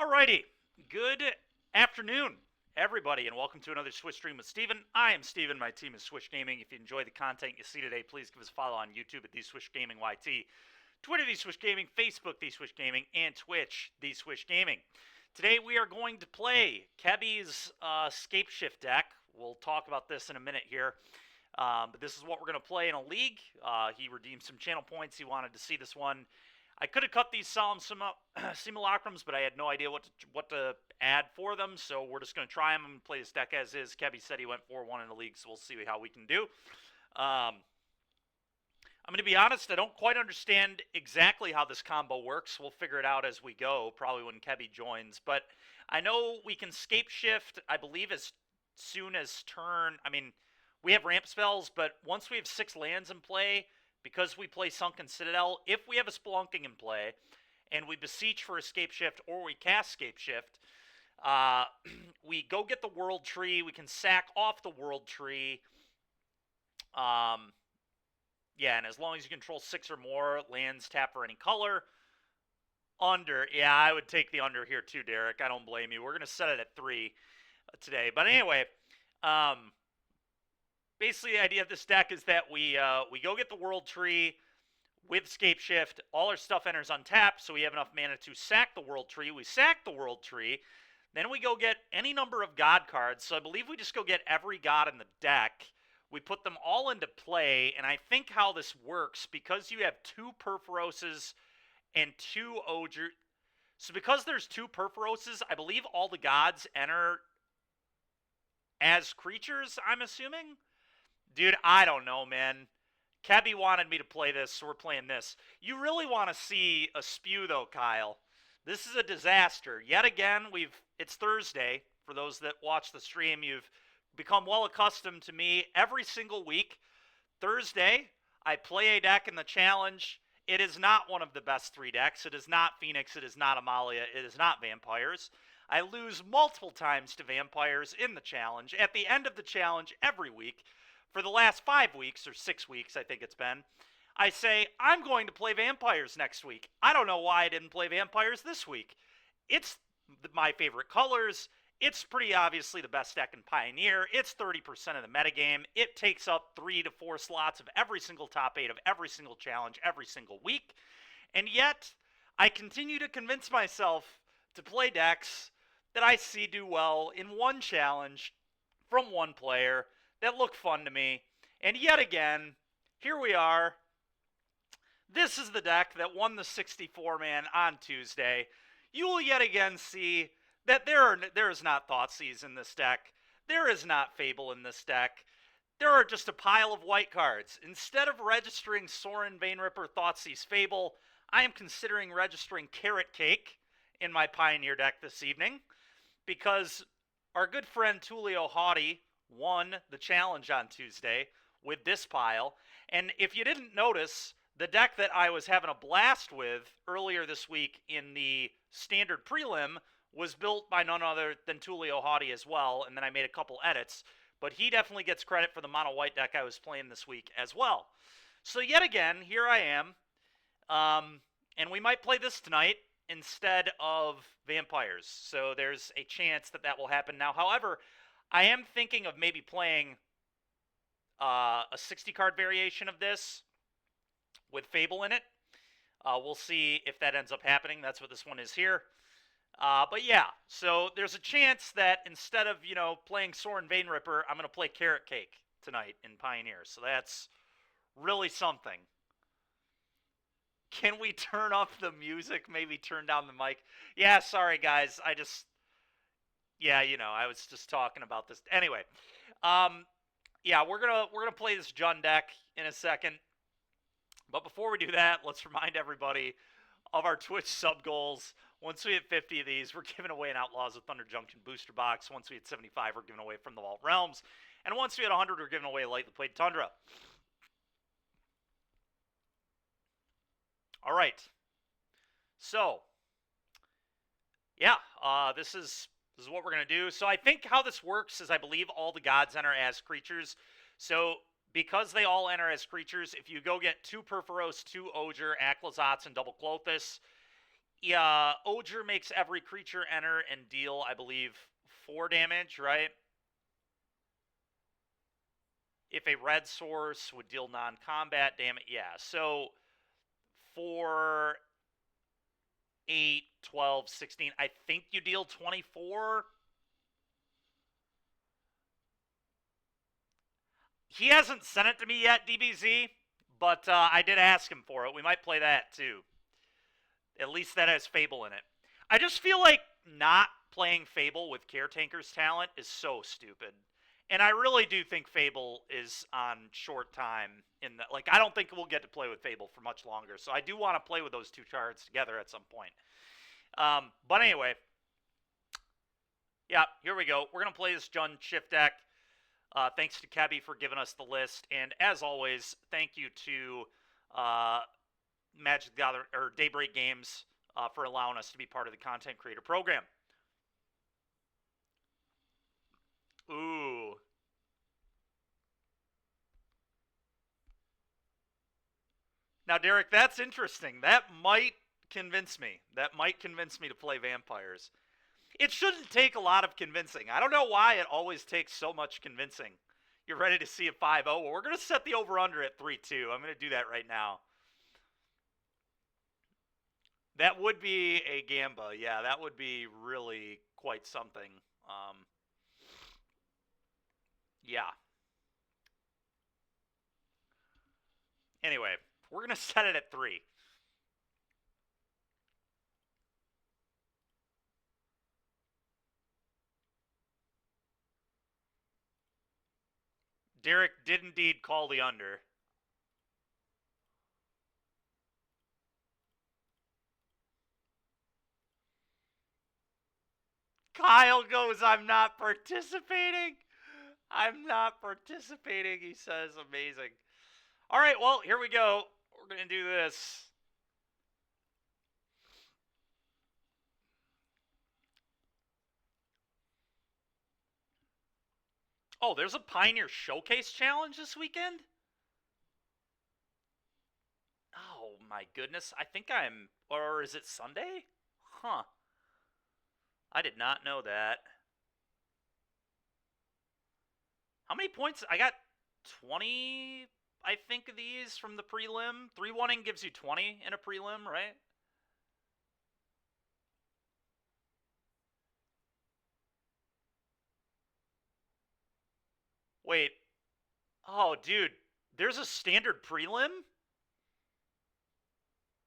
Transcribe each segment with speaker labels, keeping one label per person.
Speaker 1: Alrighty, good afternoon, everybody, and welcome to another Switch Stream with Steven. I am Steven, my team is Switch Gaming. If you enjoy the content you see today, please give us a follow on YouTube at The Switch Gaming YT, Twitter, The Switch Gaming, Facebook, The Switch Gaming, and Twitch, The Switch Gaming. Today we are going to play Keby's Scape Shift deck. We'll talk about this in a minute here. But this is what we're going to play in a league. He redeemed some channel points. He wanted to see this one. I could have cut these solemn simulacrums, but I had no idea what to add for them, so we're just going to try them and play this deck as is. Kebby said he went 4-1 in the league, so we'll see how we can do. I'm going to be honest, I don't quite understand exactly how this combo works. We'll figure it out as we go, probably when Kebby joins. But I know we can scape shift, I believe, as soon as turn. I mean, we have ramp spells, but once we have 6 lands in play, because we play Sunken Citadel, if we have a Spelunking in play, and we beseech for Escape Shift, or we cast Scape Shift, we go get the World Tree, we can sack off the World Tree, yeah, and as long as you control 6 or more lands, tap for any color, under, yeah, I would take the under here too, Derek, I don't blame you. We're going to set it at 3 today, but anyway, basically, the idea of this deck is that we go get the World Tree with Scape Shift. All our stuff enters untapped, so we have enough mana to sack the World Tree. We sack the World Tree. Then we go get any number of God cards. So I believe we just go get every God in the deck. We put them all into play, and I think how this works, because you have 2 Perforoses and 2 Ogre. So because there's 2 Perforoses, I believe all the gods enter as creatures, I'm assuming? Dude, I don't know, man. Kebby wanted me to play this, so we're playing this. You really want to see a spew, though, Kyle. This is a disaster. Yet again, it's Thursday. For those that watch the stream, you've become well accustomed to me every single week. Thursday, I play a deck in the challenge. It is not one of the best 3 decks. It is not Phoenix. It is not Amalia. It is not Vampires. I lose multiple times to Vampires in the challenge. At the end of the challenge every week, for the last 5 weeks, or 6 weeks, I think it's been, I say, I'm going to play Vampires next week. I don't know why I didn't play Vampires this week. It's my favorite colors. It's pretty obviously the best deck in Pioneer. It's 30% of the metagame. It takes up 3 to 4 slots of every single top 8 of every single challenge every single week. And yet, I continue to convince myself to play decks that I see do well in one challenge from one player that look fun to me. And yet again, here we are. This is the deck that won the 64-man on Tuesday. You will yet again see that there is not Thoughtseize in this deck. There is not Fable in this deck. There are just a pile of white cards. Instead of registering Sorin, Vein-Ripper, Thoughtseize, Fable, I am considering registering Carrot Cake in my Pioneer deck this evening, because our good friend Tulio Haughty won the challenge on Tuesday with this pile. And if you didn't notice, the deck that I was having a blast with earlier this week in the standard prelim was built by none other than Tulio Haughty as well, and then I made a couple edits. But he definitely gets credit for the mono white deck I was playing this week as well. So yet again, here I am. And we might play this tonight instead of Vampires. So there's a chance that that will happen now. However, I am thinking of maybe playing a 60-card variation of this with Fable in it. We'll see if that ends up happening. That's what this one is here. But yeah, so there's a chance that instead of, playing Sorin Vein-Ripper, I'm going to play Carrot Cake tonight in Pioneer. So that's really something. Can we turn off the music? Maybe turn down the mic? Yeah, sorry, guys. Yeah, I was just talking about this. Anyway, yeah, we're gonna play this Jund deck in a second. But before we do that, let's remind everybody of our Twitch sub goals. Once we hit 50 of these, we're giving away an Outlaws of Thunder Junction booster box. Once we hit 75, we're giving away From the Vault Realms. And once we hit 100, we're giving away Lightly Played Tundra. All right. So, yeah, this is what we're going to do. So I think how this works is I believe all the gods enter as creatures. So because they all enter as creatures, if you go get 2 Perforos, 2 Ogre, Aclazotz, and double Clothis, Yeah, Oger makes every creature enter and deal, I believe, 4 damage, right? If a red source would deal non-combat damage, yeah. So for 8, 12, 16, I think you deal 24. He hasn't sent it to me yet, DBZ, but I did ask him for it. We might play that too. At least that has Fable in it. I just feel like not playing Fable with Caretaker's talent is so stupid. And I really do think Fable is on short time in the I don't think we'll get to play with Fable for much longer. So I do want to play with those two cards together at some point. But anyway, yeah, here we go. We're gonna play this Jund Shift deck. Thanks to Kebby for giving us the list, and as always, thank you to Magic the Gathering or Daybreak Games for allowing us to be part of the content creator program. Ooh. Now, Derek, that's interesting. That might convince me. That might convince me to play vampires. It shouldn't take a lot of convincing. I don't know why it always takes so much convincing. You're ready to see a 5-0? Well, we're going to set the over-under at 3-2. I'm going to do that right now. That would be a Gamba. Yeah, that would be really quite something. Yeah. Anyway, we're going to set it at 3. Derek did indeed call the under. Kyle goes, I'm not participating. I'm not participating, he says. Amazing. All right, well, here we go. We're going to do this. Oh, there's a Pioneer Showcase Challenge this weekend? Oh, my goodness. I think I'm... Or is it Sunday? Huh. I did not know that. How many points? I got 20, I think, of these from the prelim. 3-1ing gives you 20 in a prelim, right? Wait. Oh, dude. There's a standard prelim?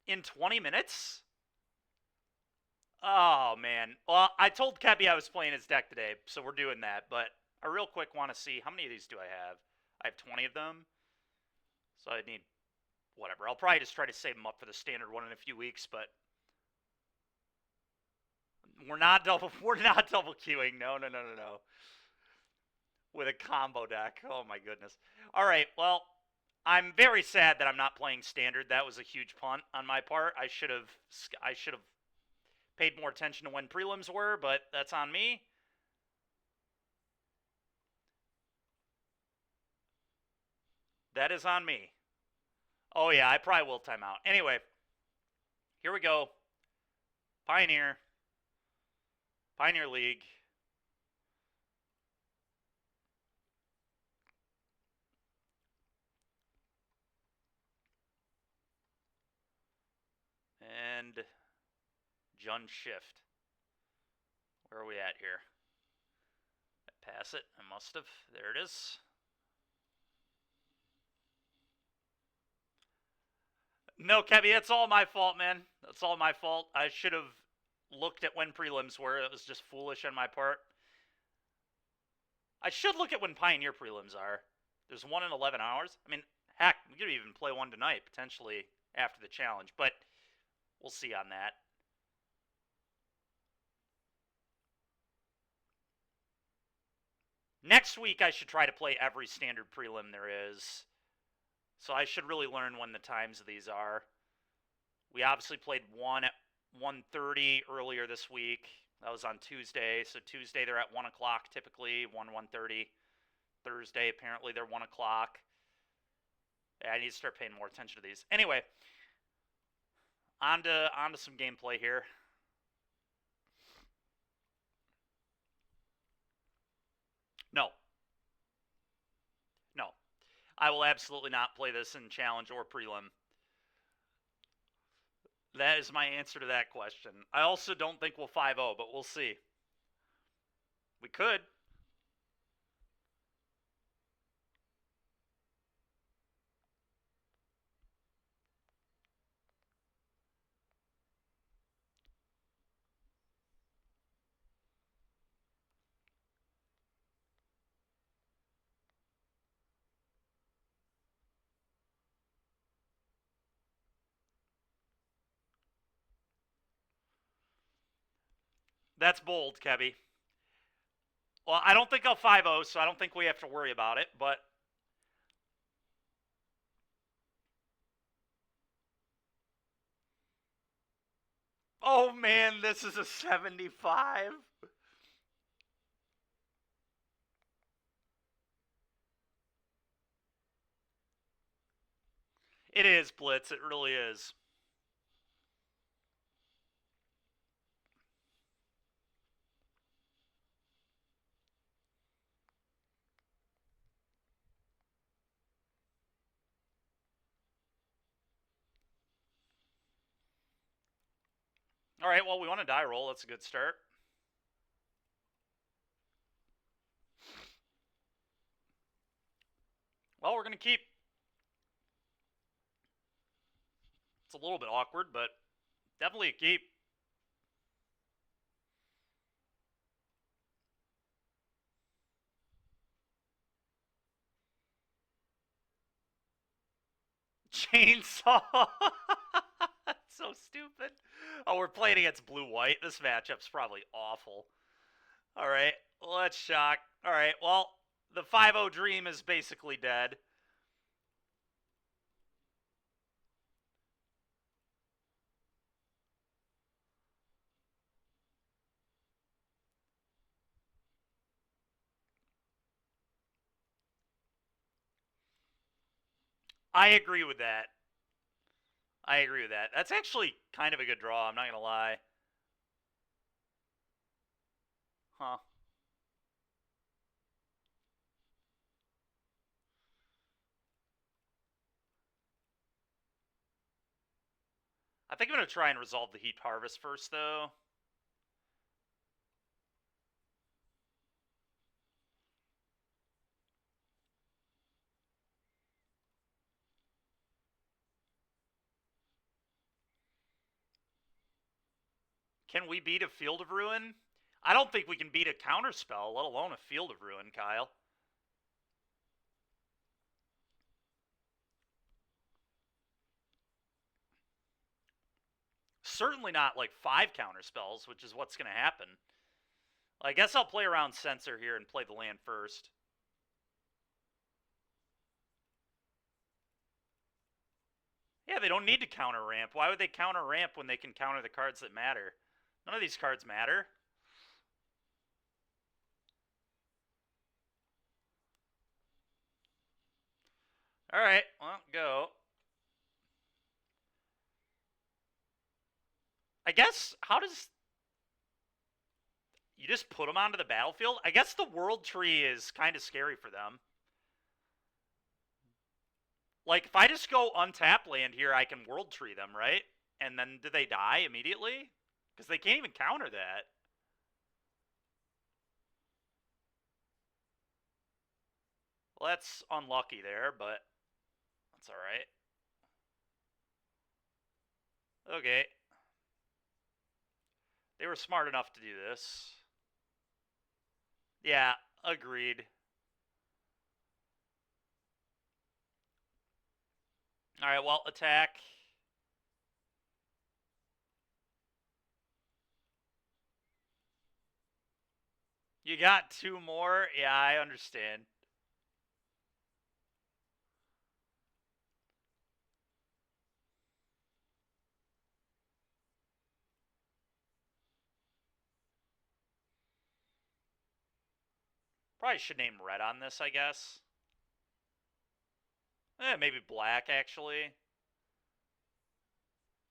Speaker 1: In 20 minutes? Oh, man. Well, I told Kebby I was playing his deck today, so we're doing that. But I real quick want to see, how many of these do I have? I have 20 of them. So I need, whatever. I'll probably just try to save them up for the standard one in a few weeks, but we're not double queuing. No. With a combo deck. Oh my goodness. All right, well, I'm very sad that I'm not playing standard. That was a huge punt on my part. I should have paid more attention to when prelims were, but that's on me. That is on me. Oh yeah, I probably will time out. Anyway, here we go. Pioneer League. And Jund Shift. Where are we at here? I pass it. I must have. There it is. No, Kevy, that's all my fault, man. That's all my fault. I should have looked at when prelims were. It was just foolish on my part. I should look at when Pioneer prelims are. There's one in 11 hours. I mean, heck, we could even play one tonight, potentially after the challenge, but we'll see on that. Next week, I should try to play every standard prelim there is. So I should really learn when the times of these are. We obviously played one at 1:30 earlier this week. That was on Tuesday. So Tuesday they're at 1 o'clock typically, 1:30. Thursday apparently they're 1 o'clock. Yeah, I need to start paying more attention to these. Anyway, On to some gameplay here. No. No. I will absolutely not play this in challenge or prelim. That is my answer to that question. I also don't think we'll 5-0, but we'll see. We could. That's bold, Kebby. Well, I don't think I'll 5-0, so I don't think we have to worry about it, but... Oh, man, this is a 75. It is, Blitz. It really is. All right, well, we want a die roll. That's a good start. Well, we're going to keep. It's a little bit awkward, but definitely a keep. Chainsaw. That's so stupid. Oh, we're playing against blue-white. This matchup's probably awful. All right, let's shock. All right, well, the 5-0 dream is basically dead. I agree with that. I agree with that. That's actually kind of a good draw, I'm not going to lie. Huh. I think I'm going to try and resolve the Heat Harvest first, though. Can we beat a Field of Ruin? I don't think we can beat a Counterspell, let alone a Field of Ruin, Kyle. Certainly not like 5 Counterspells, which is what's going to happen. I guess I'll play around Censor here and play the land first. Yeah, they don't need to counter ramp. Why would they counter ramp when they can counter the cards that matter? None of these cards matter. Alright, well, go. I guess, how does... You just put them onto the battlefield? I guess the World Tree is kind of scary for them. Like, if I just go untap land here, I can World Tree them, right? And then do they die immediately? Because they can't even counter that. Well, that's unlucky there, but that's alright. Okay. They were smart enough to do this. Yeah, agreed. Alright, well, attack. You got 2 more? Yeah, I understand. Probably should name red on this, I guess. Maybe black, actually.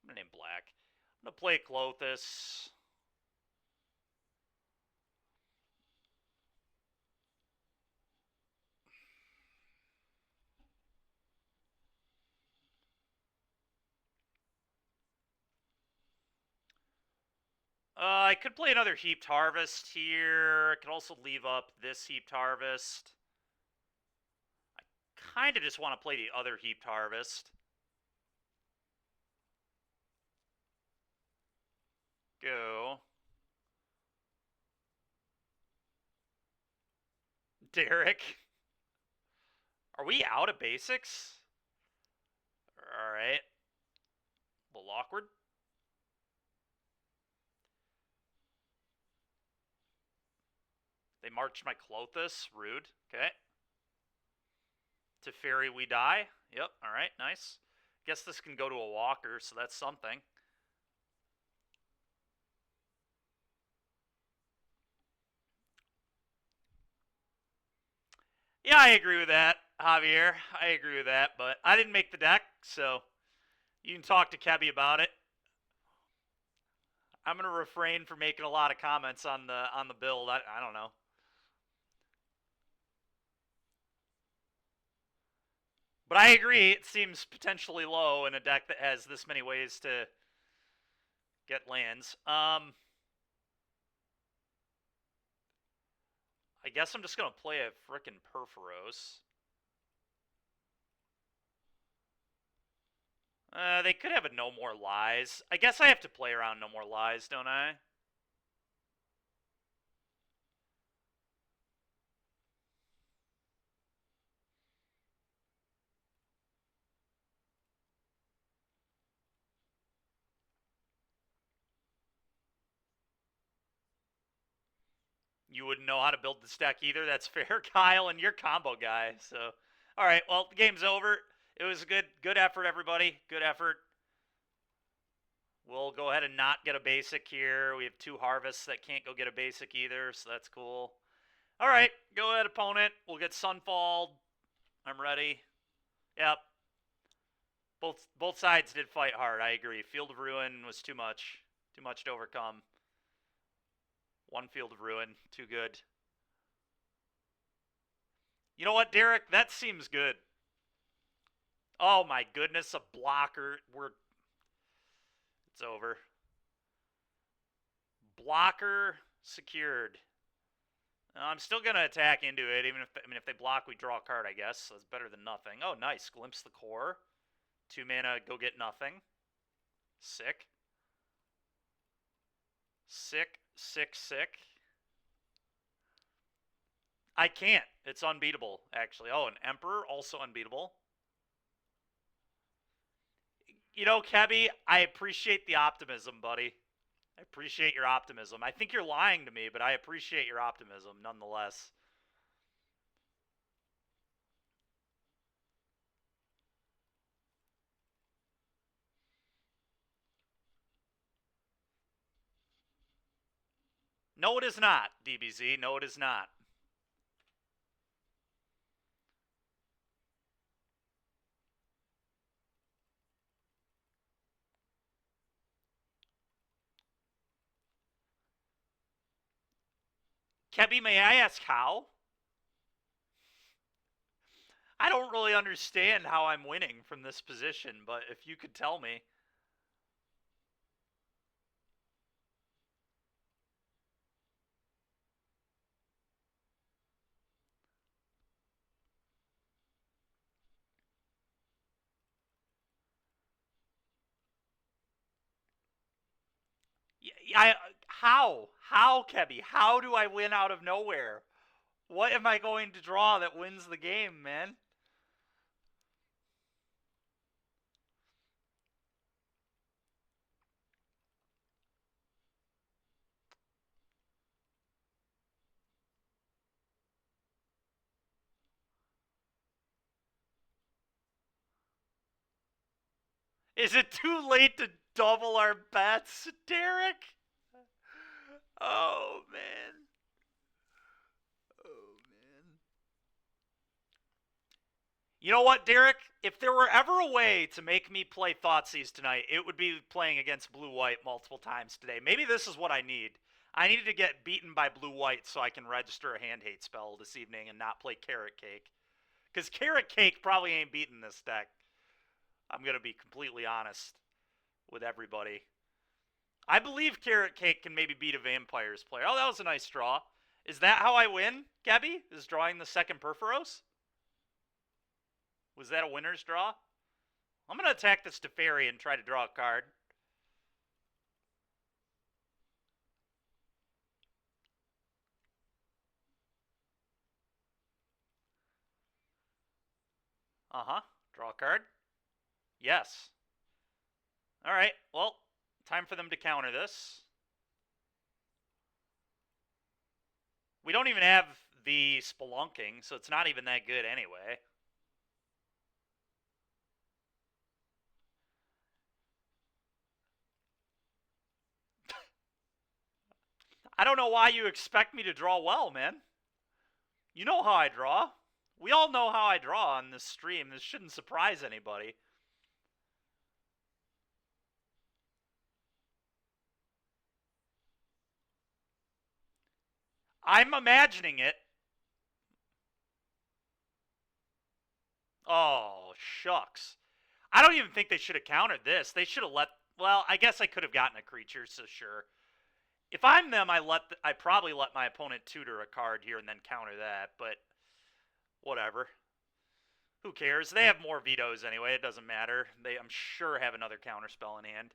Speaker 1: I'm gonna name black. I'm gonna play Clothis. I could play another Heaped Harvest here. I could also leave up this Heaped Harvest. I kind of just want to play the other Heaped Harvest. Go. Derek. Are we out of basics? Alright. A little awkward. They marched my Clothis. Rude. Okay. To Fairy we die. Yep. Alright. Nice. Guess this can go to a walker, so that's something. Yeah, I agree with that, Javier. I agree with that, but I didn't make the deck, so you can talk to Kebby about it. I'm gonna refrain from making a lot of comments on the build. I don't know. But I agree, it seems potentially low in a deck that has this many ways to get lands. I guess I'm just gonna play a frickin' Perforos. They could have a No More Lies. I guess I have to play around No More Lies, don't I? You wouldn't know how to build this deck either. That's fair, Kyle, and you're combo guy. So, all right. Well, the game's over. It was a good effort, everybody. Good effort. We'll go ahead and not get a basic here. We have 2 harvests that can't go get a basic either, so that's cool. All right, go ahead, opponent. We'll get Sunfall. I'm ready. Yep. Both sides did fight hard. I agree. Field of Ruin was too much. Too much to overcome. 1 Field of Ruin. Too good. You know what, Derek? That seems good. Oh my goodness, a blocker. It's over. Blocker secured. I'm still gonna attack into it, even if they block, we draw a card, I guess. So it's better than nothing. Oh, nice. Glimpse the Core. 2 mana, go get nothing. Sick. Sick, sick, sick. I can't. It's unbeatable, actually. Oh, an Emperor, also unbeatable. You know, Kebby, I appreciate the optimism, buddy. I appreciate your optimism. I think you're lying to me, but I appreciate your optimism nonetheless. No, it is not, DBZ. No, it is not. Kebby, may I ask how? I don't really understand how I'm winning from this position, but if you could tell me. How? How, Kebby? How do I win out of nowhere? What am I going to draw that wins the game, man? Is it too late to double our bets, Derek? Oh, man. Oh, man. You know what, Derek? If there were ever a way to make me play Thoughtseize tonight, it would be playing against Blue-White multiple times today. Maybe this is what I need. I needed to get beaten by Blue-White so I can register a hand hate spell this evening and not play Carrot Cake. Because Carrot Cake probably ain't beating this deck. I'm going to be completely honest with everybody. I believe Carrot Cake can maybe beat a Vampires player. Oh, that was a nice draw. Is that how I win, Gabby? Is drawing the second Perforos? Was that a winner's draw? I'm going to attack this Teferi and try to draw a card. Uh-huh. Draw a card. Yes. All right. Well, time for them to counter this. We don't even have the Spelunking, so it's not even that good anyway. I don't know why you expect me to draw well, man. You know how I draw. We all know how I draw on this stream. This shouldn't surprise anybody. I'm imagining it. Oh, shucks. I don't even think they should have countered this. They should have let... Well, I guess I could have gotten a creature, so sure. If I'm them, I probably let my opponent tutor a card here and then counter that, but whatever. Who cares? They have more vetoes anyway. It doesn't matter. They, I'm sure, have another counterspell in hand.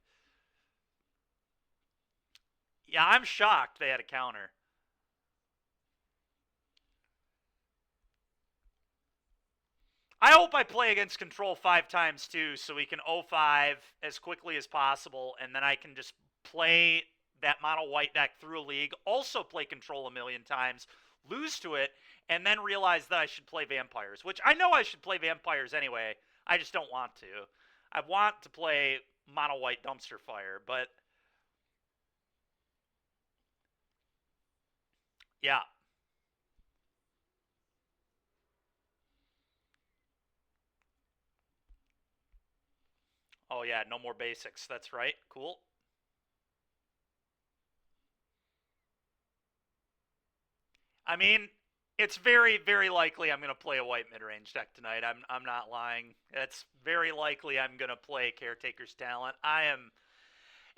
Speaker 1: Yeah, I'm shocked they had a counter. I hope I play against Control 5 times too, so we can 0-5 as quickly as possible, and then I can just play that mono white deck through a league, also play Control a million times, lose to it, and then realize that I should play Vampires, which I know I should play Vampires anyway. I just don't want to. I want to play mono white Dumpster Fire, but yeah. Oh yeah, no more basics. That's right. Cool. I mean, it's very, very likely I'm going to play a white mid-range deck tonight. I'm not lying. It's very likely I'm going to play Caretaker's Talent. I am...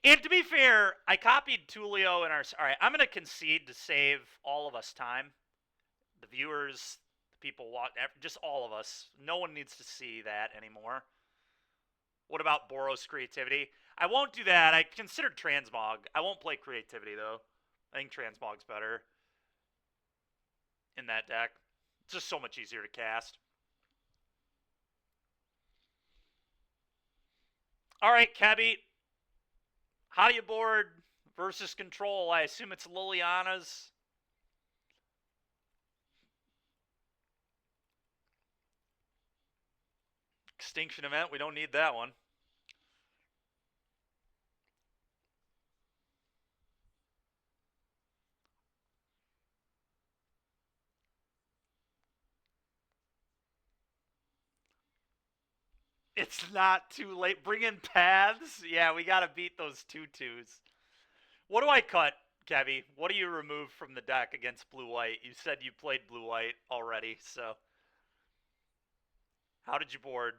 Speaker 1: And to be fair, I copied Tulio in our... All right, I'm going to concede to save all of us time. The viewers, the people, just all of us. No one needs to see that anymore. What about Boros Creativity? I won't do that. I considered Transmog. I won't play Creativity, though. I think Transmog's better in that deck. It's just so much easier to cast. All right, Cabby. How do you board versus Control? I assume it's Liliana's. Extinction Event. We don't need that one. It's not too late. Bring in Paths. Yeah, we got to beat those 2/2s. What do I cut, Kevy? What do you remove from the deck against Blue-White? You said you played Blue-White already, so... How did you board?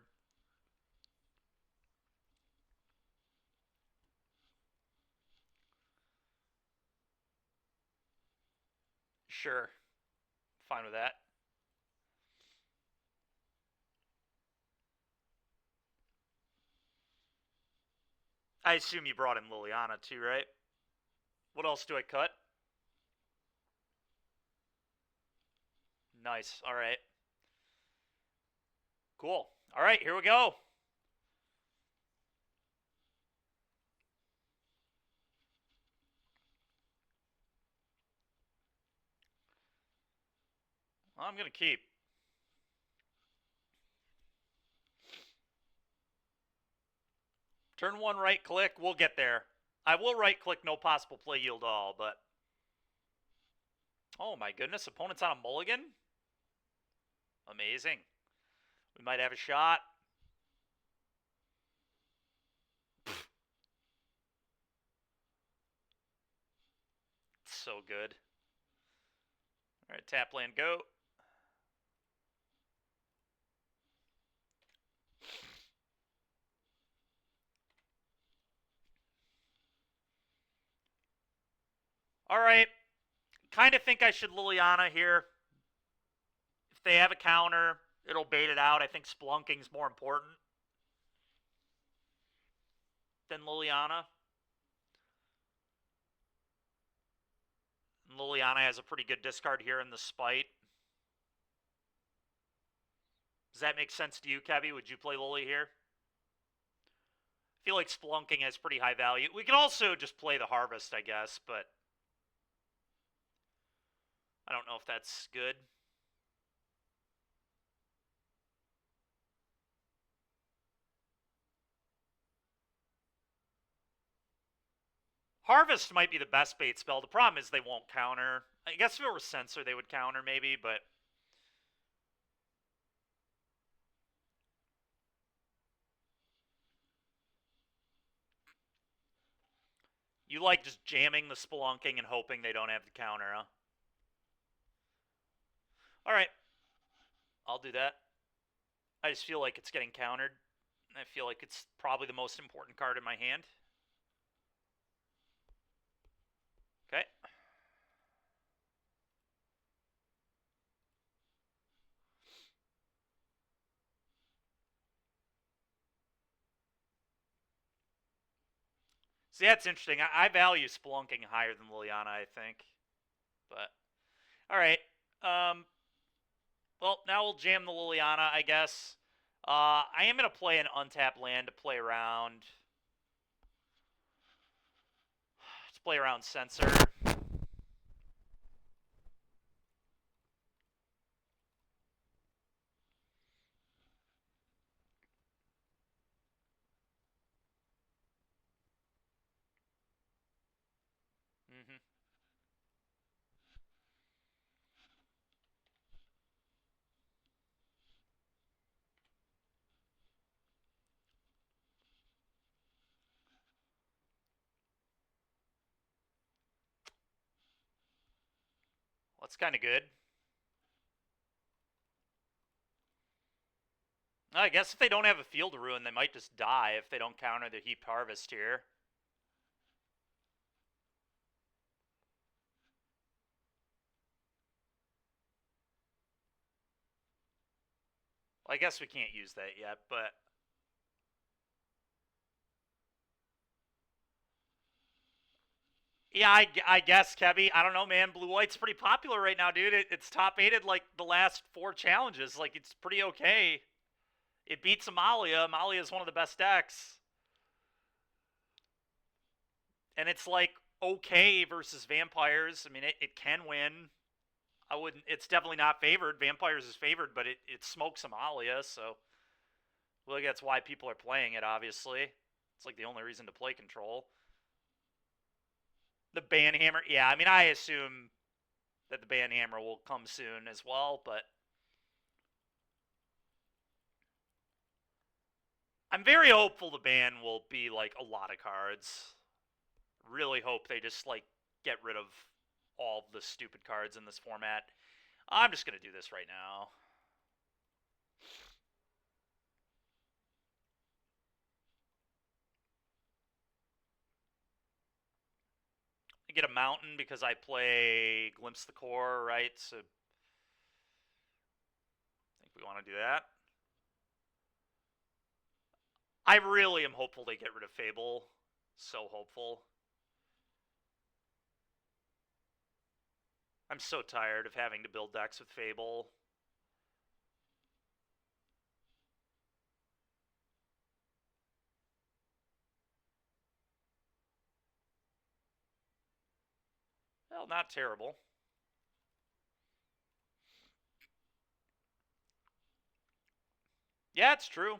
Speaker 1: Sure. Fine with that. I assume you brought in Liliana too, right? What else do I cut? Nice. All right. Cool. All right, here we go. I'm going to keep. Turn 1 right click. We'll get there. I will right click no possible play yield all, but... Oh my goodness, opponent's on a mulligan? Amazing. We might have a shot. So good. All right, tap land, go. All right. Kind of think I should Liliana here. If they have a counter, it'll bait it out. I think Splunking's more important than Liliana. And Liliana has a pretty good discard here in the Spite. Does that make sense to you, Kevy? Would you play Lily here? I feel like Spelunking has pretty high value. We could also just play the Harvest, I guess, but I don't know if that's good. Harvest might be the best bait spell. The problem is they won't counter. I guess if it were Censor, they would counter maybe, but you like just jamming the Spelunking and hoping they don't have the counter, huh? All right. I'll do that. I just feel like it's getting countered. I feel like it's probably the most important card in my hand. Okay. See, that's interesting. I value Spelunking higher than Liliana, I think. But, all right. Well, now we'll jam the Liliana, I guess. I am going to play an untapped land to play around. Let's play around Censor. Mm-hmm. Well, that's kind of good. I guess if they don't have a Field of Ruin, they might just die if they don't counter the Heaped Harvest here. Well, I guess we can't use that yet, but... Yeah, I guess, Kevy. I don't know, man. Blue-White's pretty popular right now, dude. It's top-8'd like the last 4 challenges. Like, it's pretty okay. It beats Amalia. Amalia is one of the best decks. And it's like okay versus Vampires. I mean, it can win. I wouldn't. It's definitely not favored. Vampires is favored, but it smokes Amalia, so well, that's why people are playing it. Obviously, it's like the only reason to play Control. The Banhammer, yeah. I mean, I assume that the Banhammer will come soon as well, but I'm very hopeful the ban will be like a lot of cards. Really hope they just like get rid of all the stupid cards in this format. I'm just gonna do this right now. I get a mountain because I play Glimpse the Core, right? So I think we want to do that. I really am hopeful they get rid of Fable. So hopeful. I'm so tired of having to build decks with Fable. Well, not terrible. Yeah, it's true.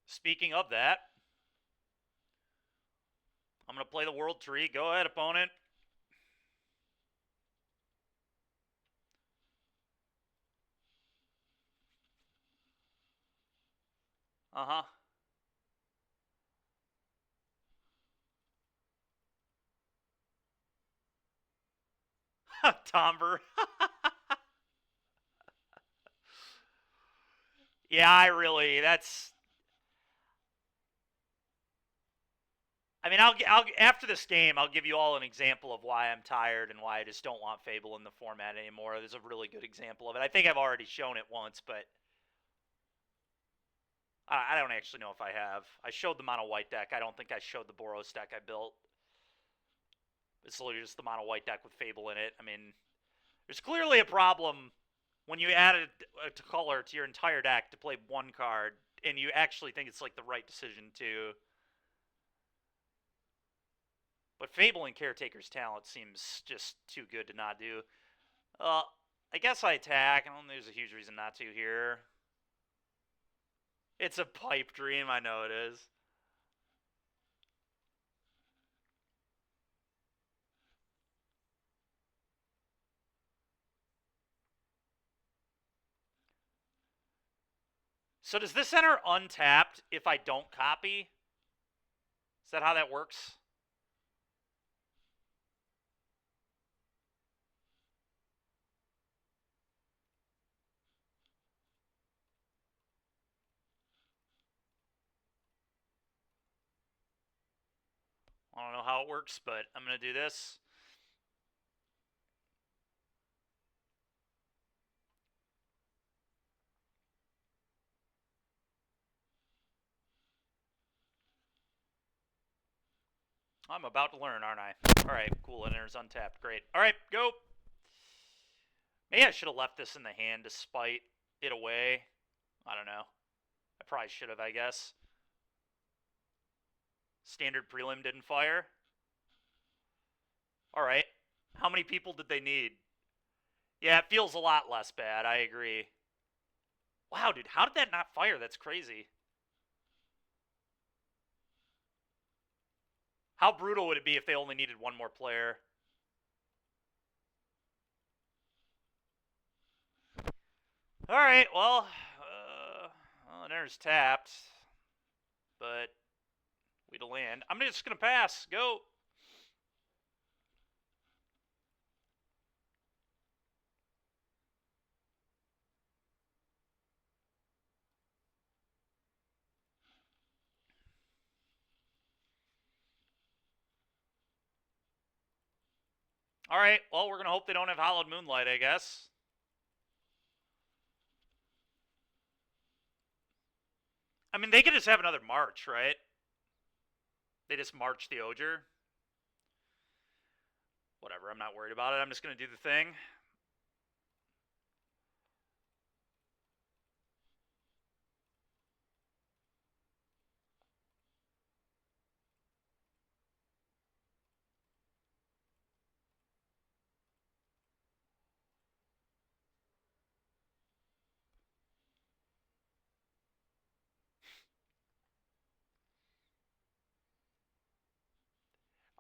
Speaker 1: Speaking of that, I'm going to play the World Tree. Go ahead, opponent. Uh-huh. Tomber. Yeah, that's. I mean, I'll after this game, I'll give you all an example of why I'm tired and why I just don't want Fable in the format anymore. There's a really good example of it. I think I've already shown it once, but I don't actually know if I have. I showed the mono white deck. I don't think I showed the Boros deck I built. It's literally just the mono white deck with Fable in it. I mean, there's clearly a problem when you add a color to your entire deck to play one card, and you actually think it's like the right decision to. But Fable and Caretaker's talent seems just too good to not do. I guess I attack. I don't think there's a huge reason not to here. It's a pipe dream. I know it is. So does this enter untapped if I don't copy? Is that how that works? I don't know how it works, but I'm going to do this. I'm about to learn, aren't I? Alright, cool. It enters untapped. Great. Alright, go. Maybe I should have left this in the hand to spite it away. I don't know. I probably should have, I guess. Standard prelim didn't fire. Alright. How many people did they need? Yeah, it feels a lot less bad. I agree. Wow, dude. How did that not fire? That's crazy. How brutal would it be if they only needed one more player? Alright, well, there's tapped. But we to land. I'm just going to pass. Go. Alright, well, we're going to hope they don't have Hollowed Moonlight, I guess. I mean, they could just have another March, right? They just march the Oger. Whatever, I'm not worried about it. I'm just going to do the thing.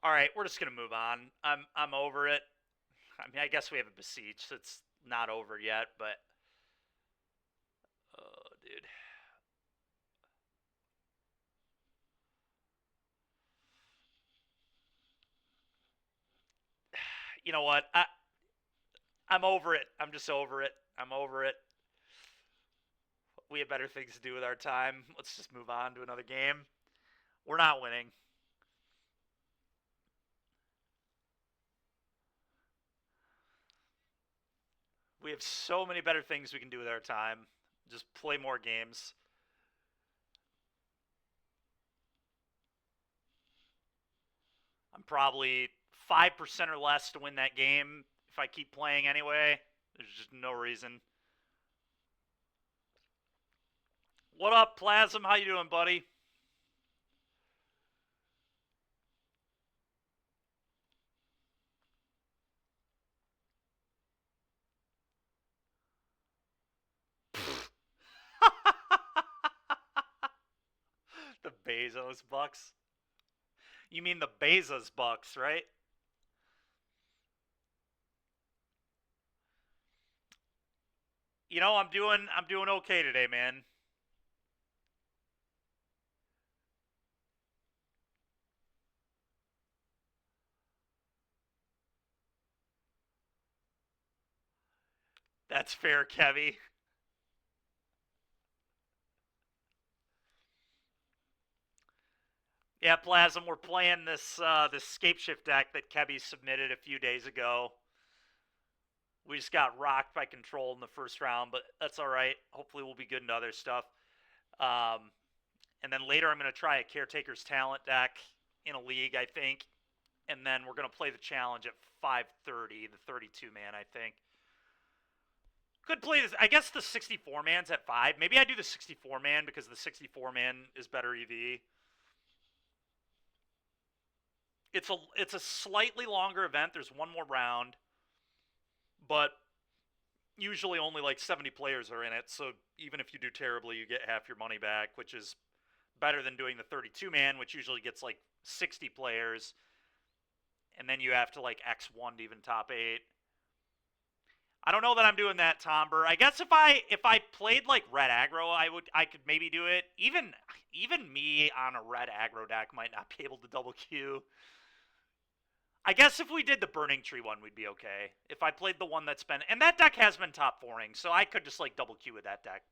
Speaker 1: Alright, we're just going to move on. I'm over it. I mean, I guess we have a Besiege, so it's not over yet, but... Oh, dude. You know what? I'm over it. I'm just over it. I'm over it. We have better things to do with our time. Let's just move on to another game. We're not winning. We have so many better things we can do with our time. Just play more games. I'm probably 5% or less to win that game if I keep playing anyway. There's just no reason. What up, Plasm? How you doing, buddy? The Bezos Bucks. You mean the Bezos Bucks, right? You know, I'm doing okay today, man. That's fair, Kevy. Yeah, Plasm, we're playing this Scapeshift deck that Kevy submitted a few days ago. We just got rocked by control in the first round, but that's all right. Hopefully we'll be good into other stuff. And then later I'm going to try a Caretaker's Talent deck in a league, I think. And then we're going to play the challenge at 5:30, the 32-man, I think. Could play this. I guess the 64-man's at 5. Maybe I do the 64-man because the 64-man is better EV. It's a slightly longer event. There's one more round, but usually only like 70 players are in it. So even if you do terribly, you get half your money back, which is better than doing the 32-man, which usually gets like 60 players, and then you have to like X1 to even top 8. I don't know that I'm doing that, Tomber. I guess if I played like red aggro, I could maybe do it. Even me on a red aggro deck might not be able to double Q. I guess if we did the Burning Tree one, we'd be okay. If I played the one that's been... And that deck has been top 4ing, so I could just, like, double Q with that deck.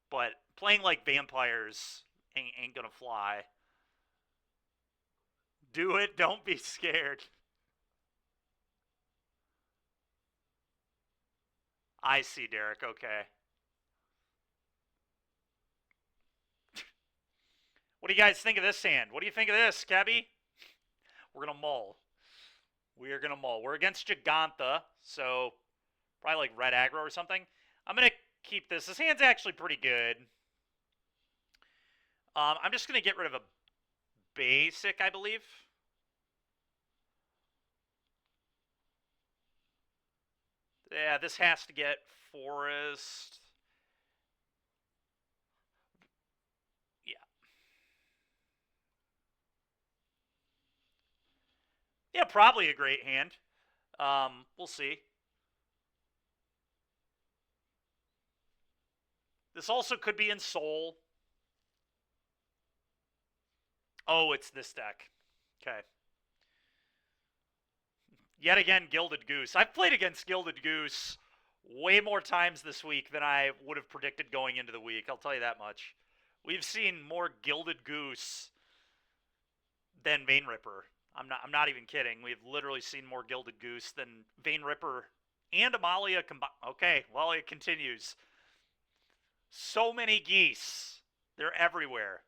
Speaker 1: But playing, like, vampires ain't gonna fly. Do it. Don't be scared. I see, Derek. Okay. What do you guys think of this hand? What do you think of this, Kebby? We're gonna mull. We are going to mull. We're against Giganta, so probably like red aggro or something. I'm going to keep this. This hand's actually pretty good. I'm just going to get rid of a basic, I believe. Yeah, this has to get forest. Yeah. Yeah, probably a great hand. We'll see. This also could be in Soul. Oh, it's this deck. Okay. Yet again, Gilded Goose. I've played against Gilded Goose way more times this week than I would have predicted going into the week. I'll tell you that much. We've seen more Gilded Goose than Vein Ripper. I'm not even kidding. We've literally seen more Gilded Goose than Vein Ripper and Amalia combined. Okay, well, it continues. So many geese. They're everywhere.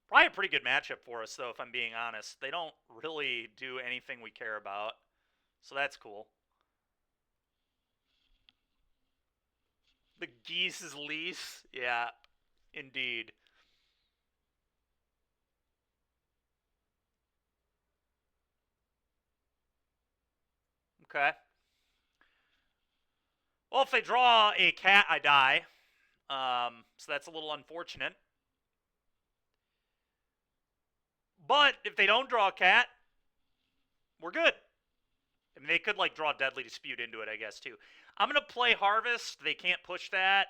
Speaker 1: Probably a pretty good matchup for us, though, if I'm being honest. They don't really do anything we care about, so that's cool. The geese's lease? Yeah, indeed. Okay. Well, if they draw a cat, I die. So that's a little unfortunate. But if they don't draw a cat, we're good. I mean, they could, like, draw Deadly Dispute into it, I guess, too. I'm going to play Harvest. They can't push that.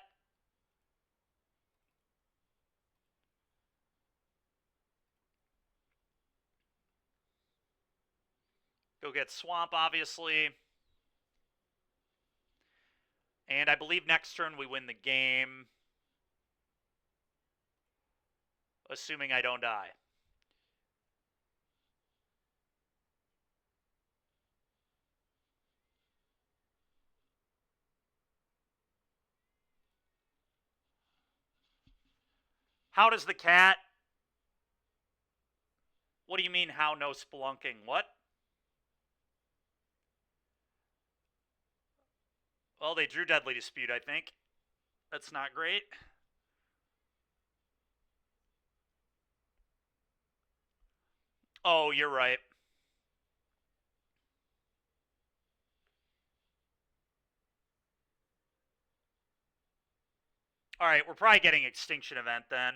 Speaker 1: Go get Swamp, obviously. And I believe next turn we win the game. Assuming I don't die. How does the cat... What do you mean, how no spelunking? What? Well, they drew Deadly Dispute, I think. That's not great. Oh, you're right. Alright, we're probably getting Extinction Event then.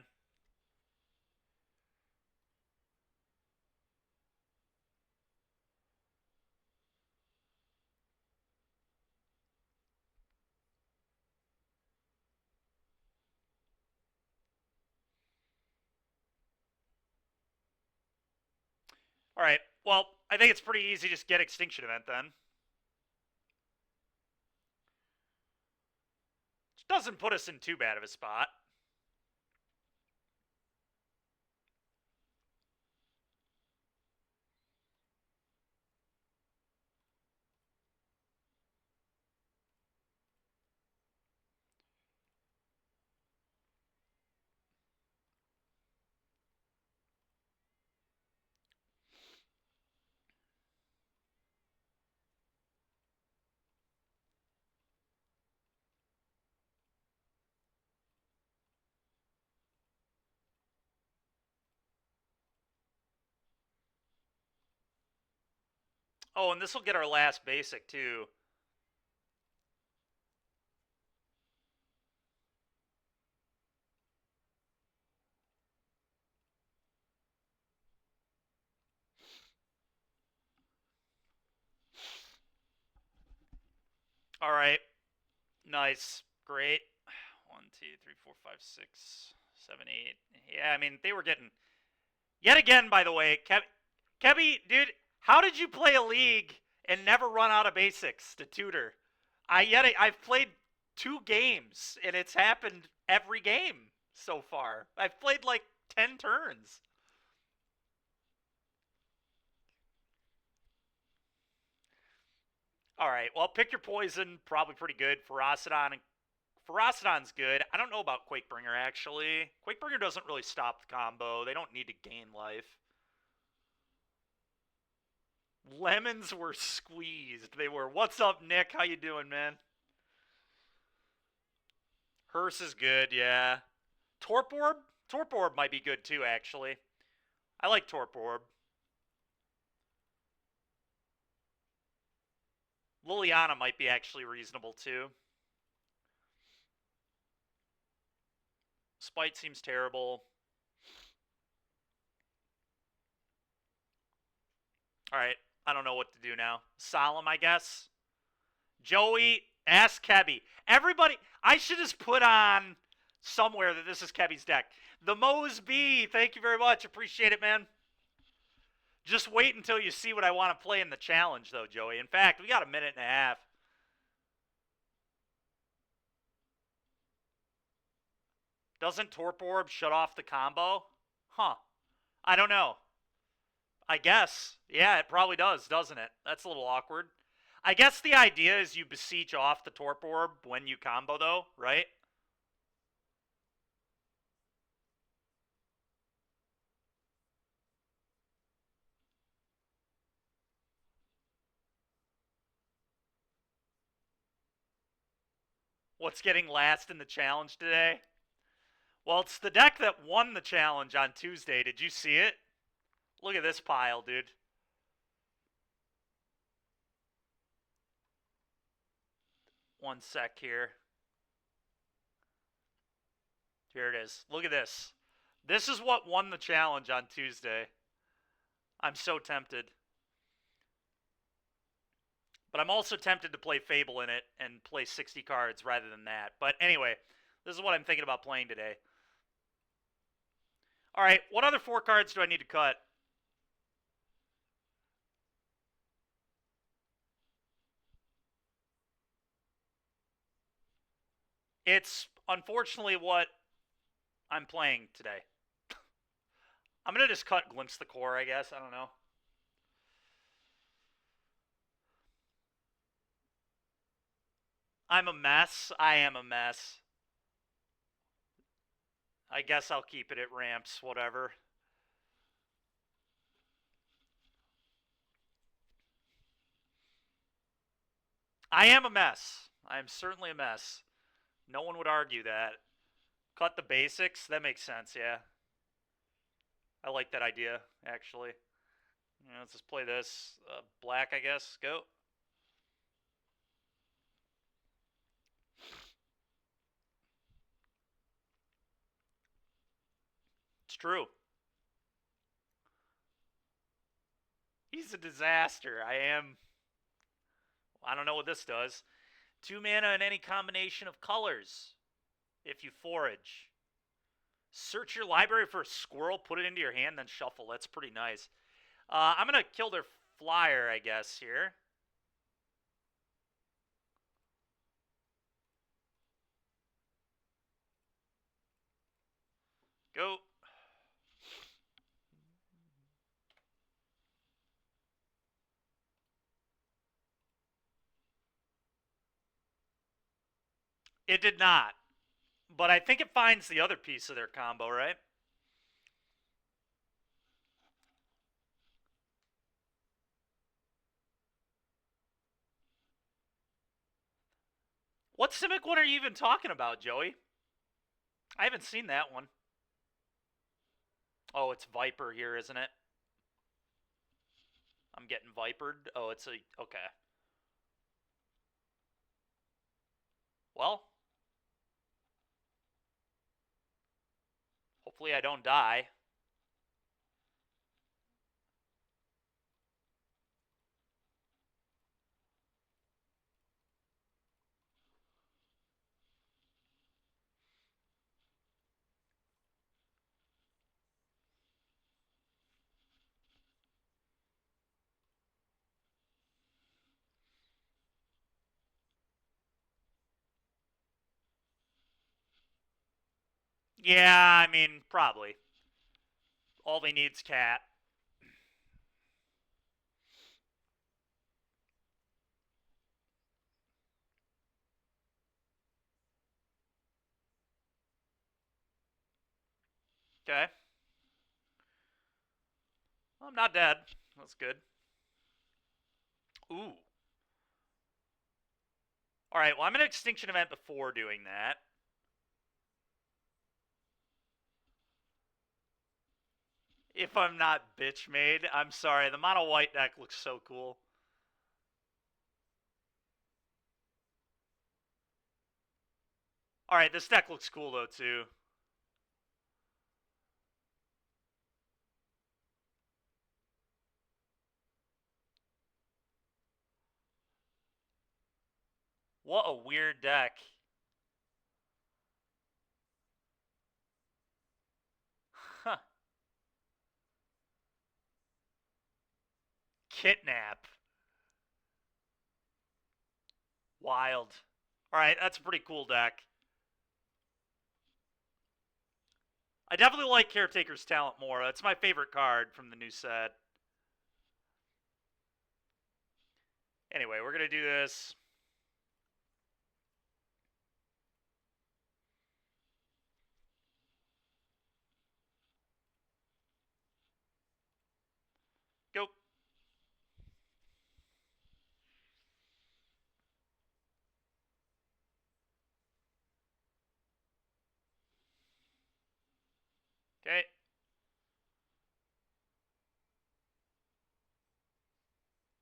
Speaker 1: Alright, well, I think it's pretty easy. Just get Extinction Event then. Which doesn't put us in too bad of a spot. Oh, and this will get our last basic, too. All right. Nice. Great. 1, 2, 3, 4, 5, 6, 7, 8. Yeah, I mean, they were getting... Yet again, by the way, Kebby, dude, how did you play a league and never run out of basics to tutor? I've played 2 games, and it's happened every game so far. I've played like 10 turns. All right, well, pick your poison. Probably pretty good. Ferocidon's good. I don't know about Quakebringer, actually. Quakebringer doesn't really stop the combo. They don't need to gain life. Lemons were squeezed. They were. What's up, Nick? How you doing, man? Hearse is good, yeah. Torp Orb? Torp Orb might be good, too, actually. I like Torp Orb. Liliana might be actually reasonable, too. Spite seems terrible. Alright, I don't know what to do now. Solemn, I guess. Joey, ask Kebby. Everybody, I should just put on somewhere that this is Kebby's deck. The Mose B, thank you very much. Appreciate it, man. Just wait until you see what I want to play in the challenge, though, Joey. In fact, we got a minute and a half. Doesn't Torp Orb shut off the combo? Huh. I don't know. I guess. Yeah, it probably does, doesn't it? That's a little awkward. I guess the idea is you beseech off the Torp Orb when you combo, though, right? What's getting last in the challenge today? Well, it's the deck that won the challenge on Tuesday. Did you see it? Look at this pile, dude. One sec here. Here it is. Look at this. This is what won the challenge on Tuesday. I'm so tempted. But I'm also tempted to play Fable in it and play 60 cards rather than that. But anyway, this is what I'm thinking about playing today. All right, what other 4 cards do I need to cut? It's unfortunately what I'm playing today. I'm going to just cut Glimpse the Core, I guess. I don't know. I'm a mess. I am a mess. I guess I'll keep it at ramps, whatever. I am a mess. I am certainly a mess. No one would argue that. Cut the basics? That makes sense, yeah. I like that idea, actually. Let's just play this. Black, I guess. Go. It's true. He's a disaster. I don't know what this does. 2 mana in any combination of colors. If you forage. Search your library for a squirrel, put it into your hand, then shuffle. That's pretty nice. I'm going to kill their flyer, I guess, here. Go. It did not. But I think it finds the other piece of their combo, right? What Simic one are you even talking about, Joey? I haven't seen that one. Oh, it's Viper here, isn't it? I'm getting Vipered. Oh, it's a... Okay. Well. Hopefully I don't die. Yeah, I mean, probably. All they need's cat. Okay. Well, I'm not dead. That's good. Ooh. Alright, well, I'm in an extinction event before doing that. If I'm not bitch made, I'm sorry. The mono white deck looks so cool. Alright, this deck looks cool, though, too. What a weird deck. Huh. Kidnap. Wild. Alright, that's a pretty cool deck. I definitely like Caretaker's Talent more. That's my favorite card from the new set. Anyway, we're going to do this. Go. Okay.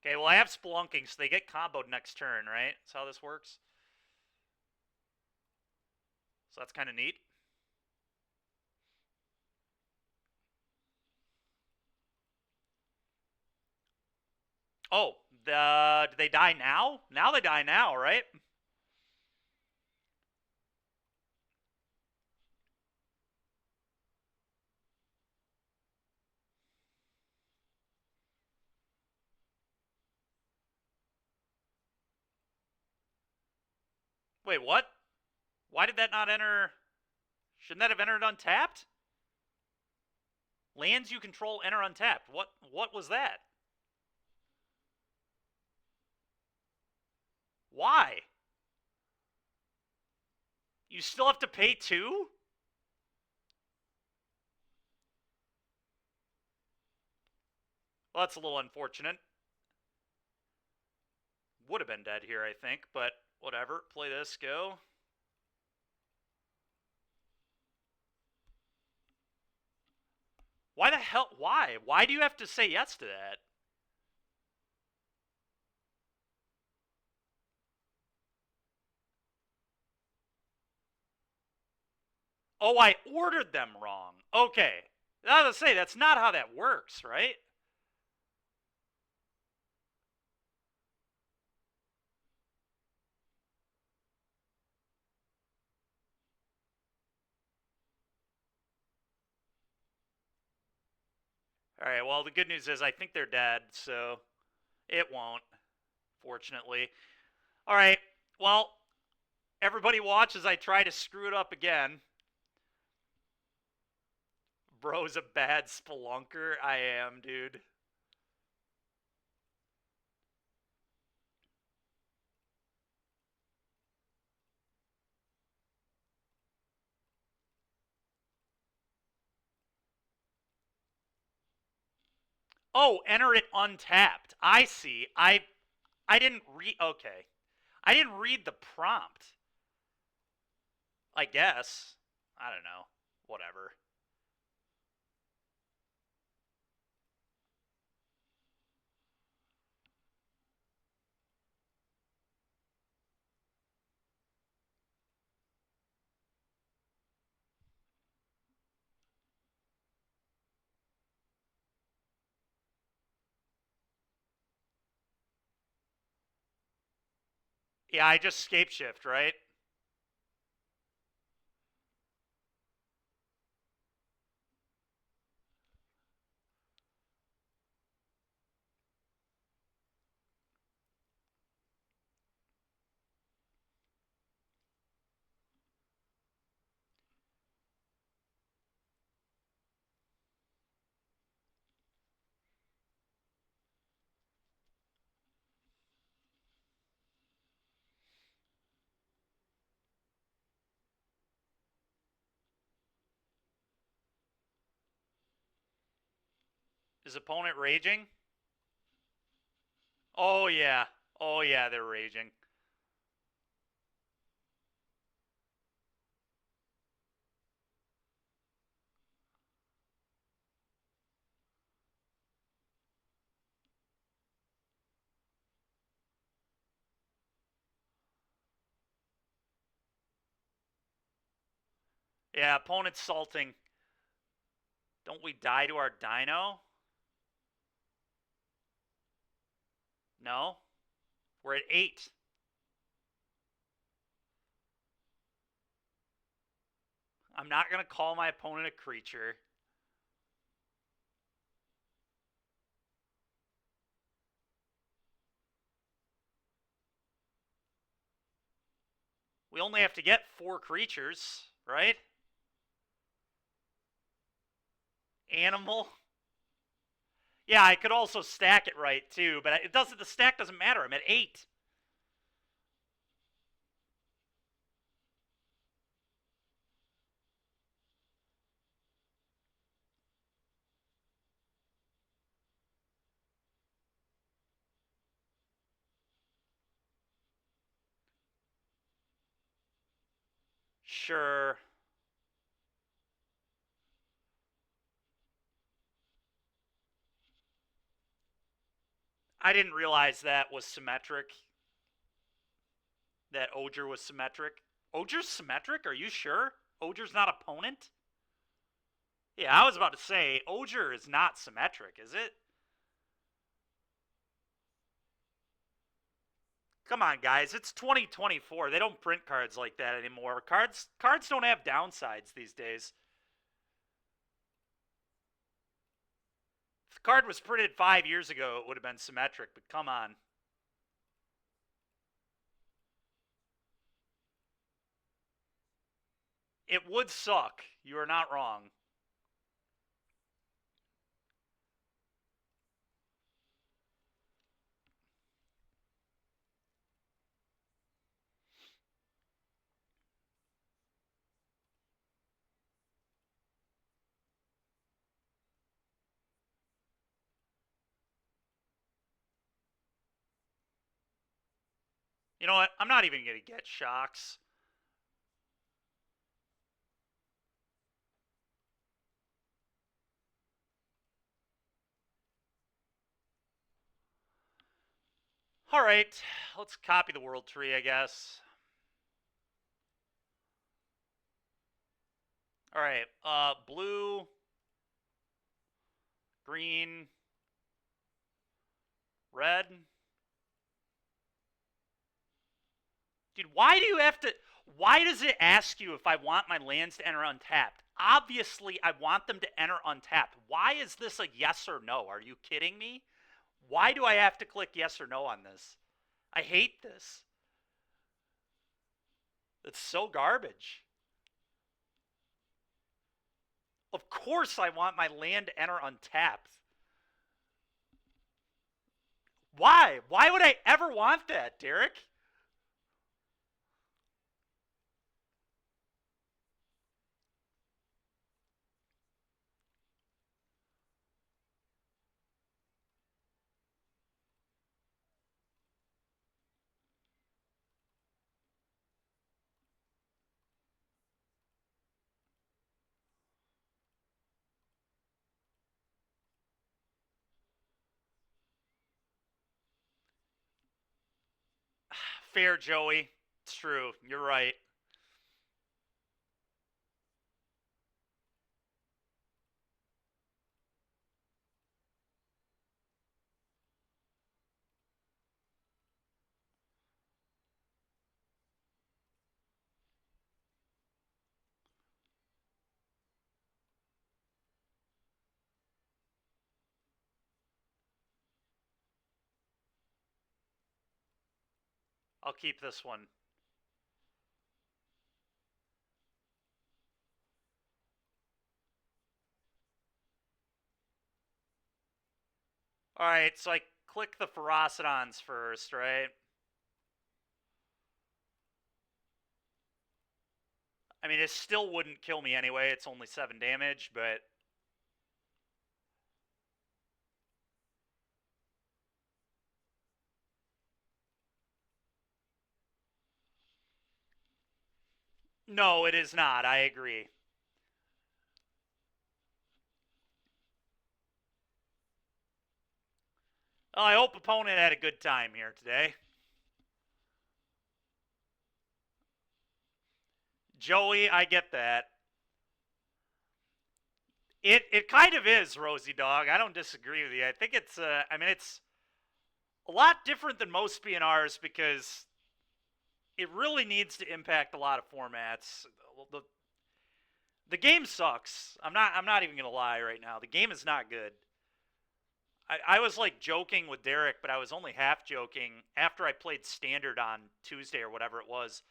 Speaker 1: Okay, well, I have Spelunking, so they get comboed next turn, right? That's how this works. So that's kind of neat. Oh, did they die now? Now they die now, right? Wait, what? Why did that not enter? Shouldn't that have entered untapped? Lands you control enter untapped. What was that? Why? You still have to pay 2? Well, that's a little unfortunate. Would have been dead here, I think, but whatever. Play this, go. Why the hell? Why? Why do you have to say yes to that? Oh, I ordered them wrong. Okay. I was gonna say, that's not how that works, right? All right, well, the good news is I think they're dead, so It won't, fortunately. All right. Well, everybody watch as I try to screw it up again. Bro's a bad spelunker. I am, dude. Oh, enter it untapped. I see. I didn't read. Okay, I didn't read the prompt. I guess. I don't know. Whatever. Yeah, I just scape shift, right? Is opponent raging? Oh yeah. Oh yeah, they're raging. Yeah, opponent's salting. Don't we die to our dino? No. We're at 8. I'm not going to call my opponent a creature. We only have to get 4 creatures, right? Animal. Yeah, I could also stack it right too, but it doesn't. The stack doesn't matter. I'm at 8. Sure. I didn't realize that was symmetric. That Oger was symmetric. Oger's symmetric? Are you sure? Oger's not opponent? Yeah, I was about to say, Oger is not symmetric, is it? Come on, guys. It's 2024. They don't print cards like that anymore. Cards don't have downsides these days. If the card was printed 5 years ago, it would have been symmetric, but come on. It would suck. You are not wrong. You know what? I'm not even going to get shocks. All right. Let's copy the world tree, I guess. All right. Blue, green, red. Dude, why do you have to... Why does it ask you if I want my lands to enter untapped? Obviously, I want them to enter untapped. Why is this a yes or no? Are you kidding me? Why do I have to click yes or no on this? I hate this. It's so garbage. Of course I want my land to enter untapped. Why? Why would I ever want that, Derek? Fair, Joey. It's true. You're right. I'll keep this one. All right, so I click the Ferocidons first, right? I mean, it still wouldn't kill me anyway. It's only 7 damage, but... No, it is not. I agree. Well, I hope opponent had a good time here today. Joey, I get that. It kind of is, Rosie Dog. I don't disagree with you. I think it's I mean it's a lot different than most BNRs because it really needs to impact a lot of formats. The the game sucks. I'm not even gonna lie right now. The game is not good. I was like joking with Derek, but I was only half joking after I played Standard on Tuesday or whatever it was.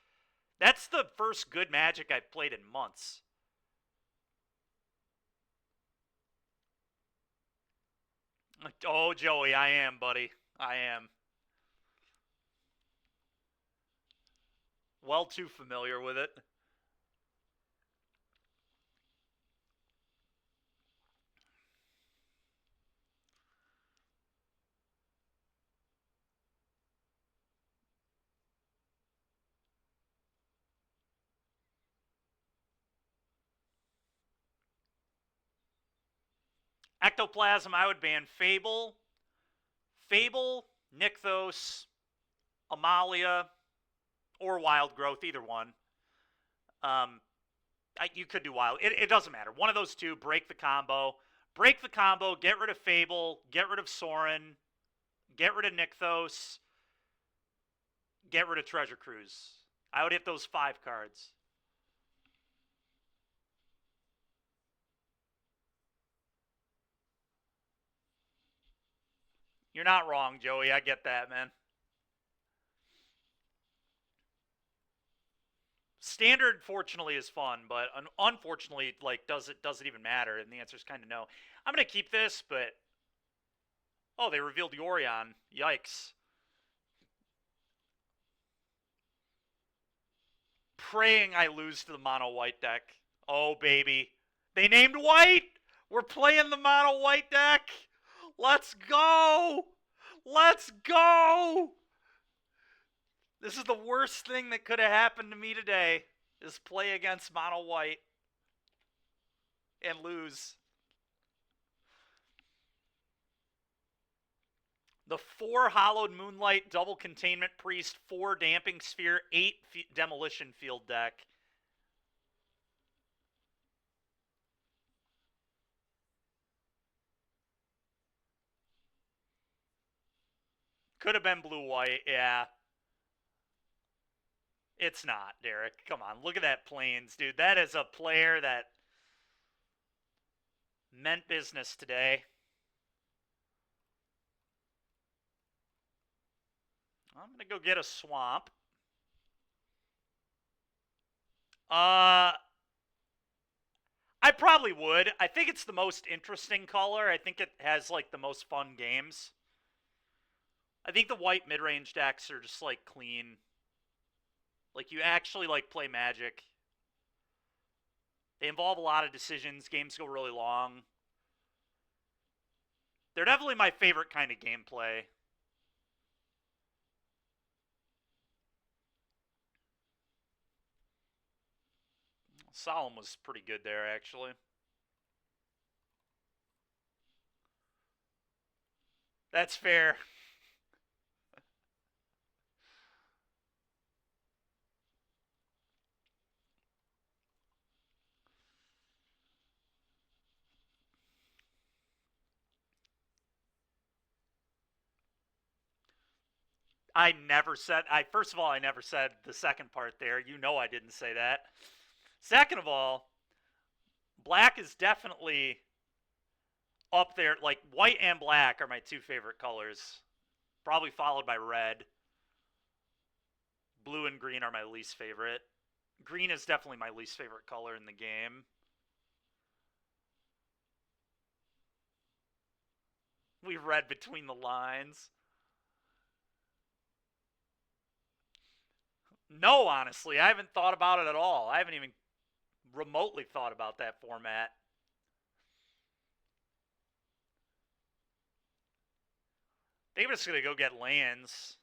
Speaker 1: That's the first good Magic I've played in months. Oh, Joey, I am, buddy. I am. Well too familiar with it. Ectoplasm, I would ban Fable, Nykthos, Amalia, or Wild Growth, either one. You could do Wild. It doesn't matter. One of those two, break the combo. Break the combo, get rid of Fable, get rid of Sorin, get rid of Nykthos, get rid of Treasure Cruise. I would hit those 5 cards. You're not wrong, Joey. I get that, man. Standard, fortunately, is fun, but unfortunately, like, does it even matter? And the answer is kind of no. I'm gonna keep this, but oh, they revealed Yorion. Yikes! Praying I lose to the mono white deck. Oh baby, they named white. We're playing the mono white deck. Let's go. Let's go. This is the worst thing that could have happened to me today. Is play against mono white and lose. The 4 Hallowed Moonlight, double Containment Priest, 4 Damping Sphere, 8 Demolition Field deck. Could have been blue-white, yeah. It's not, Derek. Come on, look at that Plains, dude. That is a player that meant business today. I'm going to go get a swamp. I probably would. I think it's the most interesting color. I think it has, like, the most fun games. I think the white mid-range decks are just, like, clean. Like, you actually, like, play Magic. They involve a lot of decisions. Games go really long. They're definitely my favorite kind of gameplay. Solemn was pretty good there, actually. That's fair. I never said. First of all, I never said the second part there. You know, I didn't say that. Second of all, black is definitely up there. Like, white and black are my two favorite colors. Probably followed by red. Blue and green are my least favorite. Green is definitely my least favorite color in the game. We read between the lines. No, honestly, I haven't thought about it at all. I haven't even remotely thought about that format. I think I'm just gonna go get lands.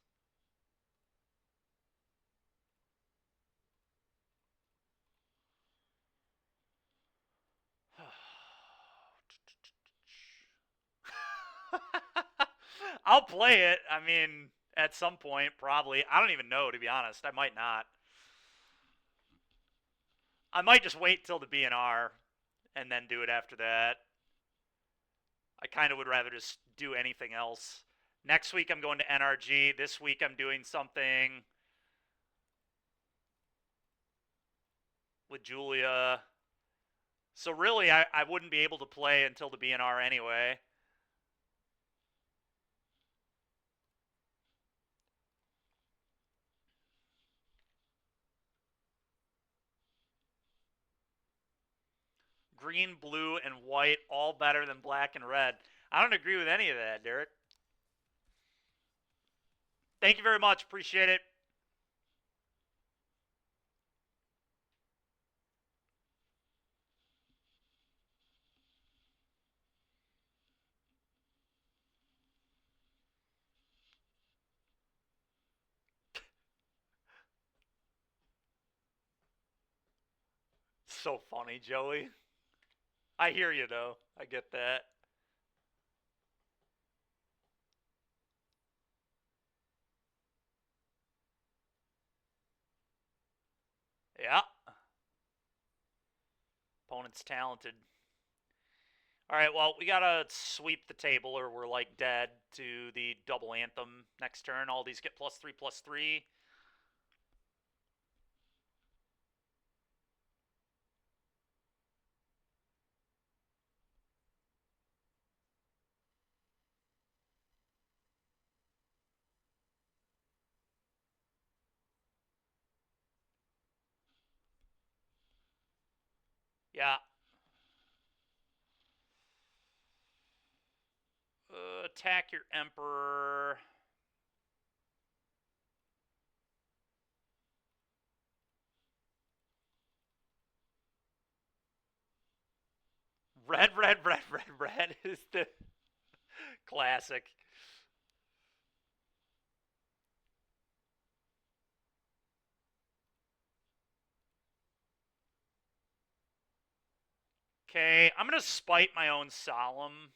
Speaker 1: I'll play it. I mean, at some point, probably. I don't even know, to be honest. I might not. I might just wait till the BNR and then do it after that. I kind of would rather just do anything else. Next week I'm going to NRG. This week I'm doing something with Julia. So really, I wouldn't be able to play until the BNR anyway. Green, blue, and white, all better than black and red. I don't agree with any of that, Derek. Thank you very much. Appreciate it. So funny, Joey. I hear you, though. I get that. Yeah. Opponent's talented. All right, well, we gotta sweep the table or we're like dead to the double anthem next turn. All these get +3/+3. Yeah. Attack your Emperor. Red, red, red, red, red is the classic. Okay, I'm gonna spite my own Solemn.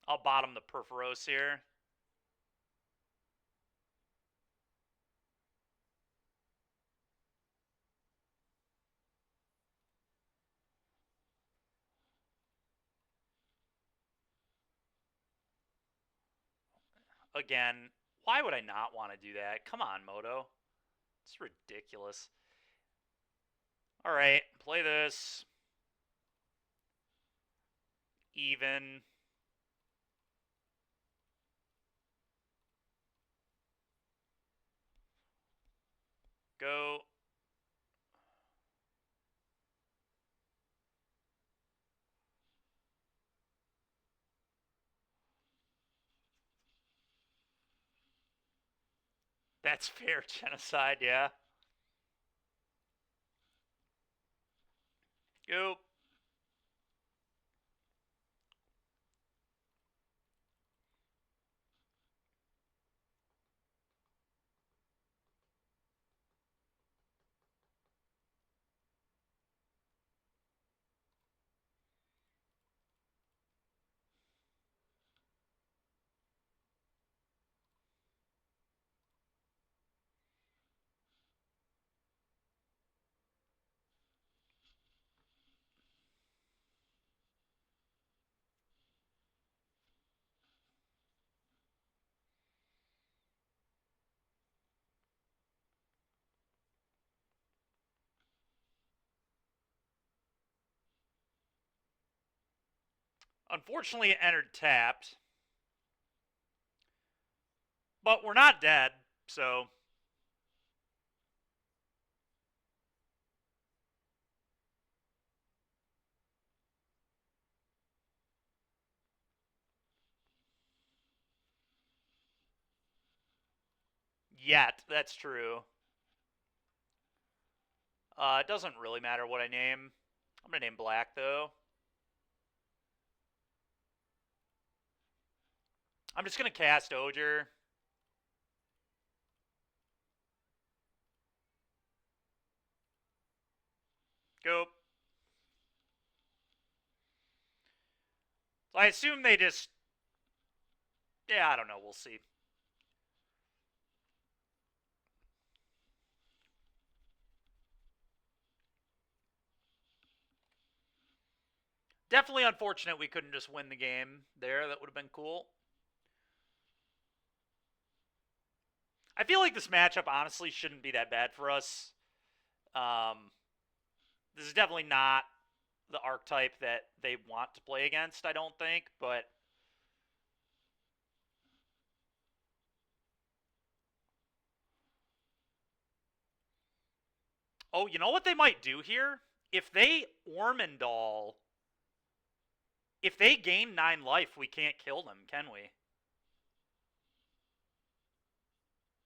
Speaker 1: I'll bottom the Perforos here. Again, why would I not want to do that? Come on, Moto. It's ridiculous. All right, play this. even. Go. That's fair genocide, yeah. Go. Unfortunately, it entered tapped. But we're not dead, so. Yet, that's true. It doesn't really matter what I name. I'm gonna name Black, though. I'm just gonna cast Oger. Go. So I assume they just. Yeah, I don't know. We'll see. Definitely unfortunate we couldn't just win the game there. That would have been cool. I feel like this matchup honestly shouldn't be that bad for us. This is definitely not the archetype that they want to play against, I don't think, but. Oh, you know what they might do here? If they Ormondal. If they gain 9 life, we can't kill them, can we?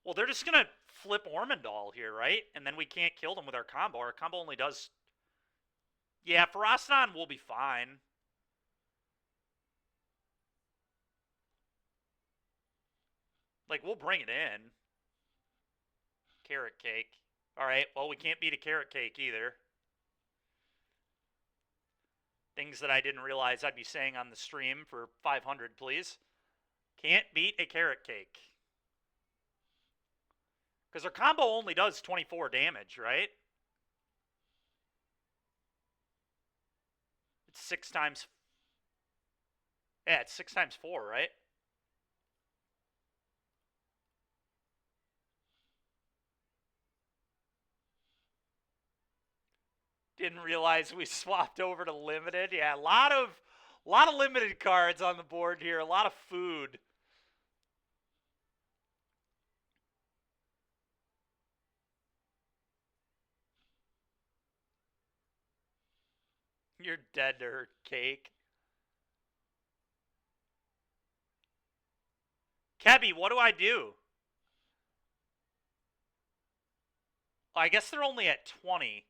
Speaker 1: Well, they're just going to flip Ormondal here, right? And then we can't kill them with our combo. Our combo only does. Yeah, Ferocodon will be fine. Like, we'll bring it in. Carrot cake. Alright, well, we can't beat a carrot cake either. Things that I didn't realize I'd be saying on the stream for 500, please. Can't beat a carrot cake. Because our combo only does 24 damage, right? It's 6 times. Yeah, it's 6 times 4, right? Didn't realize we swapped over to limited. Yeah, a lot of limited cards on the board here. A lot of food. You're dead to her, cake. Kebby, what do I do? I guess they're only at 20.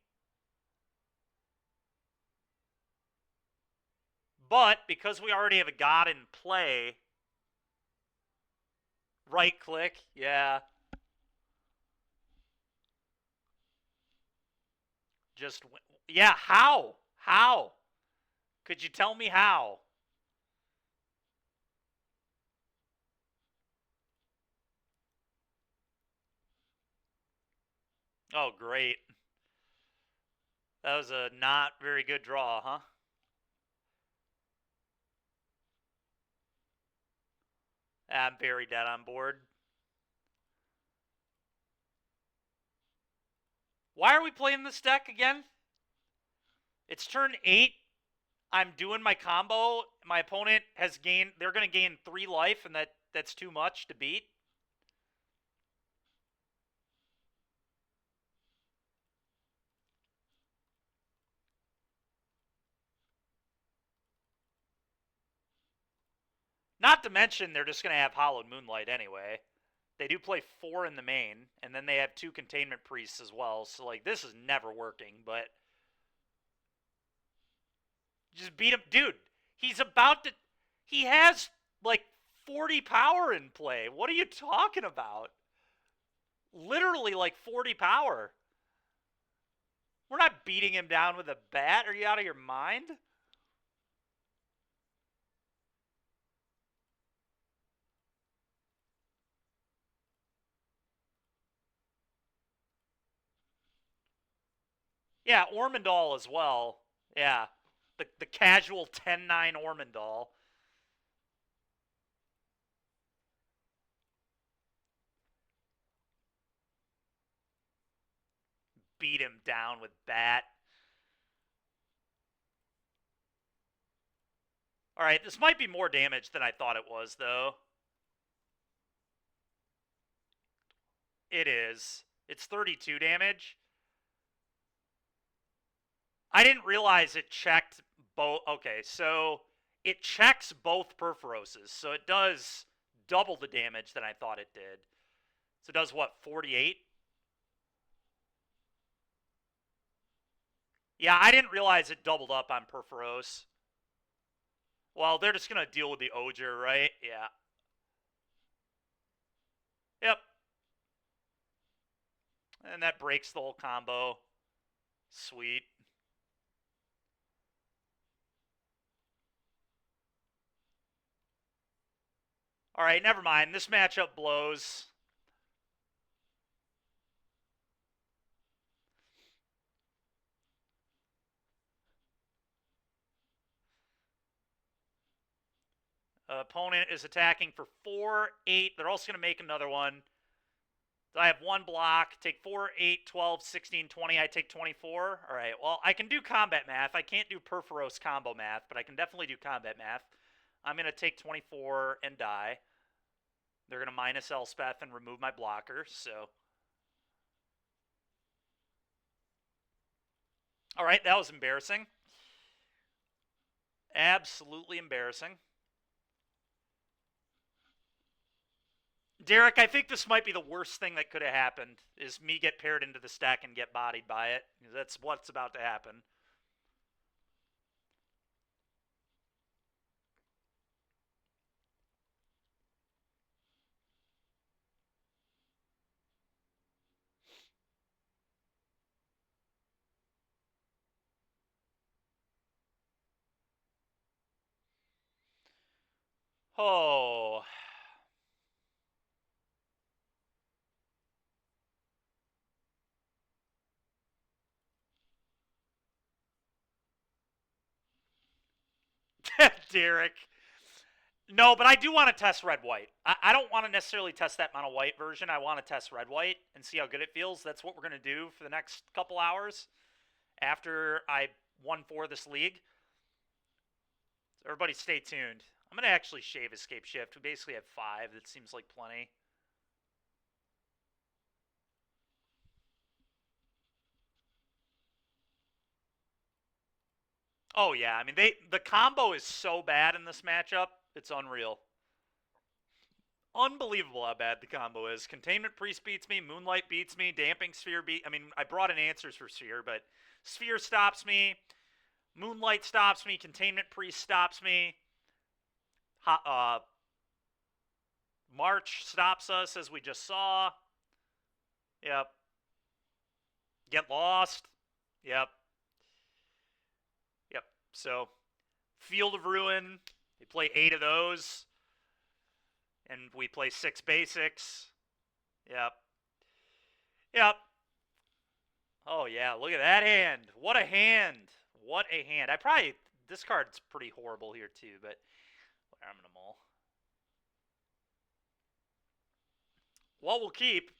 Speaker 1: But because we already have a god in play, right click, yeah. Just, yeah, how? How? Could you tell me how? Oh, great. That was a not very good draw, huh? I'm very dead on board. Why are we playing this deck again? It's turn 8. I'm doing my combo. My opponent has gained. They're going to gain 3 life, and that's too much to beat. Not to mention, they're just going to have Hallowed Moonlight anyway. They do play 4 in the main, and then they have 2 Containment Priests as well. So, like, this is never working, but just beat him. Dude, he's about to. He has, like, 40 power in play. What are you talking about? Literally, like, 40 power. We're not beating him down with a bat. Are you out of your mind? Yeah, Ormondal as well. Yeah. The casual 10-9 Ormondal. Beat him down with bat. Alright, this might be more damage than I thought it was, though. It is. It's 32 damage. I didn't realize it checked both. Okay, so it checks both Perforoses, so it does double the damage than I thought it did. So it does what, 48? Yeah, I didn't realize it doubled up on Perforos. Well, they're just going to deal with the Oger, right? Yeah. Yep. And that breaks the whole combo. Sweet. All right, never mind. This matchup blows. Opponent is attacking for 4, 8. They're also going to make another one. So I have 1 block. Take 4, 8, 12, 16, 20. I take 24. All right, well, I can do combat math. I can't do Perforos combo math, but I can definitely do combat math. I'm going to take 24 and die. They're going to minus Elspeth and remove my blocker, so... All right, that was embarrassing. Absolutely embarrassing. Derek, I think this might be the worst thing that could have happened, is me get paired into the stack and get bodied by it. That's what's about to happen. Oh. Derek. No, but I do want to test red-white. I don't want to necessarily test that mono-white version. I want to test red-white and see how good it feels. That's what we're going to do for the next couple hours after I won for this league. So everybody stay tuned. I'm going to actually shave Escape Shift. We basically have 5. That seems like plenty. Oh, yeah. I mean, the combo is so bad in this matchup. It's unreal. Unbelievable how bad the combo is. Containment Priest beats me. Moonlight beats me. Damping Sphere I mean, I brought in answers for Sphere, but Sphere stops me. Moonlight stops me. Containment Priest stops me. March stops us, as we just saw. Yep. Get lost. Yep. Yep. So, Field of Ruin. They play 8 of those. And we play 6 basics. Yep. Yep. Oh, yeah. Look at that hand. What a hand. What a hand. This card's pretty horrible here, too, but I'm going to mull. Well, we'll keep.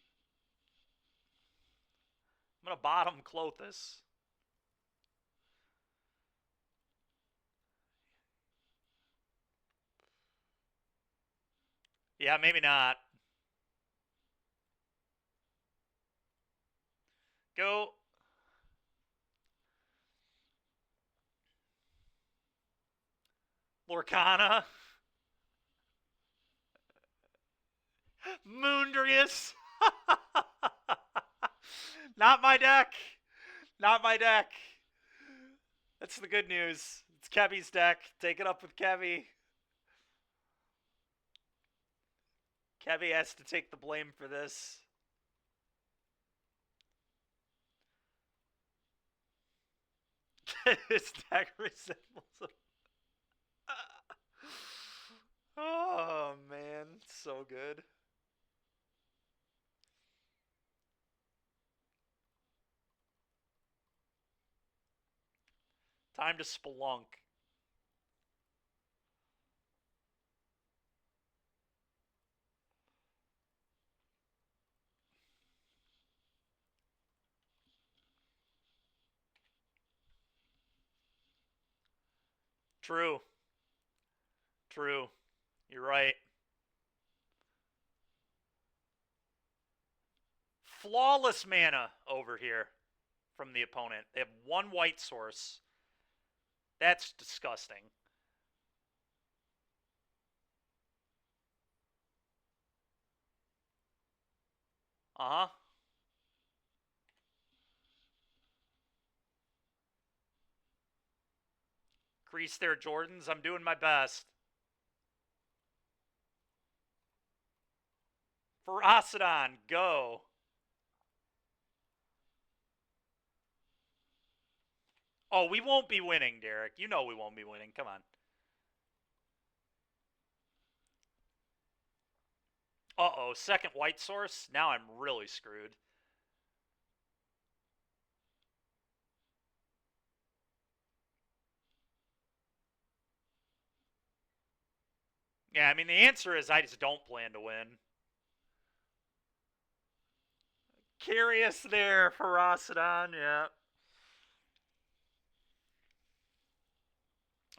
Speaker 1: I'm going to bottom Clothis. Yeah, maybe not. Go. Lorcana. Moondrius. Not my deck. Not my deck. That's the good news. It's Kevy's deck. Take it up with Kevy. Kevy has to take the blame for this. His deck resembles him. Oh, man. So good. Time to spelunk. True. True. You're right. Flawless mana over here from the opponent. They have one white source. That's disgusting. Uh-huh. Crease their Jordans. I'm doing my best. Ferocidon, go. Oh, we won't be winning, Derek. You know we won't be winning. Come on. Uh-oh, second white source? Now I'm really screwed. Yeah, I mean, the answer is I just don't plan to win. Curious there, Ferocidon, yeah.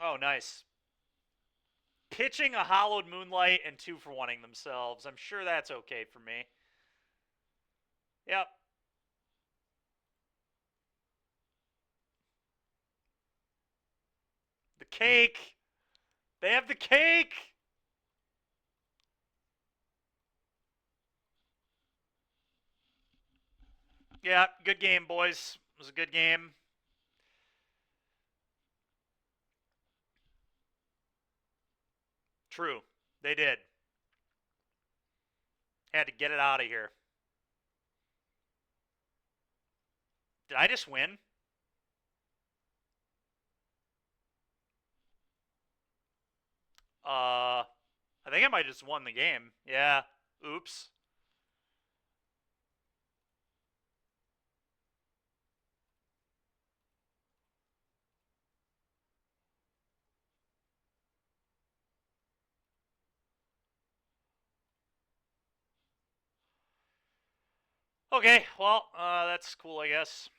Speaker 1: Oh, nice. Pitching a Hollowed Moonlight and 2-for-1ing themselves. I'm sure that's okay for me. Yep. The cake. They have the cake. Yeah, good game, boys. It was a good game. True. They did. Had to get it out of here. Did I just win? I think I might have just won the game. Yeah. Oops. Okay, well, that's cool, I guess.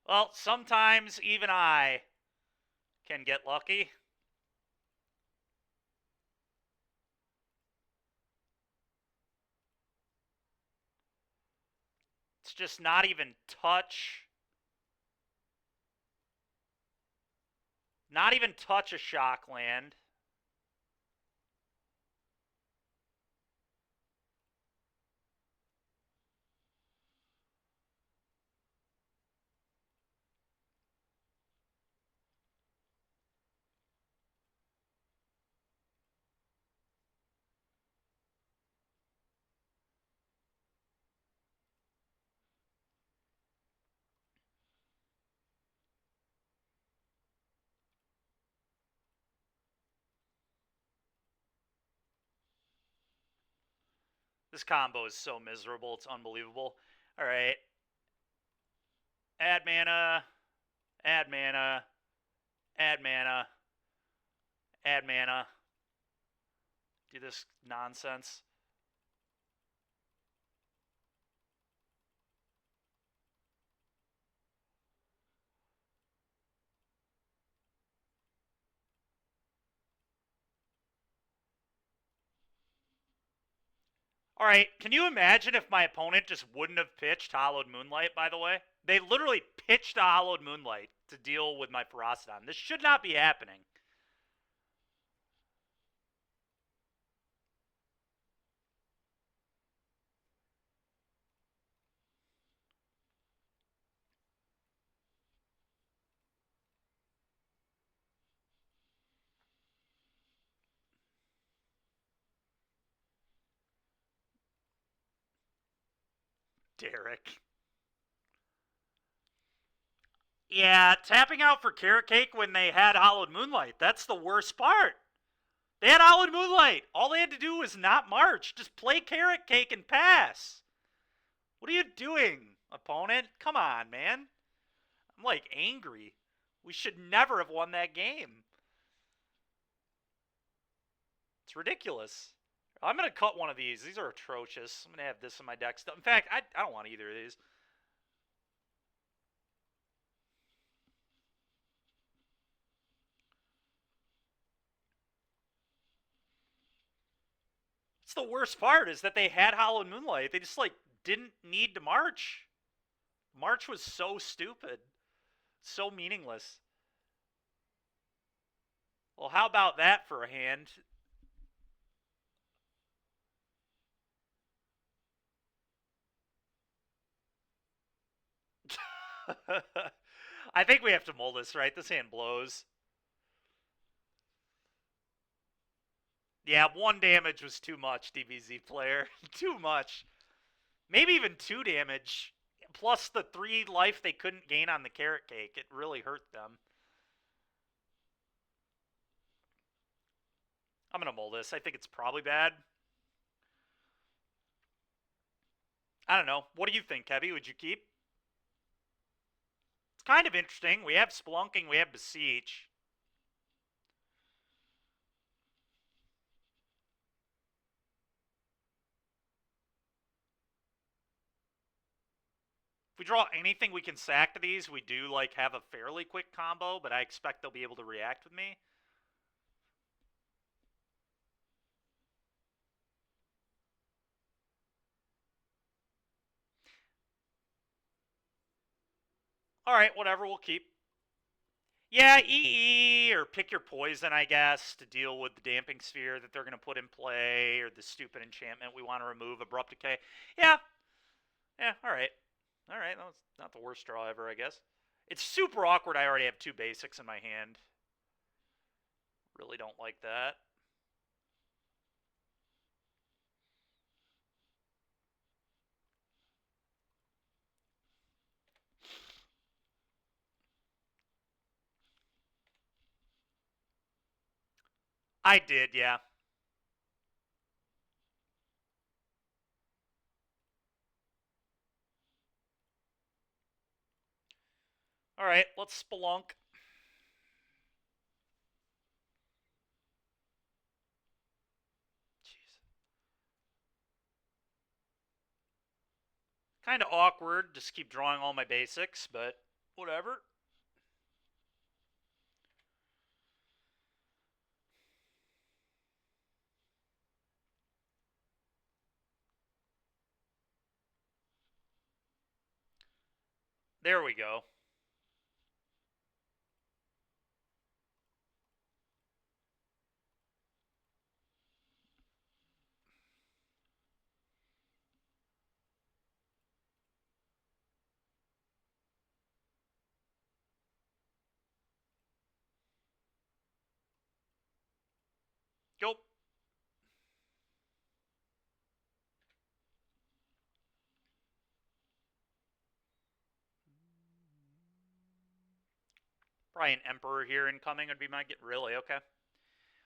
Speaker 1: Well, sometimes even I can get lucky. It's just not even touch. Not even touch a shock land. This combo is so miserable. It's unbelievable. All right. Add mana. Add mana. Add mana. Add mana. Do this nonsense. All right, can you imagine if my opponent just wouldn't have pitched Hollowed Moonlight, by the way? They literally pitched a Hollowed Moonlight to deal with my Ferocidon. This should not be happening. Derek. Yeah, tapping out for Carrot Cake when they had Hollowed Moonlight. That's the worst part. They had Hollowed Moonlight. All they had to do was not march. Just play Carrot Cake and pass. What are you doing, opponent? Come on, man. I'm like angry. We should never have won that game. It's ridiculous. I'm going to cut one of these. These are atrocious. I'm going to have this in my deck. In fact, I don't want either of these. It's the worst part is that they had Hollowed Moonlight. They just, like, didn't need to march. March was so stupid. So meaningless. Well, how about that for a hand? I think we have to mold this, right? This hand blows. Yeah, 1 damage was too much, DBZ player. Too much. Maybe even 2 damage. Plus the 3 life they couldn't gain on the Carrot Cake. It really hurt them. I'm going to mold this. I think it's probably bad. I don't know. What do you think, Kevy? Would you keep? It's kind of interesting. We have Spelunking. We have Beseech. If we draw anything we can sack to these, we do like have a fairly quick combo, but I expect they'll be able to react with me. All right, whatever, we'll keep. Yeah, EE or pick your poison, I guess, to deal with the damping sphere that they're going to put in play, or the stupid enchantment we want to remove, abrupt decay. Yeah, all right. All right, that was not the worst draw ever, I guess. It's super awkward. I already have 2 basics in my hand. Really don't like that. I did, yeah. All right, let's spelunk. Jeez. Kind of awkward. Just keep drawing all my basics, but whatever. There we go. Go. Probably an Emperor here incoming would be my get. Really? Okay.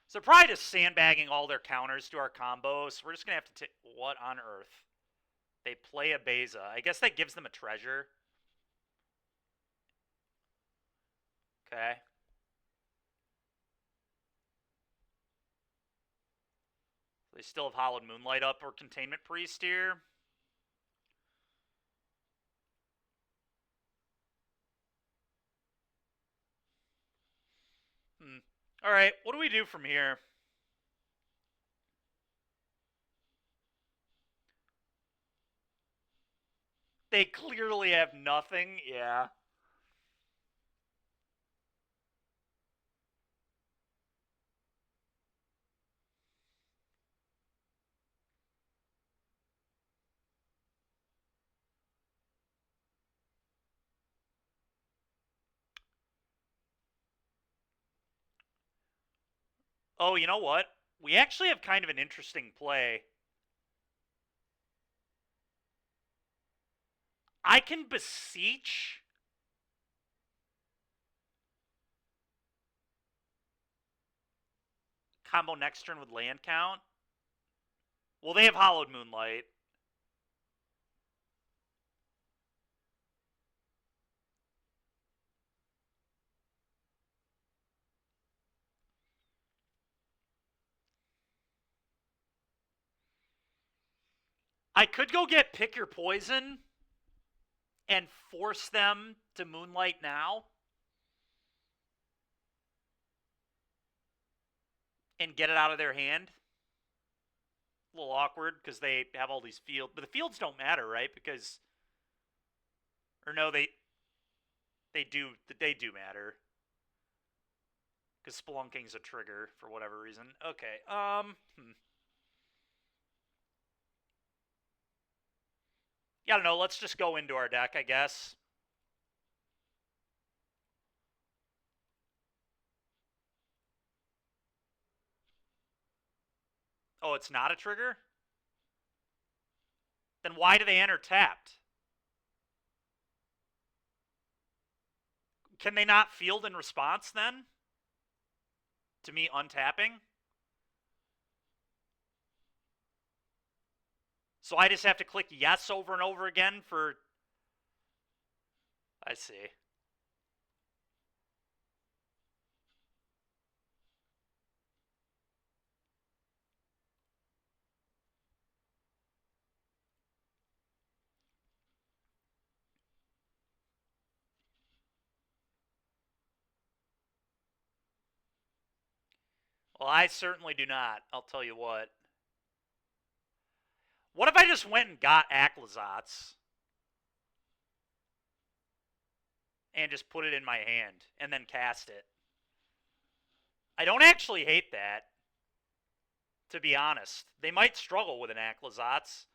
Speaker 1: So probably just sandbagging all their counters to our combos. So we're just going to have to take... What on earth? They play a Beza. I guess that gives them a treasure. Okay. They still have Hallowed Moonlight up or Containment Priest here. Alright, what do we do from here? They clearly have nothing, yeah. Oh, you know what? We actually have kind of an interesting play. I can beseech. Combo next turn with land count. Well, they have Hallowed Moonlight. I could go get Pick Your Poison and force them to Moonlight now. And get it out of their hand. A little awkward because they have all these fields. But the fields don't matter, right? Because... Or no, they do matter. Because Spelunking's a trigger for whatever reason. Okay, Yeah, I don't know. Let's just go into our deck, I guess. Oh, it's not a trigger? Then why do they enter tapped? Can they not field in response, then? To me untapping? So I just have to click yes over and over again for... I see. Well, I certainly do not. I'll tell you what. What if I just went and got Aclazotz and just put it in my hand and then cast it? I don't actually hate that, to be honest. They might struggle with an Aclazotz.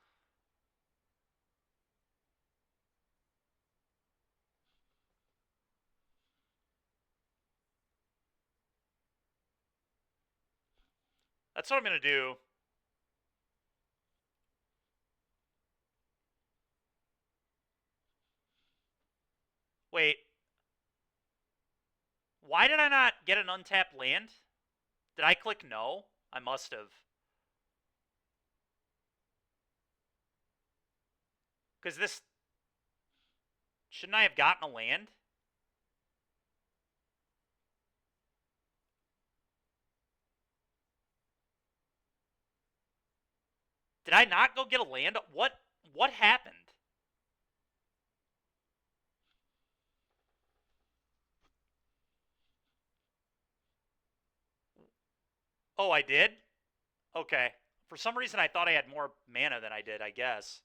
Speaker 1: That's what I'm going to do. Wait. Why did I not get an untapped land? Did I click no? I must have. Because this... Shouldn't I have gotten a land? Did I not go get a land? What happened? Oh, I did? Okay. For some reason, I thought I had more mana than I did, I guess.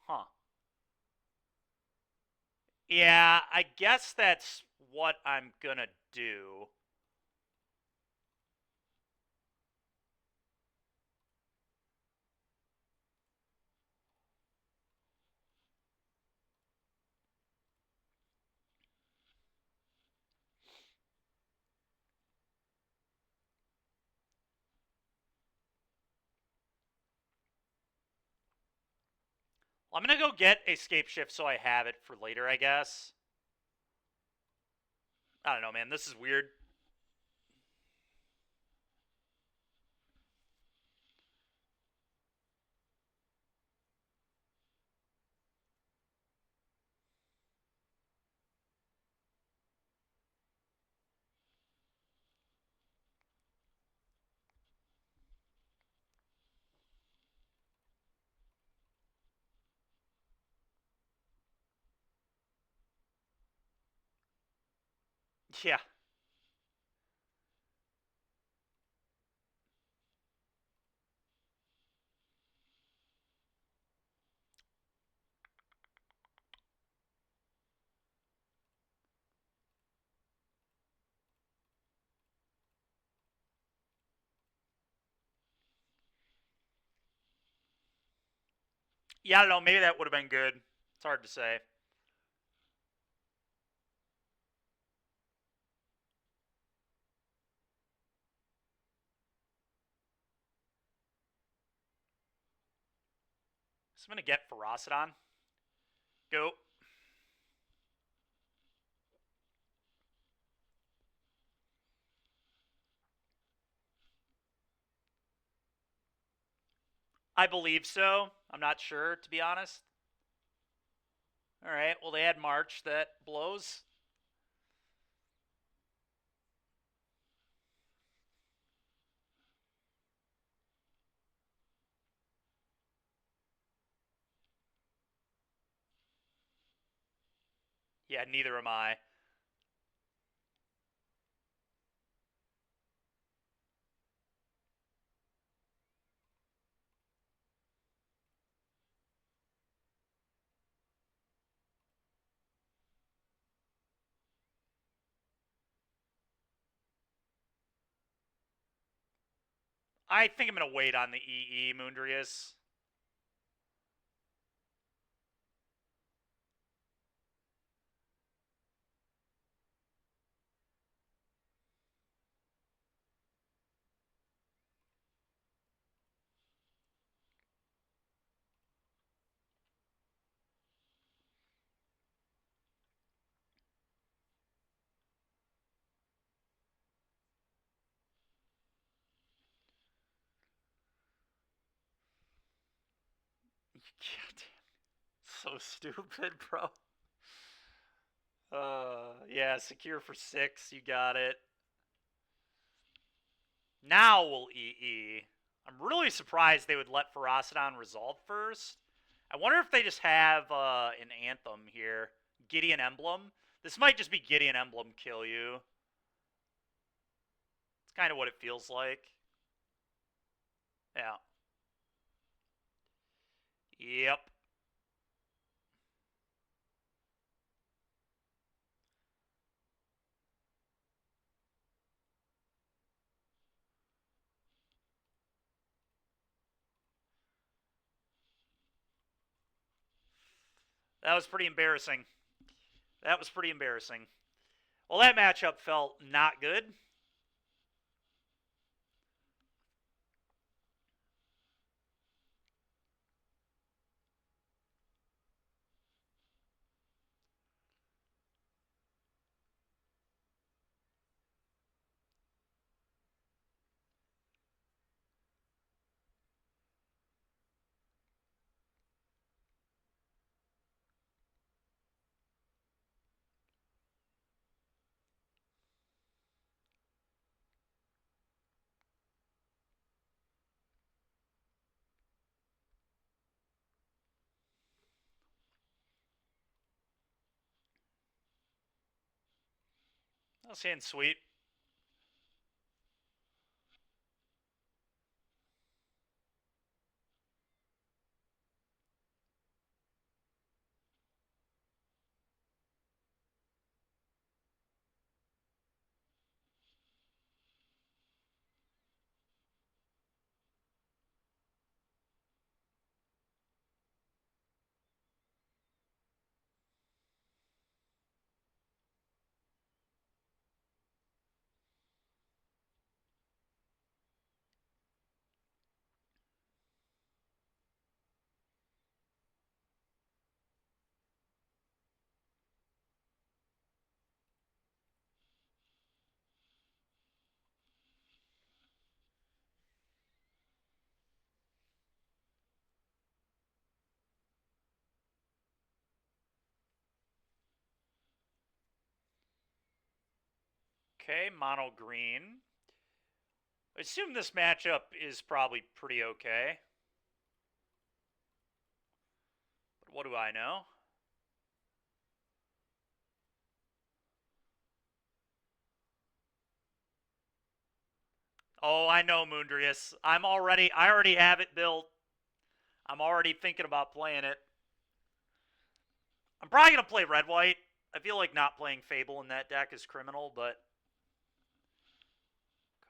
Speaker 1: Huh. Yeah, I guess that's what I'm gonna do. I'm gonna go get Escape Shift so I have it for later, I guess. I don't know, man. This is weird. Yeah. Yeah, I don't know. Maybe that would have been good. It's hard to say. So I'm going to get Ferocidon. Go. I believe so. I'm not sure, to be honest. All right. Well, they had March that blows. Yeah, neither am I. I think I'm going to wait on the EE, Moondrius. God damn. So stupid, bro. Yeah, secure for 6. You got it. Now we'll EE. I'm really surprised they would let Ferocidon resolve first. I wonder if they just have an Anthem here. Gideon Emblem. This might just be Gideon Emblem kill you. It's kind of what it feels like. Yeah. Yep. That was pretty embarrassing. That was pretty embarrassing. Well, that matchup felt not good. I was saying sweet. Okay, mono green. I assume this matchup is probably pretty okay. But what do I know? Oh, I know, Moondrius. I already have it built. I'm already thinking about playing it. I'm probably going to play red-white. I feel like not playing Fable in that deck is criminal, but...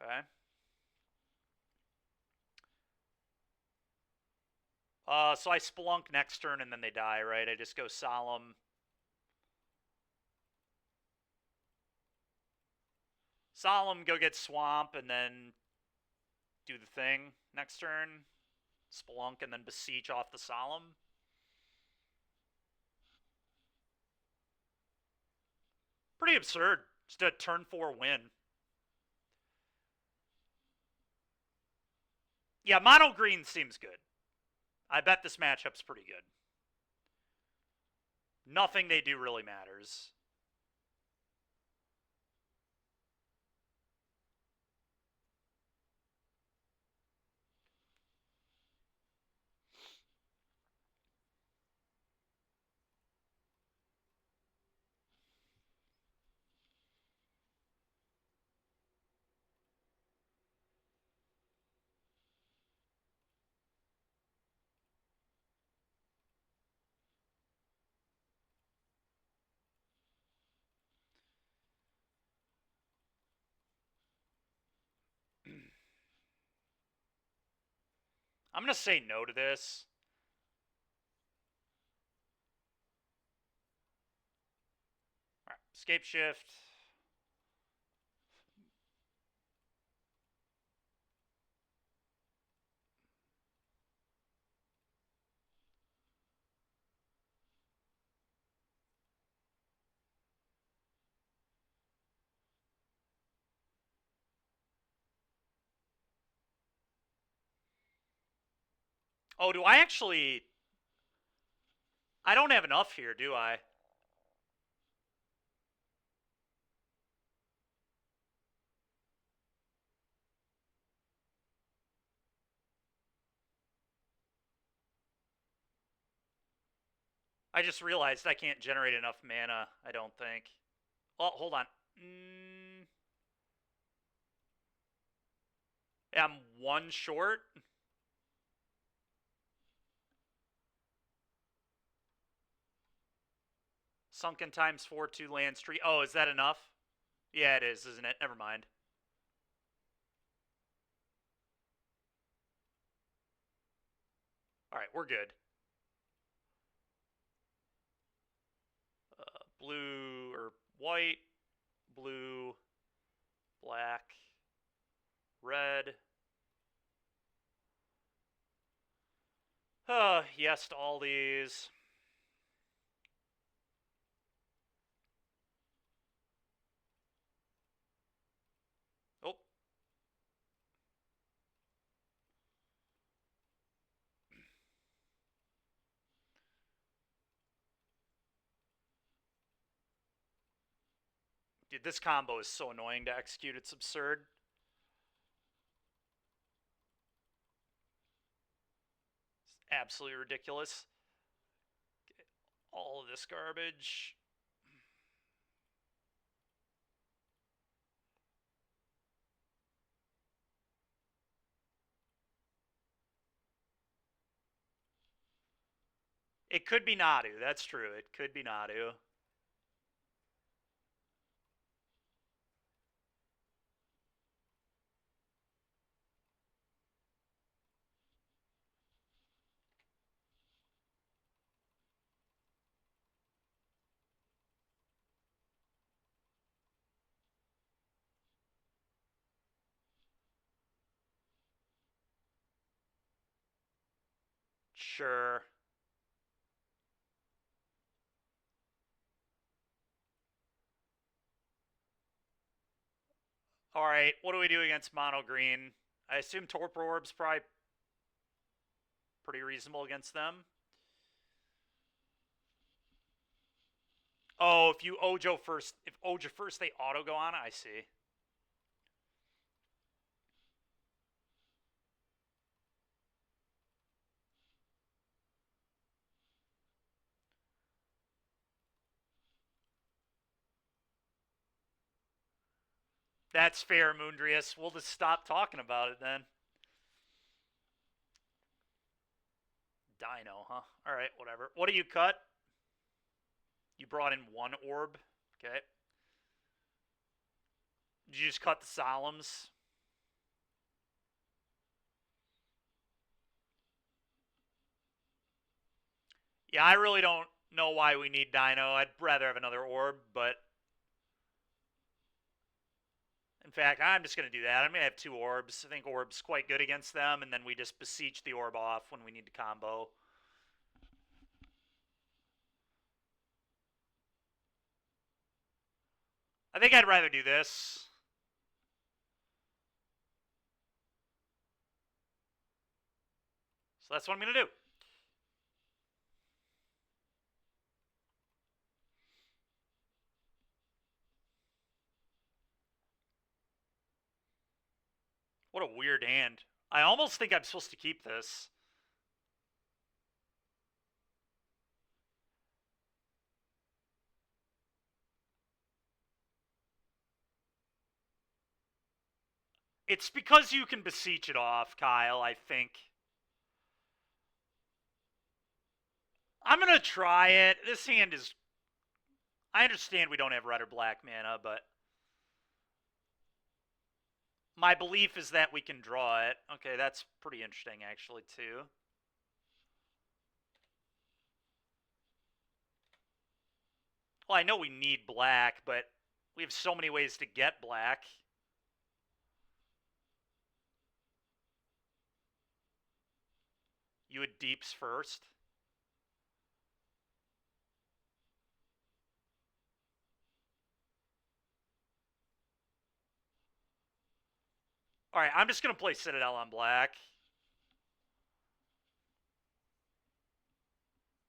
Speaker 1: Okay. So I Spelunk next turn and then they die, right? I just go Solemn. Solemn, go get Swamp, and then do the thing next turn. Spelunk, and then Beseech off the Solemn. Pretty absurd. Just a turn 4 win. Yeah, mono green seems good. I bet this matchup's pretty good. Nothing they do really matters. I'm going to say no to this. All right, escape shift. Oh, do I actually... I don't have enough here, do I? I just realized I can't generate enough mana, I don't think. Well, hold on. Yeah, I'm one short. Sunken times 4, 2 lands, tree. Oh, is that enough? Yeah, it is, isn't it? Never mind. All right, we're good. Blue or white, blue, black, red. Yes to all these. Oh. Dude, this combo is so annoying to execute. It's absurd. It's absolutely ridiculous. Get all of this garbage. It could be Nadu. That's true. It could be Nadu. Sure. All right, what do we do against mono green? I assume Torpor Orb's probably pretty reasonable against them. Oh, if you Ojo first, they auto go on. I see. That's fair, Moondrius. We'll just stop talking about it then. Dino, huh? Alright, whatever. What do you cut? You brought in one orb. Okay. Did you just cut the Solemns? Yeah, I really don't know why we need Dino. I'd rather have another orb, but in fact, I'm just going to do that. I'm going to have two orbs. I think orb's quite good against them, and then we just beseech the orb off when we need to combo. I think I'd rather do this. So that's what I'm going to do. What a weird hand. I almost think I'm supposed to keep this. It's because you can beseech it off, Kyle, I think. I'm going to try it. This hand is... I understand we don't have red or black mana, but... my belief is that we can draw it. Okay, that's pretty interesting, actually, too. Well, I know we need black, but we have so many ways to get black. You would deeps first. Alright, I'm just going to play Citadel on black.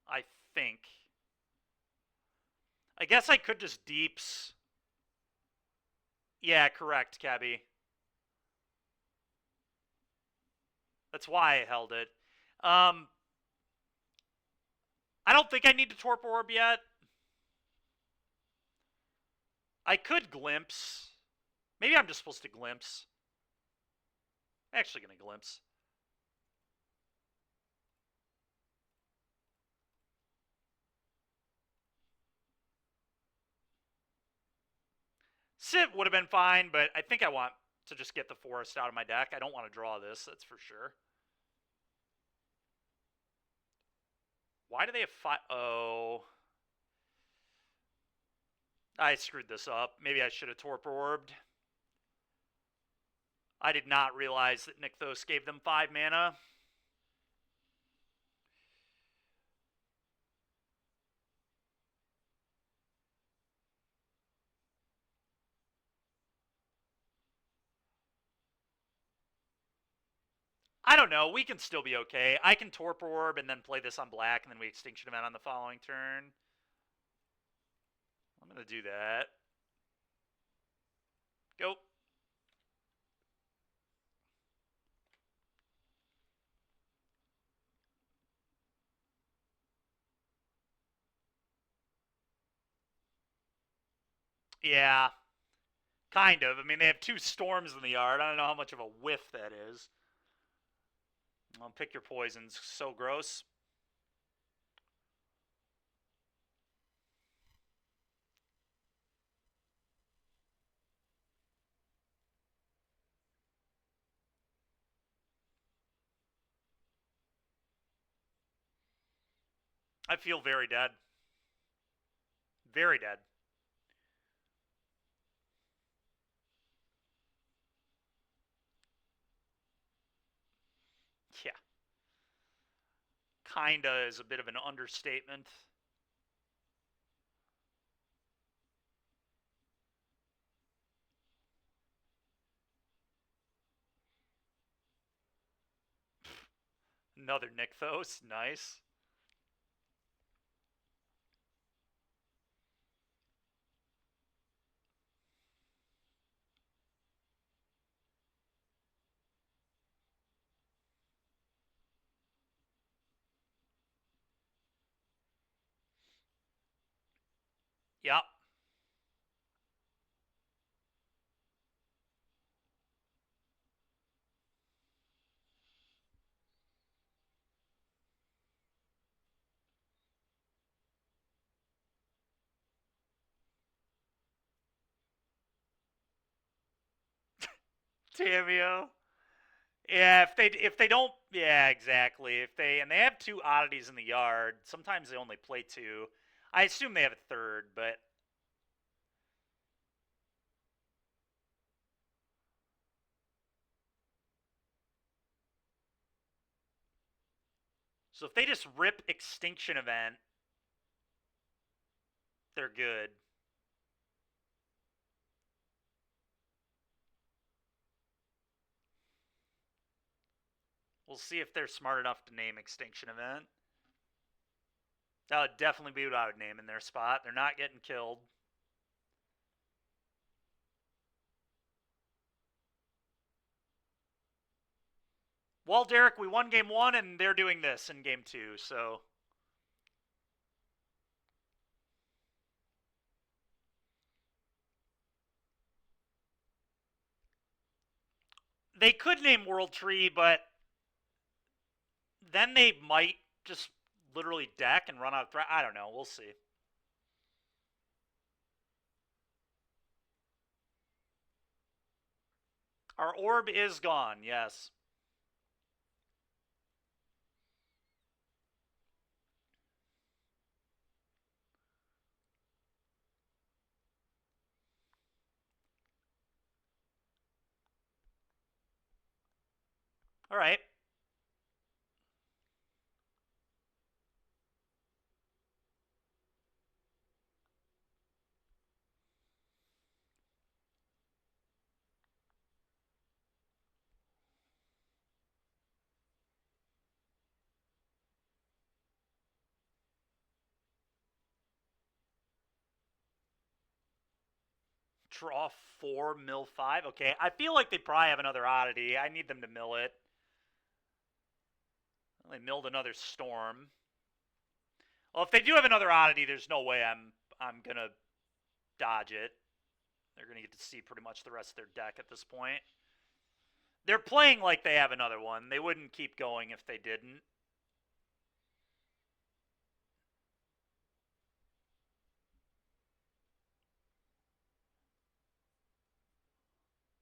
Speaker 1: I think. I guess I could just deeps. Yeah, correct, Cabby. That's why I held it. I don't think I need to Torpor Orb yet. I could Glimpse. Maybe I'm just supposed to Glimpse. I'm actually going to Glimpse. Sit would have been fine, but I think I want to just get the forest out of my deck. I don't want to draw this, that's for sure. Why do they have five? Oh. I screwed this up. Maybe I should have Torpor Orbed. I did not realize that Nykthos gave them 5 mana. I don't know. We can still be okay. I can Torpor Orb and then play this on black, and then we Extinction Event on the following turn. I'm going to do that. Go. Yeah. Kind of. I mean, they have 2 storms in the yard. I don't know how much of a whiff that is. I'll pick your poisons. So gross. I feel very dead. Very dead. Yeah. Kinda is a bit of an understatement. Another Nykthos. Nice. Yep. Tamio. Yeah, if they don't, yeah, exactly. If they and they have two oddities in the yard. Sometimes they only play two. I assume they have a third, but so if they just rip Extinction Event, they're good. We'll see if they're smart enough to name Extinction Event. That would definitely be what I would name in their spot. They're not getting killed. Well, Derek, we won game one, and they're doing this in game two, so. They could name World Tree, but then they might just literally deck and run out of threat. I don't know. We'll see. Our orb is gone, yes. All right. Draw 4, mill 5. Okay, I feel like they probably have another oddity. I need them to mill it. They milled another Storm. Well, if they do have another oddity, there's no way I'm gonna dodge it. They're gonna get to see pretty much the rest of their deck at this point. They're playing like they have another one. They wouldn't keep going if they didn't.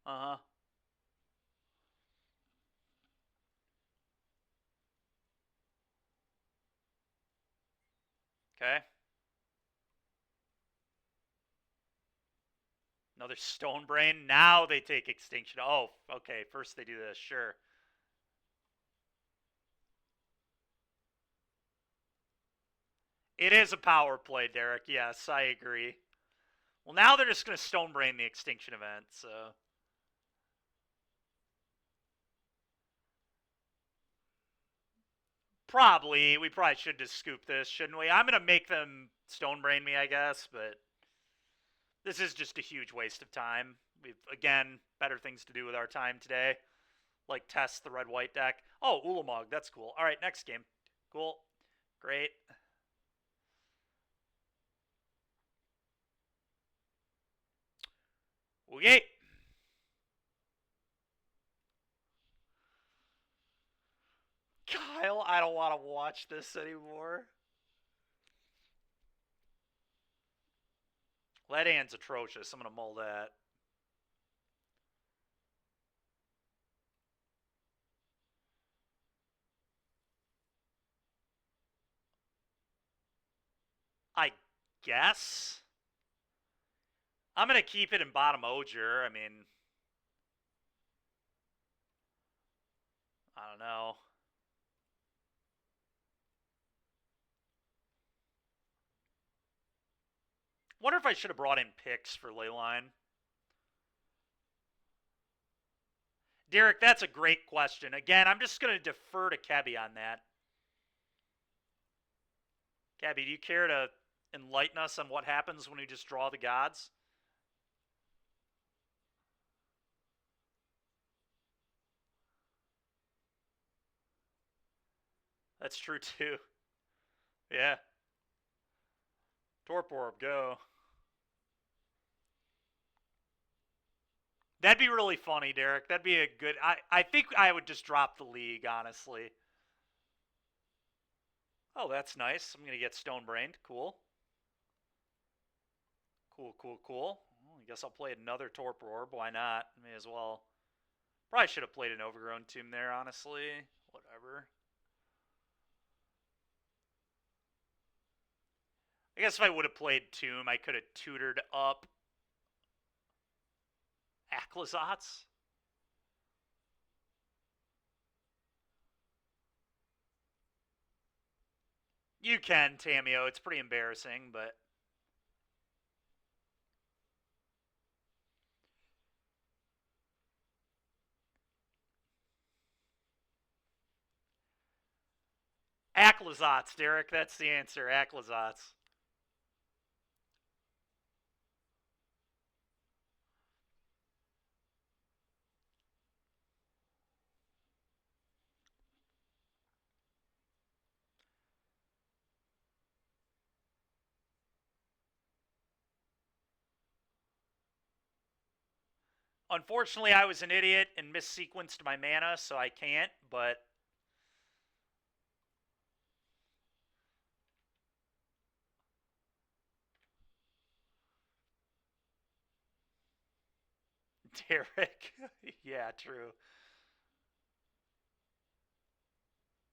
Speaker 1: Uh-huh. Okay. Another Stone Brain. Now they take Extinction. Oh, okay. First they do this. Sure. It is a power play, Derek. Yes, I agree. Well, now they're just going to Stone Brain the Extinction Event, so. Probably. We probably should just scoop this, shouldn't we? I'm going to make them Stone Brain me, I guess, but this is just a huge waste of time. We've, again, better things to do with our time today, like test the red-white deck. Oh, Ulamog, that's cool. All right, next game. Cool. Great. Okay. Kyle, I don't want to watch this anymore. Lead hand's atrocious. I'm going to mull that. I guess. I'm going to keep it in bottom Oger. I mean, I don't know. Wonder if I should have brought in picks for Leyline. Derek, that's a great question. Again, I'm just going to defer to Kebby on that. Kebby, do you care to enlighten us on what happens when we just draw the gods? That's true too. Yeah. Torp Orb, go. That'd be really funny, Derek. That'd be a good. I think I would just drop the league, honestly. Oh, that's nice. I'm gonna get Stone Brained. Cool. Cool, cool, cool. Well, I guess I'll play another Torpor Orb. Why not? May as well. Probably should have played an Overgrown Tomb there, honestly. Whatever. I guess if I would have played Tomb, I could have tutored up Aclazotz. You can, Tamio. It's pretty embarrassing, but... Aclazotz, Derek. That's the answer. Aclazotz. Unfortunately, I was an idiot and missequenced my mana, so I can't, but... Derek. Yeah, true.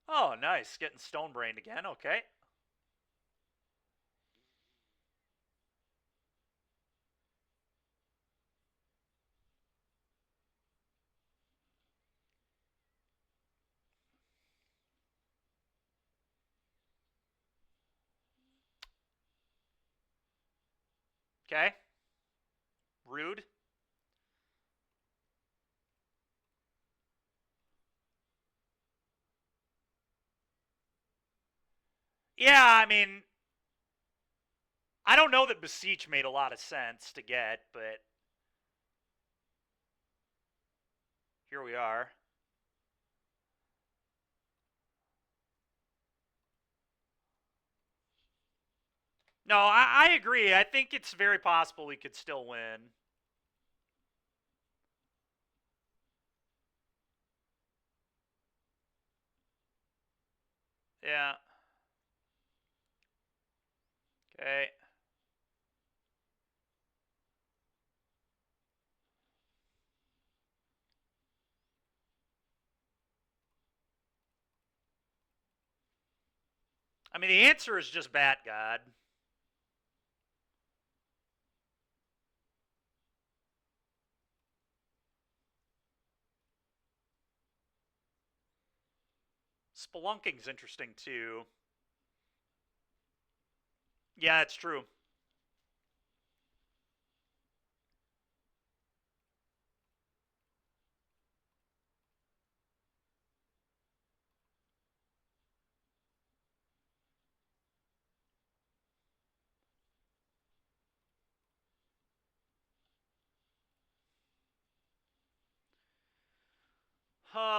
Speaker 1: Oh, nice. Getting stone-brained again. Okay. Okay. Rude. Yeah, I mean... I don't know that Beseech made a lot of sense to get, but... Here we are. No, I agree. I think it's very possible we could still win. Yeah. Okay. I mean, the answer is just Bat God. Spelunking's interesting, too. Yeah, it's true.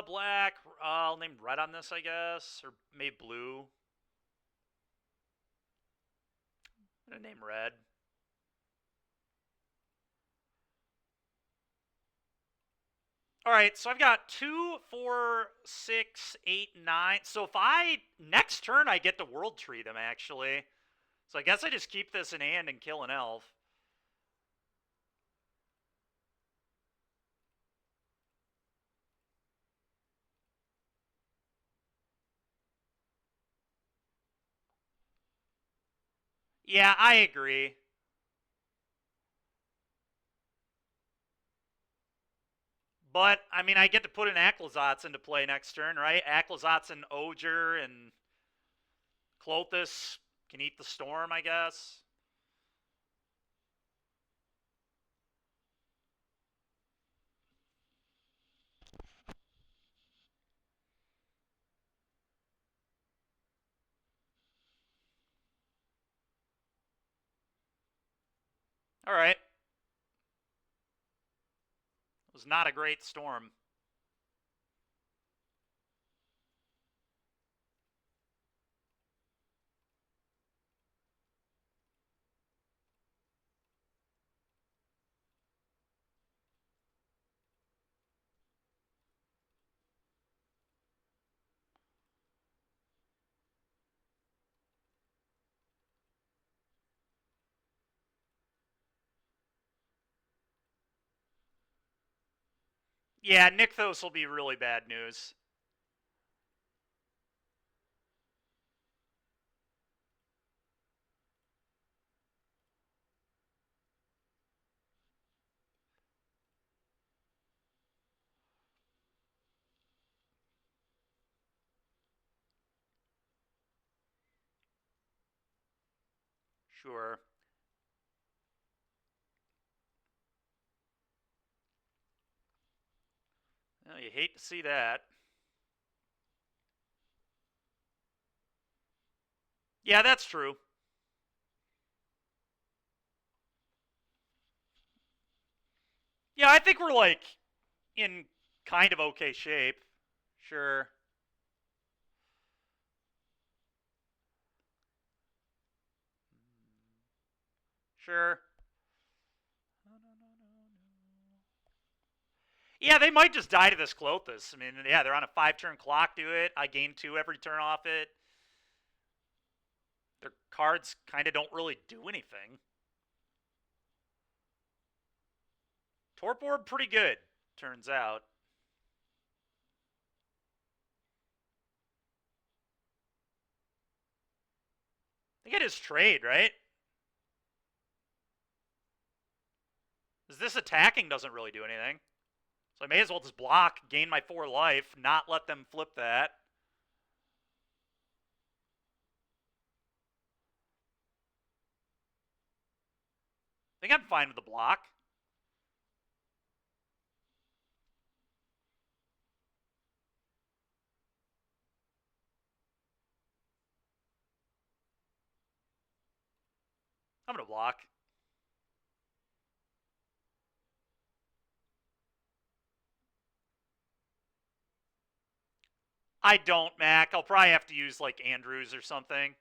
Speaker 1: Black. I'll name red on this, I guess. Or maybe blue. I'm gonna name red. Alright, so I've got 2, 4, 6, 8, 9. So if I... Next turn, I get to World Tree them, actually. So I guess I just keep this in hand and kill an elf. Yeah, I agree. But, I mean, I get to put an Aclazotz into play next turn, right? Aclazotz and Oger and Clothis can eat the storm, I guess. Alright. It was not a great storm. Yeah, Nykthos will be really bad news. Sure. Well, you hate to see that. Yeah, that's true. Yeah, I think we're like in kind of okay shape. Sure. Sure. Yeah, they might just die to this Clothis. I mean, yeah, they're on a 5-turn clock to it. I gain 2 every turn off it. Their cards kind of don't really do anything. Torp Orb, pretty good, turns out. I think it is trade, right? Because this attacking doesn't really do anything. So I may as well just block, gain my 4 life, not let them flip that. I think I'm fine with the block. I'm going to block. I don't, Mac. I'll probably have to use, like, Andrews or something.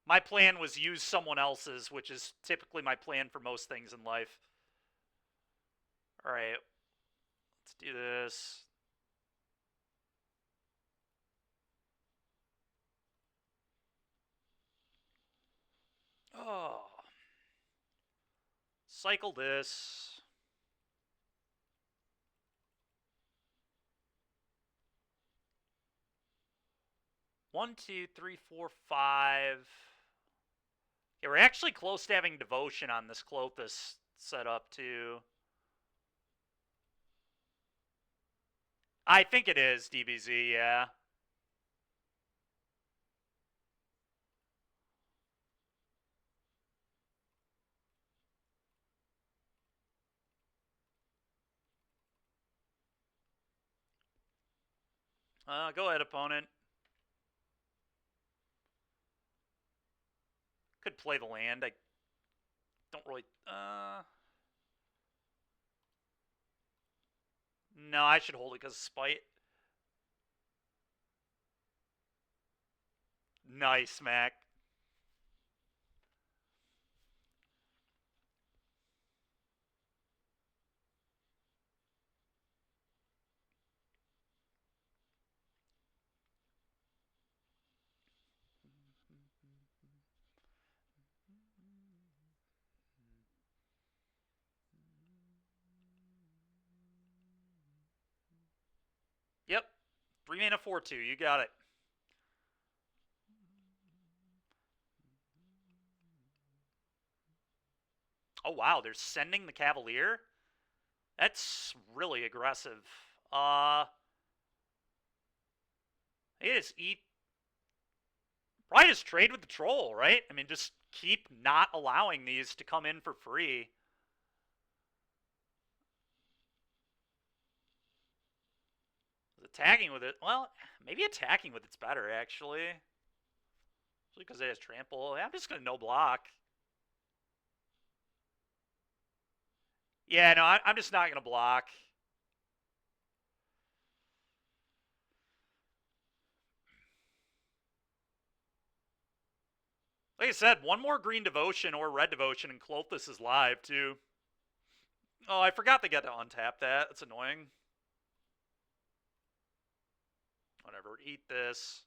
Speaker 1: My plan was use someone else's, which is typically my plan for most things in life. All right. Let's do this. Oh. Cycle this. 1, 2, 3, 4, 5. Yeah, we're actually close to having Devotion on this Clothis setup, too. I think it is DBZ, yeah. Go ahead, opponent. Could play the land. I don't really... No, I should hold it because of Spite. Nice, Mac. Yep. 3 mana 4/2. You got it. Oh, wow. They're sending the Cavalier? That's really aggressive. They just eat... Probably just trade with the Troll, right? I mean, just keep not allowing these to come in for free. Attacking with it... Well, maybe attacking with it's better, actually. Especially because it has trample. Yeah, I'm just going to no block. Yeah, no, I'm just not going to block. Like I said, one more green Devotion or red Devotion, and Clothis is live, too. Oh, I forgot they got to untap that. That's annoying. Whatever, eat this.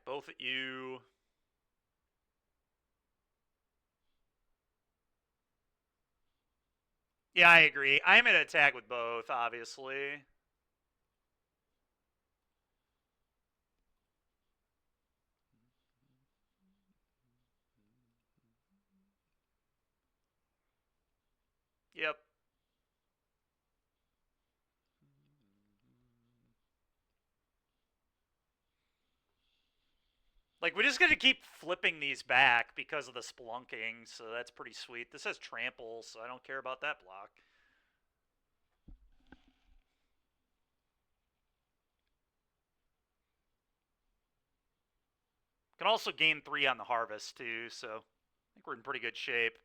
Speaker 1: both at you. Yeah, I agree. I'm going to attack with both, obviously. Yep. Like, we're just going to keep flipping these back because of the spelunking, so that's pretty sweet. This has trample, so I don't care about that block. Can also gain 3 on the harvest, too, so I think we're in pretty good shape.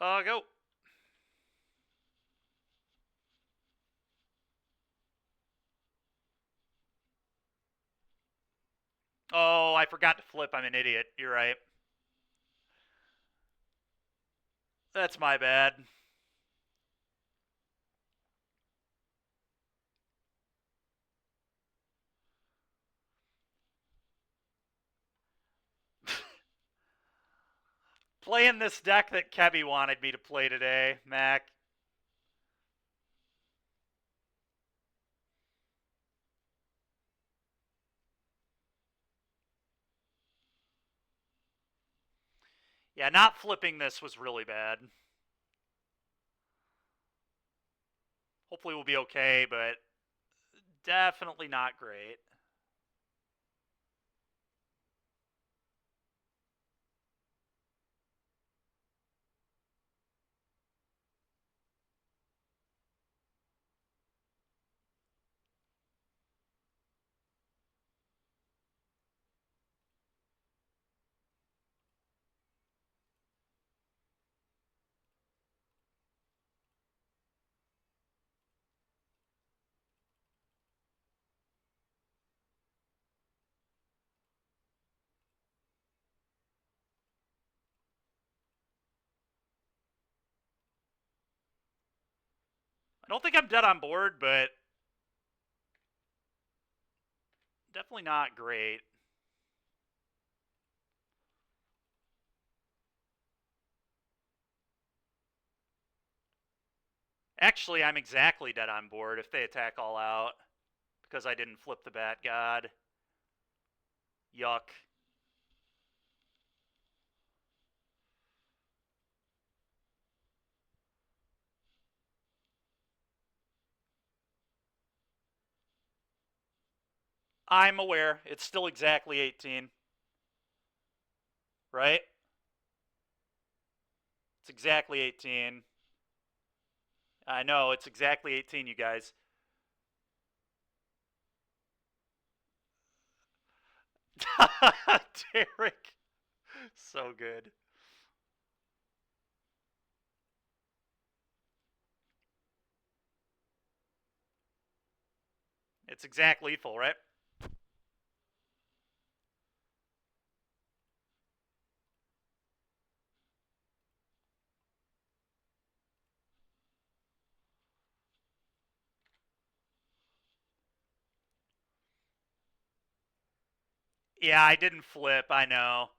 Speaker 1: Go. Oh, I forgot to flip. I'm an idiot. You're right. That's my bad. Playing this deck that Kevy wanted me to play today, Mac. Yeah, not flipping this was really bad. Hopefully we'll be okay, but definitely not great. I don't think I'm dead on board, but definitely not great. Actually, I'm exactly dead on board if they attack all out because I didn't flip the Bat God. Yuck. I'm aware. It's still exactly 18. Right? It's exactly 18. I know, it's exactly 18, you guys. Derek. So good. It's exact lethal, right? Yeah, I didn't flip, I know.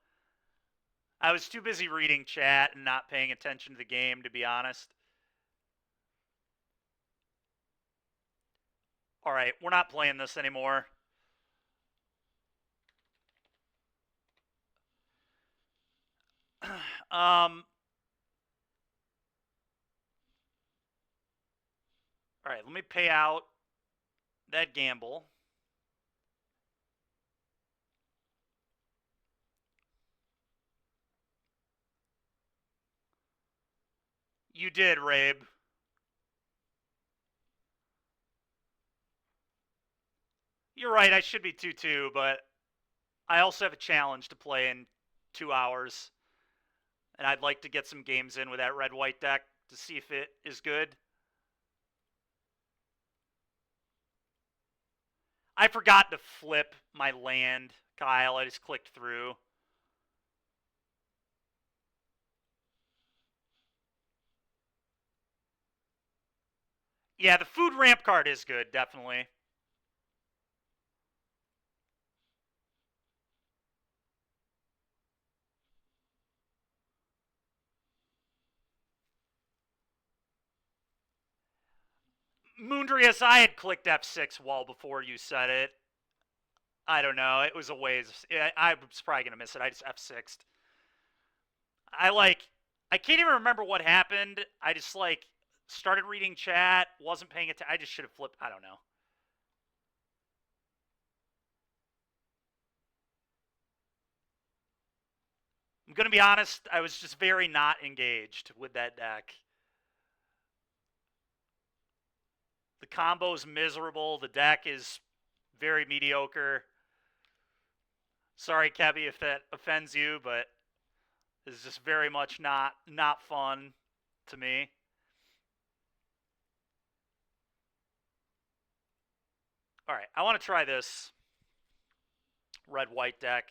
Speaker 1: I was too busy reading chat and not paying attention to the game, to be honest. All right, we're not playing this anymore. All right, let me pay out that gamble. You did, Rabe. You're right, I should be 2-2, but I also have a challenge to play in 2 hours, and I'd like to get some games in with that red-white deck to see if it is good. I forgot to flip my land, Kyle. I just clicked through. Yeah, the food ramp card is good, definitely. Moondrius, I had clicked F6 well before you said it. I don't know. It was a ways. I was probably going to miss it. I just F6'd. I can't even remember what happened. I just, started reading chat, wasn't paying attention. I just should have flipped. I don't know. I'm going to be honest. I was just very not engaged with that deck. The combo's miserable. The deck is very mediocre. Sorry, Kevy, if that offends you, but it's just very much not fun to me. All right, I want to try this red-white deck.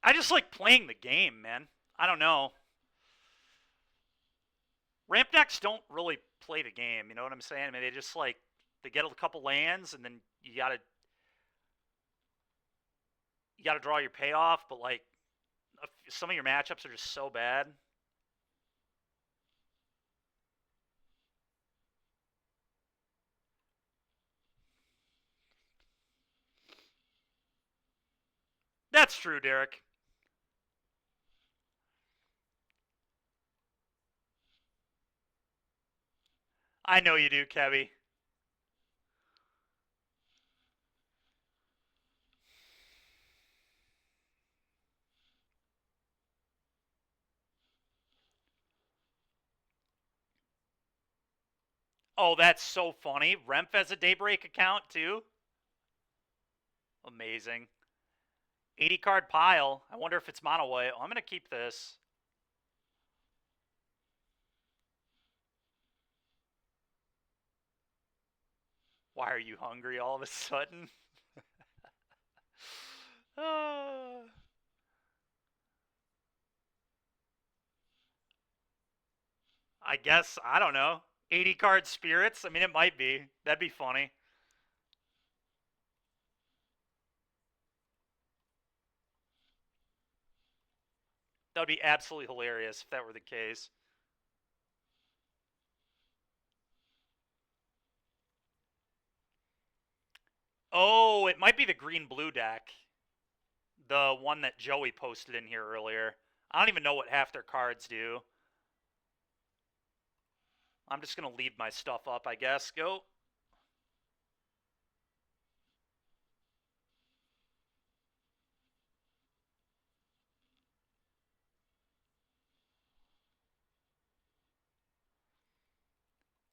Speaker 1: I just like playing the game, man. I don't know. Ramp decks don't really play the game, you know what I'm saying? I mean, they just they get a couple lands and then you gotta draw your payoff, but some of your matchups are just so bad. That's true, Derek. I know you do, Kevy. Oh, that's so funny. Remph has a Daybreak account too. Amazing. 80 card pile. I wonder if it's mono white. Oh, I'm gonna keep this. Why are you hungry all of a sudden? I guess, I don't know. 80 card spirits? I mean, it might be. That'd be funny. That would be absolutely hilarious if that were the case. Oh, it might be the green-blue deck. The one that Joey posted in here earlier. I don't even know what half their cards do. I'm just going to leave my stuff up, I guess. Go.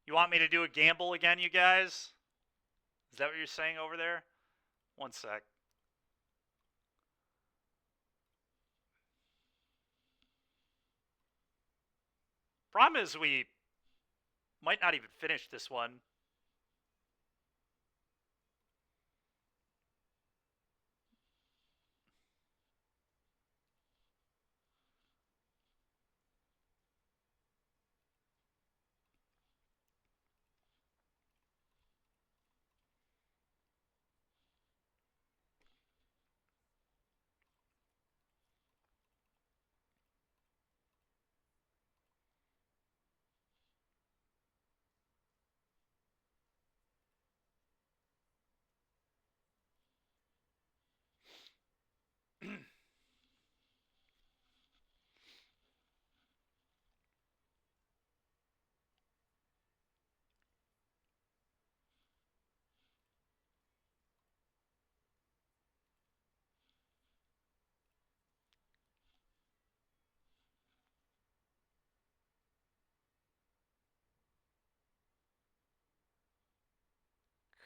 Speaker 1: You want me to do a gamble again, you guys? Is that what you're saying over there? One sec. Problem is we might not even finish this one.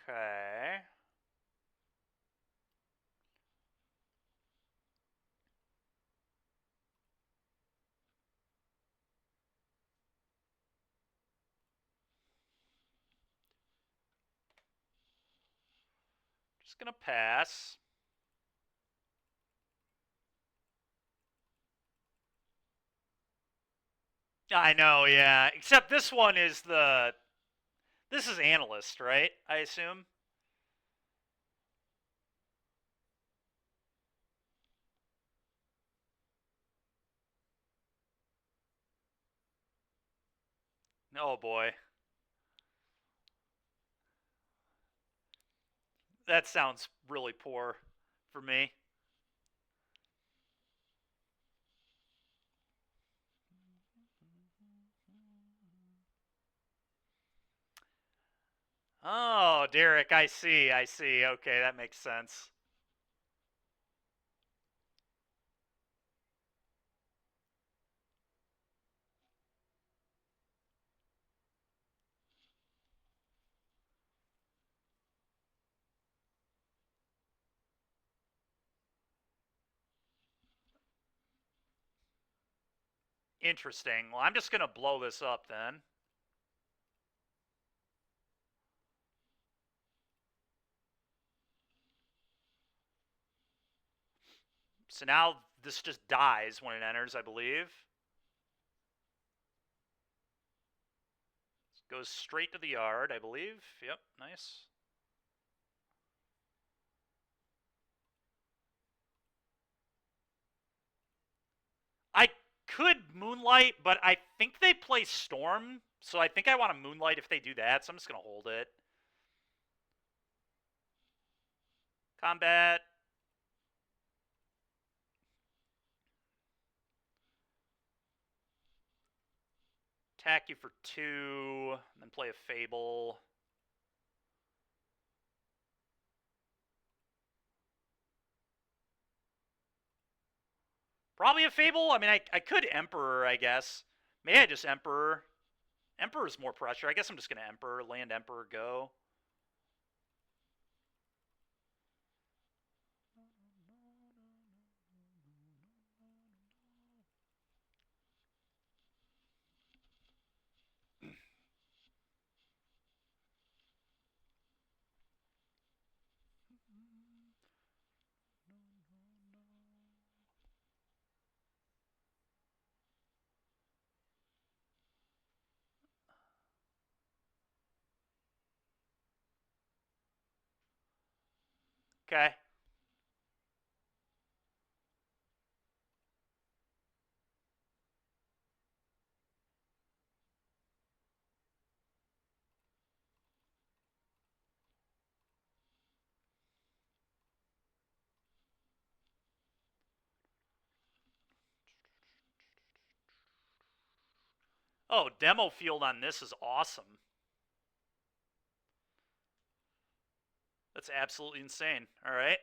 Speaker 1: Okay. Just gonna pass. I know, yeah. Except this one is the... This is analyst, right? I assume? Oh, boy. That sounds really poor for me. Oh, Derek, I see, I see. Okay, that makes sense. Interesting. Well, I'm just going to blow this up then. So now this just dies when it enters, I believe. Goes straight to the yard, I believe. Yep, nice. I could Moonlight, but I think they play Storm, so I think I want to Moonlight if they do that, so I'm just going to hold it. Combat. Attack you for 2, and then play a Fable. Probably a Fable. I mean, I could Emperor, I guess. Maybe I just Emperor. Emperor's more pressure. I guess I'm just going to Emperor. Land Emperor, go. Okay. Oh, demo field on this is awesome. That's absolutely insane. All right.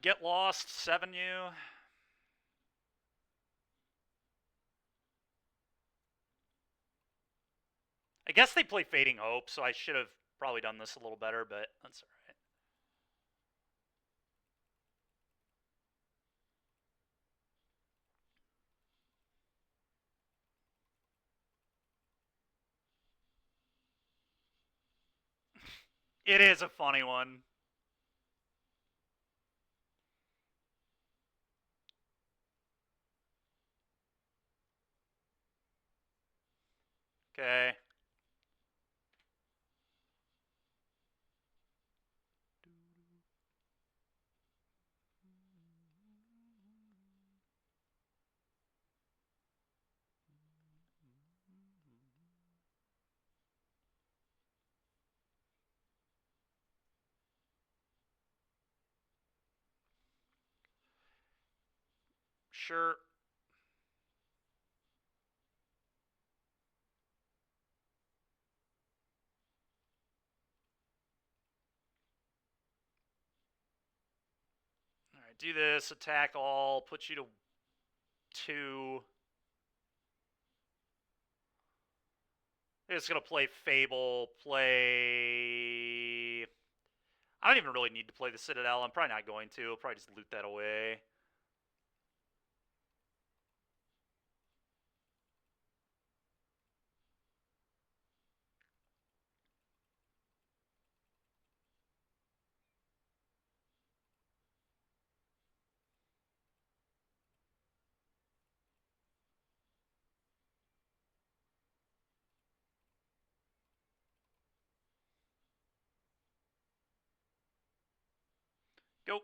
Speaker 1: Get lost, 7U. I guess they play Fading Hope, so I should have probably done this a little better, but that's all right. It is a funny one. Okay. Sure. All right, do this. Attack all. Put you to 2. It's going to play Fable. Play... I don't even really need to play the Citadel. I'm probably not going to. I'll probably just loot that away. Go.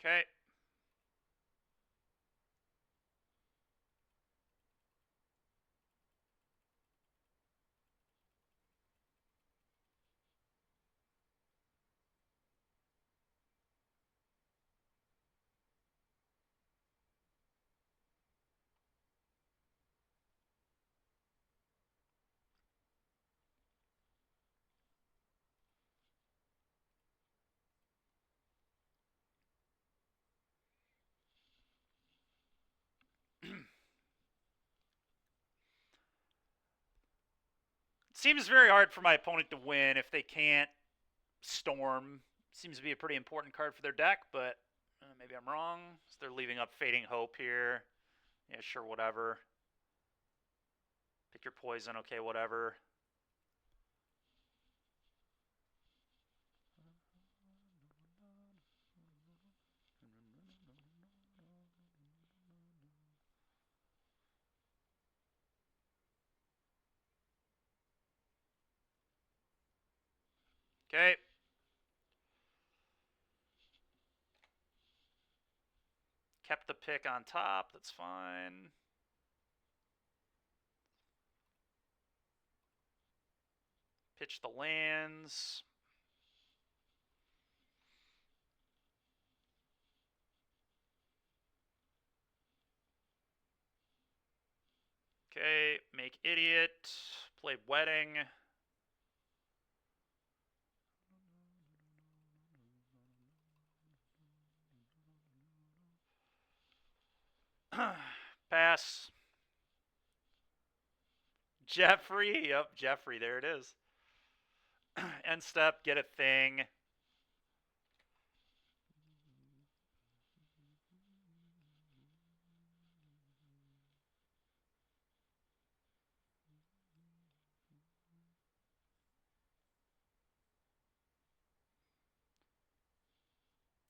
Speaker 1: Okay. Seems very hard for my opponent to win if they can't Storm. Seems to be a pretty important card for their deck, but maybe I'm wrong. So they're leaving up Fading Hope here. Yeah, sure, whatever. Pick your poison, okay, whatever. Okay. Kept the pick on top, that's fine. Pitch the lands. Okay, make idiot. Play wedding. Pass. Jeffrey. Yep, Jeffrey. There it is. End step. Get a thing.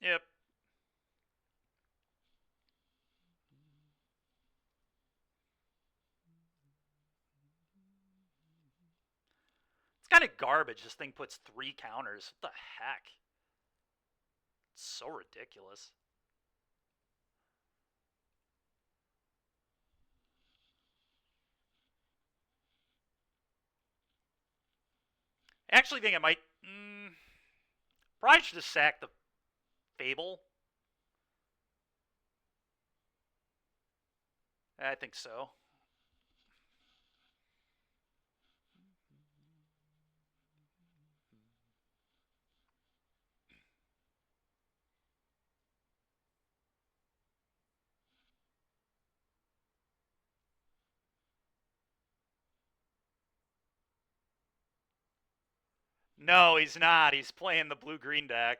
Speaker 1: Yep. It's kind of garbage. This thing puts 3 counters. What the heck? It's so ridiculous. I actually think I might... probably should just sack the Fable. I think so. No, he's not. He's playing the blue-green deck.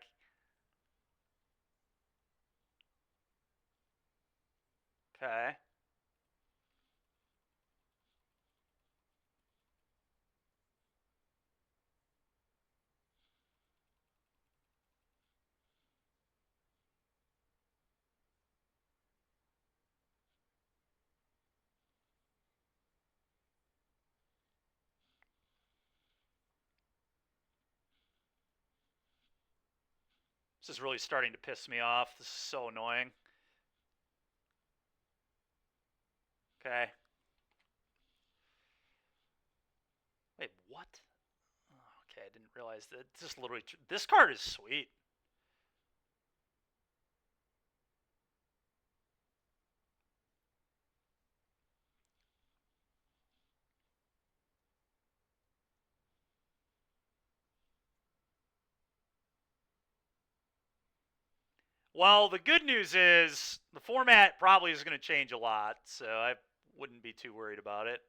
Speaker 1: Okay. This is really starting to piss me off. This is so annoying. Okay. Wait, what? Okay, I didn't realize that. This literally. This card is sweet. Well, the good news is the format probably is going to change a lot, so I wouldn't be too worried about it.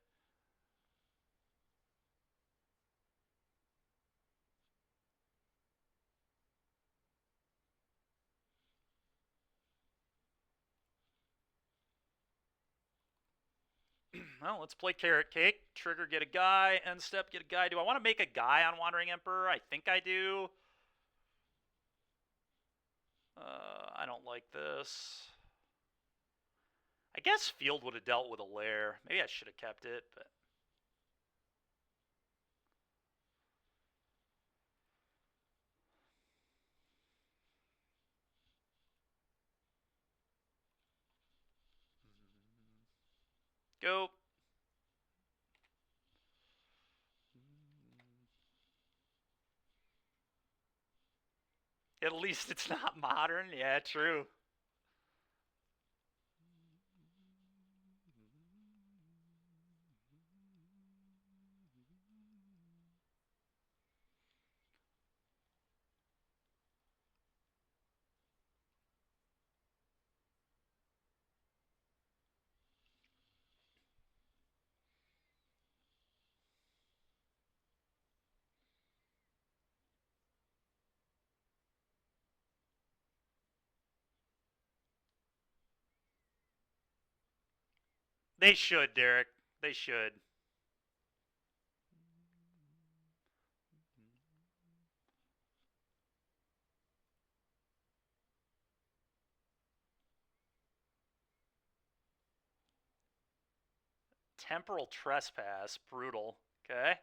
Speaker 1: Well, let's play Carrot Cake. Trigger, get a guy. End step, get a guy. Do I want to make a guy on Wandering Emperor? I think I do. I don't like this. I guess Field would have dealt with a lair. Maybe I should have kept it, but... Go. At least it's not modern. Yeah, true. They should, Derek. They should. Temporal Trespass. Brutal. Okay.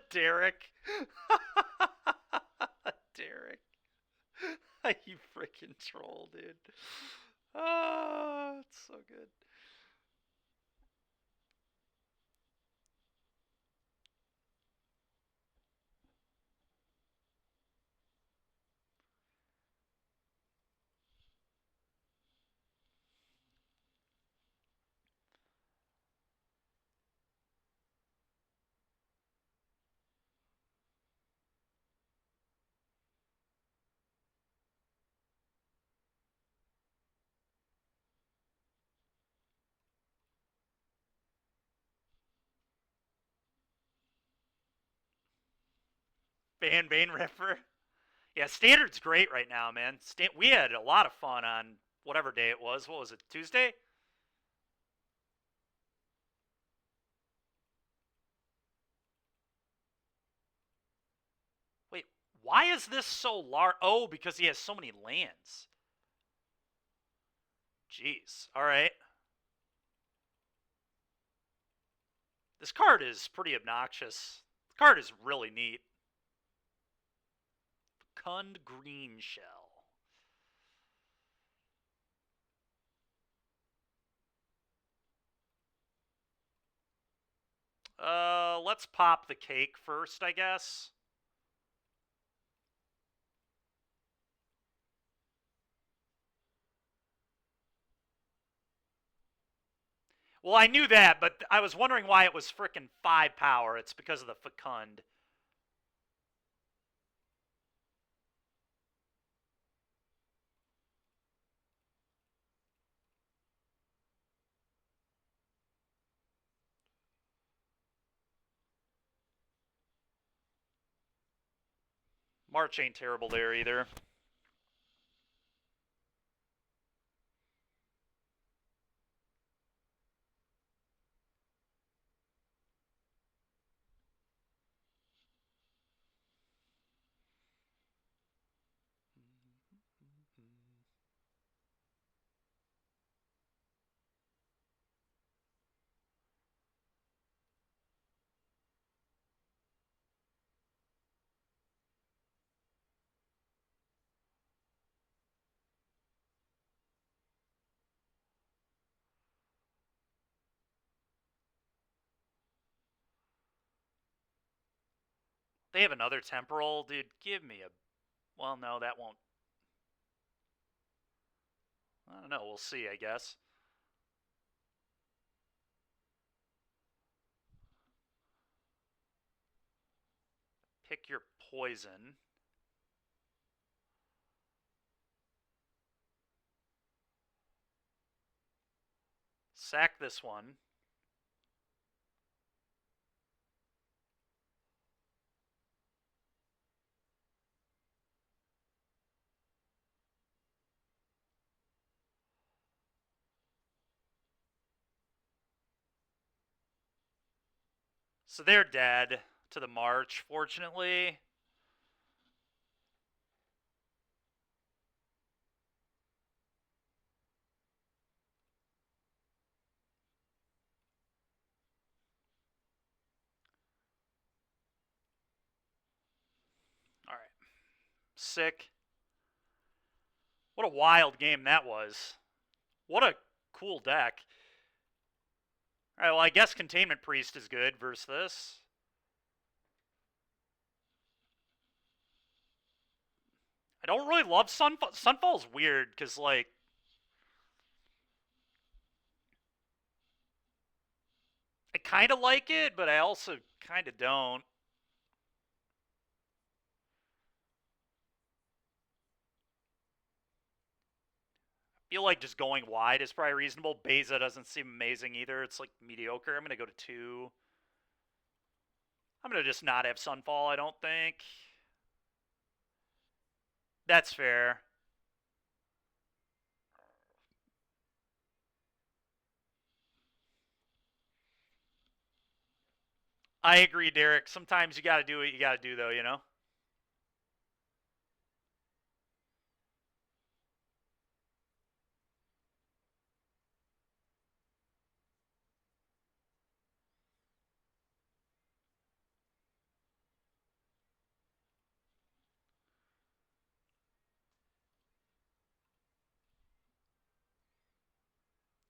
Speaker 1: Derek. Derek. You freaking troll, dude. Oh, it's so good. Bane Ripper. Yeah, Standard's great right now, man. We had a lot of fun on whatever day it was. What was it, Tuesday? Wait, why is this so large? Oh, because he has so many lands. Jeez. All right. This card is pretty obnoxious. The card is really neat. Fecund Green Shell. Let's pop the cake first, I guess. Well, I knew that, but I was wondering why it was frickin' 5 power. It's because of the Fecund. March ain't terrible there either. They have another temporal, dude. Give me a. Well, no, that won't. I don't know. We'll see, I guess. Pick your poison. Sack this one. So they're dead to the March, fortunately. All right. Sick. What a wild game that was. What a cool deck. All right, well, I guess Containment Priest is good versus this. I don't really love Sunfall. Sunfall's weird, because, like, I kind of like it, but I also kind of don't. I feel like just going wide is probably reasonable. Beza doesn't seem amazing either. It's, like, mediocre. I'm going to go to 2. I'm going to just not have Sunfall, I don't think. That's fair. I agree, Derek. Sometimes you got to do what you got to do, though, you know?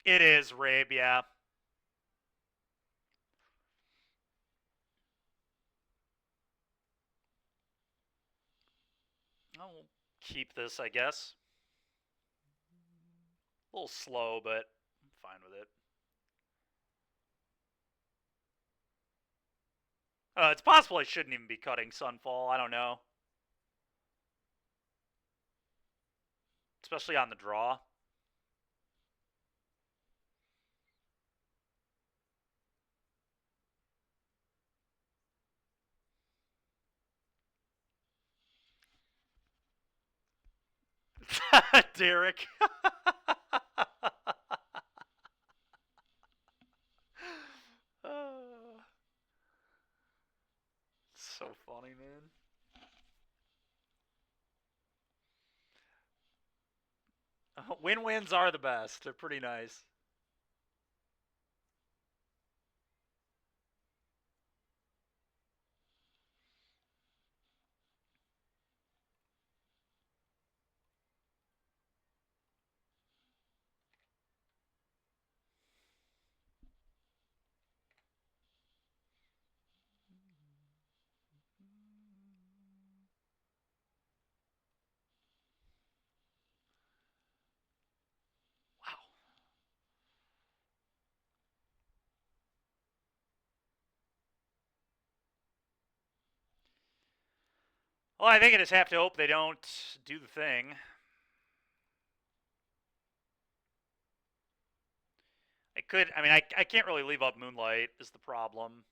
Speaker 1: It is, Rabe, yeah. I'll keep this, I guess. A little slow, but I'm fine with it. It's possible I shouldn't even be cutting Sunfall. I don't know. Especially on the draw. Derek. So funny, man. Win-wins are the best. They're pretty nice. Wow. Well, I think I just have to hope they don't do the thing. I could. I mean, I can't really leave up Moonlight is the problem.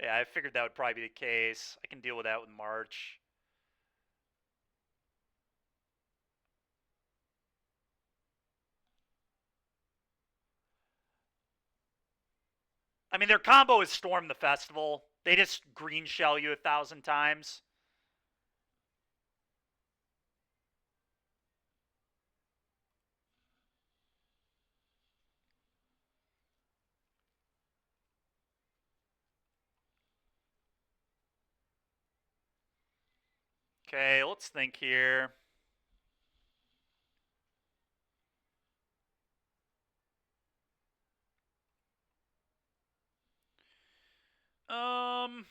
Speaker 1: Yeah, I figured that would probably be the case. I can deal with that with March. I mean, their combo is Storm the Festival. They just green shell you 1,000 times. Okay, let's think here. Um,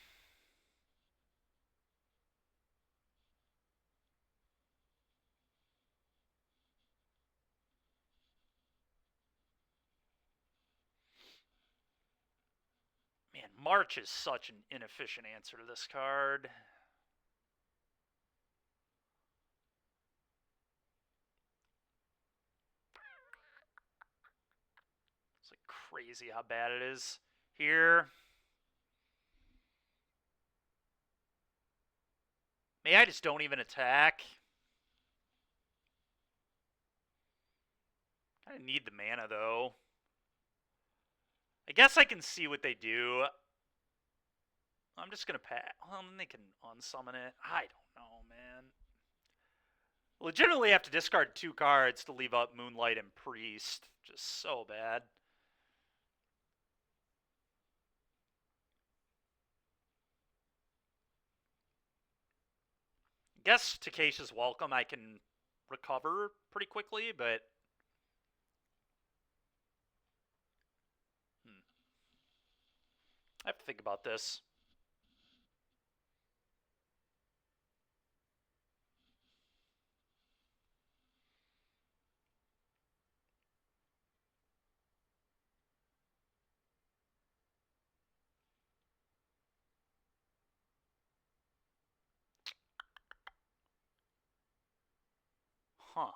Speaker 1: man, March is such an inefficient answer to this card. It's like crazy how bad it is here. Maybe I just don't even attack. I need the mana though. I guess I can see what they do. I'm just gonna pass. Well, then they can unsummon it. I don't know, man. Legitimately have to discard 2 cards to leave up Moonlight and Priest. Just so bad. Guess Takesha's Welcome I can recover pretty quickly, but I have to think about this. Huh.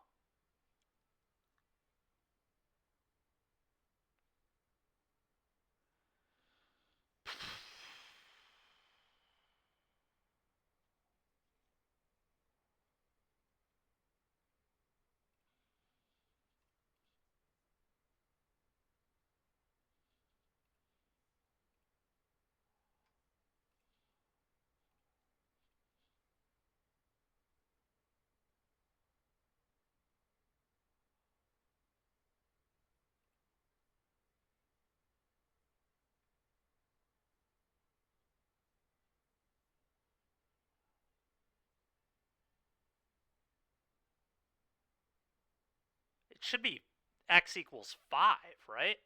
Speaker 1: It should be X equals 5, right?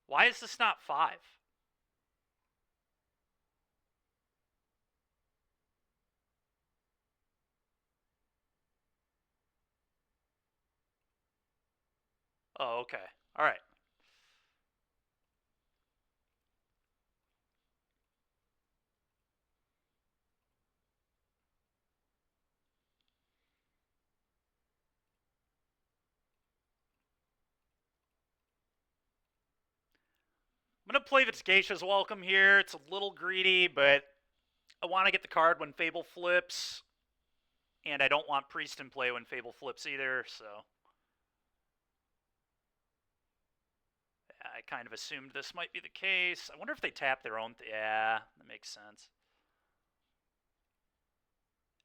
Speaker 1: Why is this not 5? Oh, okay. Alright. I'm going to play Geisha's Welcome here. It's a little greedy, but I want to get the card when Fable flips. And I don't want Priest in play when Fable flips either, so... I kind of assumed this might be the case. I wonder if they tap their own... yeah, that makes sense.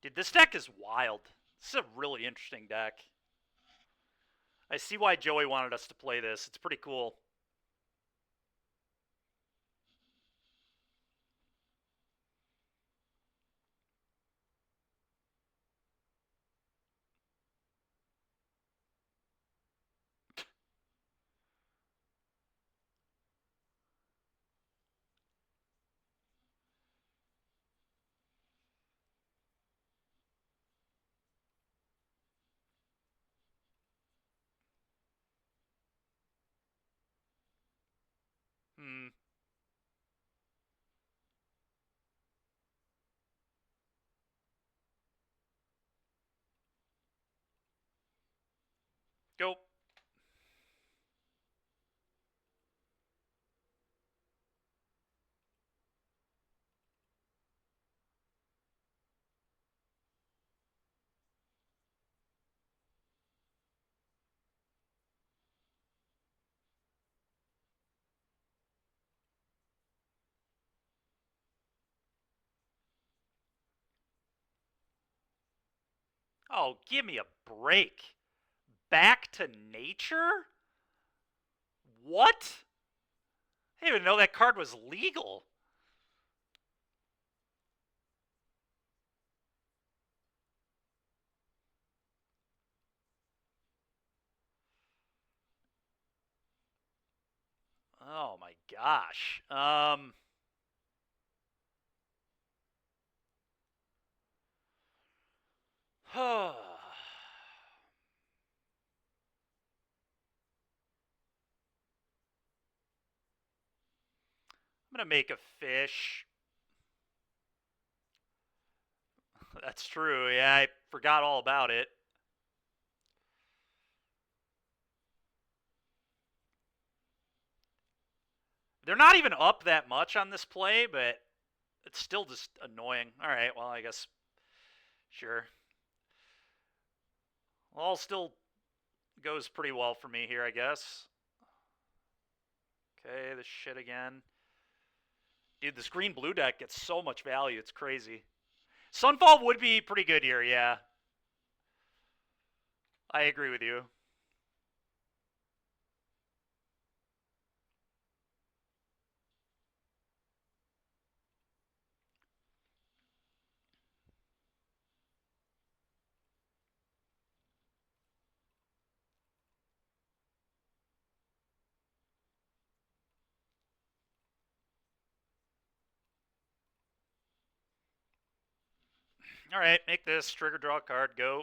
Speaker 1: Dude, this deck is wild. This is a really interesting deck. I see why Joey wanted us to play this. It's pretty cool. Go. Oh, give me a break. Back to nature? What? I didn't even know that card was legal. Oh my gosh. I'm gonna make a fish. That's true. Yeah, I forgot all about it. They're not even up that much on this play, but it's still just annoying. All right, well, I guess sure. All still goes pretty well for me here, I guess. Okay, this shit again. Dude, this green-blue deck gets so much value. It's crazy. Sunfall would be pretty good here, yeah. I agree with you. All right, make this. Trigger, draw a card, go.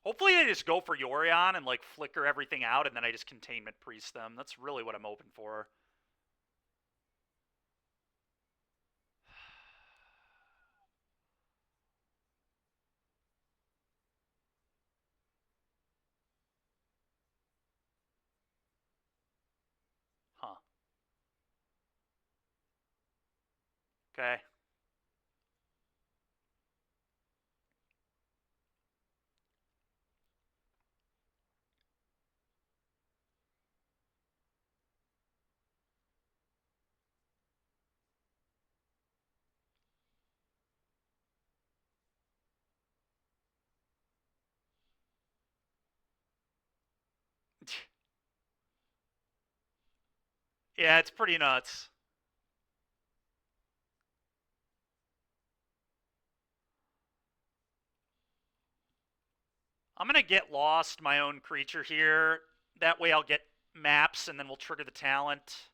Speaker 1: Hopefully they just go for Yorion and like flicker everything out, and then I just containment priest them. That's really what I'm hoping for. Huh. Okay. Yeah, it's pretty nuts. I'm going to get lost my own creature here. That way I'll get maps, and then we'll trigger the talent.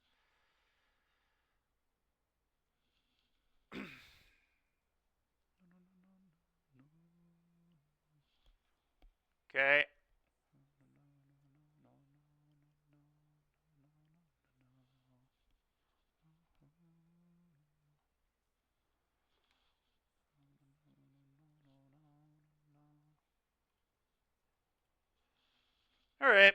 Speaker 1: Okay. All right.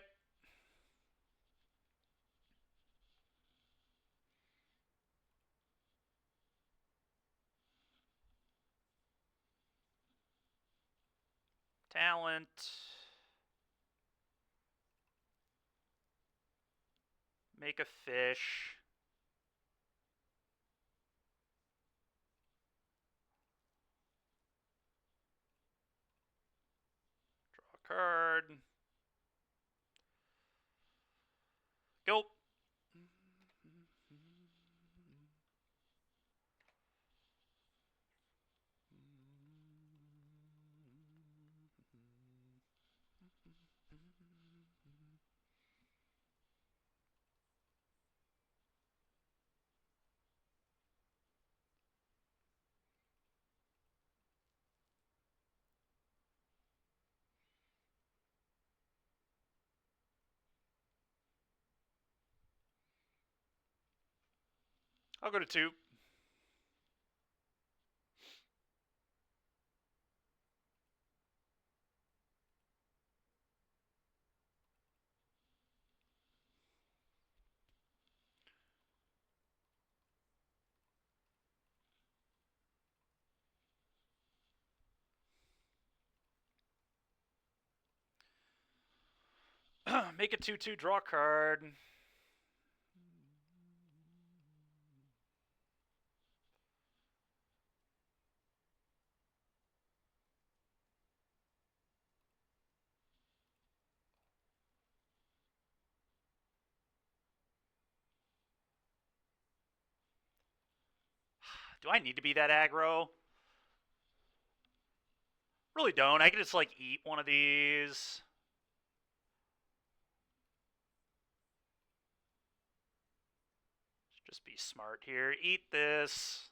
Speaker 1: Talent. Make a fish. Draw a card. Go. I'll go to 2. Make it 2/2, draw a card. Do I need to be that aggro? Really don't. I could just, like, eat one of these. Just be smart here. Eat this.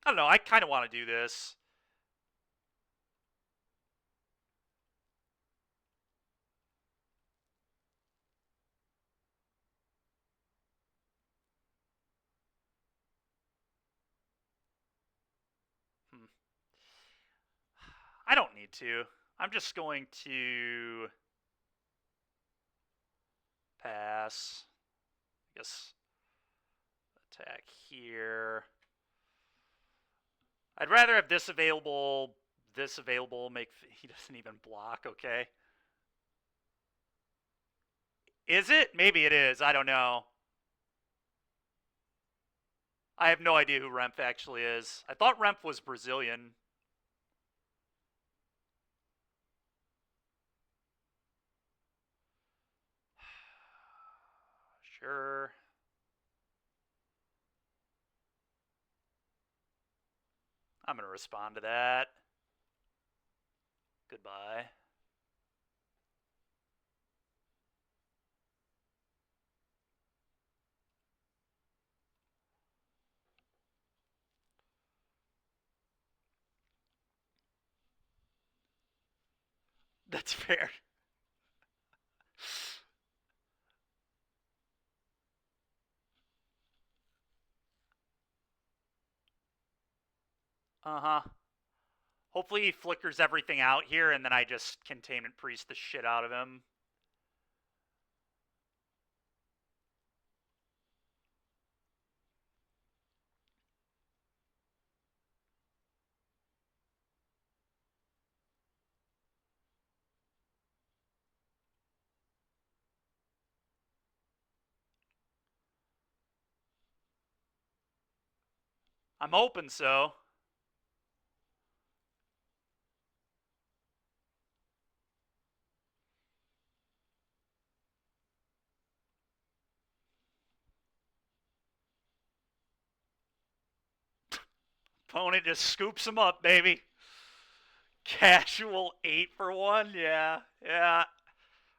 Speaker 1: I don't know. I kind of want to do this. I don't need to. I'm just going to pass. I guess attack here. I'd rather have this available. This available. He doesn't even block. Okay. Is it? Maybe it is. I don't know. I have no idea who Remph actually is. I thought Remph was Brazilian. Sure. I'm going to respond to that. Goodbye. That's fair. Uh-huh. Hopefully he flickers everything out here, and then I just Containment Priest the shit out of him. I'm hoping so. Opponent just scoops him up, baby. Casual 8 for 1? Yeah.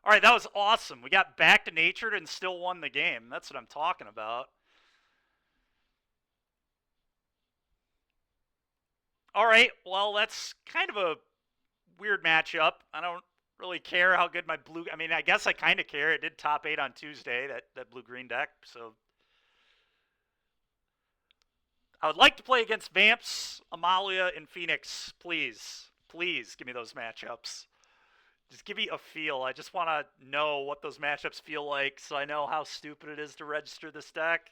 Speaker 1: All right, that was awesome. We got back to natured and still won the game. That's what I'm talking about. All right, well, that's kind of a weird matchup. I don't really care how good my blue... I mean, I guess I kind of care. It did top 8 on Tuesday, that blue-green deck, so... I would like to play against Vamps, Amalia, and Phoenix. Please. Please give me those matchups. Just give me a feel. I just want to know what those matchups feel like so I know how stupid it is to register this deck.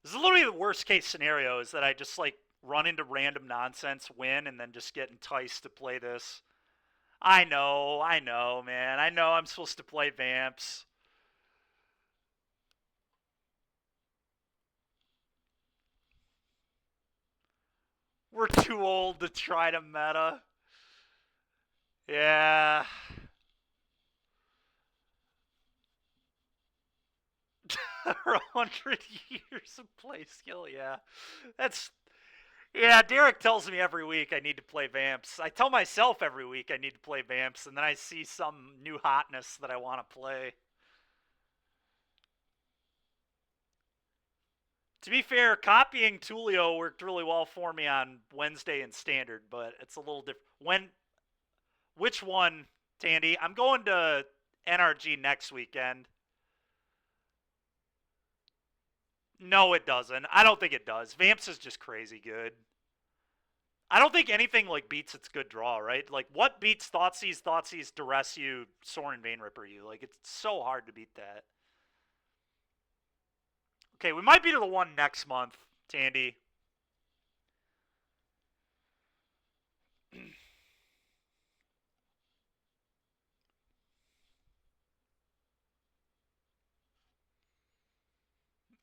Speaker 1: This is literally the worst case scenario, is that I just, like, run into random nonsense, win, and then just get enticed to play this. I know, man. I know I'm supposed to play Vamps. We're too old to try to meta. Yeah. 100 years of play skill, yeah. That's Yeah, Derek tells me every week I need to play Vamps. I tell myself every week I need to play Vamps, and then I see some new hotness that I want to play. To be fair, copying Tulio worked really well for me on Wednesday and Standard, but it's a little different. Which one, Tandy? I'm going to NRG next weekend. No, it doesn't. I don't think it does. Vamps is just crazy good. I don't think anything like beats its good draw, right? Like what beats Thoughtseize, Duress you, Soren Vein Ripper you? Like it's so hard to beat that. Okay, we might be to the one next month, Tandy.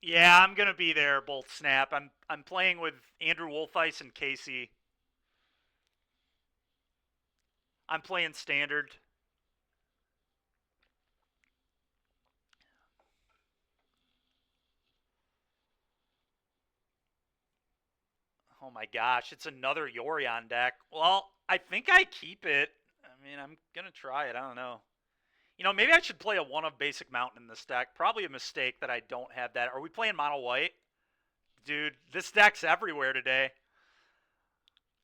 Speaker 1: Yeah, I'm gonna be there. Both snap. I'm playing with Andrew Wolfeis and Casey. I'm playing Standard. Oh my gosh, it's another Yorion deck. Well, I think I keep it. I mean, I'm gonna try it. I don't know. You know, maybe I should play a one of basic mountain in this deck. Probably a mistake that I don't have that. Are we playing mono white? Dude, this deck's everywhere today.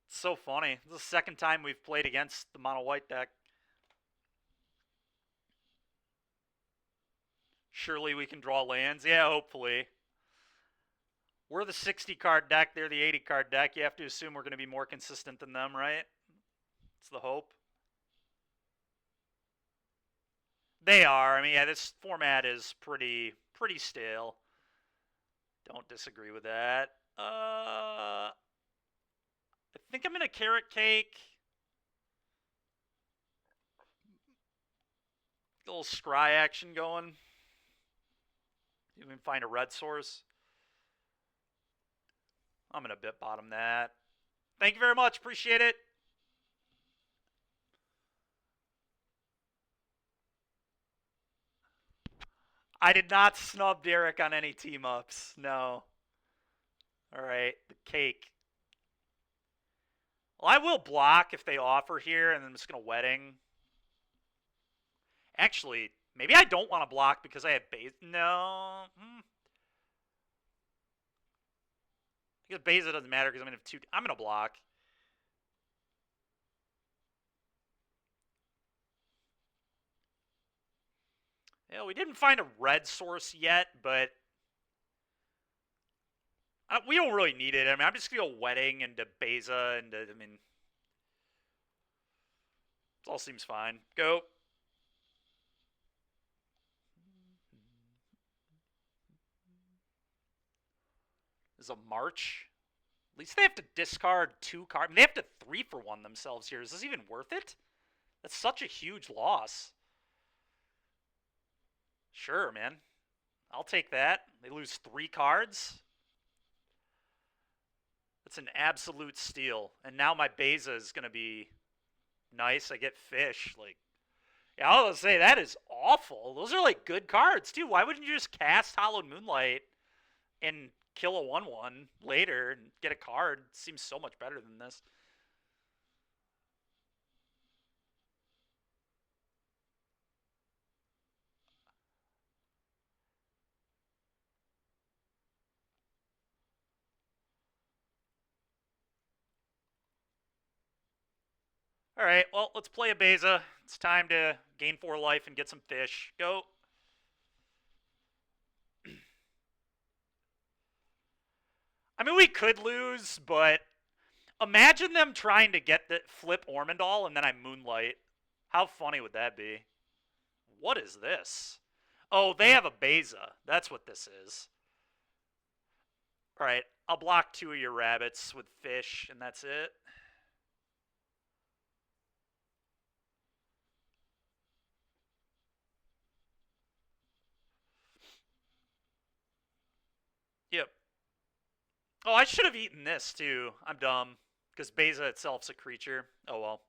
Speaker 1: It's so funny. This is the second time we've played against the mono white deck. Surely we can draw lands. Yeah, hopefully. We're the 60 card deck. They're the 80 card deck. You have to assume we're going to be more consistent than them, right? It's the hope. They are. I mean, yeah, this format is pretty stale. Don't disagree with that. I think I'm gonna carrot cake. A little scry action going. You can find a red source. I'm gonna bit bottom that. Thank you very much. Appreciate it. I did not snub Derek on any team ups. No. All right, the cake. Well, I will block if they offer here, and I'm just gonna wedding. Actually, maybe I don't want to block because I have base. No. Because Beza doesn't matter because I'm gonna have two. I'm gonna block. Yeah, we didn't find a red source yet, but we don't really need it. I mean, I'm just gonna go wedding into Beza and I mean, it all seems fine. Go. This is a March. At least they have to discard two cards. I mean, they have to 3-for-1 themselves here. Is this even worth it? That's such a huge loss. Sure, man. I'll take that. They lose 3 cards. That's an absolute steal. And now my Beza is going to be nice. I get fish. Like, yeah, I was say that is awful. Those are like good cards too. Why wouldn't you just cast Hallowed Moonlight and kill a 1/1 later and get a card? It seems so much better than this. All right, well, let's play a Beza. It's time to gain 4 life and get some fish. Go. I mean, we could lose, but imagine them trying to get the flip Ormondal and then I Moonlight. How funny would that be? What is this? Oh, they have a Beza. That's what this is. All right, I'll block 2 of your rabbits with fish, and that's it. Yep. Oh, I should have eaten this, too. I'm dumb. Because Beza itself's a creature. Oh, well.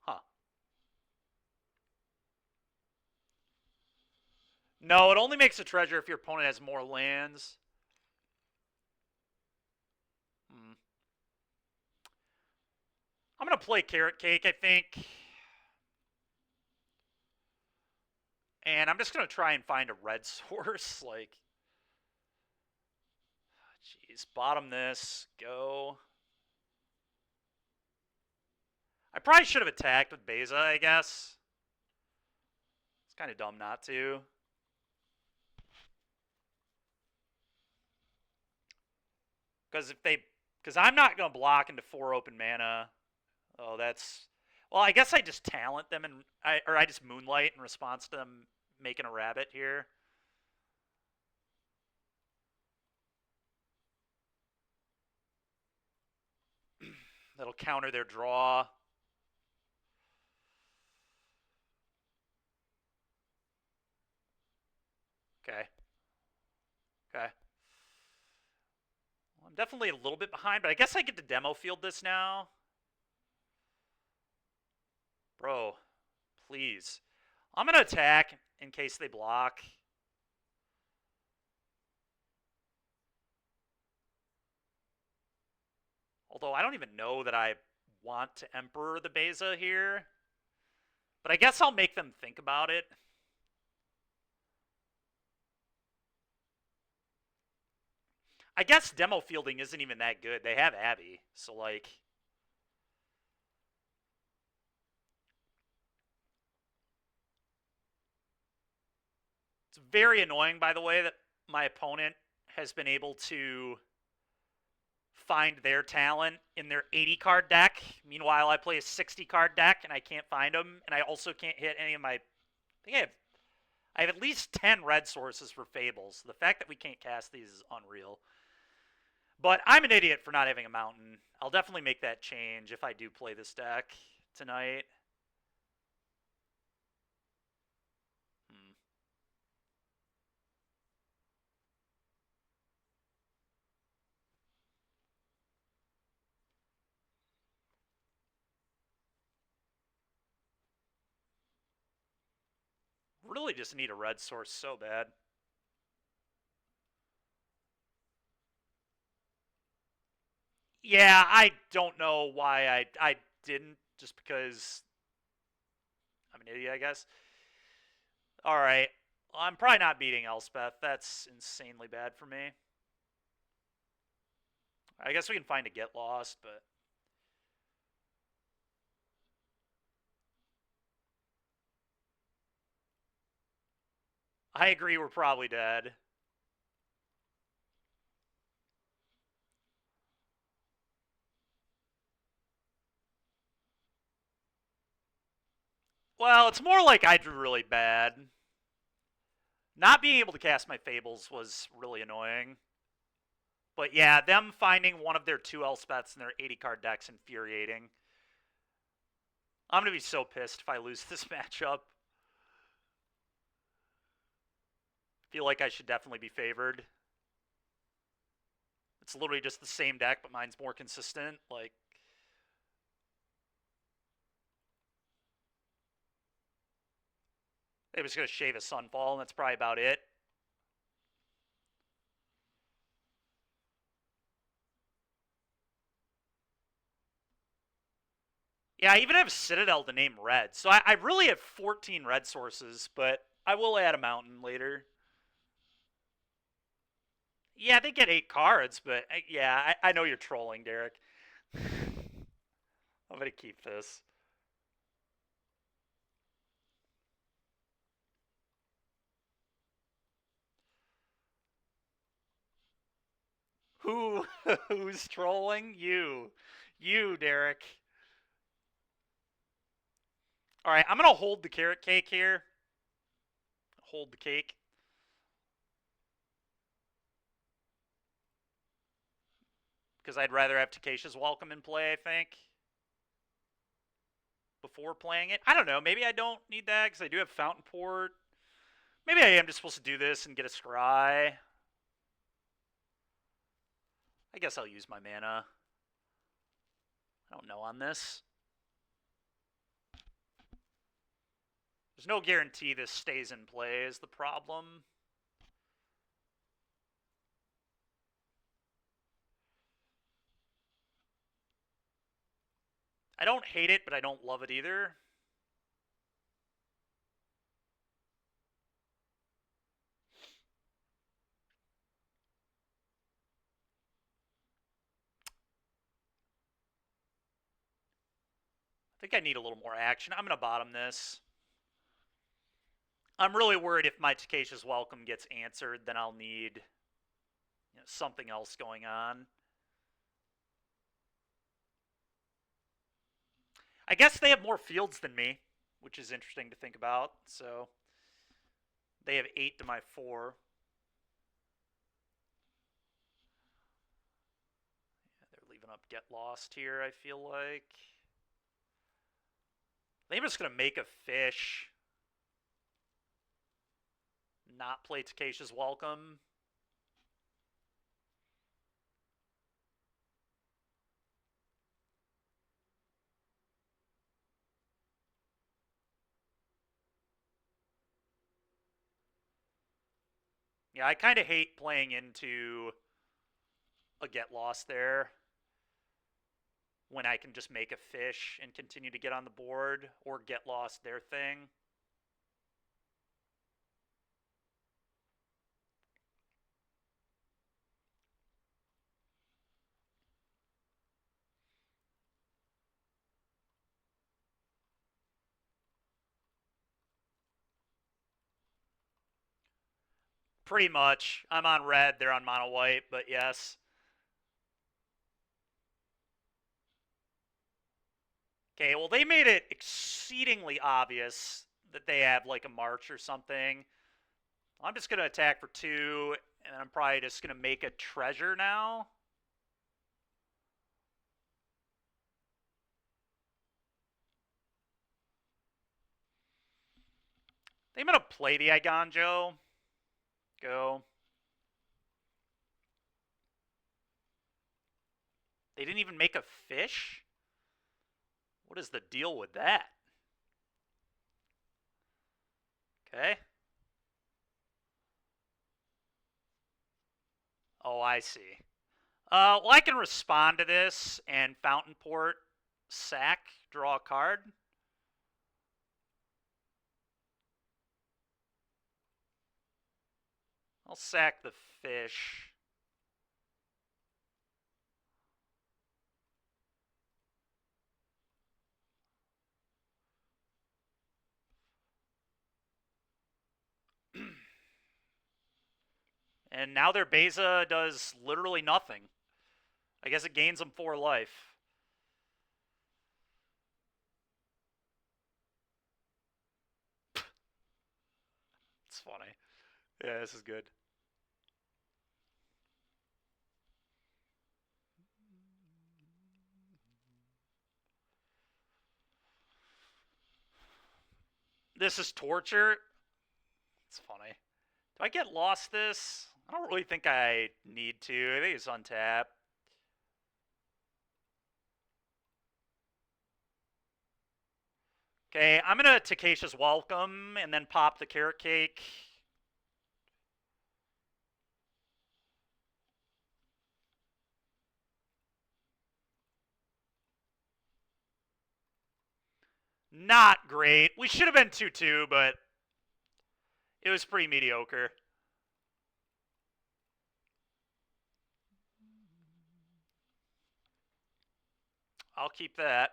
Speaker 1: Huh. No, it only makes a treasure if your opponent has more lands. I'm going to play Carrot Cake, I think. And I'm just going to try and find a red source. Like, jeez, bottom this. Go. I probably should have attacked with Beza, I guess. It's kind of dumb not to. Because I'm not going to block into 4 open mana. Oh, that's... Well, I guess I just talent them, or I just Moonlight in response to them making a rabbit here. That'll counter their draw. Okay. Okay. Well, I'm definitely a little bit behind, but I guess I get to demo field this now. Bro, please. I'm going to attack in case they block. Although I don't even know that I want to Emperor the Beza here. But I guess I'll make them think about it. I guess demo fielding isn't even that good. They have Abby, so like... It's very annoying, by the way, that my opponent has been able to find their talent in their 80-card deck. Meanwhile, I play a 60-card deck, and I can't find them, and I also can't hit any of my... I think I have at least 10 red sources for Fables. The fact that we can't cast these is unreal. But I'm an idiot for not having a mountain. I'll definitely make that change if I do play this deck tonight. Really just need a red source so bad. Yeah, I don't know why I didn't, just because I'm an idiot, I guess. Alright, well, I'm probably not beating Elspeth. That's insanely bad for me. I guess we can find a Get Lost, but... I agree we're probably dead. Well, it's more like I drew really bad. Not being able to cast my Fables was really annoying. But yeah, them finding one of their 2 Elspeths in their 80-card deck's infuriating. I'm going to be so pissed if I lose this matchup. Feel like I should definitely be favored. It's literally just the same deck, but mine's more consistent. Like, they was going to shave a Sunfall, and that's probably about it. Yeah, I even have Citadel to name red. So I really have 14 red sources, but I will add a mountain later. Yeah, they get 8 cards, but yeah, I know you're trolling, Derek. I'm going to keep this. Who's trolling? You, Derek. All right, I'm going to hold the Carrot Cake here. Hold the cake. Because I'd rather have Takesha's Welcome in play, I think, before playing it. I don't know. Maybe I don't need that because I do have Fountain Port. Maybe I am just supposed to do this and get a Scry. I guess I'll use my mana. I don't know on this. There's no guarantee this stays in play is the problem. I don't hate it, but I don't love it either. I think I need a little more action. I'm going to bottom this. I'm really worried if my Takesha's Welcome gets answered, then I'll need something else going on. I guess they have more fields than me, which is interesting to think about. So they have 8 to my 4. Yeah, they're leaving up Get Lost here, I feel like. They're just going to make a fish. Not play Takesha's Welcome. Yeah, I kind of hate playing into a Get Lost there when I can just make a fish and continue to get on the board, or Get Lost their thing. Pretty much. I'm on red, they're on mono white, but yes. Okay, well, they made it exceedingly obvious that they have like a march or something. I'm just going to attack for 2, and I'm probably just going to make a treasure now. I'm going to play the Iganjo. Go. They didn't even make a fish? What is the deal with that? Okay. Oh, I see. Well, I can respond to this and Fountain Port, sack, draw a card. I'll sack the fish. And now their Beza does literally nothing. I guess it gains them 4 life. It's funny. Yeah, this is good. This is torture. It's funny. Do I get lost this? I don't really think I need to. I think it's untap. Okay, I'm gonna Takesha's Welcome and then pop the Carrot Cake. Not great. We should have been 2-2, but it was pretty mediocre. I'll keep that.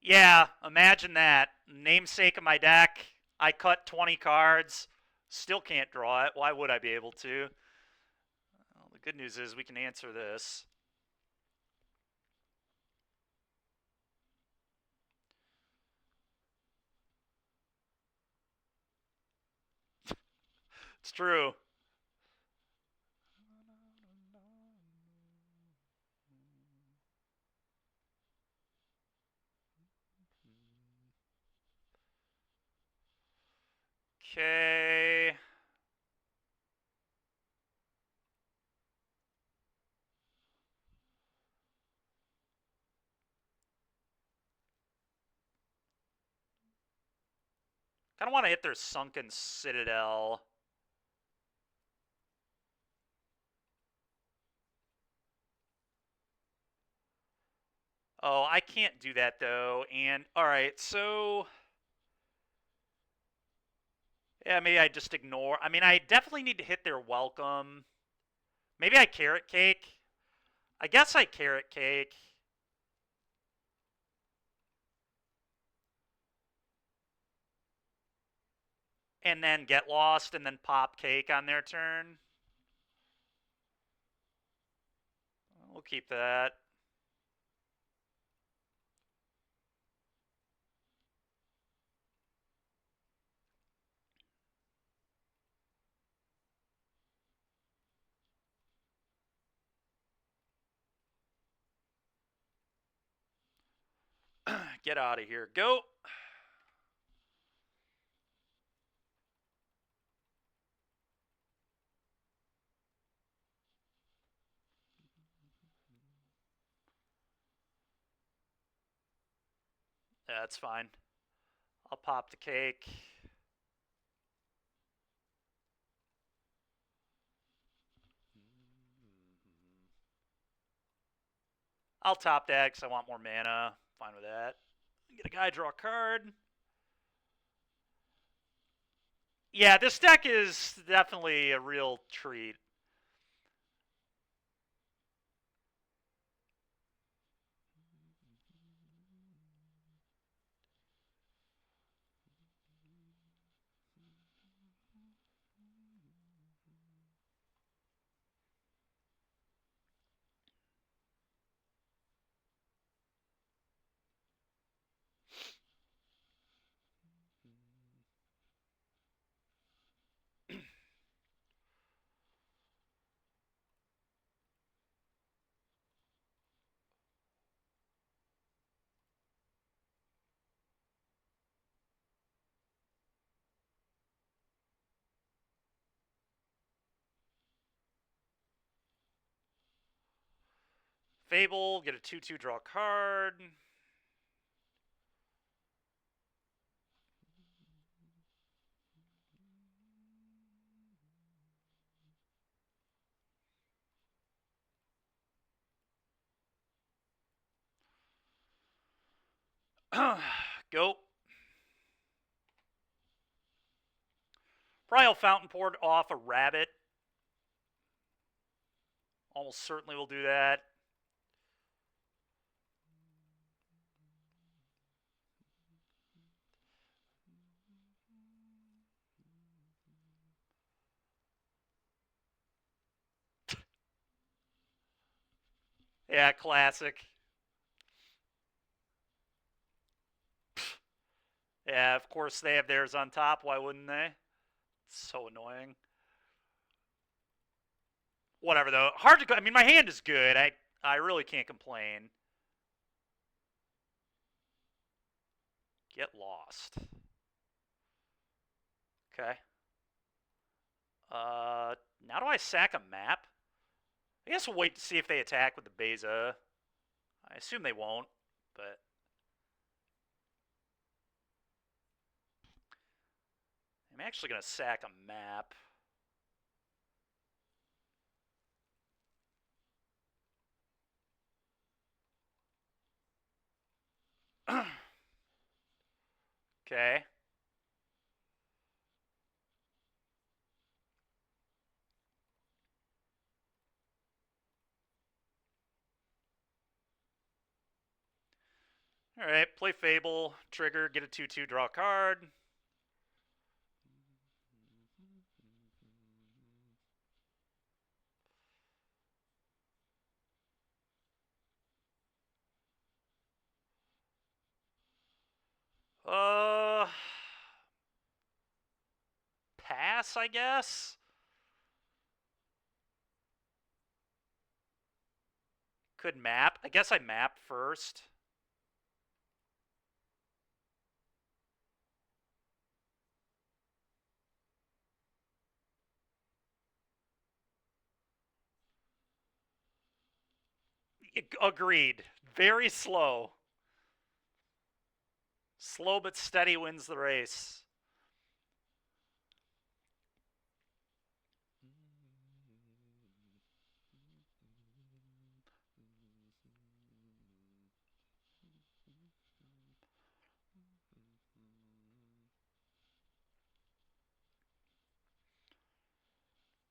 Speaker 1: Yeah, imagine that. Namesake of my deck. I cut 20 cards. Still can't draw it. Why would I be able to? Well, the good news is we can answer this. It's true. Okay. Kind of want to hit their Sunken Citadel. Oh, I can't do that, though. And, alright, so... yeah, maybe I just ignore... I mean, I definitely need to hit their welcome. Maybe I Carrot Cake. I guess I Carrot Cake. And then get lost and then pop Cake on their turn. We'll keep that. Get out of here. Go. Yeah, that's fine. I'll pop the Cake. I'll top that because I want more mana. Fine with that. Get a guy, draw a card. Yeah, this deck is definitely a real treat. Fable, get a 2/2, draw a card. Go. Probably will Fountain Port off a rabbit. Almost certainly will do that. Yeah, classic. Yeah, of course they have theirs on top. Why wouldn't they? It's so annoying. Whatever, though. Hard to go. I mean, my hand is good. I really can't complain. Get lost. Okay. Now do I sack a map? I guess we'll wait to see if they attack with the Beza. I assume they won't, but... I'm actually going to sack a map. Okay. Alright, play Fable, trigger, get a 2/2, draw a card. Pass, I guess? Could map. I guess I map first. Agreed. Very slow. Slow but steady wins the race.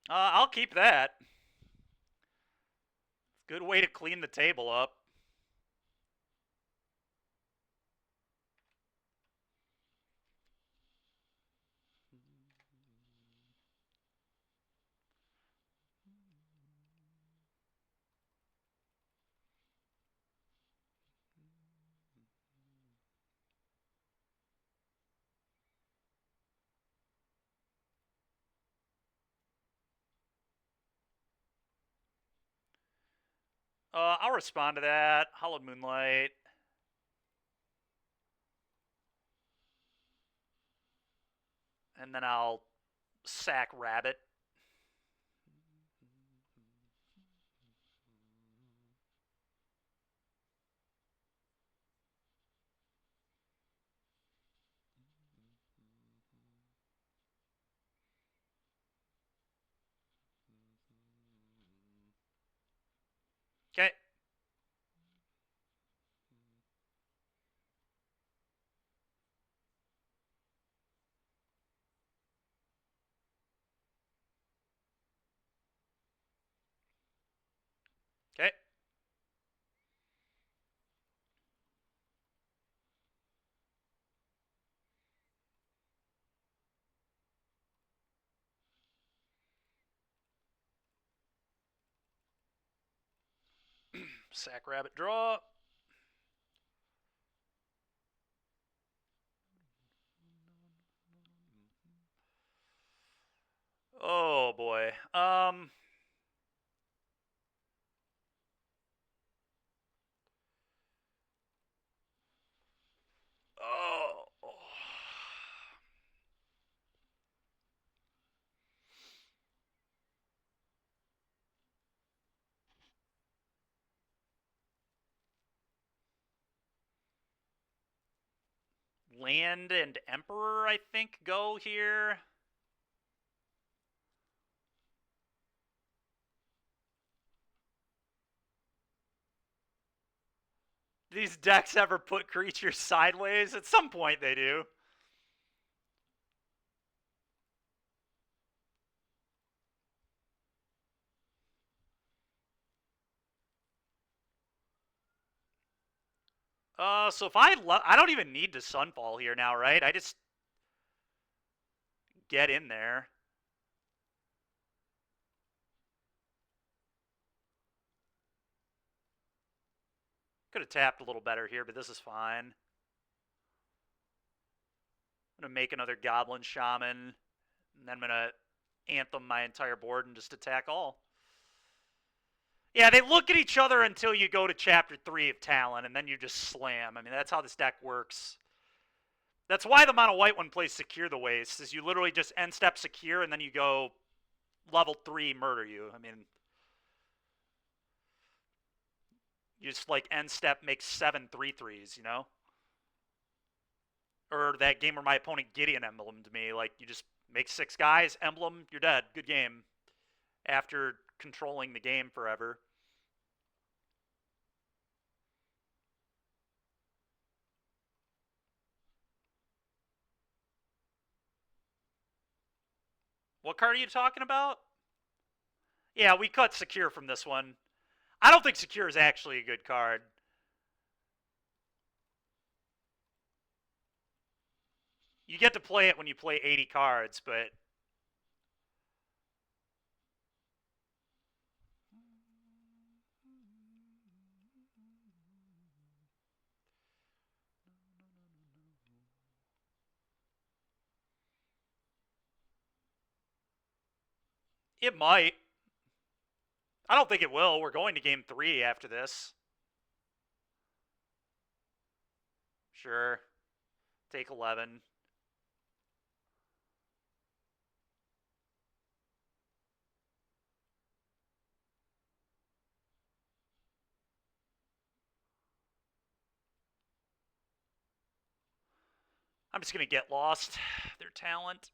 Speaker 1: I'll keep that. Good way to clean the table up. I'll respond to that. Hollowed Moonlight. And then I'll sack Rabbit. Okay. Okay. Sack Rabbit, draw. Oh boy. Oh. Land and Emperor, I think, go here. Do these decks ever put creatures sideways? At some point they do. So if I don't even need to Sunfall here now, right? I just get in there. Could have tapped a little better here, but this is fine. I'm going to make another Goblin Shaman, and then I'm going to Anthem my entire board and just attack all. Yeah, they look at each other until you go to Chapter 3 of Talon, and then you just slam. I mean, that's how this deck works. That's why the mono white one plays Secure the Waste, is you literally just end step Secure, and then you go level 3 murder you. I mean, you just like end step make 7 3/3s, you know? Or that game where my opponent Gideon emblemed me, like you just make 6 guys, emblem, you're dead. Good game. After controlling the game forever. What card are you talking about? Yeah, we cut Secure from this one. I don't think Secure is actually a good card. You get to play it when you play 80 cards, but it might. I don't think it will. We're going to game 3 after this. Sure. Take 11. I'm just going to get lost. Their talent.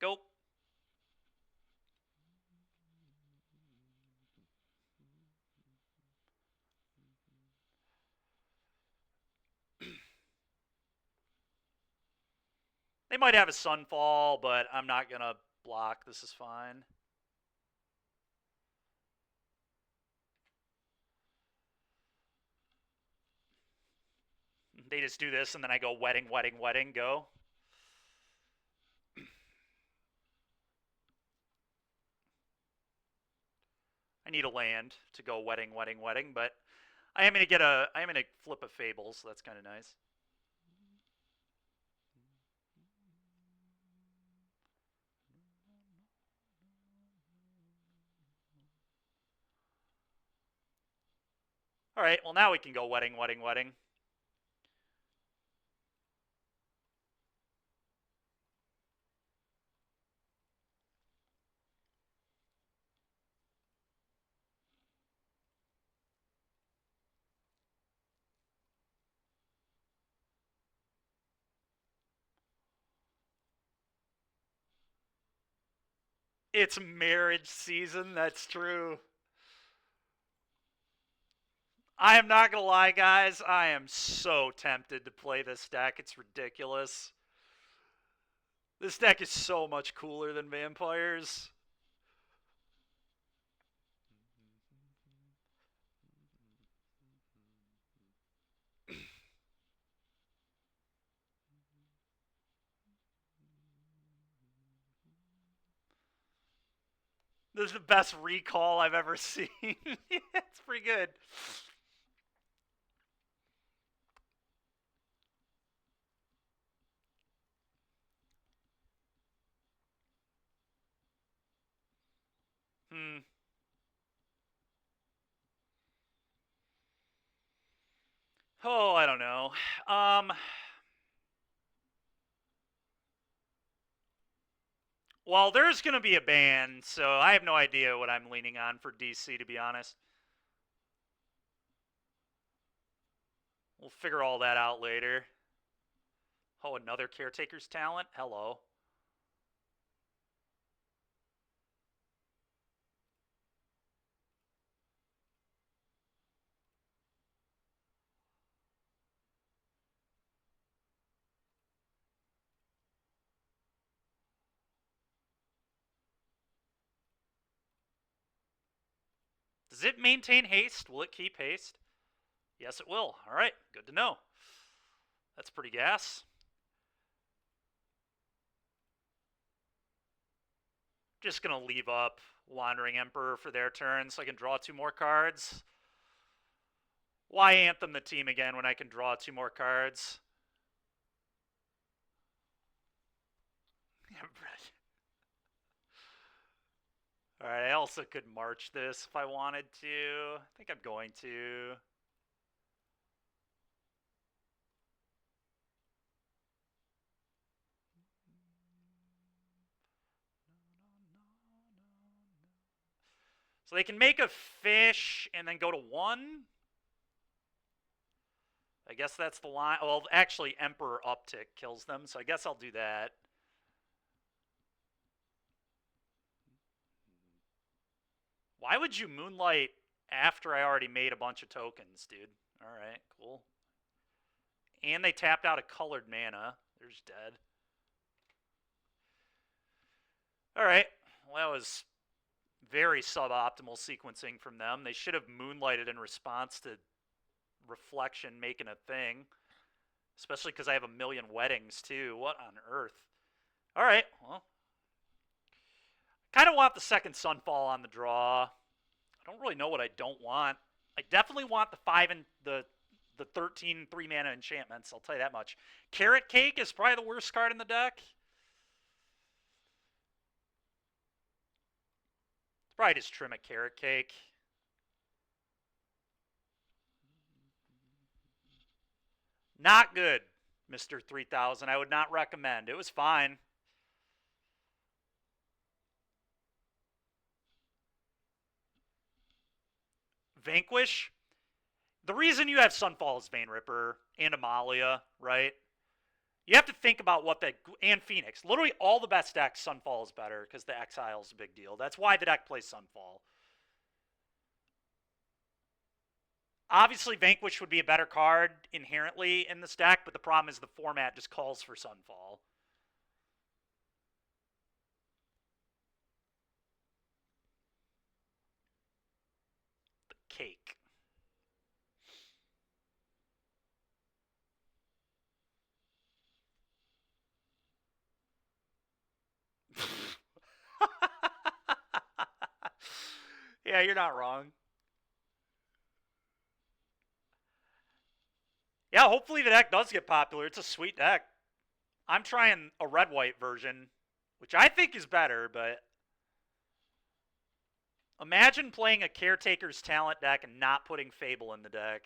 Speaker 1: Go. They might have a Sunfall, but I'm not going to block. This is fine. They just do this, and then I go wedding, wedding, wedding, go. I need a land to go wedding, wedding, wedding, but I am going to flip a Fable, so that's kind of nice. All right, well, now we can go wedding, wedding, wedding. It's marriage season, that's true. I am not going to lie, guys. I am so tempted to play this deck. It's ridiculous. This deck is so much cooler than Vampires. This is the best recall I've ever seen. It's pretty good. Oh, I don't know. Well, there's going to be a ban, so I have no idea what I'm leaning on for DC, to be honest. We'll figure all that out later. Oh, another Caretaker's talent? Hello. Does it maintain haste? Will it keep haste? Yes, it will. All right, good to know. That's pretty gas. Just going to leave up Wandering Emperor for their turn so I can draw 2 more cards. Why Anthem the team again when I can draw 2 more cards? Alright, I also could march this if I wanted to. I think I'm going to. So they can make a fish and then go to 1. I guess that's the line. Well, actually, Emperor Uptick kills them, so I guess I'll do that. Why would you Moonlight after I already made a bunch of tokens, dude? Alright, cool. And they tapped out a colored mana. They're just dead. Alright, well, that was very suboptimal sequencing from them. They should have Moonlighted in response to Reflection making a thing. Especially because I have a million weddings, too. What on earth? Alright, well. Kind of want the second Sunfall on the draw. I don't really know what I don't want. I definitely want the 5 and the 13 3-mana enchantments. I'll tell you that much. Carrot Cake is probably the worst card in the deck. Probably just trim a Carrot Cake. Not good, Mr. 3000. I would not recommend. It was fine. Vanquish. The reason you have Sunfall is Vein Ripper and Amalia, right? You have to think about what that... And Phoenix. Literally all the best decks, Sunfall is better because the Exile is a big deal. That's why the deck plays Sunfall. Obviously, Vanquish would be a better card inherently in this deck, but the problem is the format just calls for Sunfall. The cake. Yeah, you're not wrong. Yeah, hopefully the deck does get popular. It's a sweet deck. I'm trying a red-white version, which I think is better, but... Imagine playing a Caretaker's Talent deck and not putting Fable in the deck.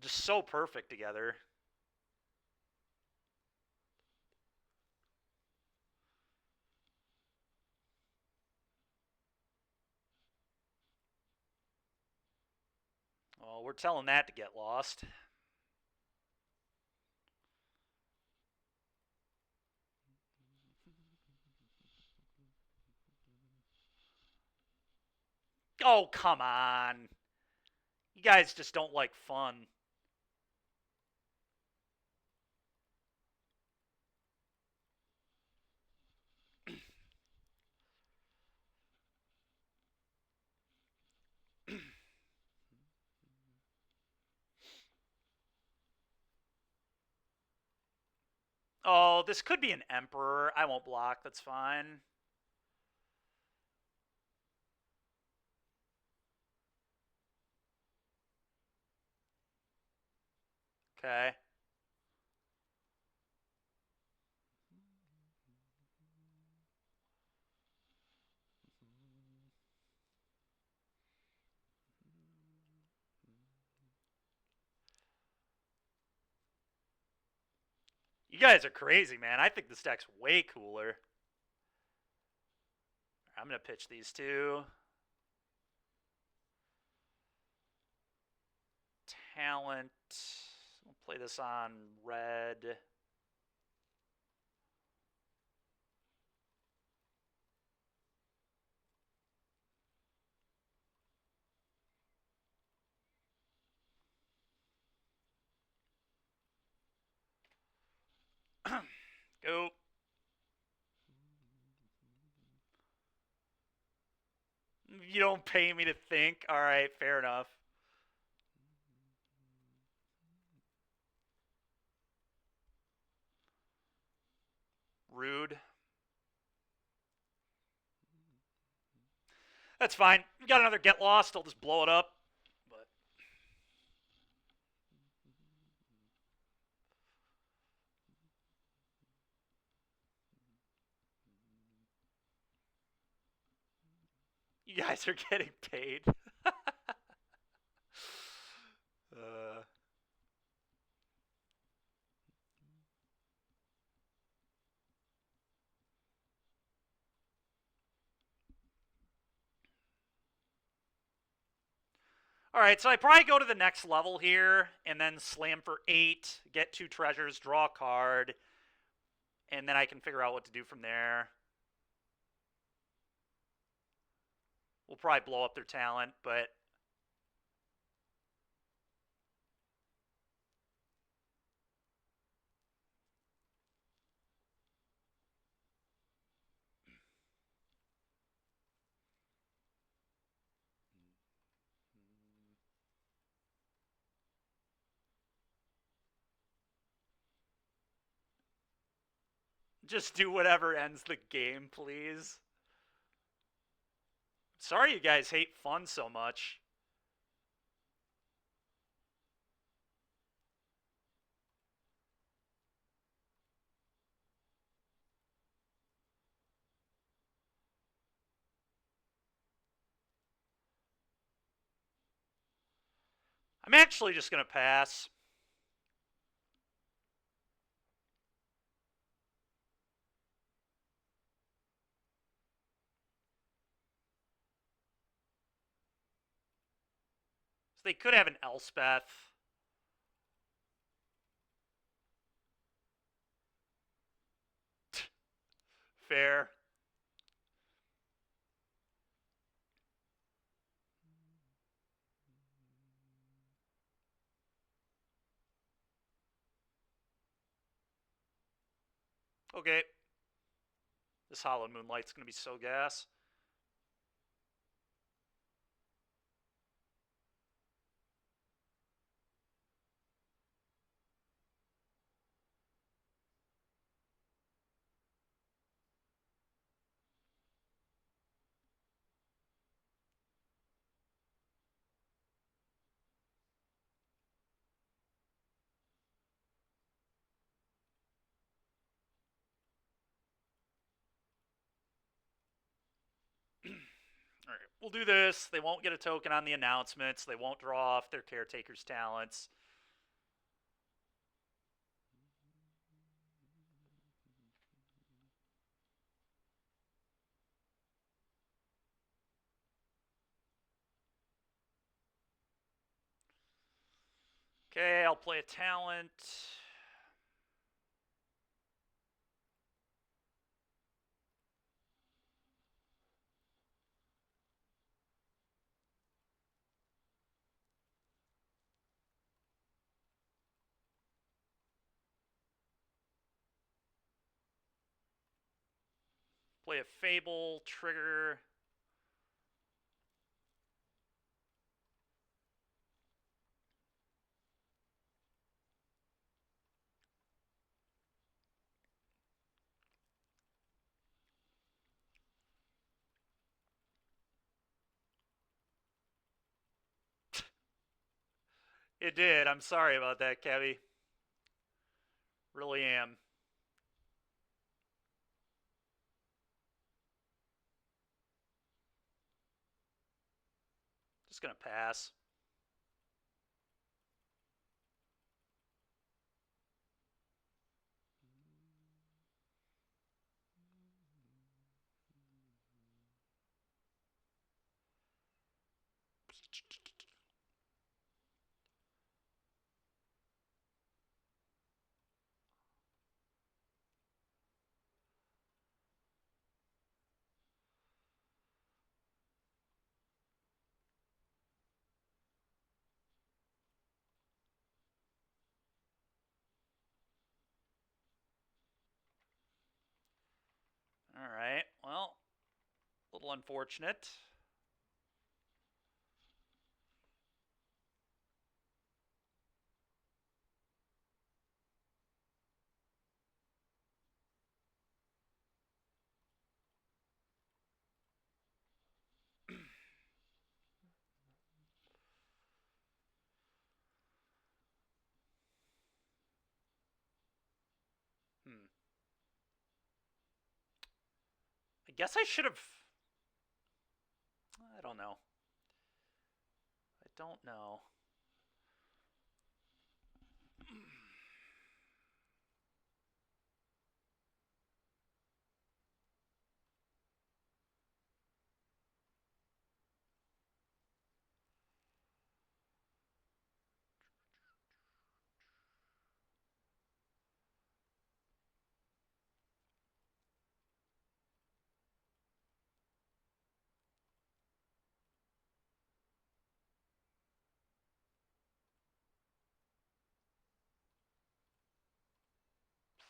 Speaker 1: Just so perfect together. Well, we're telling that to get lost. Oh, come on. You guys just don't like fun. Oh, this could be an Emperor. I won't block. That's fine. Okay. You guys are crazy, man. I think this deck's way cooler. I'm going to pitch these two. Talent. We'll play this on red. Go. You don't pay me to think. All right, fair enough. Rude. That's fine. We got another Get Lost. I'll just blow it up. But you guys are getting paid. All right, so I probably go to the next level here and then slam for 8, get 2 treasures, draw a card, and then I can figure out what to do from there. We'll probably blow up their talent, but... Just do whatever ends the game, please. Sorry you guys hate fun so much. I'm actually just going to pass. So they could have an Elspeth. Fair. Okay. This Hallowed Moonlight's going to be so gas. All right, we'll do this. They won't get a token on the announcements. They won't draw off their Caretaker's talents. Okay, I'll play a talent. Play a Fable, trigger. It did. I'm sorry about that, Kevy. Really am. Just gonna pass. All right. Well, a little unfortunate. Hmm. I guess I should have. I don't know. I don't know.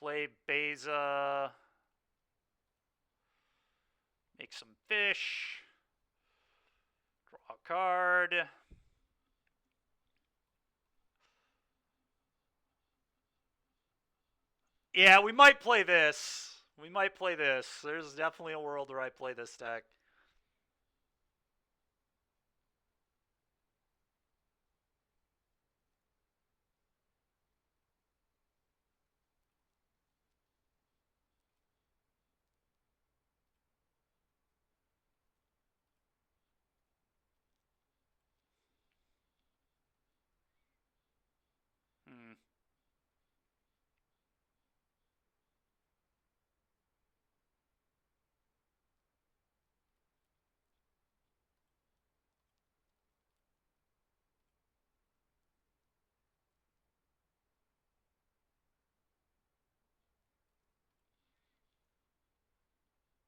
Speaker 1: Play Beza. Make some fish. Draw a card. Yeah, we might play this. We might play this. There's definitely a world where I play this deck. Hmm.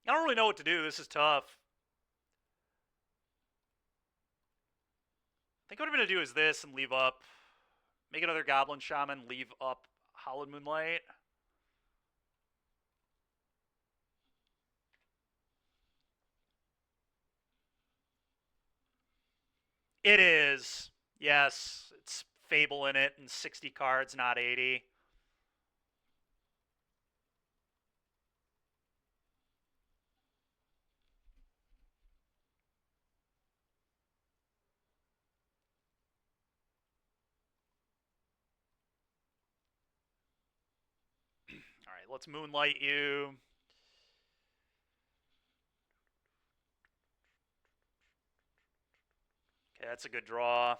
Speaker 1: I don't really know what to do. This is tough. I think what I'm going to do is this and leave up. Make another Goblin Shaman, leave up Hallowed Moonlight. It is. Yes, it's Fable in it and 60 cards, not 80. All right, let's Moonlight you. Okay, that's a good draw.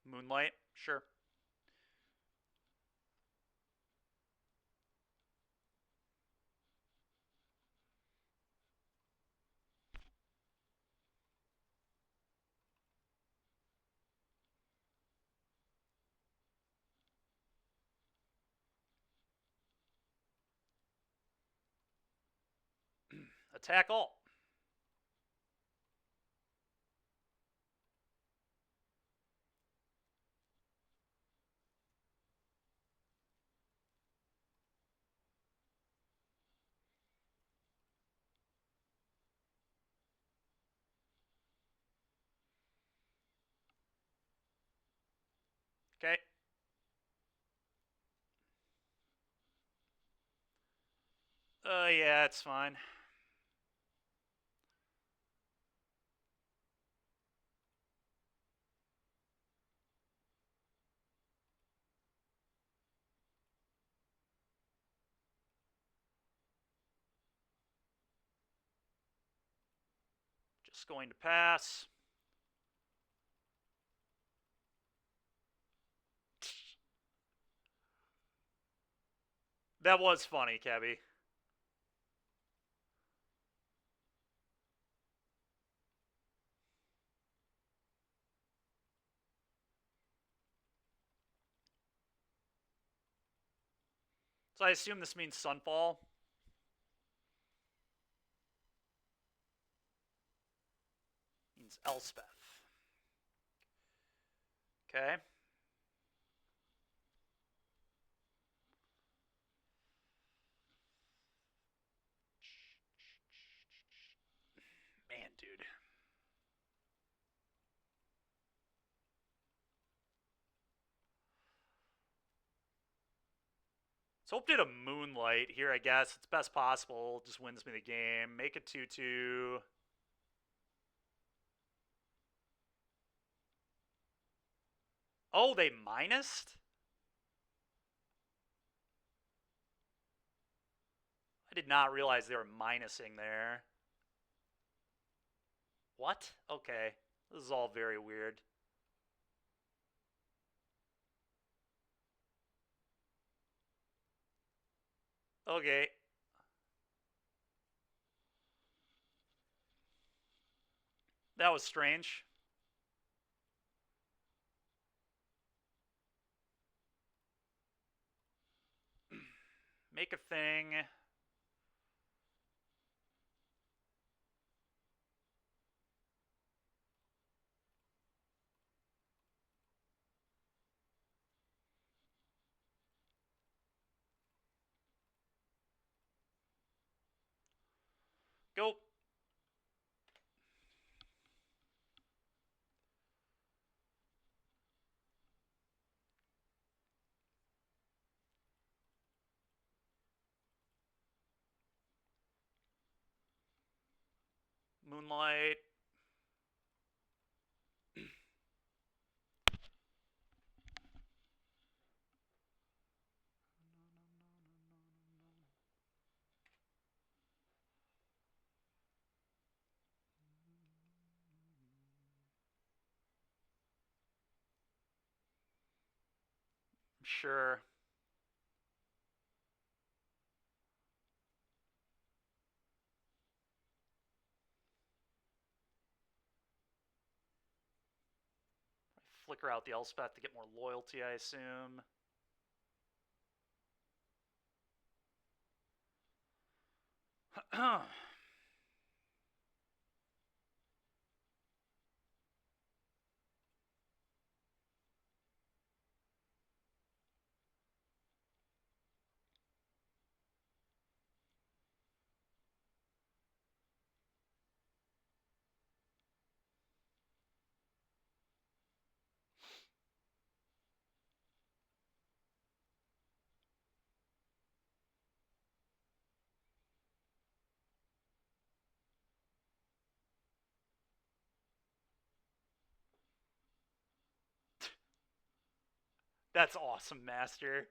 Speaker 1: Moonlight, sure. Attack all. Okay. Yeah, it's fine. Just going to pass. That was funny, Kevy. So I assume this means Sunfall. Means Elspeth. Okay. Man, dude. So hope did a Moonlight here, I guess. It's best possible. Just wins me the game. Make it 2-2. Oh, they minused? I did not realize they were minusing there. What? Okay. This is all very weird. Okay. That was strange. Make a thing. Go. Moonlight. Sure. Flicker out the Elspeth to get more loyalty, I assume. That's awesome, Master.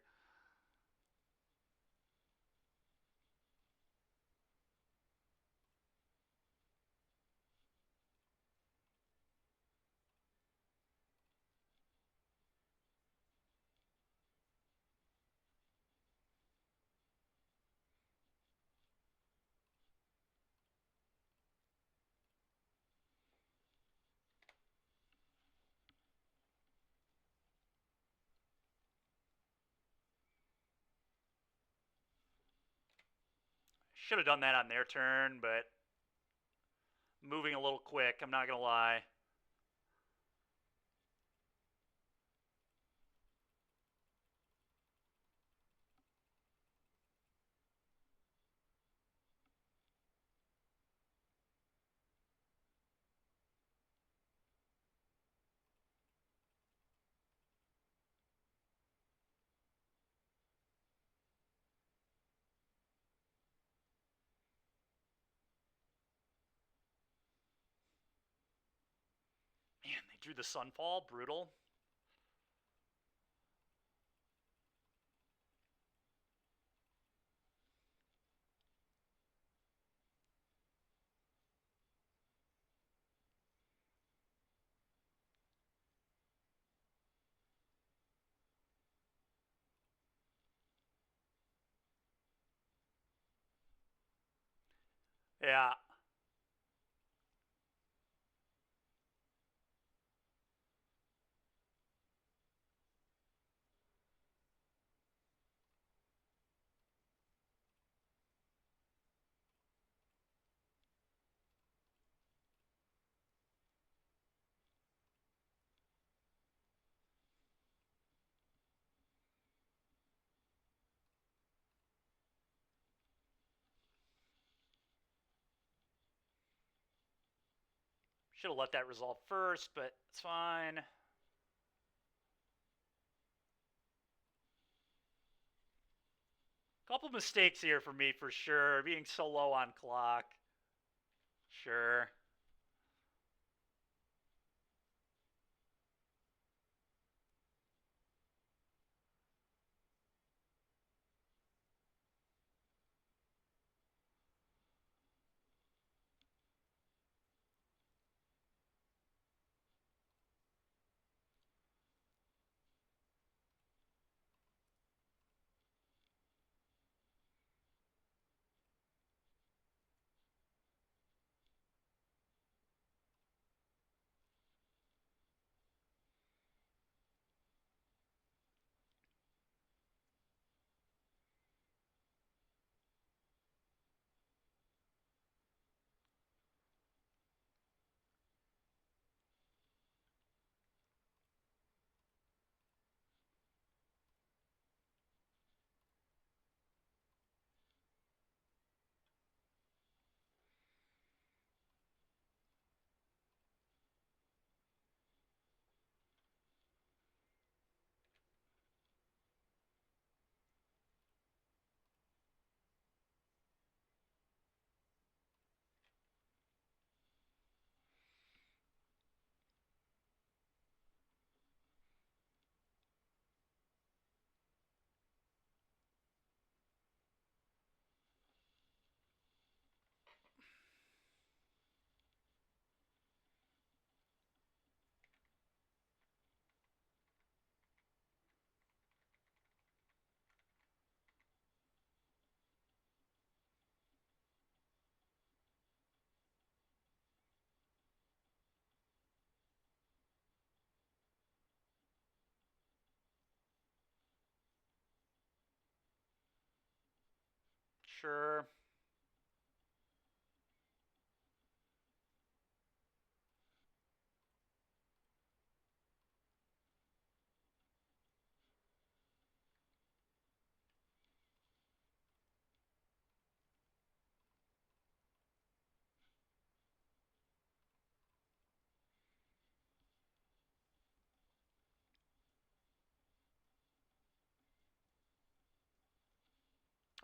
Speaker 1: Should have done that on their turn, but moving a little quick, I'm not going to lie. Man, they drew the Sunfall. Brutal. Yeah. Should have let that resolve first, but it's fine. Couple mistakes here for me for sure. Being so low on clock. Sure. Sure.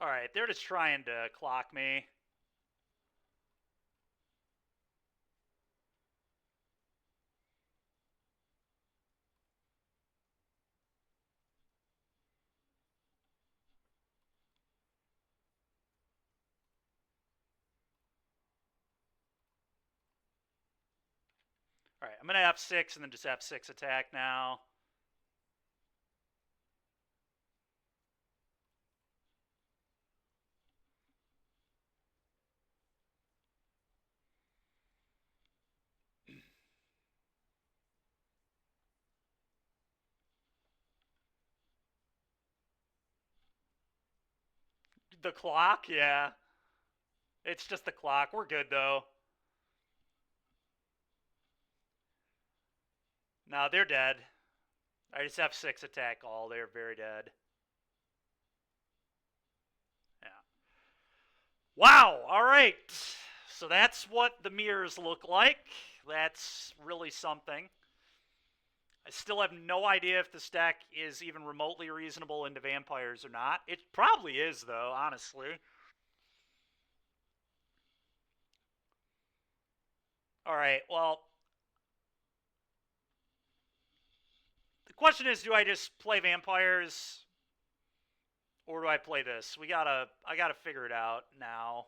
Speaker 1: Alright, they're just trying to clock me. Alright, I'm going to F6 and then just F6 attack now. The clock? Yeah. It's just the clock. We're good, though. No, they're dead. I just F6 attack all. They're very dead. Yeah. Wow. All right. So that's what the mirrors look like. That's really something. I still have no idea if the stack is even remotely reasonable into vampires or not. It probably is, though, honestly. All right, well, the question is, do I just play vampires or do I play this? I gotta figure it out now.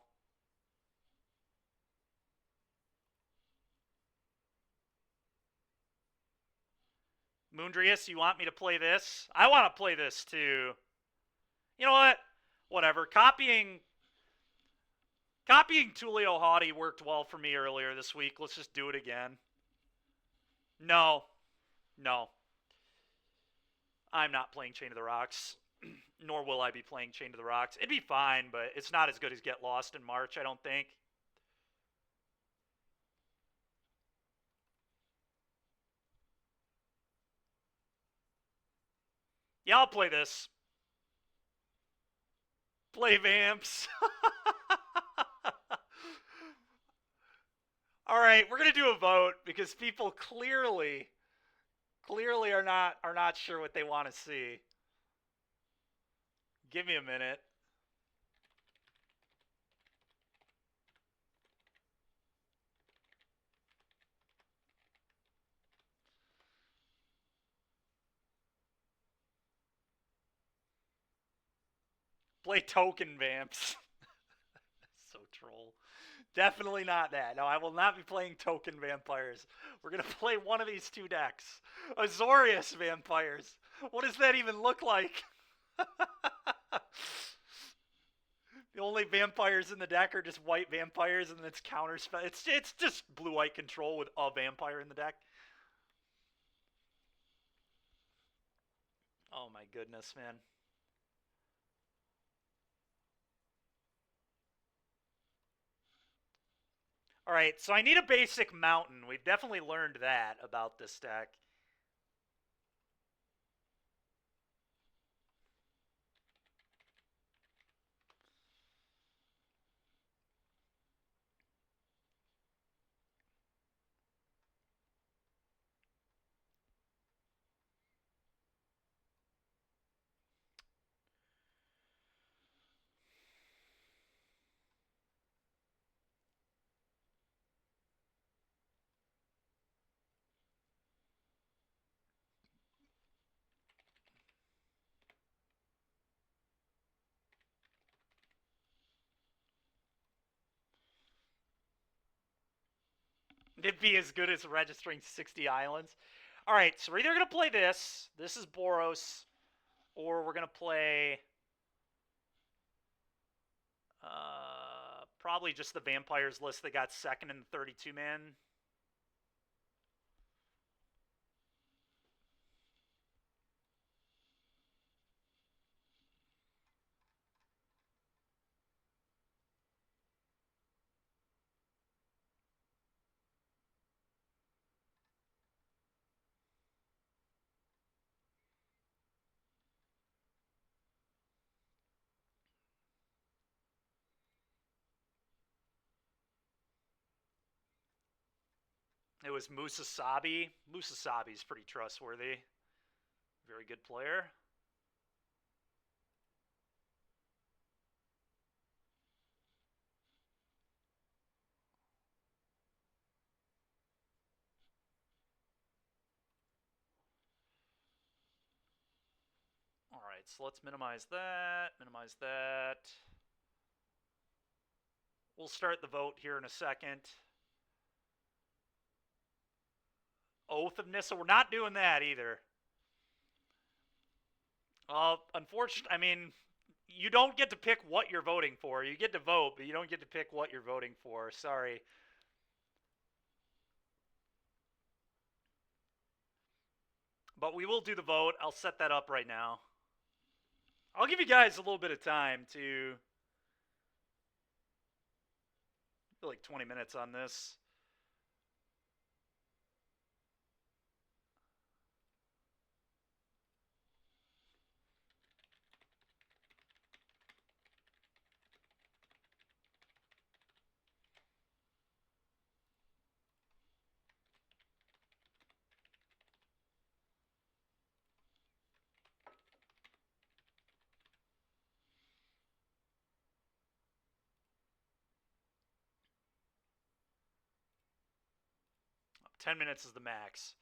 Speaker 1: Moondrius, you want me to play this? I want to play this too. You know what? Whatever. Copying Tulio Haughty worked well for me earlier this week. Let's just do it again. No. No. I'm not playing Chain of the Rocks. Nor will I be playing Chain of the Rocks. It'd be fine, but it's not as good as Get Lost in March, I don't think. Yeah, I'll play this. Play Vamps. All right, we're gonna do a vote because people clearly are not sure what they want to see. Give me a minute. Play token Vamps. So troll. Definitely not that. No, I will not be playing token vampires. We're going to play one of these two decks. Azorius vampires. What does that even look like? The only vampires in the deck are just white vampires, and it's counter spell. It's just blue-white control with a vampire in the deck. Oh my goodness, man. All right, so I need a basic mountain. We've definitely learned that about this deck. It'd be as good as registering 60 islands. All right, so we're either going to play this. This is Boros. Or we're going to play... probably just the Vampires list that got second in the 32-man. It was Musasabi. Musasabi's pretty trustworthy. Very good player. All right, so let's minimize that. Minimize that. We'll start the vote here in a second. Oath of Nissa. We're not doing that either. Unfortunately, I mean, you don't get to pick what you're voting for. You get to vote, but you don't get to pick what you're voting for. Sorry. But we will do the vote. I'll set that up right now. I'll give you guys a little bit of time to like 20 minutes on this. Oh, 10 minutes is the max.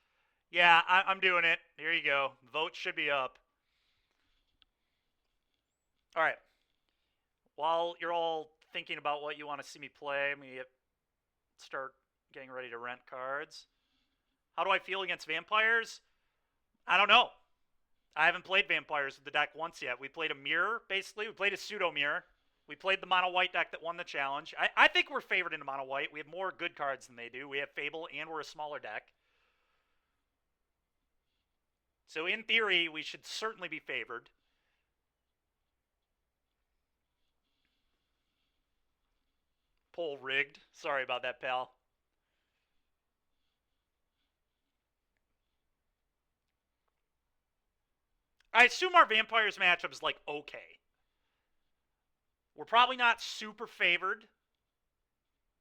Speaker 1: Yeah, I'm doing it. Here you go. Vote should be up. All right. While you're all thinking about what you want to see me play, let me start getting ready to rent cards. How do I feel against vampires? I don't know. I haven't played vampires with the deck once yet. We played a mirror, basically. We played a pseudo mirror. We played the mono white deck that won the challenge. I think we're favored in the mono white. We have more good cards than they do. We have Fable, and we're a smaller deck. So in theory, we should certainly be favored. Poll rigged. Sorry about that, pal. I assume our vampires matchup is like okay. We're probably not super favored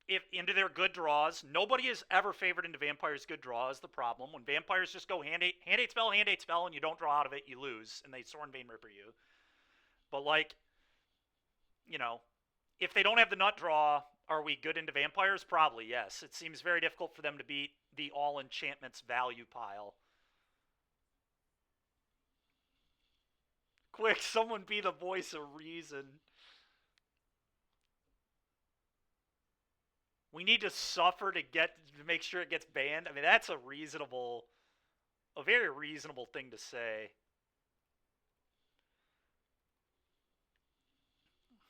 Speaker 1: if into their good draws. Nobody is ever favored into vampires' good draw is the problem. When vampires just go hand eight spell, and you don't draw out of it, you lose, and they Sorin Bane Ripper you. But like, you know, if they don't have the nut draw, are we good into vampires? Probably, yes. It seems very difficult for them to beat the all enchantments value pile. Quick, someone be the voice of reason. We need to suffer to make sure it gets banned. I mean, that's a very reasonable thing to say.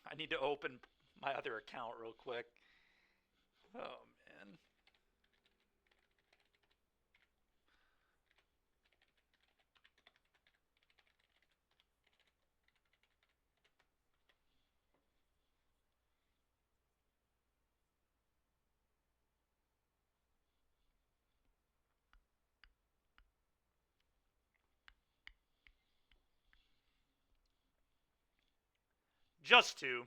Speaker 1: I need to open my other account real quick. Oh, man. Just two.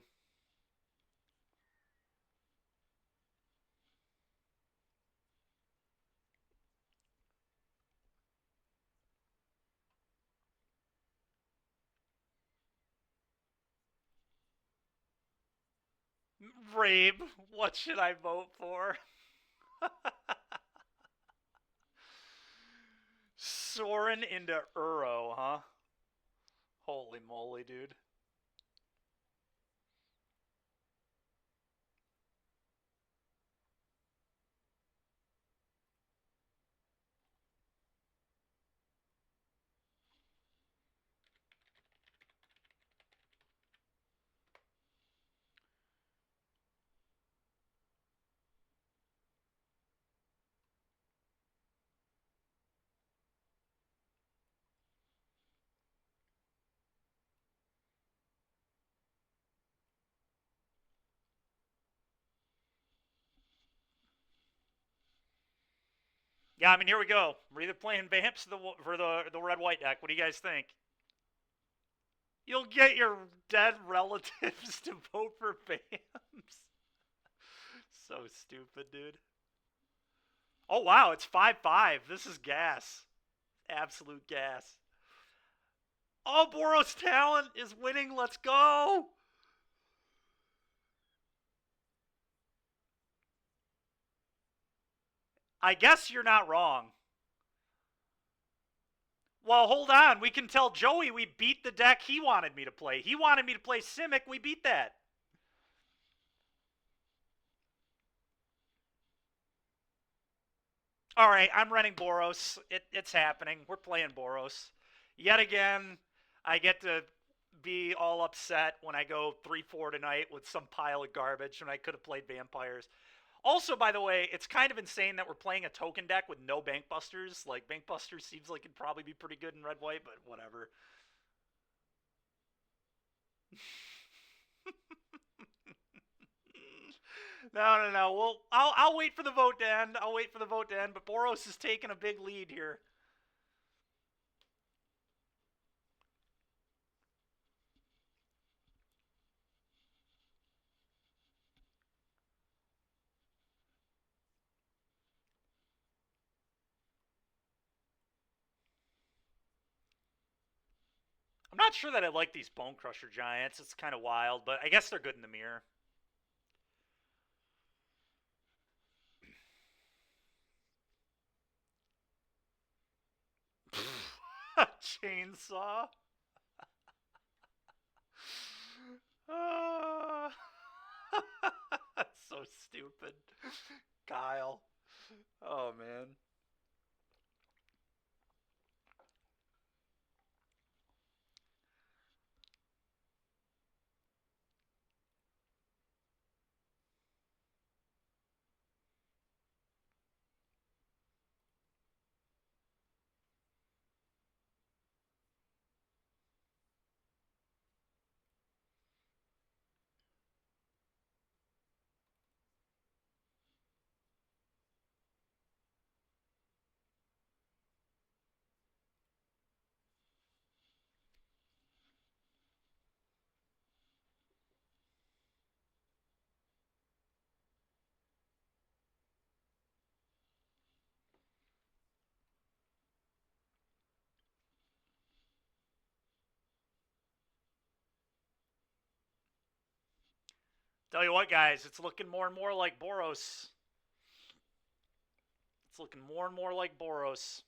Speaker 1: Rabe, what should I vote for? Soren into Uro, huh? Holy moly, dude. Yeah, I mean, here we go. We're either playing Vamps for the red-white deck. What do you guys think? You'll get your dead relatives to vote for Vamps. So stupid, dude. Oh, wow, it's 5-5. This is gas. Absolute gas. Oh, Boros Talent is winning. Let's go. I guess you're not wrong. Well, hold on. We can tell Joey we beat the deck he wanted me to play. He wanted me to play Simic. We beat that. All right, I'm running Boros. It's happening. We're playing Boros. Yet again, I get to be all upset when I go 3-4 tonight with some pile of garbage when I could have played Vampires. Also, by the way, it's kind of insane that we're playing a token deck with no Bankbusters. Like, Bankbusters seems like it'd probably be pretty good in red-white, but whatever. No. Well, I'll wait for the vote to end. I'll wait for the vote to end, but Boros is taking a big lead here. I'm not sure that I like these Bone Crusher Giants. It's kind of wild, but I guess they're good in the mirror. Chainsaw. Uh, so stupid. Kyle. Oh, man. Tell you what, guys, it's looking more and more like Boros. It's looking more and more like Boros.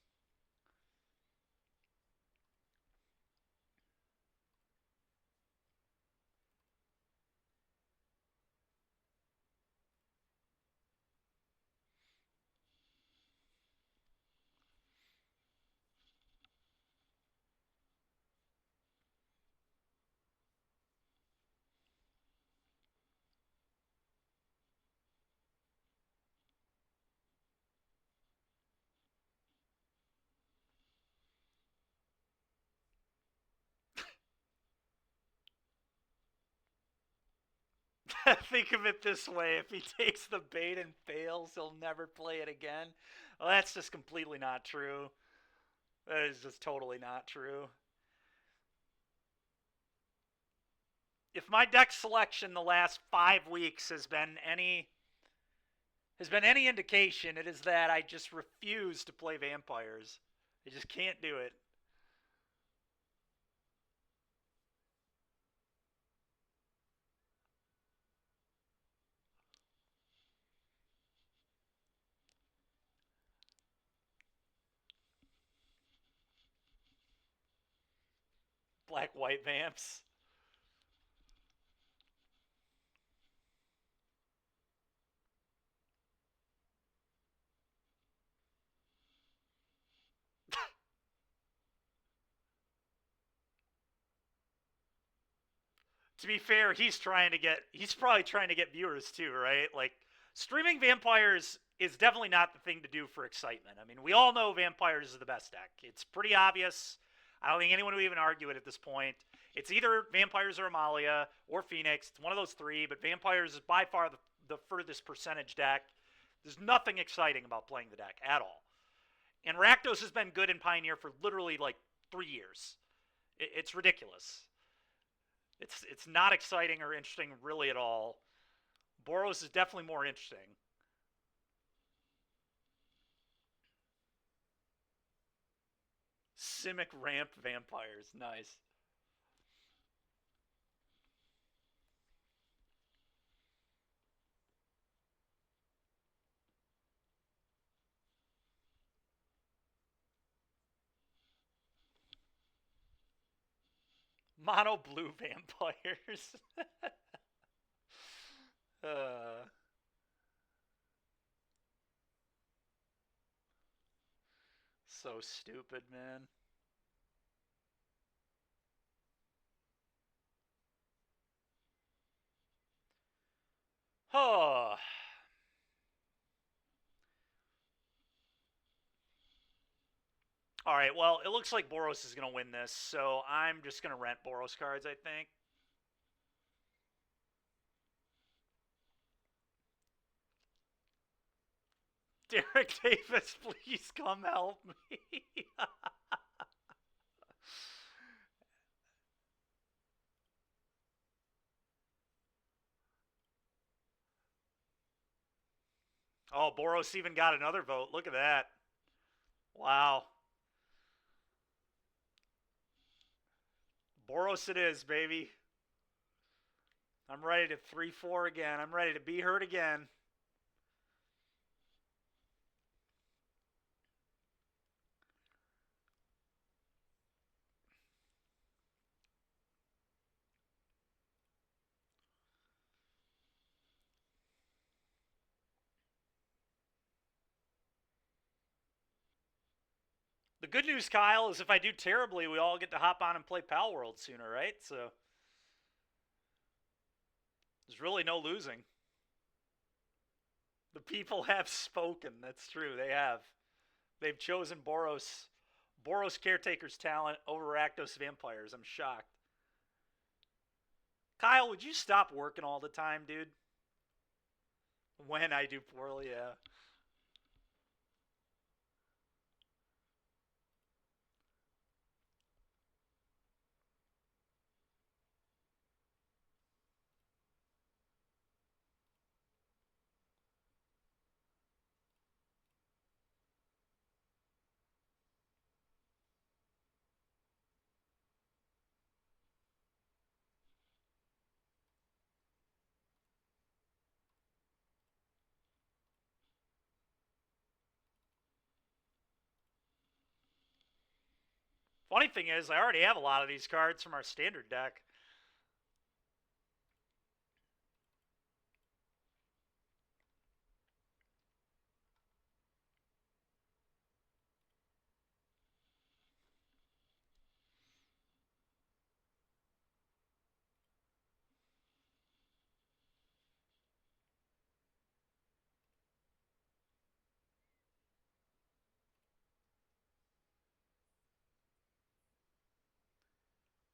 Speaker 1: Think of it this way: if he takes the bait and fails, he'll never play it again. Well, that's just completely not true. That is just totally not true. If my deck selection the last 5 weeks has been any indication, it is that I just refuse to play vampires. I just can't do it. Black white vamps. To be fair, he's probably trying to get viewers too, right? Like, streaming vampires is definitely not the thing to do for excitement. I mean, we all know vampires is the best deck. It's pretty obvious. I don't think anyone would even argue it at this point. It's either vampires or Amalia or Phoenix. It's one of those three, but vampires is by far the furthest percentage deck. There's nothing exciting about playing the deck at all. And Rakdos has been good in Pioneer for literally like 3 years. It's ridiculous. It's not exciting or interesting really at all. Boros is definitely more interesting. Simic ramp vampires. Nice. Mono blue vampires. uh, so stupid, man. Oh. All right, well, it looks like Boros is going to win this, so I'm just going to rent Boros cards, I think. Derek Davis, please come help me. Oh, Boros even got another vote. Look at that. Wow. Boros it is, baby. I'm ready to 3-4 again. I'm ready to be heard again. The good news, Kyle, is if I do terribly, we all get to hop on and play Pal World sooner, right? So there's really no losing. The people have spoken. That's true. They have. They've chosen Boros Caretaker's talent over Rakdos Vampires. I'm shocked. Kyle, would you stop working all the time, dude? When I do poorly, yeah. Funny thing is, I already have a lot of these cards from our standard deck.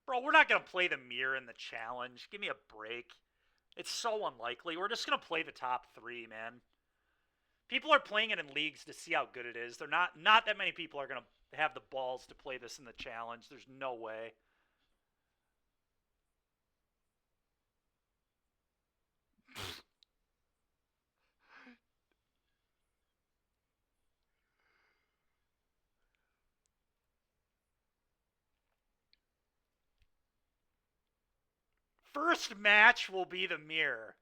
Speaker 1: Bro, we're not going to play the mirror in the challenge. Give me a break. It's so unlikely. We're just going to play the top three, man. People are playing it in leagues to see how good it is. They're not that many people are going to have the balls to play this in the challenge. There's no way. First match will be the mirror.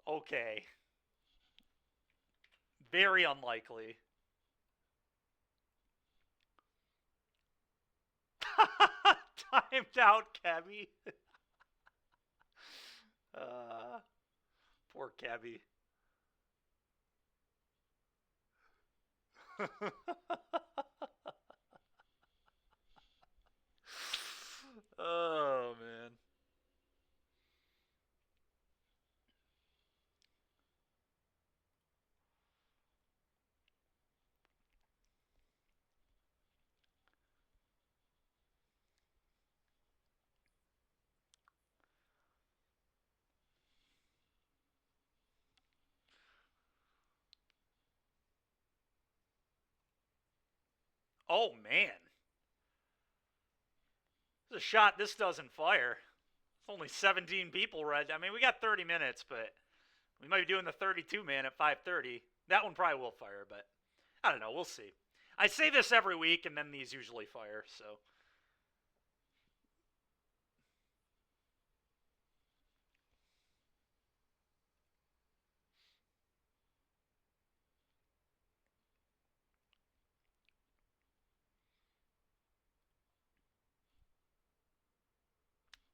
Speaker 1: Okay. Very unlikely. Timed out, Kebby. Poor Kebby. Oh, man. Oh, man. There's a shot this doesn't fire. It's only 17 people read. I mean, we got 30 minutes, but we might be doing the 32 man at 5:30. That one probably will fire, but I don't know. We'll see. I say this every week, and then these usually fire, so.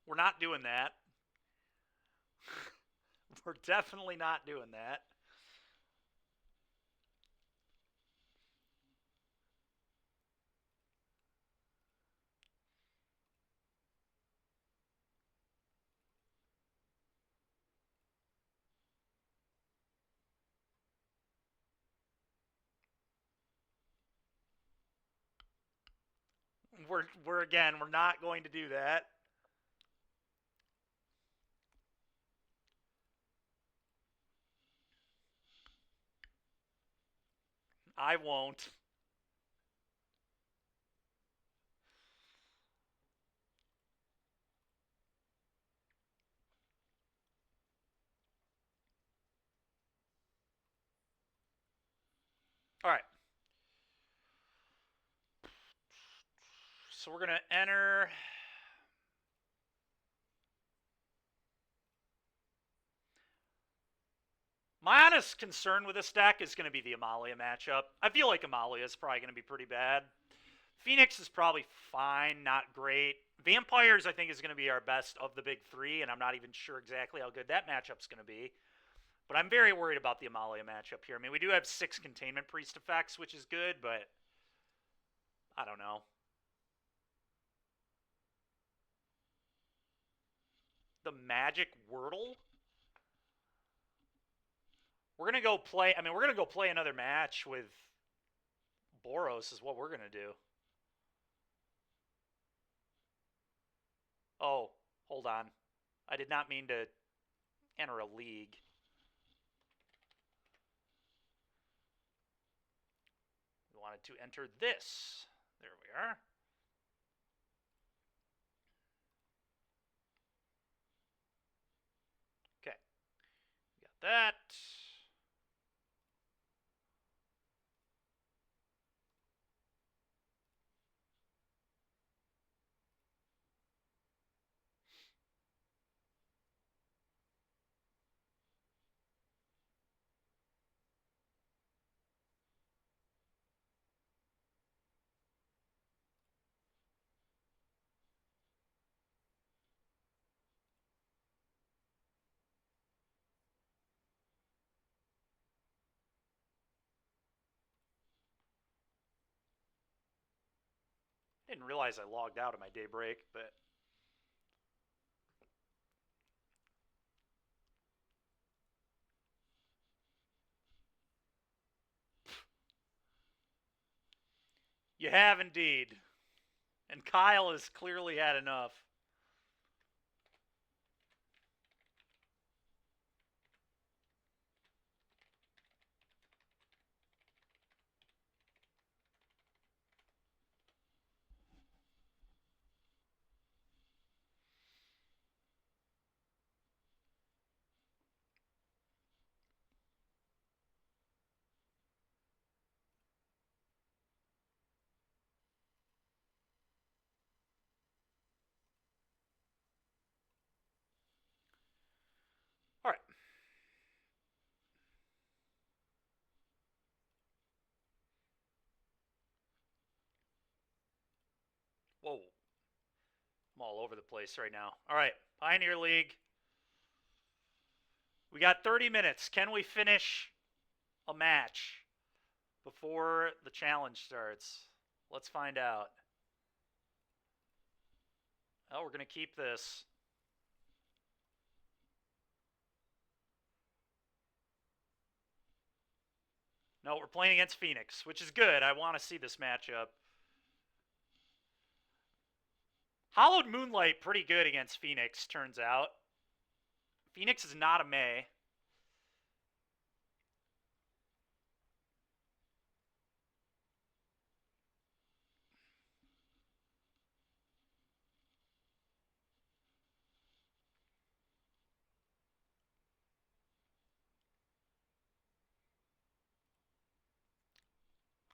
Speaker 1: We're not doing that. We're definitely not doing that. We're not going to do that. I won't. All right. So we're going to enter. My honest concern with this deck is going to be the Amalia matchup. I feel like Amalia is probably going to be pretty bad. Phoenix is probably fine, not great. Vampires, I think, is going to be our best of the big three, and I'm not even sure exactly how good that matchup's going to be. But I'm very worried about the Amalia matchup here. I mean, we do have 6 Containment Priest effects, which is good, but I don't know. The Magic Wordle? We're going to go play... I mean, we're going to go play another match with Boros is what we're going to do. Oh, hold on. I did not mean to enter a league. We wanted to enter this. There we are. Okay. Got that. Didn't realize I logged out of my day break, but you have indeed. And Kyle has clearly had enough. All right. Whoa. I'm all over the place right now. All right. Pioneer League. We got 30 minutes. Can we finish a match before the challenge starts? Let's find out. Oh, we're going to keep this. No, we're playing against Phoenix, which is good. I want to see this matchup. Hollowed Moonlight, pretty good against Phoenix, turns out. Phoenix is not a May.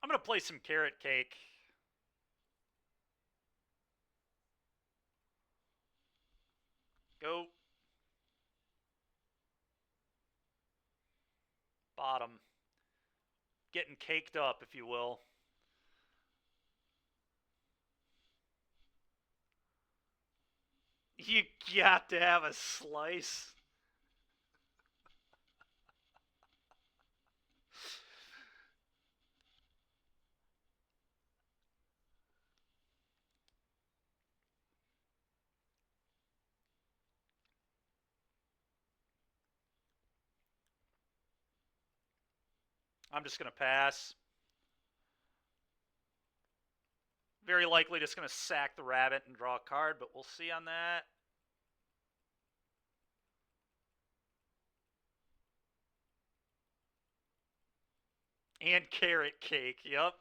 Speaker 1: I'm going to play some carrot cake. Go. Bottom. Getting caked up, if you will. You got to have a slice. I'm just going to pass. Very likely just going to sack the rabbit and draw a card, but we'll see on that. And carrot cake, yep.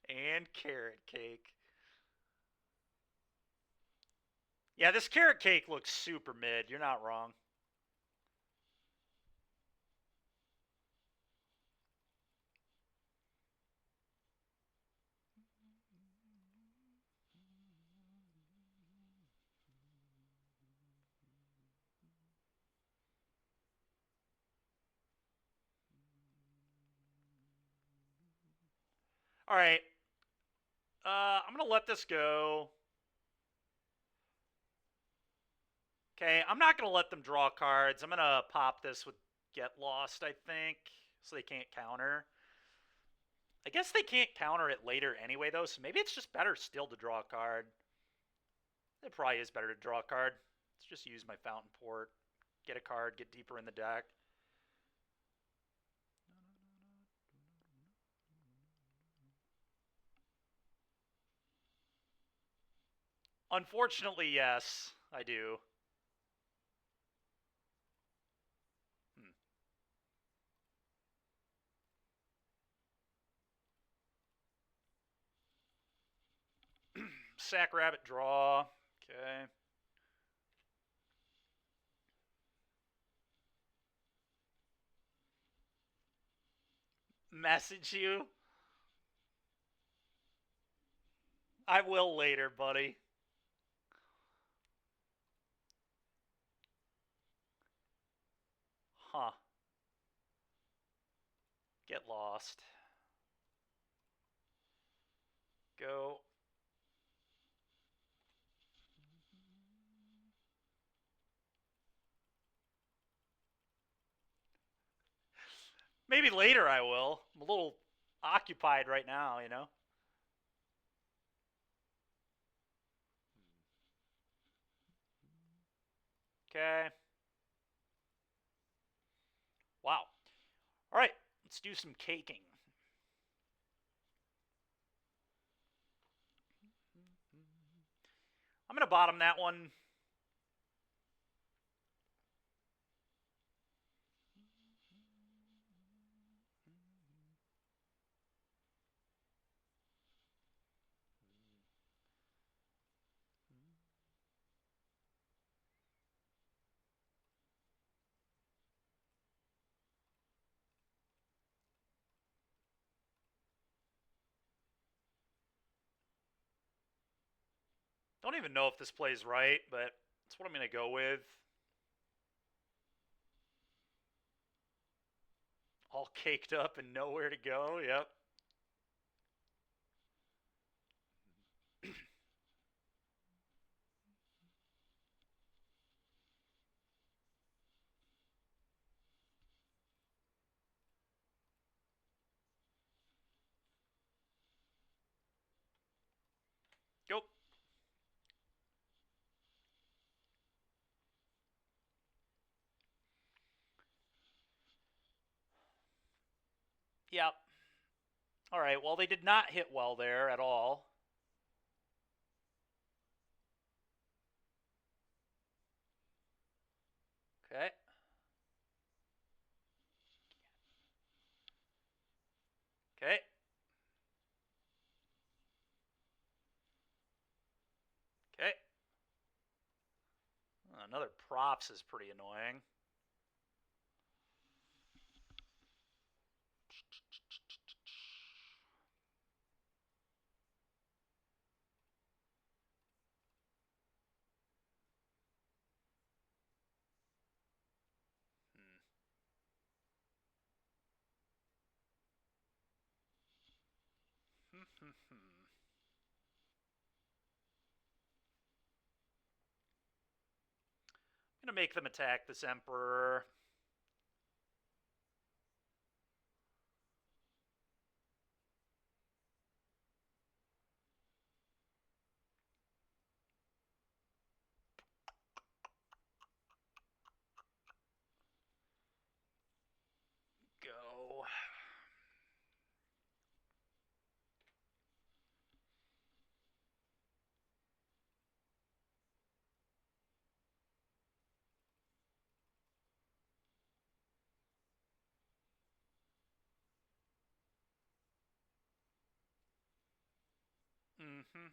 Speaker 1: And carrot cake. Yeah, this carrot cake looks super mid. You're not wrong. All right. I'm going to let this go. Okay, I'm not going to let them draw cards. I'm going to pop this with Get Lost, I think, so they can't counter. I guess they can't counter it later anyway, though, so maybe it's just better still to draw a card. It probably is better to draw a card. Let's just use my Fountain Port. Get a card, get deeper in the deck. Unfortunately, yes, I do. Sack rabbit draw. Okay. Message you? I will later, buddy. Huh. Get lost. Go. Maybe later I will. I'm a little occupied right now, you know? Okay. Wow. All right, let's do some caking. I'm going to bottom that one. Don't even know if this plays right, but that's what I'm going to go with. All caked up and nowhere to go. Yep. Go. Yep. All right, well, they did not hit well there at all. Okay. Okay. Okay. Another props is pretty annoying. I'm going to make them attack this Emperor. Go. Mm-hmm.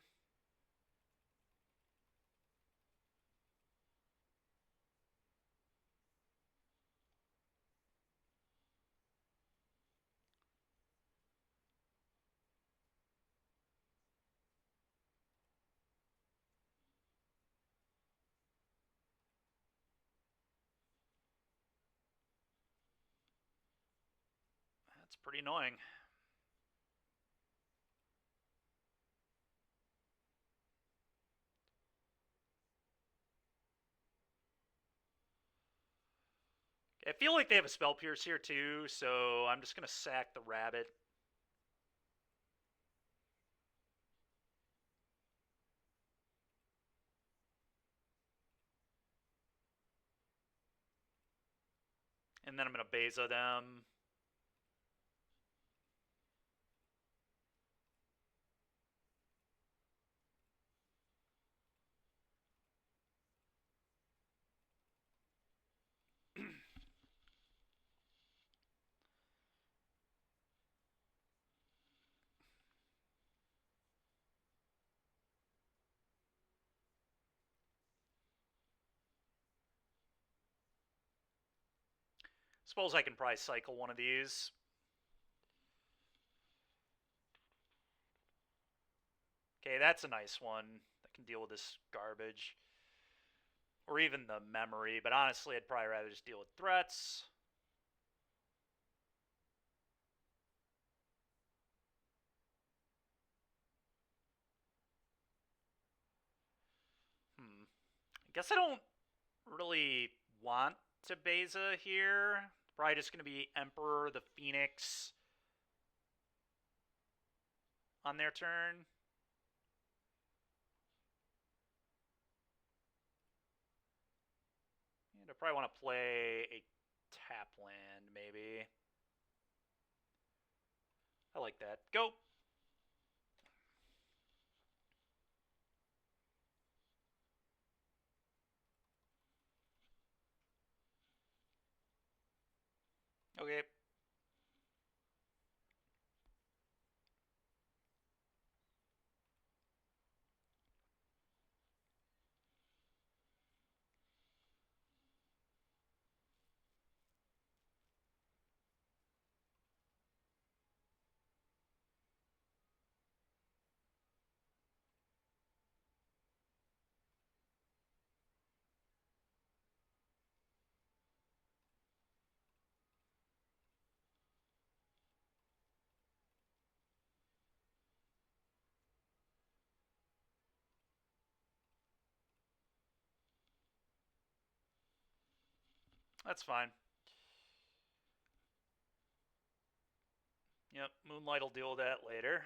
Speaker 1: That's pretty annoying. I feel like they have a Spell Pierce here too, so I'm just going to sack the rabbit. And then I'm going to Beza them. Suppose I can probably cycle one of these. Okay, that's a nice one. I can deal with this garbage. Or even the memory, but honestly, I'd probably rather just deal with threats. I guess I don't really want to Beza here. Probably just going to be Emperor the Phoenix on their turn. And I probably want to play a tap land, maybe. I like that. Go! Okay. That's fine. Yep, Moonlight will deal with that later.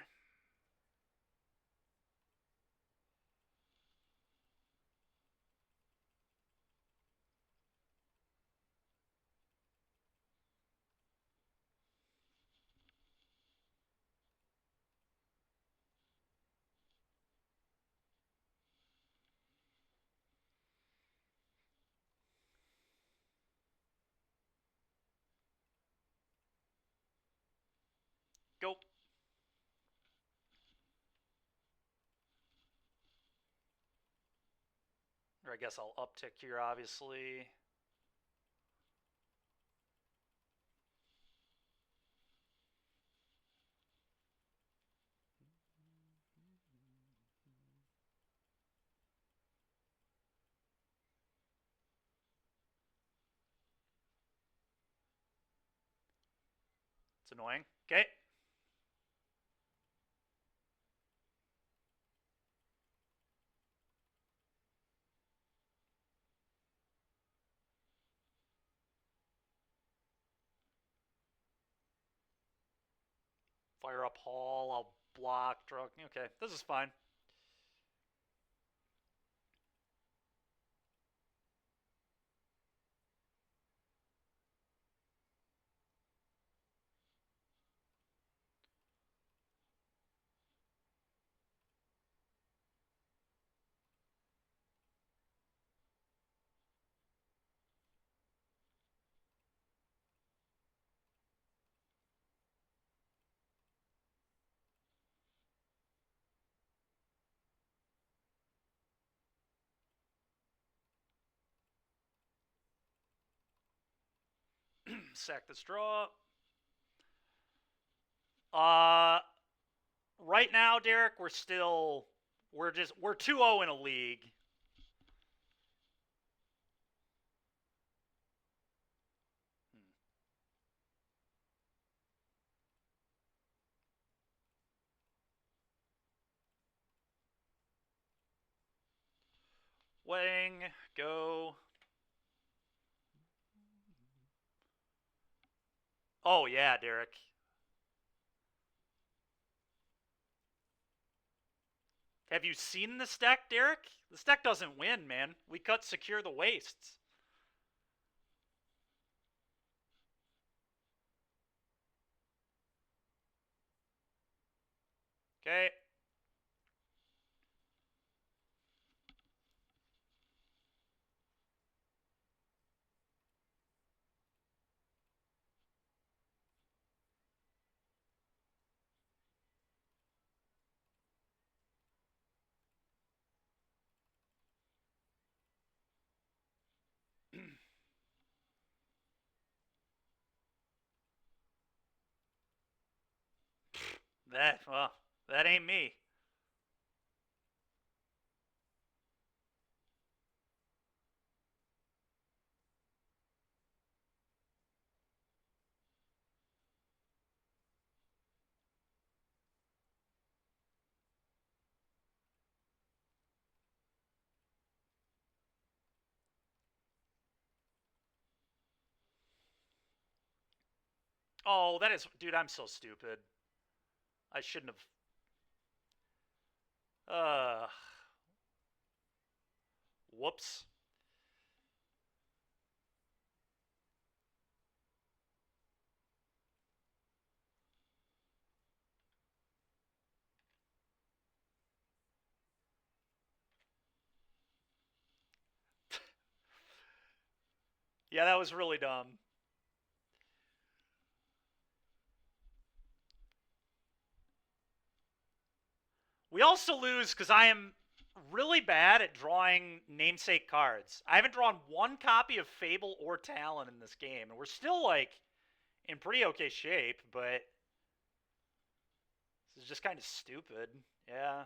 Speaker 1: Go! Or I guess I'll uptick here, obviously. It's annoying. Okay. fire up Hall. I'll block, draw. Okay, this is fine. Sack this draw. Uh, right now, Derek, we're 2-0 in a league. Wang, go. Oh yeah, Derek. Have you seen this deck, Derek? This deck doesn't win, man. We cut secure the wastes. Okay. That ain't me. Oh, that is, dude. I'm so stupid. I shouldn't have. Whoops. Yeah, that was really dumb. We also lose because I am really bad at drawing namesake cards. I haven't drawn one copy of Fable or Talon in this game, and we're still like in pretty okay shape, but this is just kind of stupid. Yeah.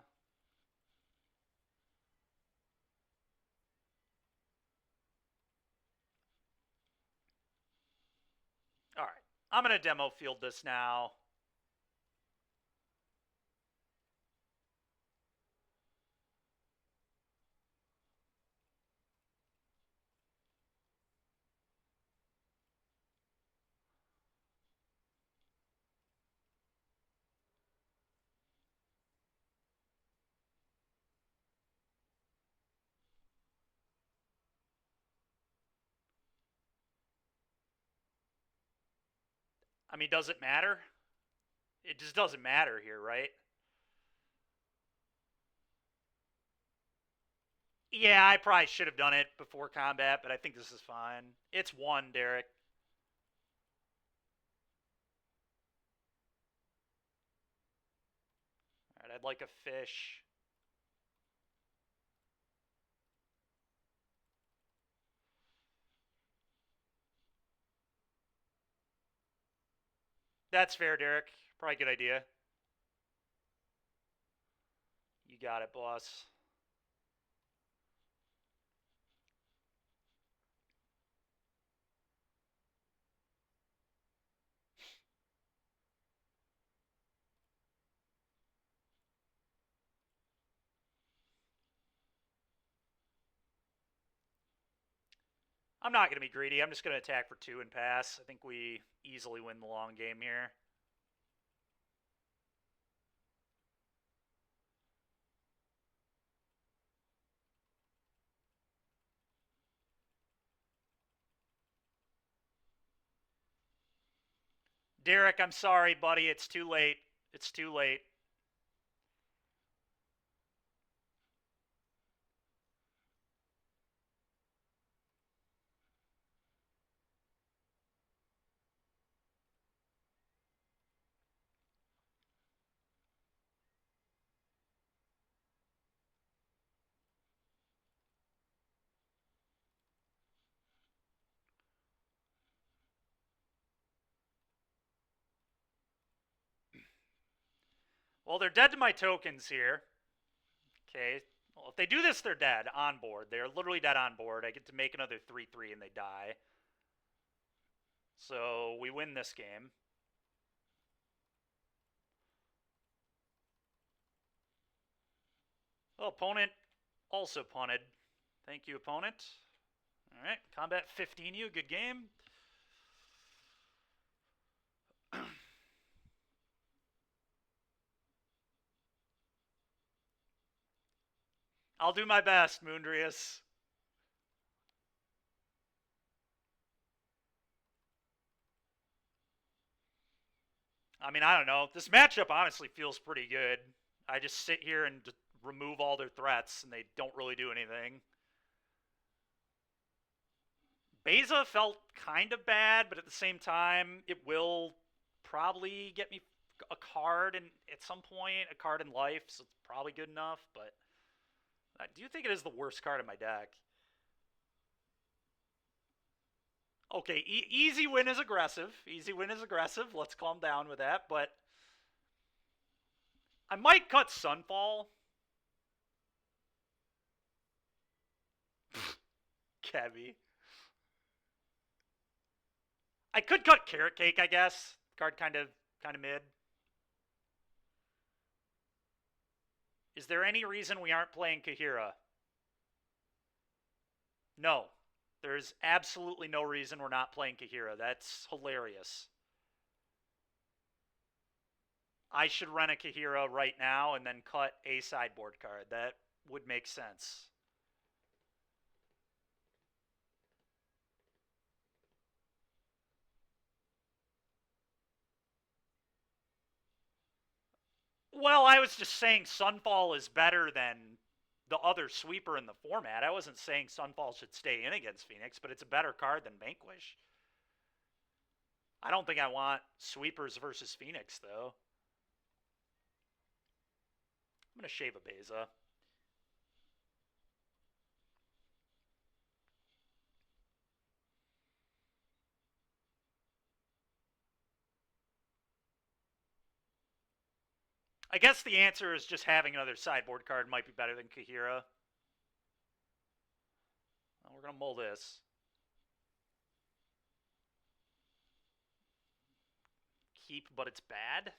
Speaker 1: All right. I'm going to demo field this now. I mean, does it matter? It just doesn't matter here, right? Yeah, I probably should have done it before combat, but I think this is fine. It's one, Derek. All right, I'd like a fish. That's fair, Derek. Probably a good idea. You got it, boss. I'm not going to be greedy. I'm just going to attack for 2 and pass. I think we easily win the long game here. Derek, I'm sorry, buddy. It's too late. It's too late. Well, they're dead to my tokens here. Okay. Well, if they do this, they're dead on board. They're literally dead on board. I get to make another 3-3 and they die. So we win this game. Well, opponent also punted. Thank you, opponent. All right, combat 15 you. Good game. I'll do my best, Moondrius. I mean, I don't know. This matchup honestly feels pretty good. I just sit here and remove all their threats, and they don't really do anything. Beza felt kind of bad, but at the same time, it will probably get me a card and at some point, a card in life, so it's probably good enough, but I do think it is the worst card in my deck. Okay, easy win is aggressive. Easy win is aggressive. Let's calm down with that, but I might cut Sunfall. Kevy. I could cut Carrot Cake, I guess. Card kind of mid. Is there any reason we aren't playing Kahira? No. There's absolutely no reason we're not playing Kahira. That's hilarious. I should run a Kahira right now and then cut a sideboard card. That would make sense. Well, I was just saying Sunfall is better than the other sweeper in the format. I wasn't saying Sunfall should stay in against Phoenix, but it's a better card than Vanquish. I don't think I want sweepers versus Phoenix, though. I'm going to shave a Beza. I guess the answer is just having another sideboard card might be better than Kahira. Well, we're going to mull this. Keep, but it's bad.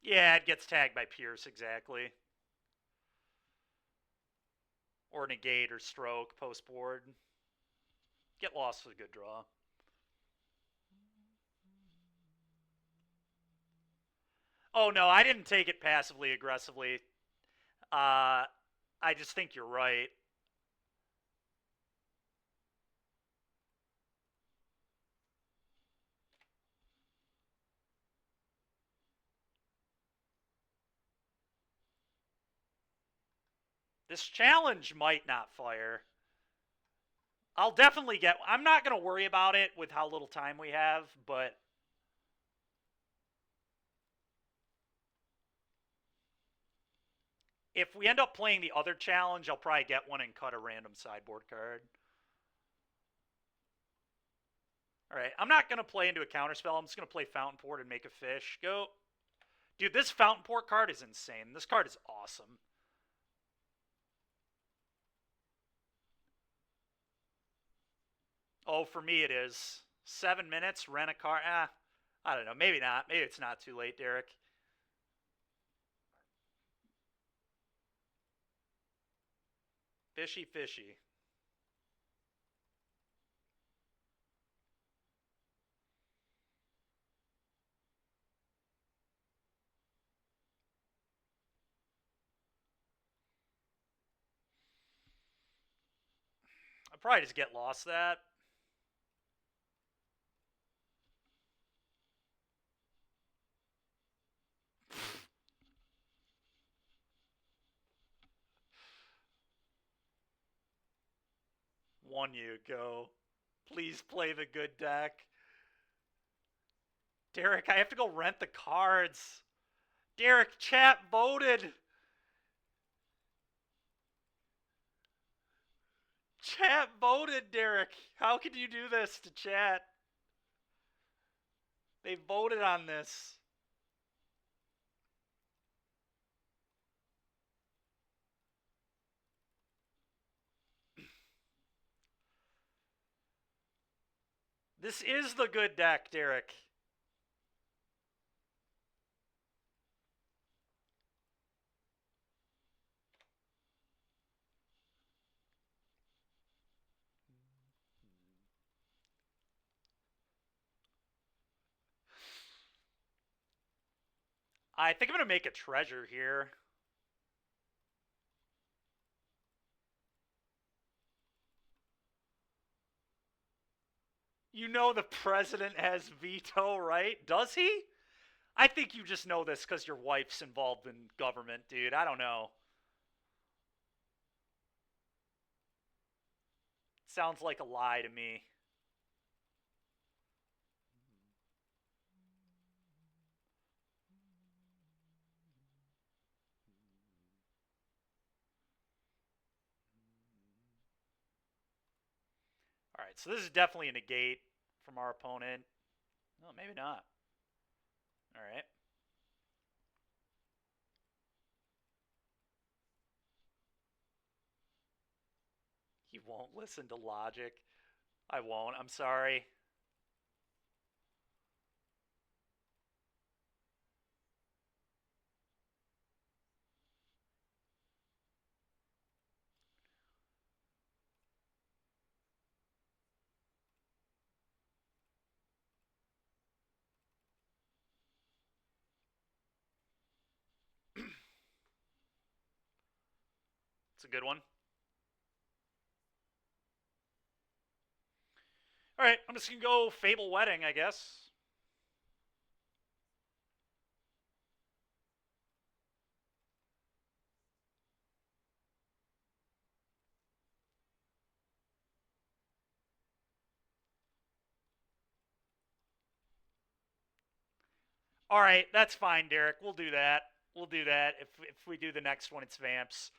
Speaker 1: Yeah, it gets tagged by Pierce, exactly. Or negate or stroke post board. Get lost with a good draw. Oh no, I didn't take it passively aggressively. I just think you're right. This challenge might not fire. I'll definitely get... I'm not going to worry about it with how little time we have, but... If we end up playing the other challenge, I'll probably get one and cut a random sideboard card. Alright, I'm not going to play into a counterspell. I'm just going to play Fountain Port and make a fish. Go. Dude, this Fountain Port card is insane. This card is awesome. Oh, for me it is. 7 minutes, rent a car. I don't know. Maybe not. Maybe it's not too late, Derek. Fishy, fishy. probably just get lost that. One you go. Please play the good deck. Derek, I have to go rent the cards. Derek, chat voted. Chat voted, Derek. How could you do this to chat? They voted on this. This is the good deck, Derek. I think I'm going to make a treasure here. You know the president has veto, right? Does he? I think you just know this because your wife's involved in government, dude. I don't know. Sounds like a lie to me. All right, so this is definitely a negate from our opponent. No, maybe not. All right. He won't listen to logic. I won't. I'm sorry. It's a good one. All right, I'm just going to go Fable Wedding, I guess. All right, that's fine, Derek. We'll do that. We'll do that. If we do the next one, it's Vamps.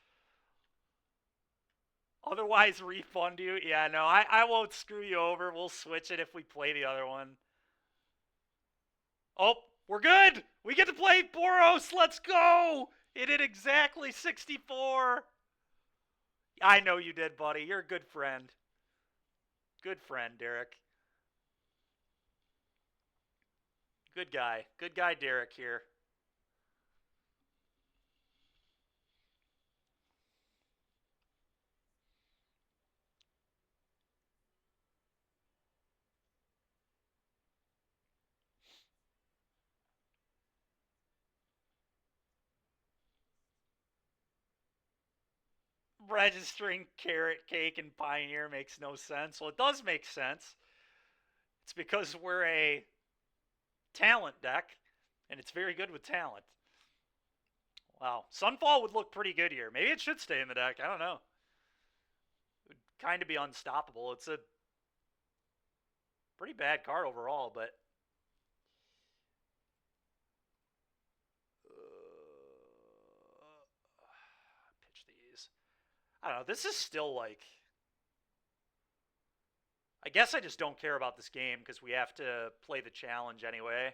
Speaker 1: Otherwise, refund you. Yeah, no, I won't screw you over. We'll switch it if we play the other one. Oh, we're good. We get to play Boros. Let's go. It did exactly 64. I know you did, buddy. You're a good friend. Good friend, Derek. Good guy. Good guy, Derek, here. Registering Carrot Cake and Pioneer makes no sense. Well, it does make sense. It's because we're a talent deck, and it's very good with talent. Wow. Sunfall would look pretty good here. Maybe it should stay in the deck. I don't know. It would kind of be unstoppable. It's a pretty bad card overall, but... pitch these. I don't know. This is still like... I guess I just don't care about this game because we have to play the challenge anyway.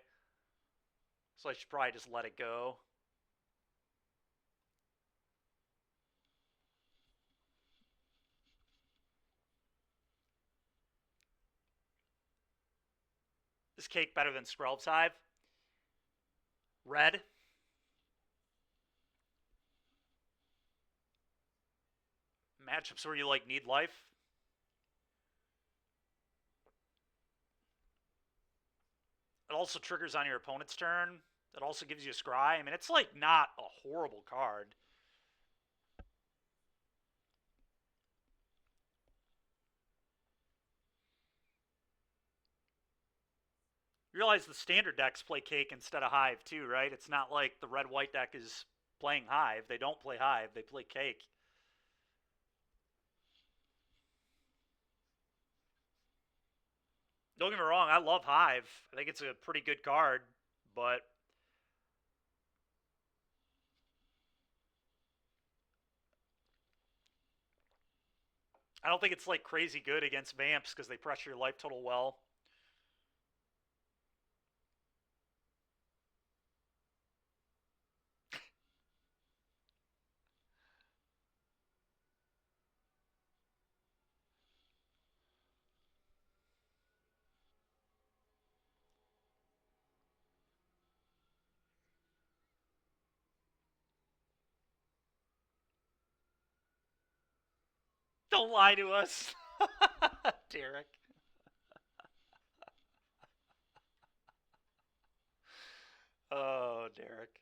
Speaker 1: So I should probably just let it go. Is Cake better than Skrelv's Hive? Red. Matchups where you like need life. It also triggers on your opponent's turn. It also gives you a scry. I mean, it's like not a horrible card. realize the standard decks play Cake instead of Hive too, right? It's not like the red-white deck is playing Hive. They don't play Hive. They play Cake. Don't get me wrong. I love Hive. I think it's a pretty good card, but I don't think it's like crazy good against Vamps because they pressure your life total well. Don't lie to us, Derek. Oh, Derek.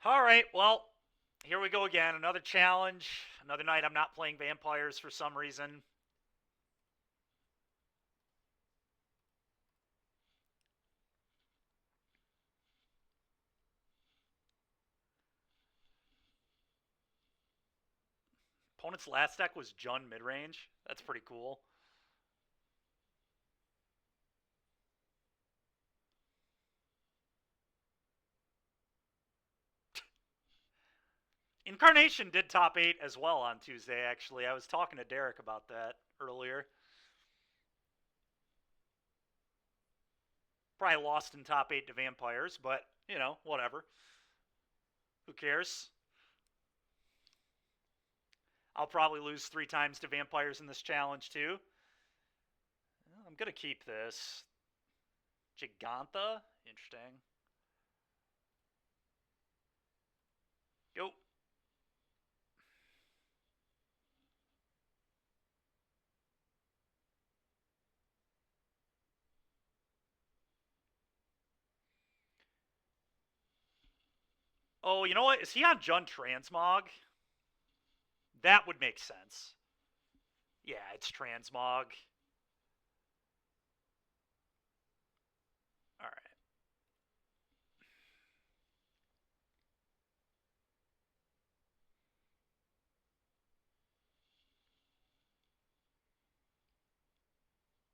Speaker 1: All right, well, here we go again. Another challenge. Another night I'm not playing vampires for some reason. Opponent's last deck was Jun midrange. That's pretty cool. Incarnation did top 8 as well on Tuesday, actually. I was talking to Derek about that earlier. Probably lost in top 8 to vampires, but, you know, whatever. Who cares? I'll probably lose 3 times to vampires in this challenge, too. I'm going to keep this. Giganta? Interesting. Go. Oh, you know what? Is he on Jun Transmog? That would make sense. Yeah, it's Transmog. All right.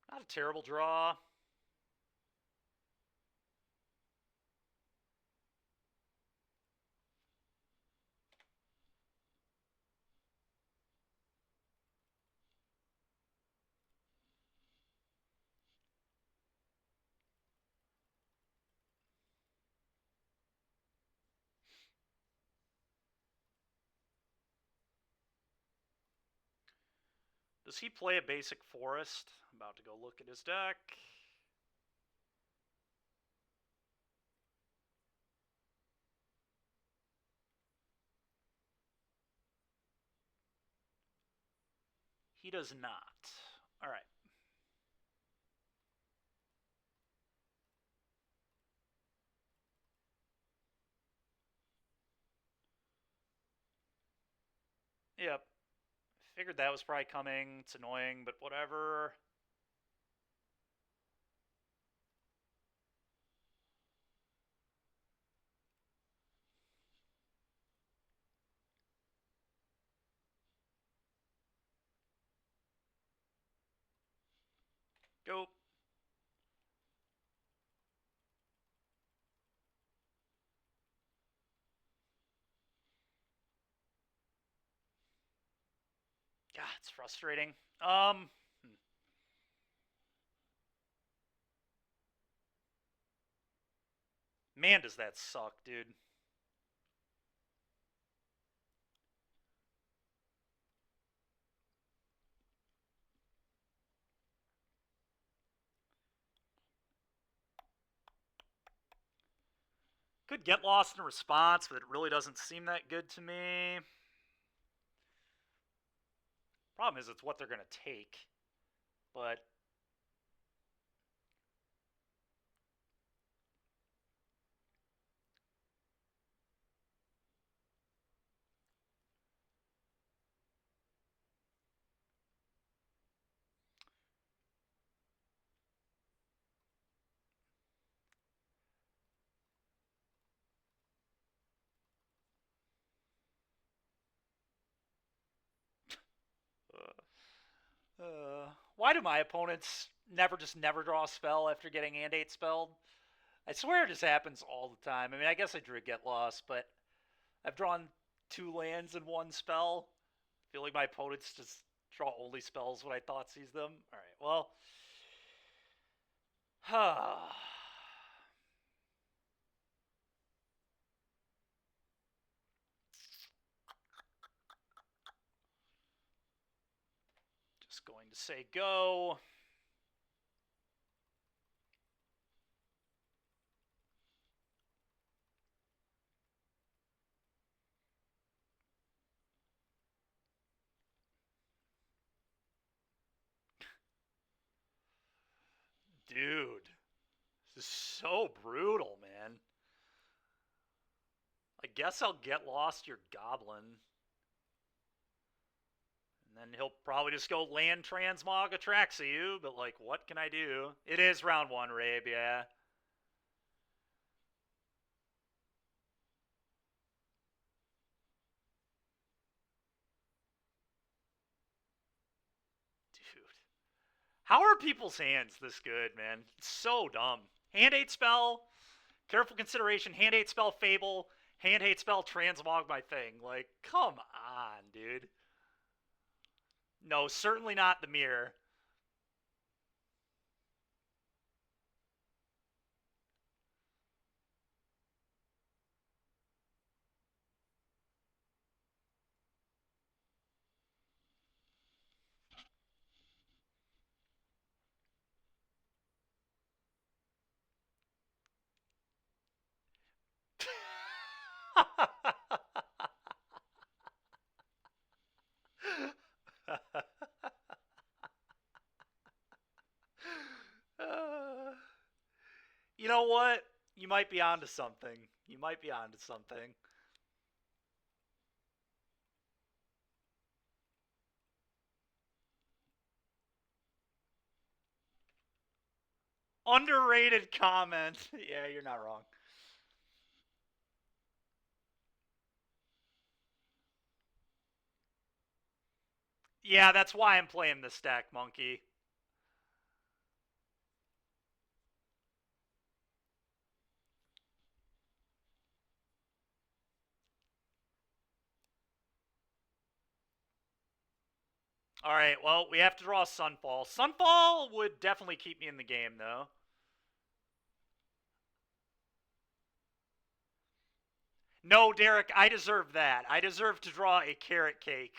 Speaker 1: Not a terrible draw. Does he play a basic forest? I'm about to go look at his deck. He does not. All right. Yep. Figured that was probably coming. It's annoying, but whatever. Go. God, it's frustrating. Man, does that suck, dude. Could get lost in response, but it really doesn't seem that good to me. Problem is, it's what they're going to take. But why do my opponents never draw a spell after getting Hand 8 spelled? I swear it just happens all the time. I mean, I guess I drew Get Lost, but I've drawn 2 lands and 1 spell. I feel like my opponents just draw only spells when I thought sees them. Alright, well. Just going to say go. Dude, this is so brutal, man. I guess I'll get lost your goblin. And then he'll probably just go land transmog Atraxiu, but like, what can I do? It is round 1, Rabe, yeah. Dude. How are people's hands this good, man? It's so dumb. Hand 8 spell, careful consideration, hand 8 spell Fable, hand 8 spell transmog my thing. Like, come on, dude. No, certainly not the mirror. You know what? You might be onto something. You might be onto something. Underrated comment. Yeah, you're not wrong. Yeah, that's why I'm playing this deck, Monkey. Alright, well, we have to draw Sunfall. Sunfall would definitely keep me in the game, though. No, Derek, I deserve that. I deserve to draw a carrot cake.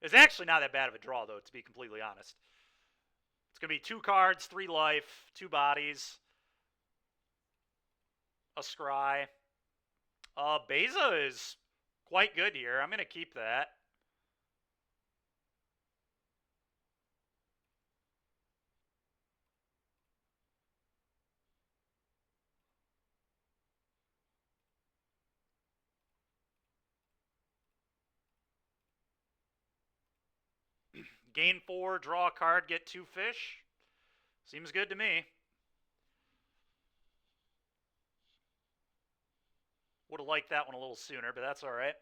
Speaker 1: It's actually not that bad of a draw, though, to be completely honest. It's going to be 2 cards, 3 life, 2 bodies, a scry. Beza is quite good here. I'm going to keep that. Gain 4, draw a card, get 2 fish. Seems good to me. Would have liked that one a little sooner, but that's alright.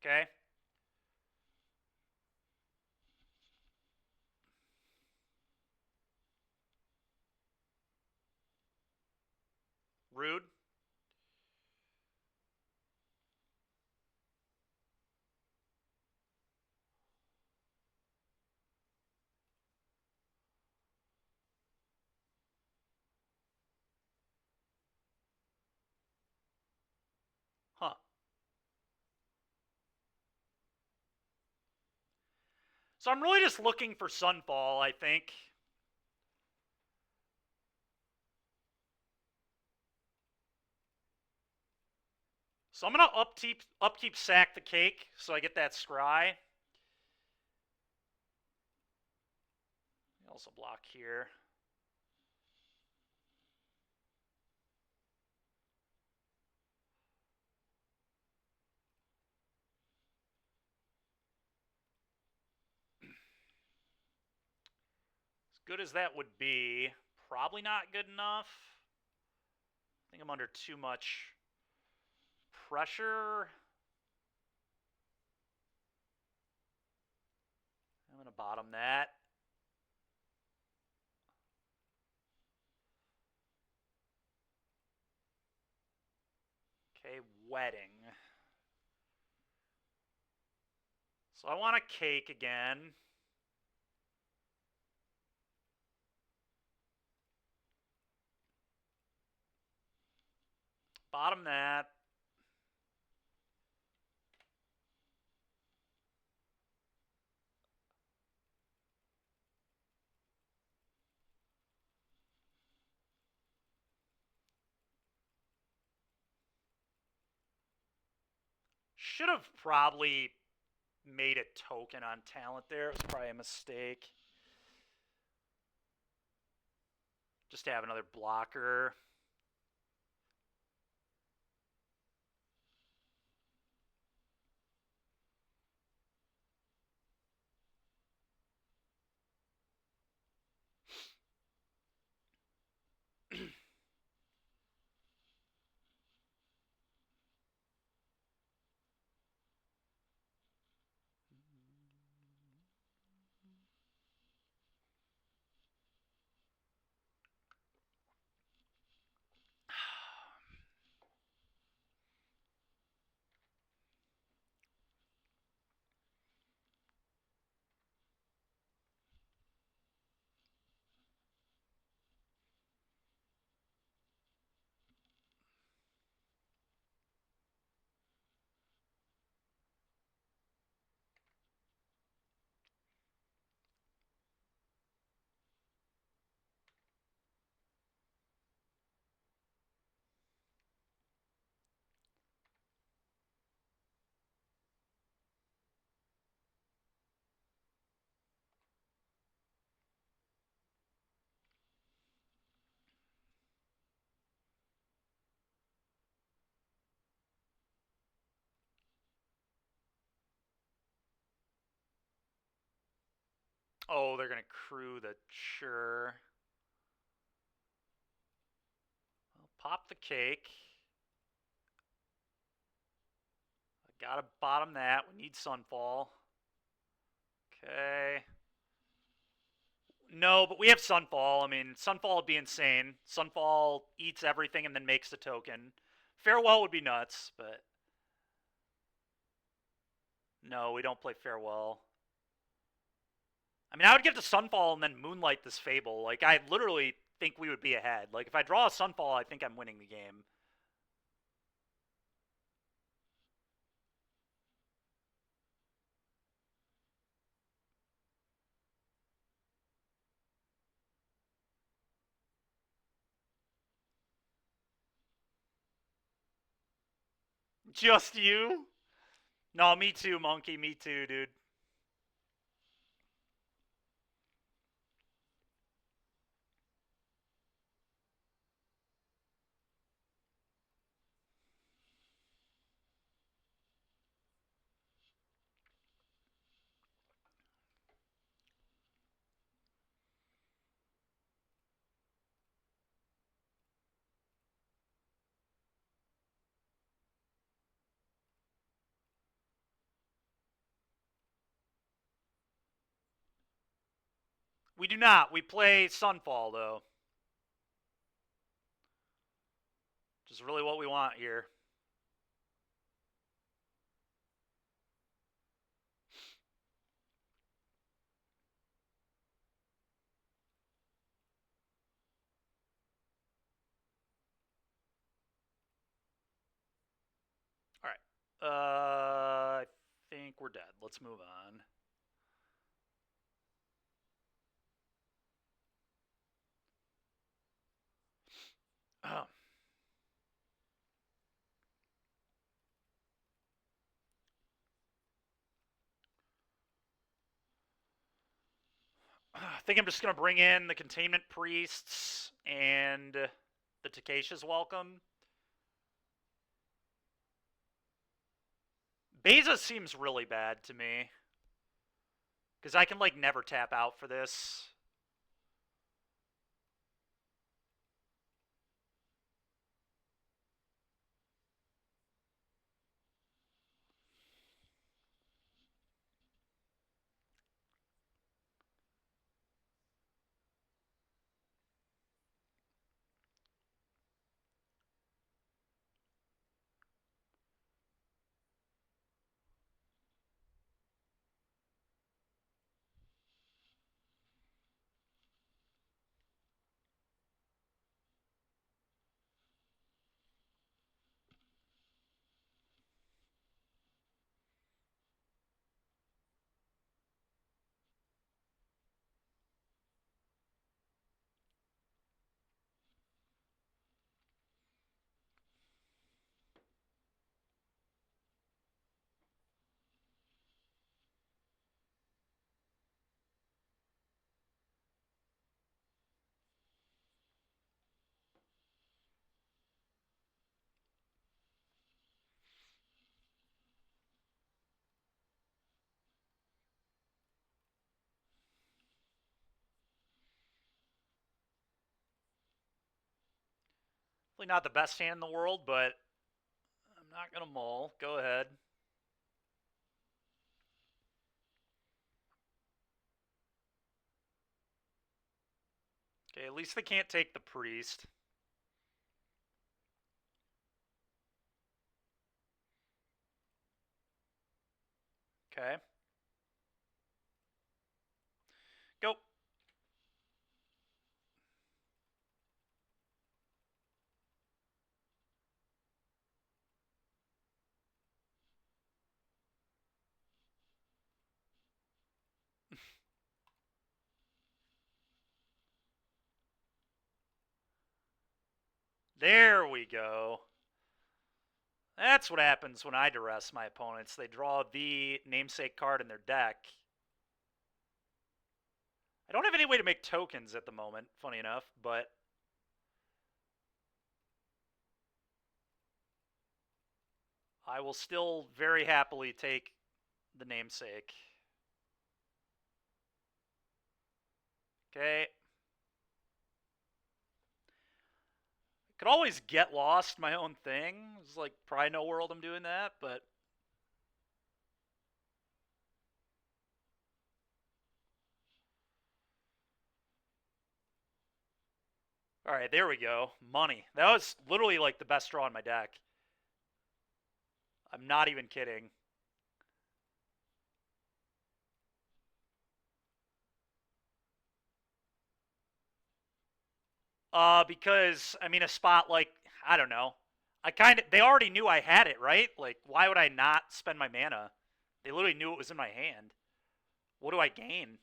Speaker 1: Okay. Rude. So I'm really just looking for Sunfall, I think. So I'm going to upkeep sack the cake so I get that scry. Also block here. As good as that would be, probably not good enough. I think I'm under too much pressure. I'm going to bottom that. Okay, wedding. So I want a cake again. Bottom that. Should have probably made a token on talent there. It was probably a mistake. Just to have another blocker. Oh, they're going to crew the sure. I'll pop the cake. I gotta bottom that. We need Sunfall. Okay. No, but we have Sunfall. I mean, Sunfall would be insane. Sunfall eats everything and then makes the token. Farewell would be nuts, but no, we don't play Farewell. I mean, I would get to Sunfall and then Moonlight this Fable. Like, I literally think we would be ahead. Like, if I draw a Sunfall, I think I'm winning the game. Just you? No, me too, Monkey. Me too, dude. We do not. We play Sunfall, though. Which is really what we want here. All right. I think we're dead. Let's move on. I think I'm just going to bring in the Containment Priests and the Takesha's Welcome. Beza seems really bad to me. Because I can, like, never tap out for this. Really not the best hand in the world, but I'm not going to mull. Go ahead. Okay, at least they can't take the Priest. Okay. Go. There we go. That's what happens when I duress my opponents. They draw the namesake card in their deck. I don't have any way to make tokens at the moment, funny enough, but I will still very happily take the namesake. Okay. Could always get lost my own thing. It's like probably no world I'm doing that, but all right, there we go. Money. That was literally like the best draw in my deck. I'm not even kidding. Because I mean, a spot like I don't know. They already knew I had it, right? Like, why would I not spend my mana? They literally knew it was in my hand. What do I gain?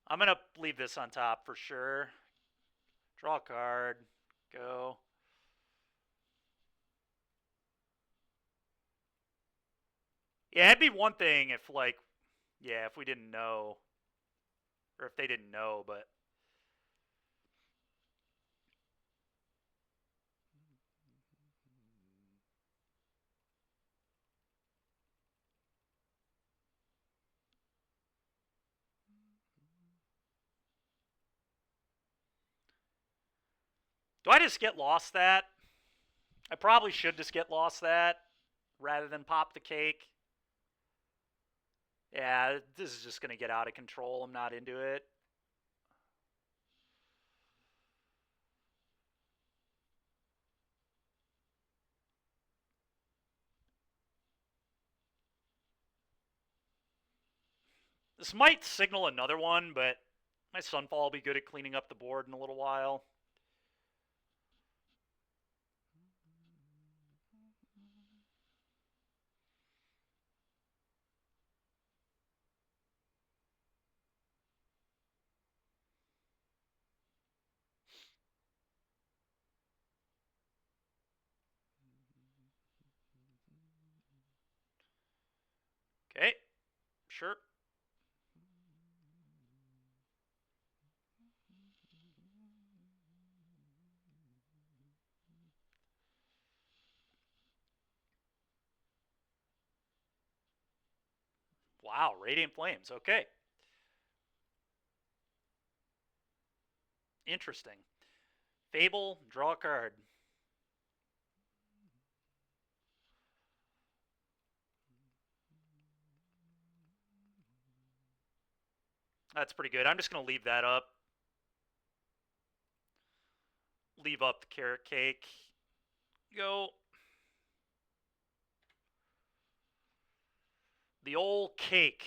Speaker 1: I'm gonna leave this on top for sure. Draw a card. Go. Yeah, it'd be one thing if like, yeah, if we didn't know, or if they didn't know, but do I just get lost that? I probably should just get lost that rather than pop the cake. Yeah, this is just going to get out of control. I'm not into it. This might signal another one, but my Sunfall will be good at cleaning up the board in a little while. Sure. Wow, Radiant Flames. Okay. Interesting. Fable, draw a card. That's pretty good. I'm just going to leave that up. Leave up the carrot cake. Go. The old cake.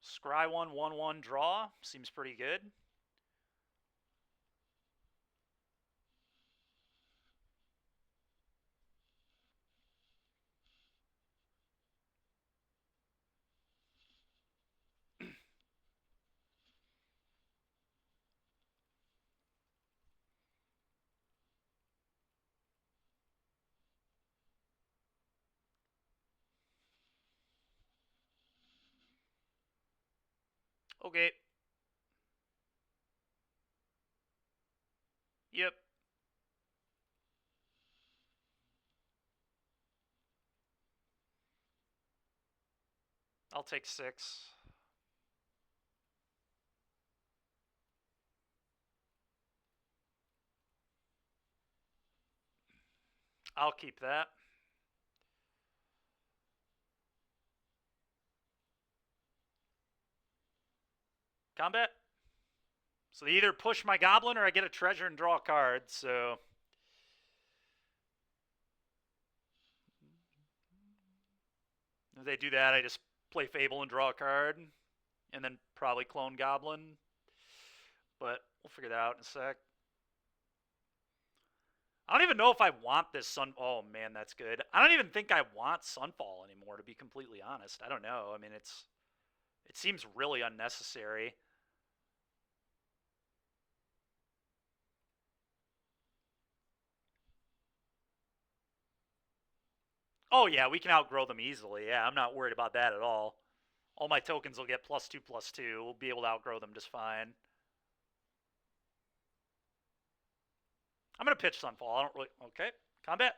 Speaker 1: Scry 1/1/1 draw. Seems pretty good. Okay. Yep. I'll take 6. I'll keep that. Combat. So they either push my goblin or I get a treasure and draw a card, so... If they do that, I just play Fable and draw a card, and then probably clone Goblin. But we'll figure that out in a sec. I don't even know if I want this Sun... Oh, man, that's good. I don't even think I want Sunfall anymore, to be completely honest. I don't know. I mean, it seems really unnecessary. Oh, yeah, we can outgrow them easily. Yeah, I'm not worried about that at all. All my tokens will get +2/+2. We'll be able to outgrow them just fine. I'm going to pitch Sunfall. I don't really... Okay. Combat.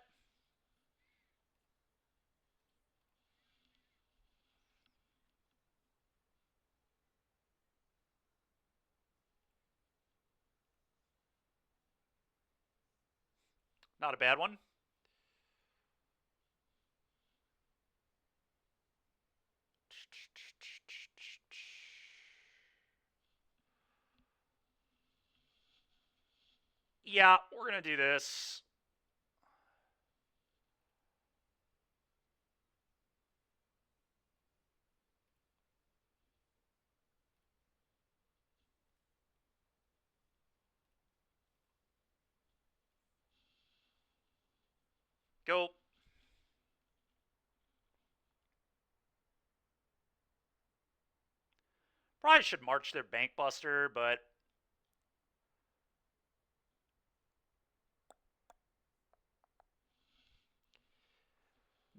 Speaker 1: Not a bad one. Yeah, we're going to do this. Go. Probably should march their Bankbuster, but...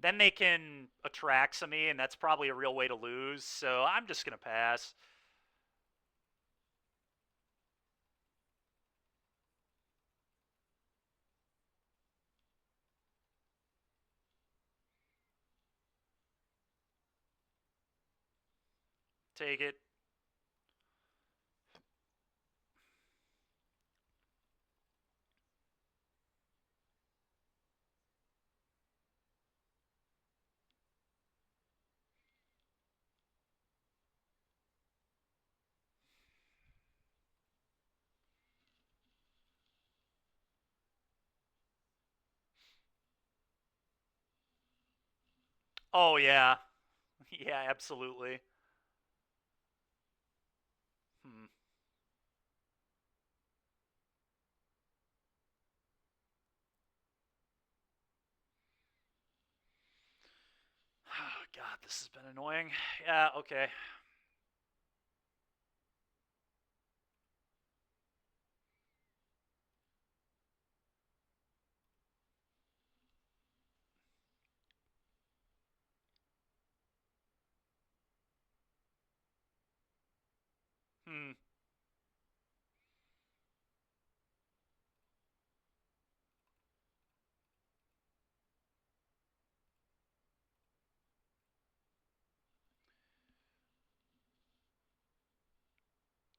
Speaker 1: Then they can Atraxa me, and that's probably a real way to lose, so I'm just going to pass. Take it. Oh, yeah. Yeah, absolutely. Hmm. Oh, God, this has been annoying. Yeah, okay. Hmm.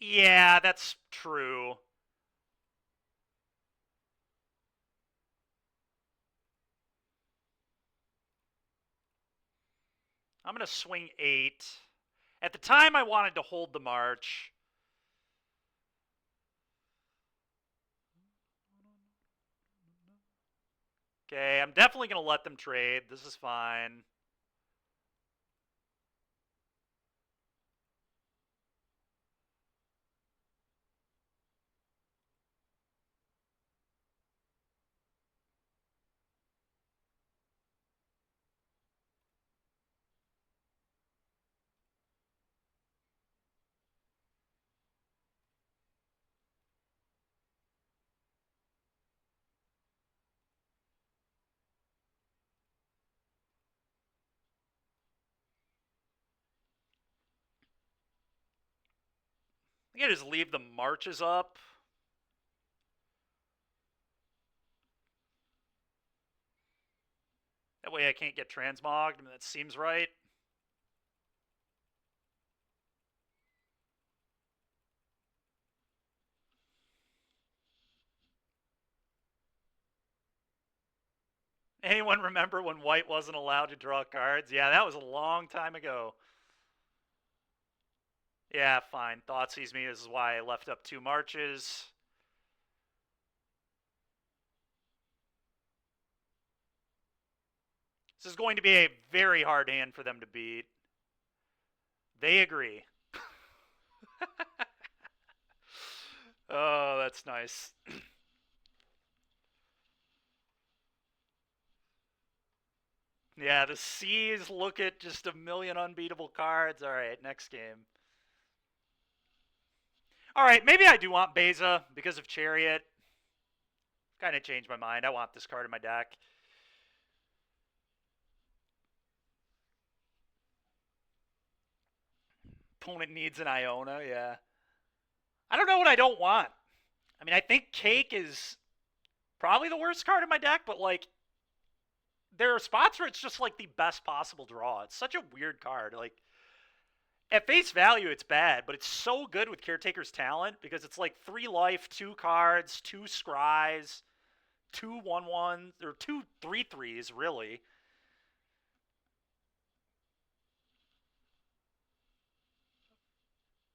Speaker 1: Yeah, that's true. I'm going to swing 8. At the time, I wanted to hold the march. Okay, I'm definitely going to let them trade. This is fine. I think I just leave the marches up. That way I can't get transmogged. I mean, that seems right. Anyone remember when white wasn't allowed to draw cards? Yeah, that was a long time ago. Yeah, fine. Thoughtseize me. This is why I left up 2 marches. This is going to be a very hard hand for them to beat. They agree. Oh, that's nice. Yeah, the C's look at just a million unbeatable cards. All right, next game. All right, maybe I do want Beza because of Chariot. Kind of changed my mind. I want this card in my deck. Opponent needs an Iona, yeah. I don't know what I don't want. I mean, I think Cake is probably the worst card in my deck, but like there are spots where it's just like the best possible draw. It's such a weird card. Like at face value, it's bad, but it's so good with Caretaker's Talent because it's like 3 life, 2 cards, 2 scries, 2 1/1s, or 2 3/3s, really.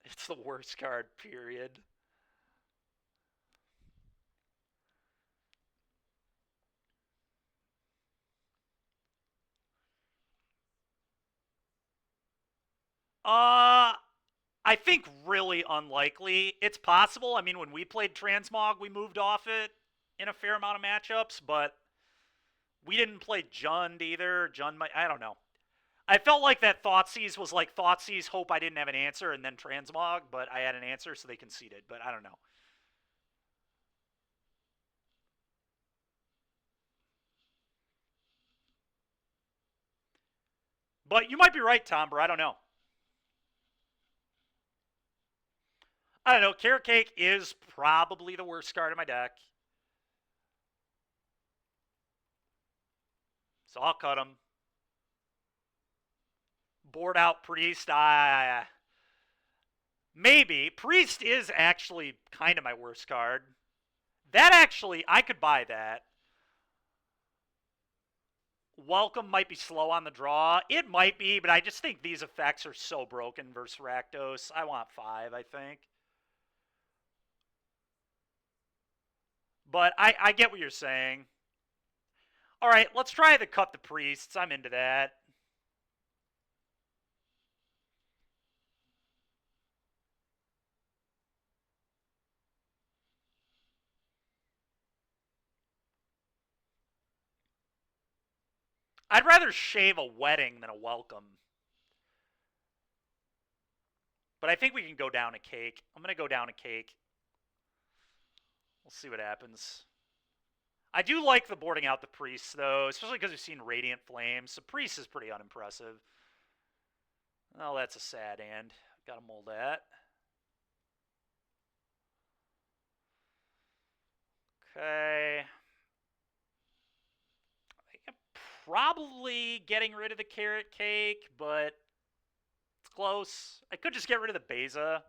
Speaker 1: It's the worst card, period. I think really unlikely. It's possible. I mean, when we played Transmog, we moved off it in a fair amount of matchups, but we didn't play Jund either. Jund might, I don't know. I felt like that Thoughtseize was like Thoughtseize, hope I didn't have an answer, and then Transmog, but I had an answer, so they conceded. But I don't know. But you might be right, Tomber. I don't know. I don't know. Carrot Cake is probably the worst card in my deck. So I'll cut him. Board out Priest. Maybe. Priest is actually kind of my worst card. That actually, I could buy that. Welcome might be slow on the draw. It might be, but I just think these effects are so broken versus Rakdos. I want 5, I think. But I get what you're saying. All right, let's try to cut the priests. I'm into that. I'd rather shave a wedding than a welcome. But I think we can go down a cake. I'm going to go down a cake. We'll see what happens. I do like the boarding out the priests, though, especially because we've seen Radiant Flames. So priest is pretty unimpressive. Oh, that's a sad hand. Gotta mold that. Okay. I think I'm probably getting rid of the carrot cake, but it's close. I could just get rid of the Beza.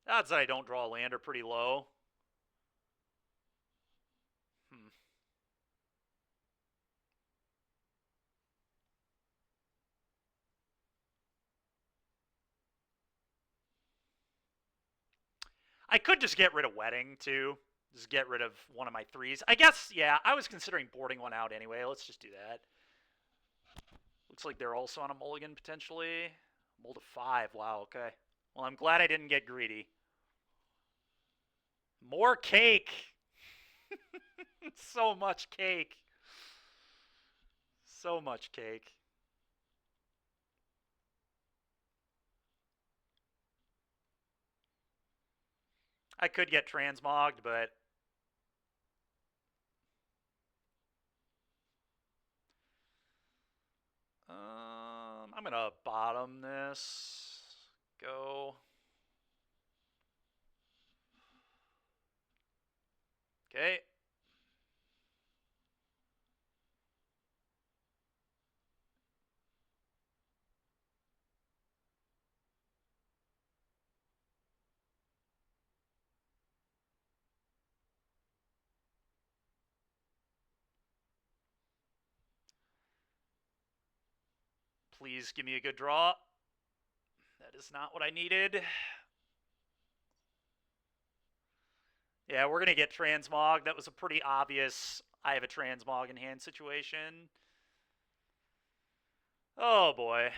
Speaker 1: Odds that I don't draw a land are pretty low. Hmm. I could just get rid of Wedding, too. Just get rid of one of my threes. I guess, yeah, I was considering boarding one out anyway. Let's just do that. Looks like they're also on a mulligan, potentially. Mull to 5. Wow, okay. Well, I'm glad I didn't get greedy. More cake! So much cake. So much cake. I could get transmogged, but I'm gonna bottom this. Go. Okay. Please give me a good draw. That is not what I needed. Yeah, we're going to get transmog. That was a pretty obvious I have a transmog in hand situation. Oh, boy.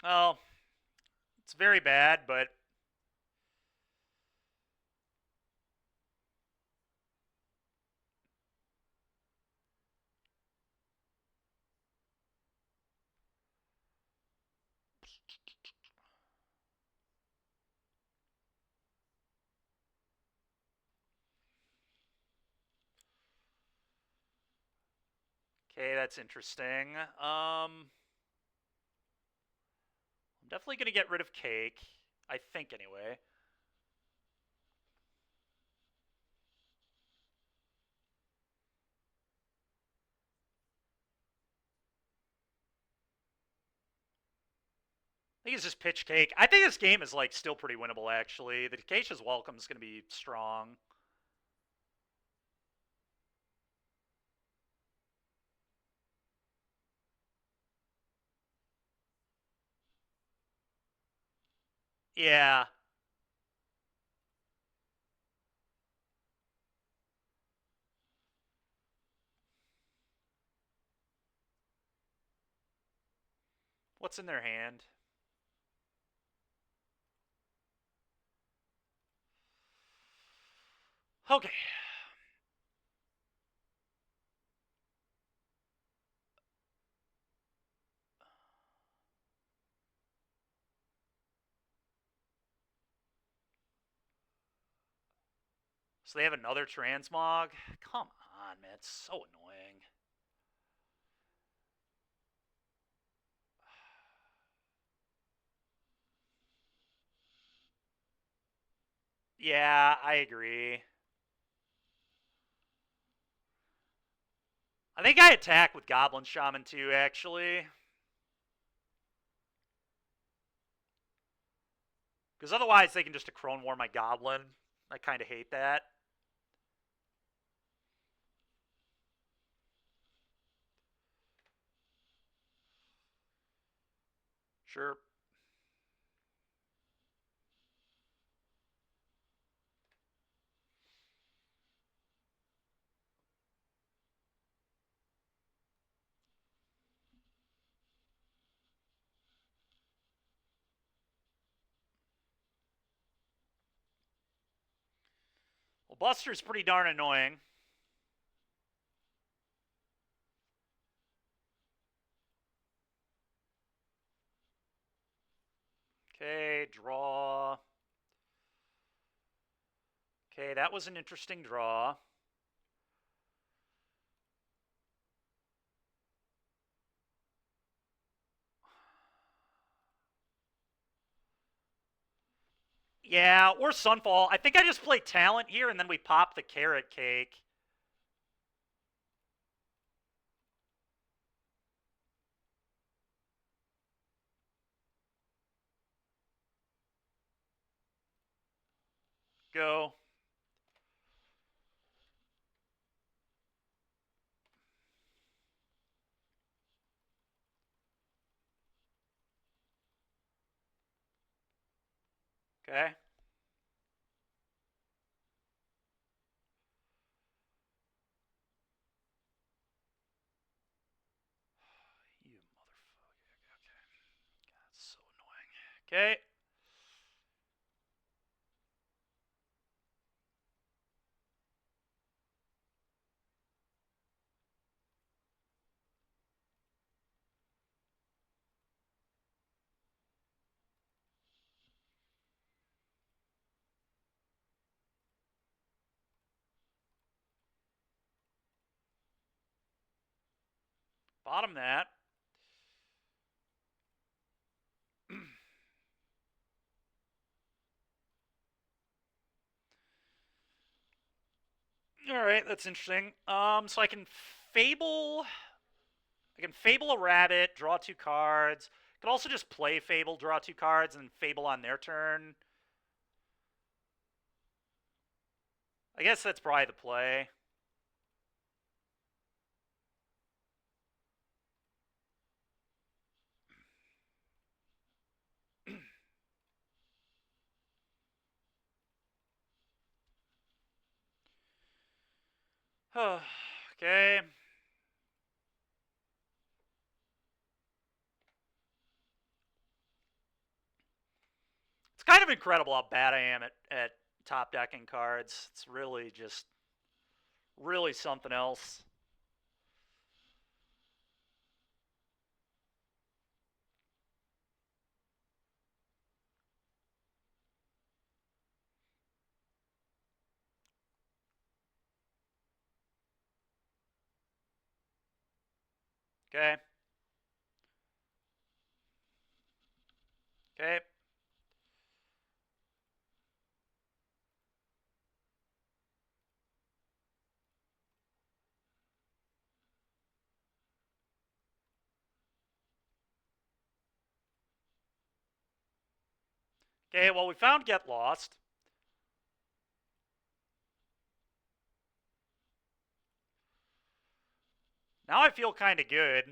Speaker 1: Oh, it's very bad, but okay, that's interesting. I'm definitely going to get rid of cake. I think, anyway. I think it's just pitch cake. I think this game is, like, still pretty winnable, actually. The Acacia's Welcome is going to be strong. Yeah. What's in their hand? Okay. So they have another transmog? Come on, man. It's so annoying. Yeah, I agree. I think I attack with Goblin Shaman too, actually. Because otherwise they can just Crone War my Goblin. I kind of hate that. Sure. Well, Buster's pretty darn annoying. Okay, draw. Okay, that was an interesting draw. Yeah, or Sunfall. I think I just play Talent here, and then we pop the Carrot Cake. Go. Okay. You motherfucker. Okay. God, it's so annoying. Okay. Bottom that. All right, that's interesting. So I can Fable. I can Fable a rabbit, draw 2 cards. I could also just play Fable, draw 2 cards, and Fable on their turn. I guess that's probably the play. Okay. It's kind of incredible how bad I am at top decking cards. It's really just really something else. Okay. Okay. Okay, well, we found Get Lost. Now I feel kind of good.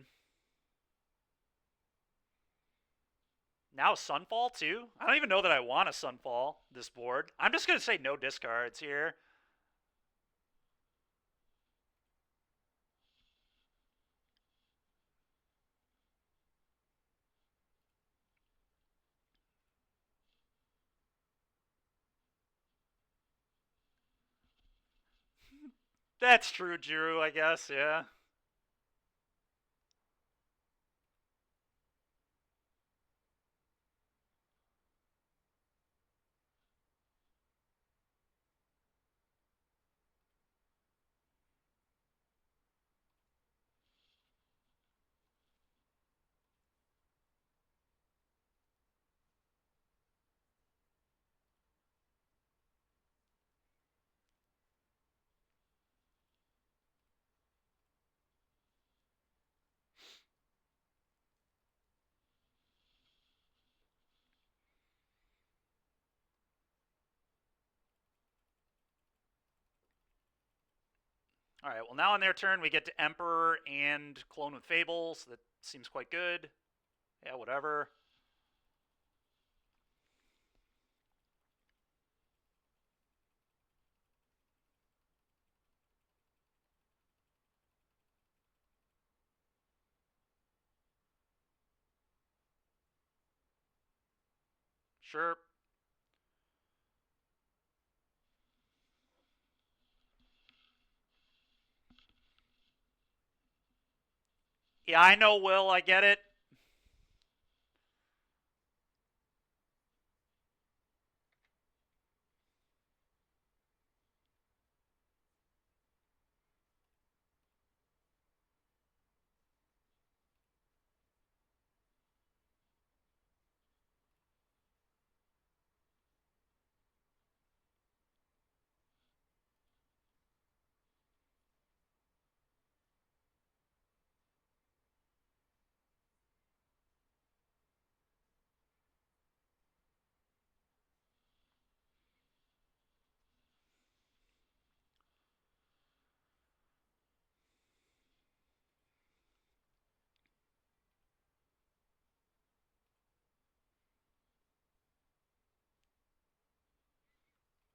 Speaker 1: Now Sunfall, too? I don't even know that I want a Sunfall, this board. I'm just going to say no discards here. That's true, Drew, I guess, yeah. All right, well, now on their turn, we get to Emperor and Clone with Fable, so that seems quite good. Yeah, whatever. Sure. Yeah, I know, Will. I get it.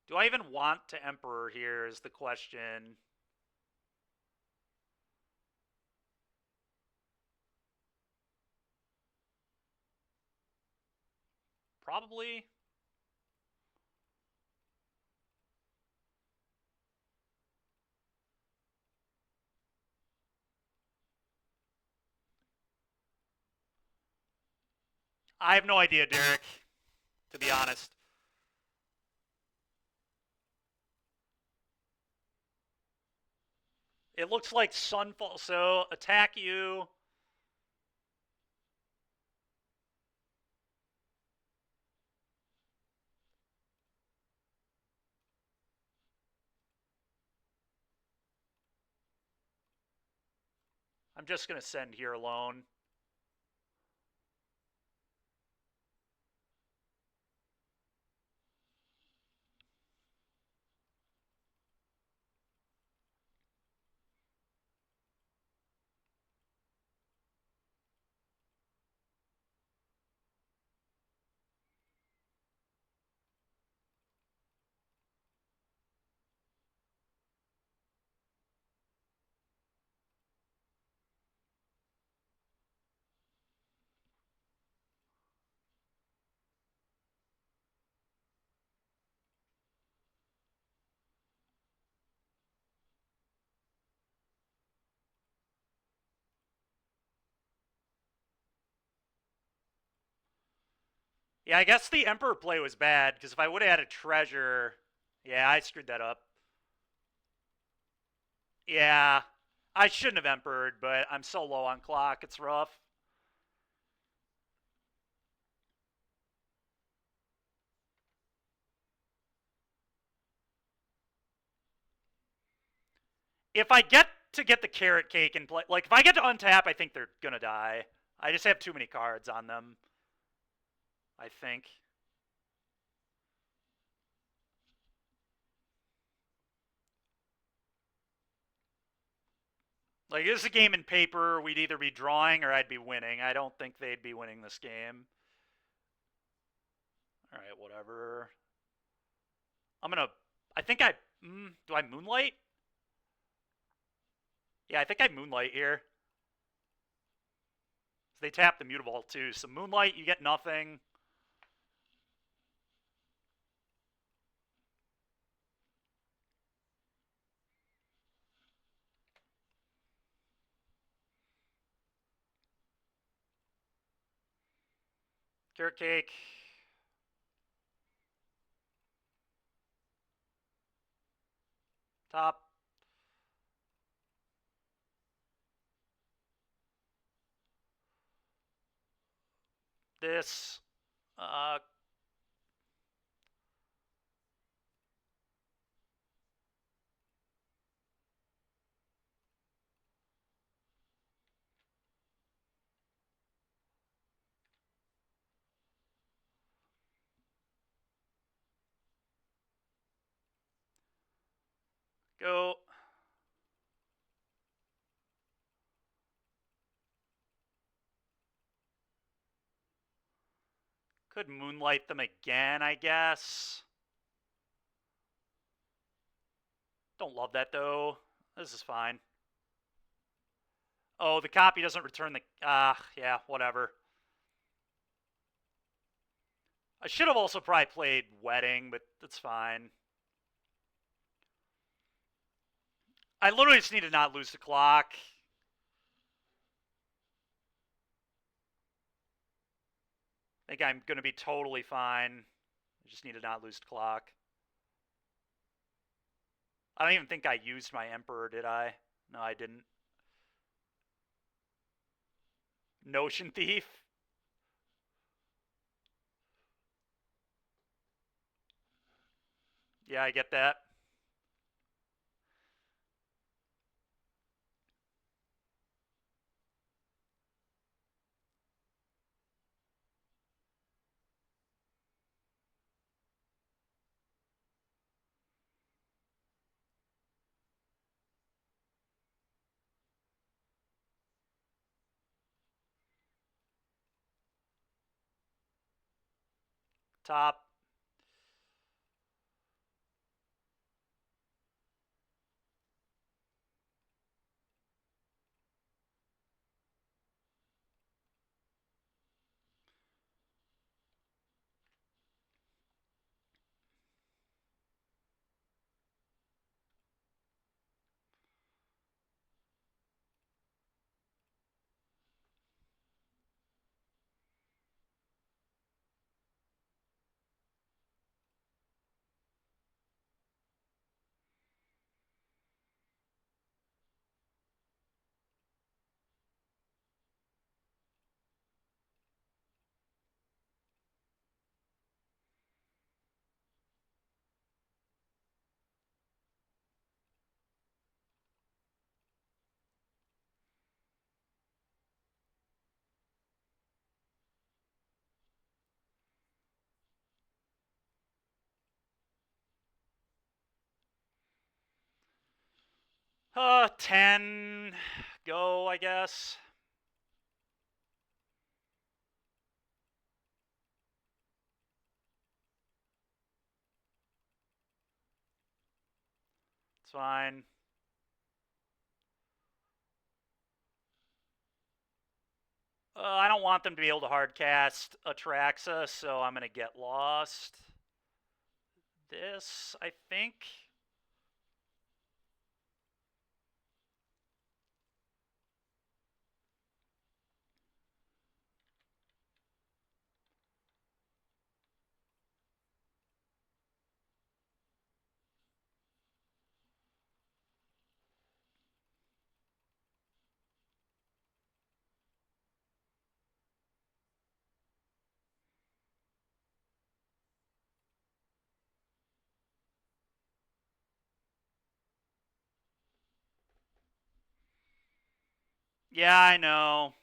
Speaker 1: Do I even want to Emperor here is the question. Probably. I have no idea, Derek, to be honest. It looks like Sunfall. So attack you. I'm just going to send here alone. Yeah, I guess the Emperor play was bad, because if I would have had a treasure... Yeah, I screwed that up. Yeah, I shouldn't have Emperored, but I'm so low on clock, it's rough. If I get to get the carrot cake and play... Like, if I get to untap, I think they're gonna die. I just have too many cards on them, I think. Like, this is a game in paper, we'd either be drawing or I'd be winning. I don't think they'd be winning this game. Alright, whatever. I'm gonna... I think I... do I Moonlight? Yeah, I think I Moonlight here. They tap the Mutavault too, so Moonlight, you get nothing. Carrot Cake. Top. This. Go. Could Moonlight them again, I guess. Don't love that, though. This is fine. Oh, the copy doesn't return the... yeah, whatever. I should have also probably played Wedding, but that's fine. I literally just need to not lose the clock. I think I'm going to be totally fine. I just need to not lose clock. I don't even think I used my Emperor, did I? No, I didn't. Notion Thief? Yeah, I get that. Top. Uh, 10. Go, I guess. It's fine. I don't want them to be able to hardcast Atraxa, so I'm going to get lost. This, I think. Yeah, I know.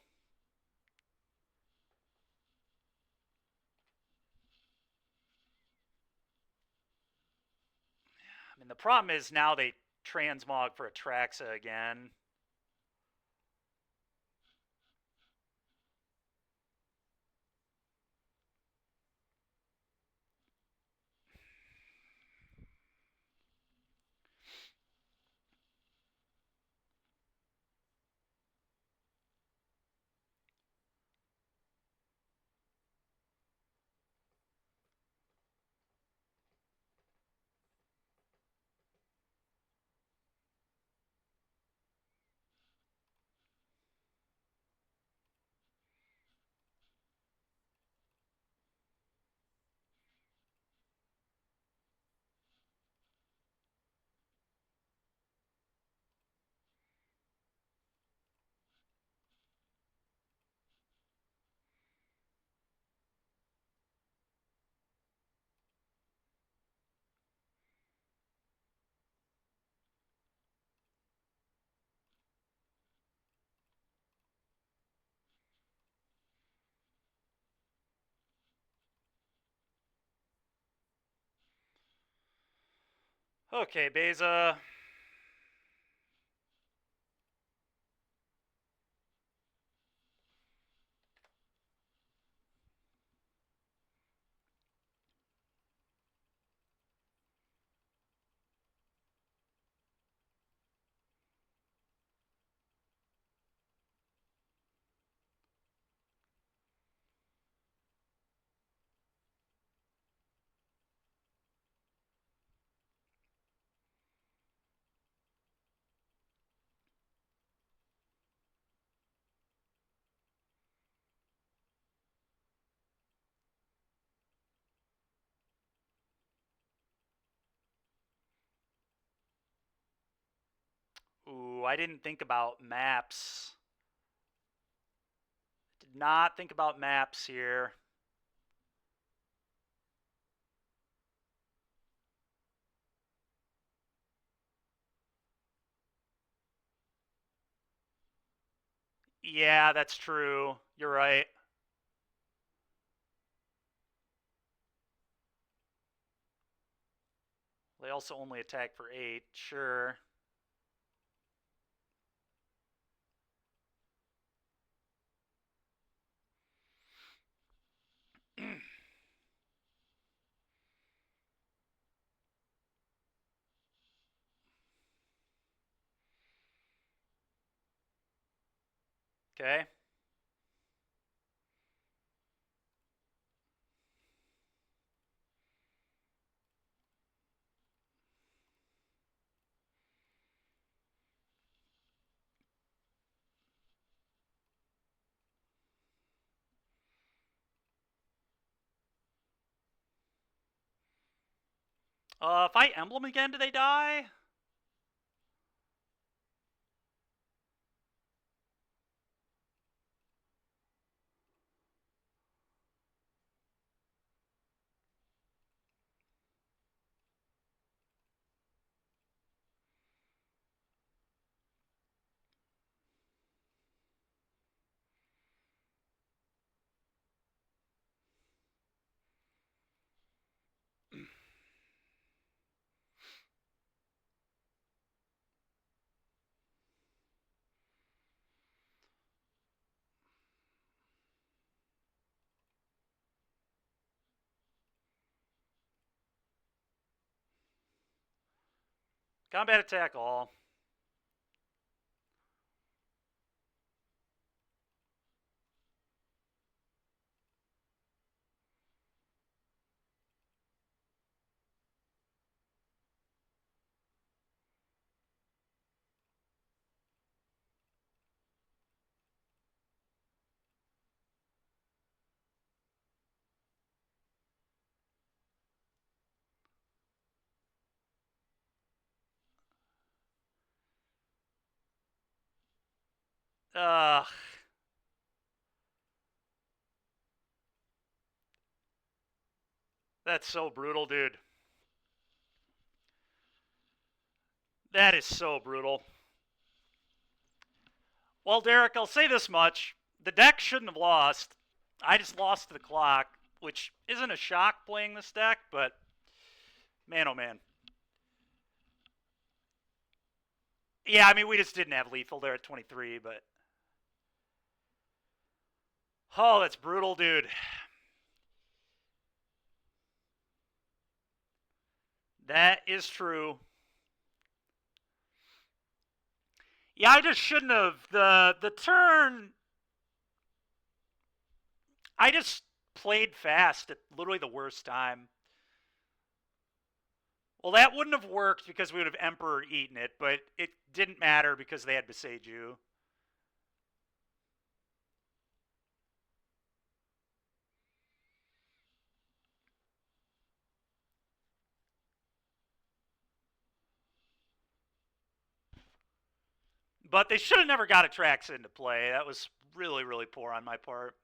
Speaker 1: I mean, the problem is now they transmog for Atraxa again. Okay, Beza. Ooh, I didn't think about maps. Did not think about maps here. Yeah, that's true. You're right. They also only attack for 8. Sure. Okay. If I emblem again, do they die? Combat attack all. Ugh. That's so brutal, dude. That is so brutal. Well, Derek, I'll say this much. The deck shouldn't have lost. I just lost to the clock, which isn't a shock playing this deck, but man, oh man. Yeah, I mean, we just didn't have lethal there at 23, but. Oh, that's brutal, dude. That is true. Yeah, I just shouldn't have. The turn. I just played fast at literally the worst time. Well, that wouldn't have worked because we would have Emperor eaten it, but it didn't matter because they had Beseiju. But they should have never got Atrax into play. That was really, really poor on my part.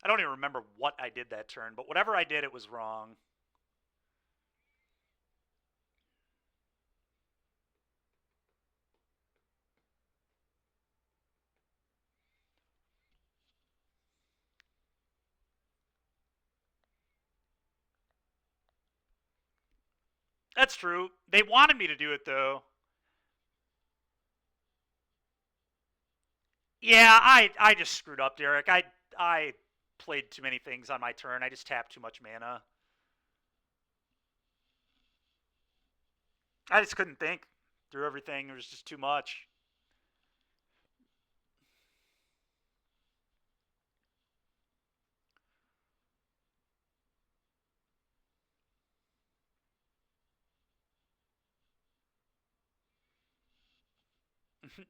Speaker 1: I don't even remember what I did that turn, but whatever I did, it was wrong. That's true. They wanted me to do it, though. Yeah, I just screwed up, Derek. I played too many things on my turn. I just tapped too much mana. I just couldn't think through everything. It was just too much.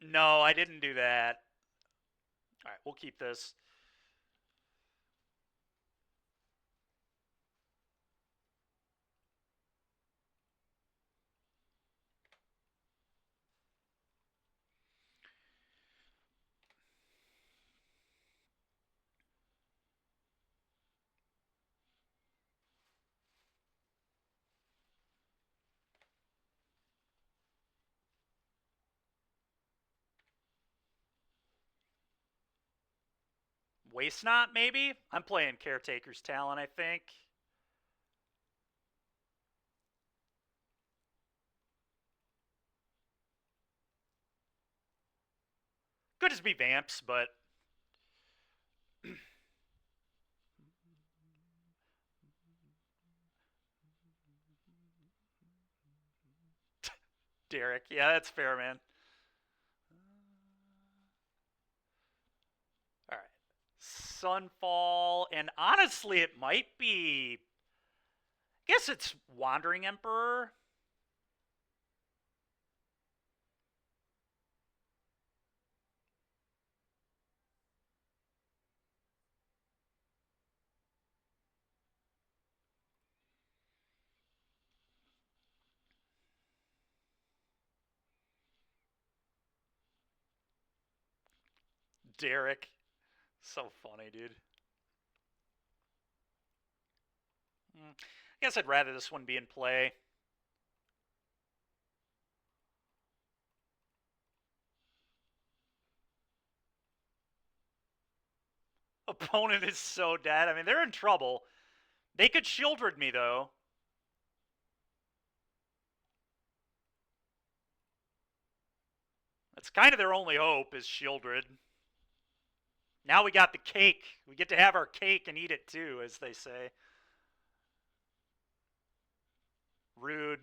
Speaker 1: No, I didn't do that. All right, we'll keep this. Waste Not, maybe? I'm playing Caretaker's Talent, I think. Could just be Vamps, but... Derek. Yeah, that's fair, man. All right. Sunfall, and honestly, it might be... I guess it's Wandering Emperor. Derek. So funny, dude. I guess I'd rather this one be in play. Opponent is so dead. I mean, they're in trouble. They could Shieldred me, though. That's kind of their only hope, is Shieldred. Now we got the cake. We get to have our cake and eat it, too, as they say. Rude.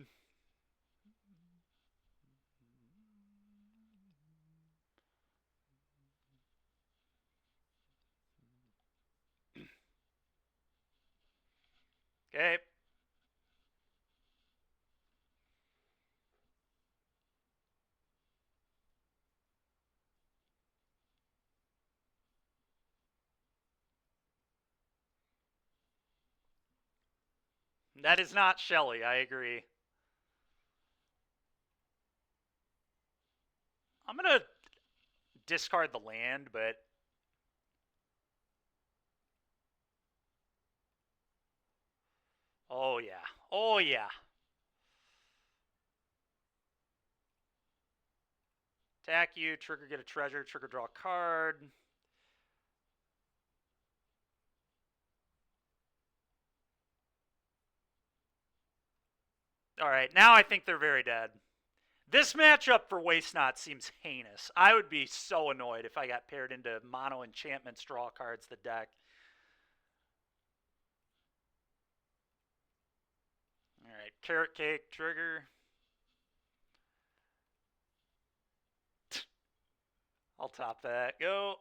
Speaker 1: Okay. That is not Shelly, I agree. I'm going to discard the land, but... Oh, yeah. Oh, yeah. Attack you, trigger get a treasure, trigger draw a card. Alright, now I think they're very dead. This matchup for Waste Not seems heinous. I would be so annoyed if I got paired into mono enchantments, draw cards, the deck. Alright, Carrot Cake, trigger. I'll top that. Go.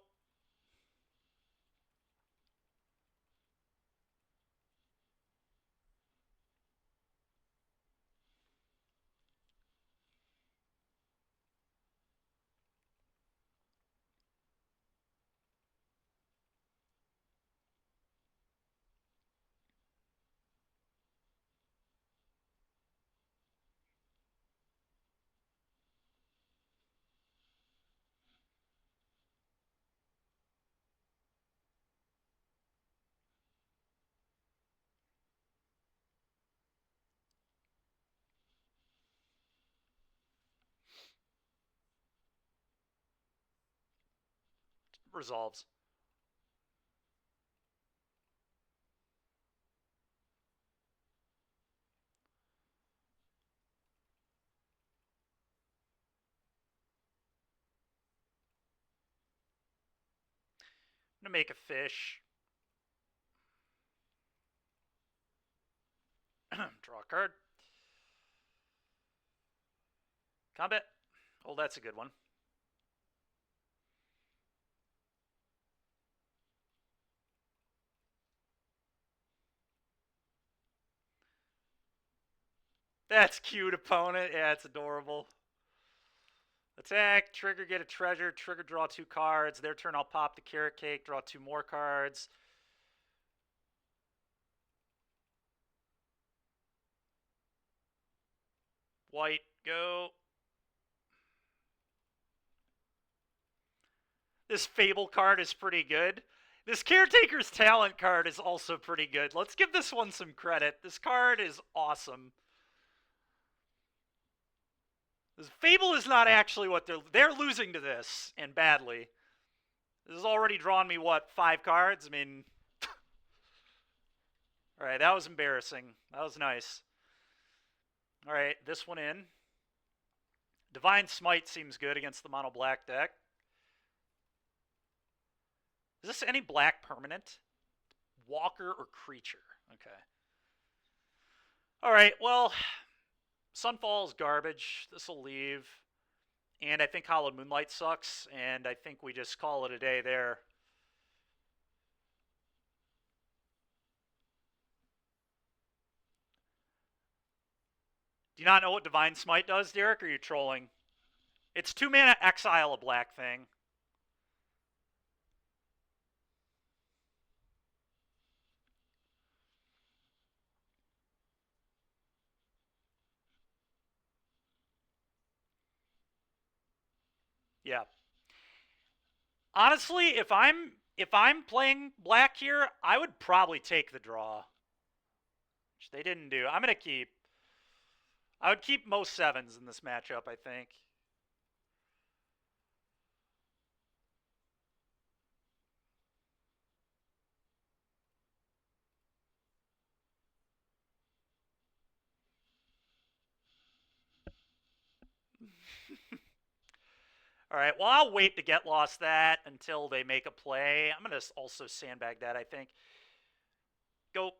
Speaker 1: Resolves. I'm going to make a fish. Draw a card. Combat. Oh, that's a good one. That's cute, opponent. Yeah, it's adorable. Attack, trigger, get a treasure, trigger, draw 2 cards. Their turn, I'll pop the Carrot Cake, draw 2 more cards. White, go. This Fable card is pretty good. This Caretaker's Talent card is also pretty good. Let's give this one some credit. This card is awesome. This Fable is not actually what they're losing to this, and badly. This has already drawn me, what, 5 cards? I mean, all right, that was embarrassing. That was nice. All right, this one in. Divine Smite seems good against the mono black deck. Is this any black permanent? Walker or creature? Okay. All right, well, Sunfall is garbage. This will leave. And I think Hallowed Moonlight sucks, and I think we just call it a day there. Do you not know what Divine Smite does, Derek, or are you trolling? It's 2 mana exile a black thing. Yeah. Honestly, if I'm playing black here, I would probably take the draw. Which they didn't do. I'm gonna keep. I would keep most 7s in this matchup, I think. All right, well, I'll wait to get lost that until they make a play. I'm going to also sandbag that, I think. Go.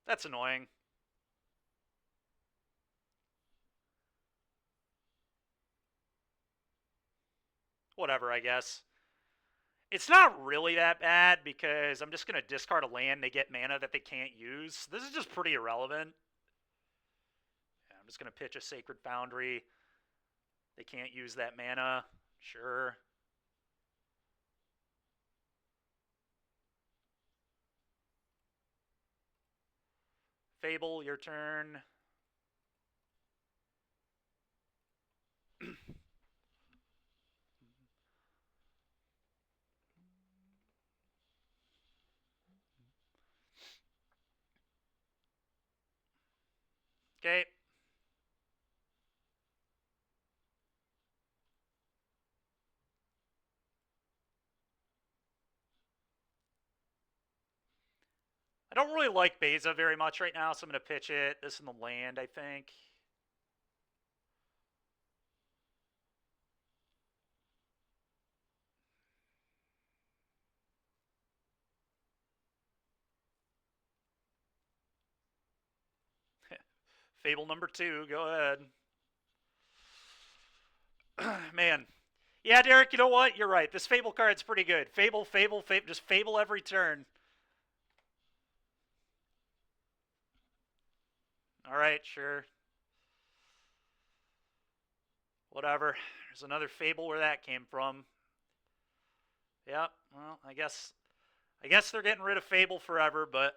Speaker 1: That's annoying. Whatever, I guess. It's not really that bad because I'm just going to discard a land. They get mana that they can't use. This is just pretty irrelevant. Yeah, I'm just going to pitch a Sacred Foundry. They can't use that mana. Sure. Fable, your turn. Okay. I don't really like Beza very much right now, so I'm going to pitch it. This in the land, I think. Fable number 2, go ahead. Man. Yeah, Derek, you know what? You're right. This Fable card's pretty good. Fable, Fable, Fable. Just Fable every turn. All right, sure. Whatever. There's another Fable where that came from. Yep. Well, I guess they're getting rid of Fable forever, but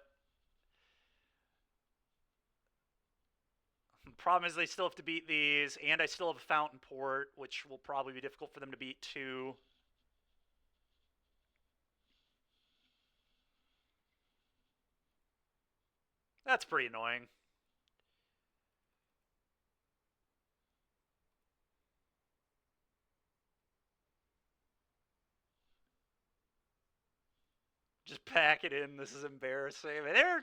Speaker 1: the problem is they still have to beat these, and I still have a Fountain Port, which will probably be difficult for them to beat too. That's pretty annoying. Just pack it in. This is embarrassing. I mean,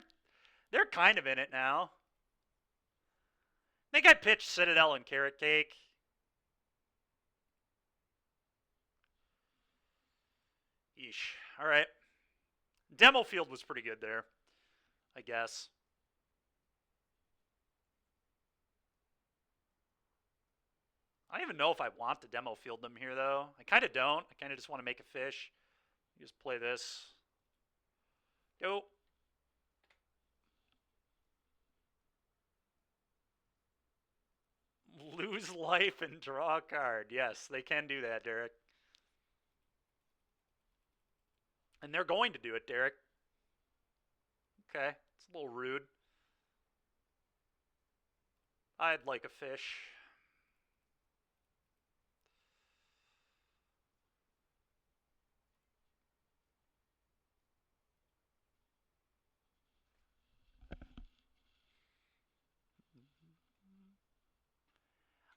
Speaker 1: they're kind of in it now. I think I pitched Citadel and Carrot Cake. Yeesh. All right. Demo field was pretty good there, I guess. I don't even know if I want to demo field them here, though. I kind of don't. I kind of just want to make a fish. Just play this. Go. Lose life and draw a card. Yes, they can do that, Derek. And they're going to do it, Derek. Okay, it's a little rude. I'd like a fish.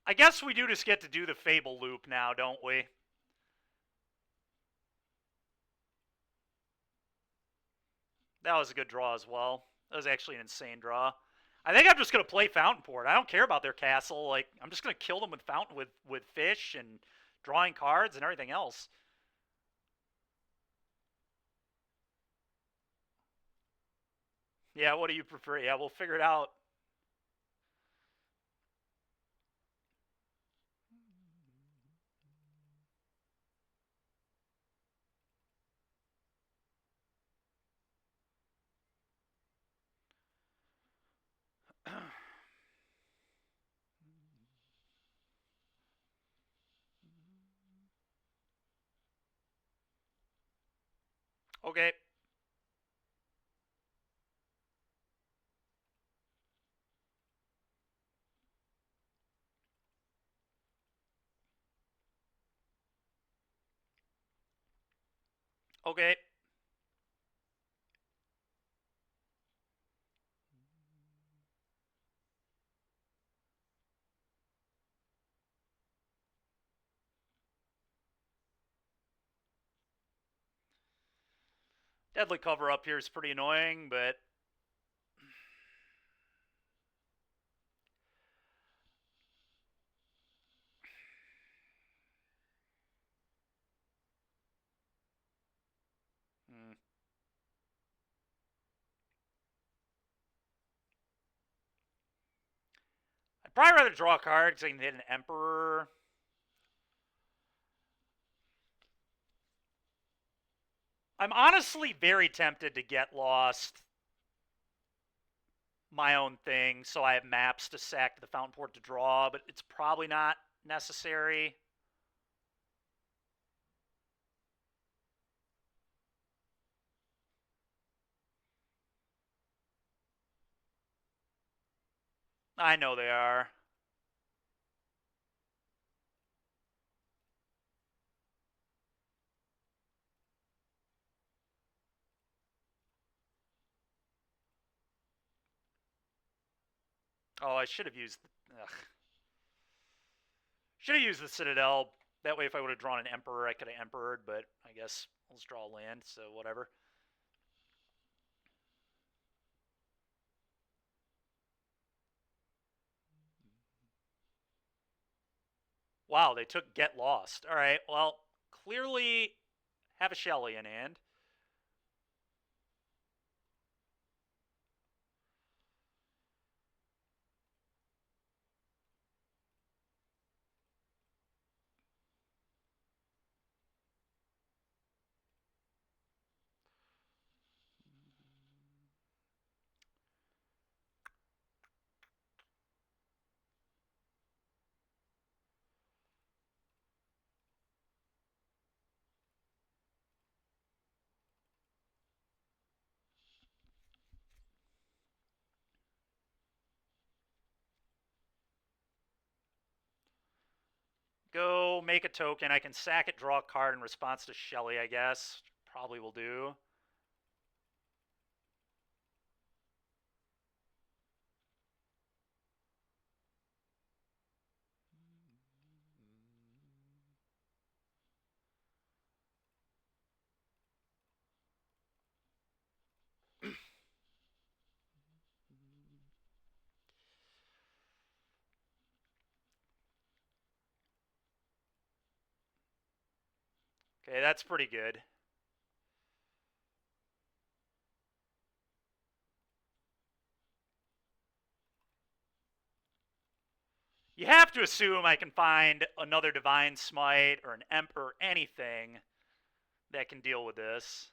Speaker 1: I guess we do just get to do the Fable loop now, don't we? That was a good draw as well. That was actually an insane draw. I think I'm just gonna play Fountain Port. I don't care about their castle. Like I'm just gonna kill them with Fountain with fish and drawing cards and everything else. Yeah, what do you prefer? Yeah, we'll figure it out. Okay. Okay. Deadly cover up here is pretty annoying, but hmm. I'd probably rather draw a card because I can hit an Emperor. I'm honestly very tempted to get lost my own thing, so I have maps to sack the Fountain Port to draw, but it's probably not necessary. I know they are. Oh, I should have used. Ugh. Should have used the Citadel. That way, if I would have drawn an Emperor, I could have Emperored, but I guess let's draw a land, so whatever. Wow, they took Get Lost. All right, well, clearly have a Shelly in hand. Go make a token. I can sack it, draw a card in response to Shelly, I guess. Probably will do. Okay, that's pretty good. You have to assume I can find another Divine Smite or an Emperor, anything that can deal with this.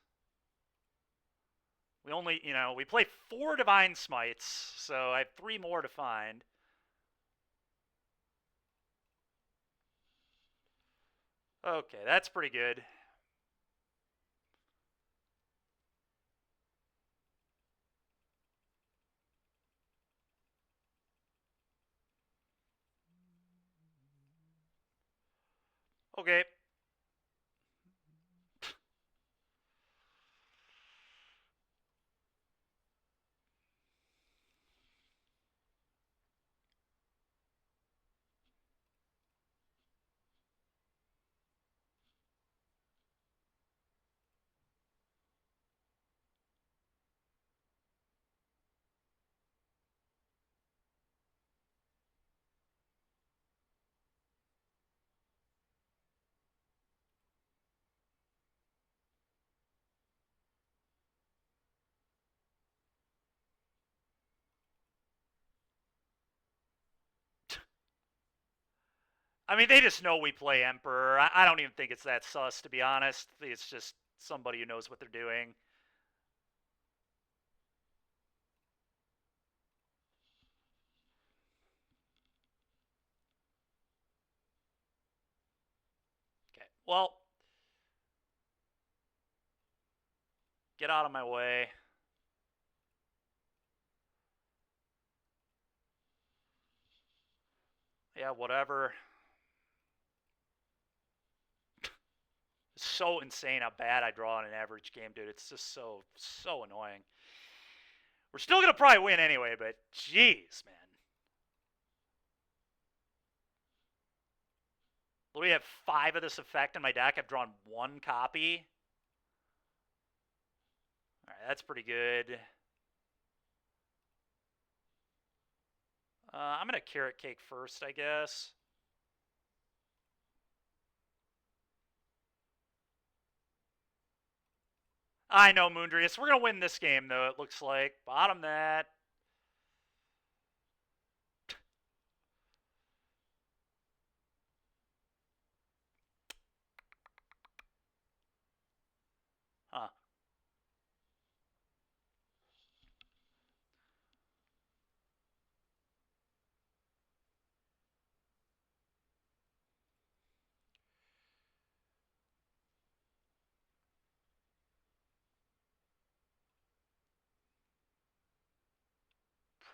Speaker 1: We only, we play 4 Divine Smites, so I have 3 more to find. Okay, that's pretty good. Okay. I mean, they just know we play Emperor. I don't even think it's that sus, to be honest. It's just somebody who knows what they're doing. Okay, well, get out of my way. Yeah, whatever. It's so insane how bad I draw in an average game, dude. It's just so annoying. We're still gonna probably win anyway, but jeez, man. Literally have 5 of this effect in my deck. I've drawn 1 copy. Alright, that's pretty good. I'm gonna Carrot Cake first, I guess. I know, Moondrius. We're gonna win this game, though, it looks like. Bottom that. Huh.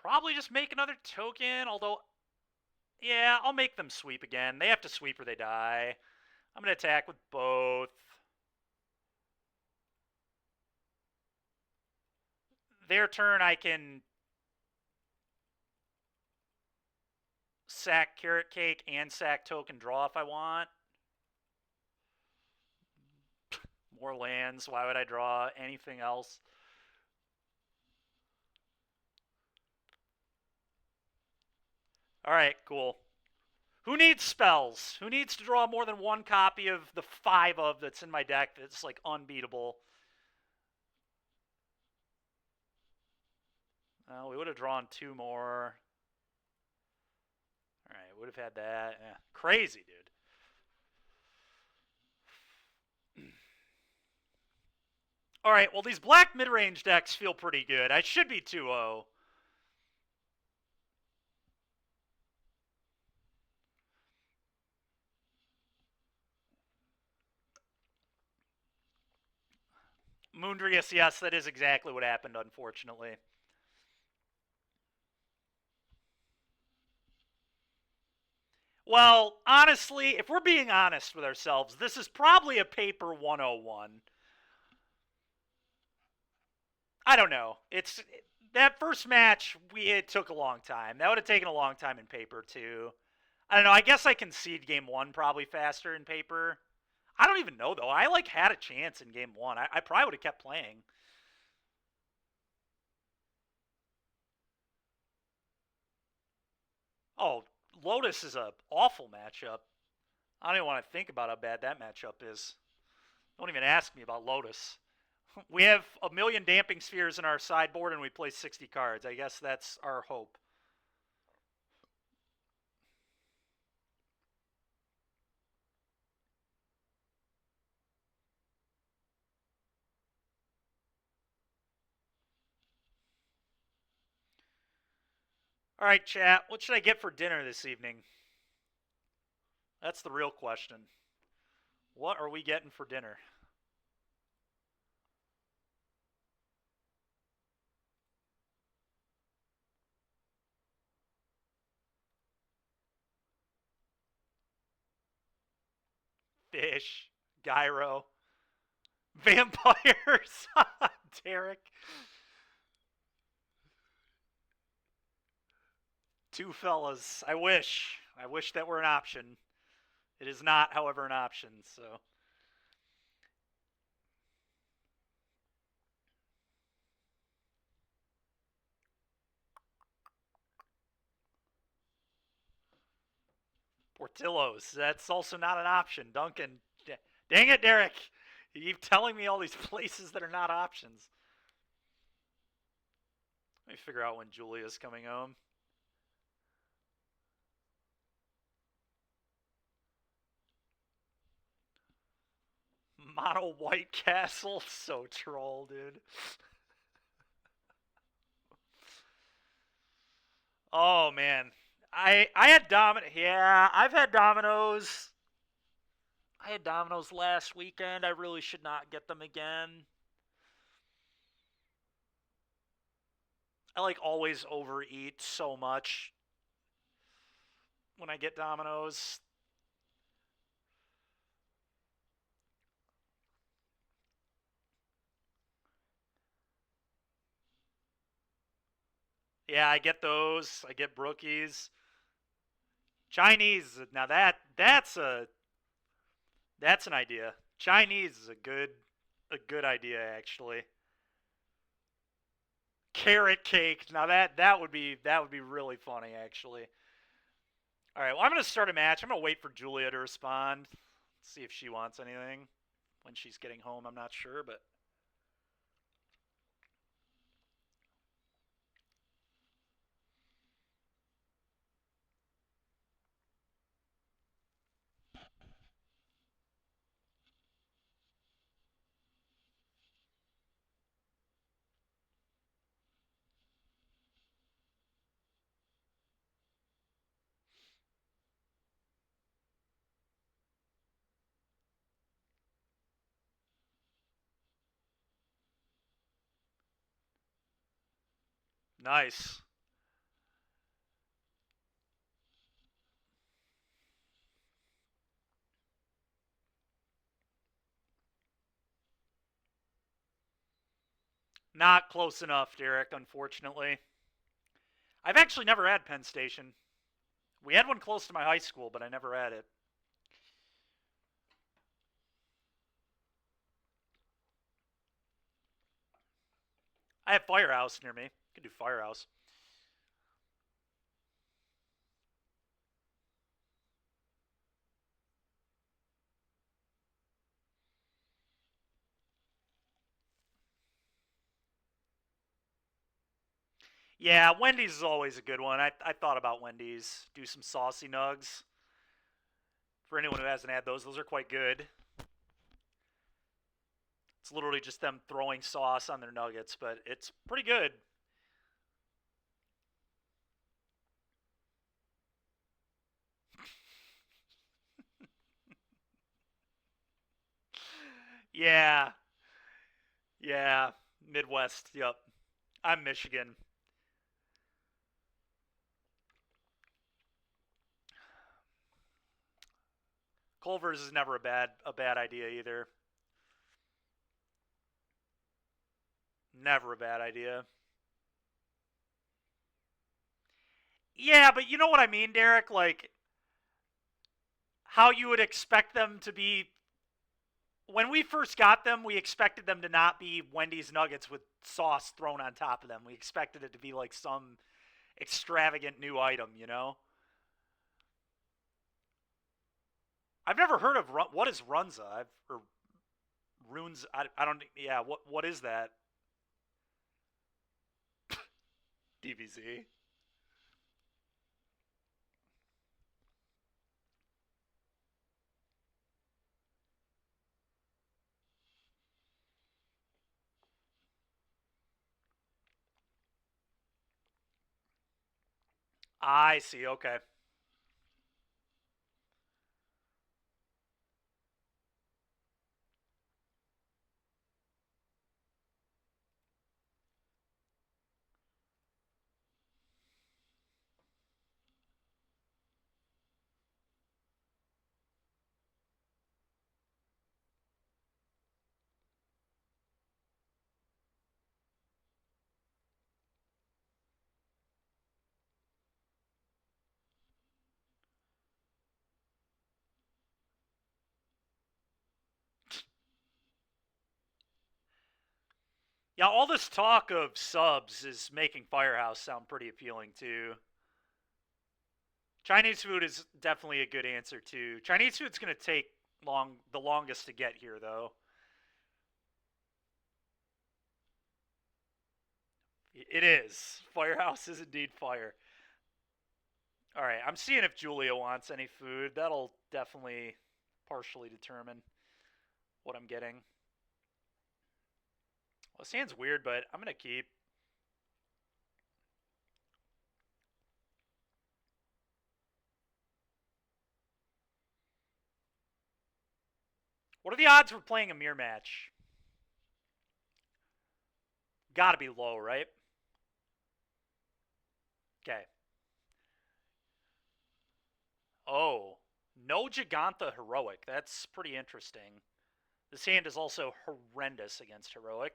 Speaker 1: Probably just make another token, although... Yeah, I'll make them sweep again. They have to sweep or they die. I'm gonna attack with both. Their turn, I can sack Carrot Cake and sack token draw if I want. More lands. Why would I draw anything else? Alright, cool. Who needs spells? Who needs to draw more than 1 copy of the 5 of that's in my deck that's like unbeatable? We would have drawn 2 more. Alright, would have had that. Yeah. Crazy, dude. Alright, well, these black mid-range decks feel pretty good. I should be 2-0. Moondrius, yes, that is exactly what happened, unfortunately. Well, honestly, if we're being honest with ourselves, this is probably a paper 101. I don't know. It's that first match. It took a long time. That would have taken a long time in paper too. I don't know. I guess I concede game 1 probably faster in paper. I don't even know though. I like had a chance in game 1. I probably would have kept playing. Oh, Lotus is a awful matchup. I don't even want to think about how bad that matchup is. Don't even ask me about Lotus. We have a million damping spheres in our sideboard and we play 60 cards. I guess that's our hope. All right, chat. What should I get for dinner this evening? That's the real question. What are we getting for dinner? Fish, gyro, vampires. Derek. 2 fellas. I wish. I wish that were an option. It is not, however, an option, so. Portillo's. That's also not an option. Duncan. Dang it, Derek. You keep telling me all these places that are not options. Let me figure out when Julia's coming home. Mono White Castle, so troll, dude. Oh man, I had Yeah, I've had Domino's. I had Domino's last weekend. I really should not get them again. I like always overeat so much when I get Domino's. Yeah, I get those. I get Brookies. Chinese. Now that's an idea. Chinese is a good idea actually. Carrot cake. Now that would be really funny actually. All right, well I'm gonna start a match. I'm gonna wait for Julia to respond. See if she wants anything when she's getting home. I'm not sure, but nice. Not close enough, Derek. Unfortunately, I've actually never had Penn Station. We had one close to my high school, but I never had it. I have Firehouse near me. Could do Firehouse. Yeah, Wendy's is always a good one. I thought about Wendy's. Do some saucy nugs. For anyone who hasn't had those are quite good. It's literally just them throwing sauce on their nuggets, but it's pretty good. Yeah, yeah. Midwest, yep. I'm Michigan. Culver's is never a bad idea either. Never a bad idea. Yeah, but you know what I mean, Derek? Like how you would expect them to be when we first got them, we expected them to not be Wendy's nuggets with sauce thrown on top of them. We expected it to be like some extravagant new item, you know? I've never heard of what is Runza? Or Runes. I don't. Yeah. What is that? DBZ. I see. Okay. Yeah. All this talk of subs is making Firehouse sound pretty appealing too. Chinese food is definitely a good answer too. Chinese food's gonna take the longest to get here though. It is. Firehouse is indeed fire. All right, I'm seeing if Julia wants any food. That'll definitely partially determine what I'm getting. Well, this hand's weird, but I'm going to keep. What are the odds we're playing a mirror match? Gotta be low, right? Okay. Oh, no Gigantha Heroic. That's pretty interesting. This hand is also horrendous against Heroic.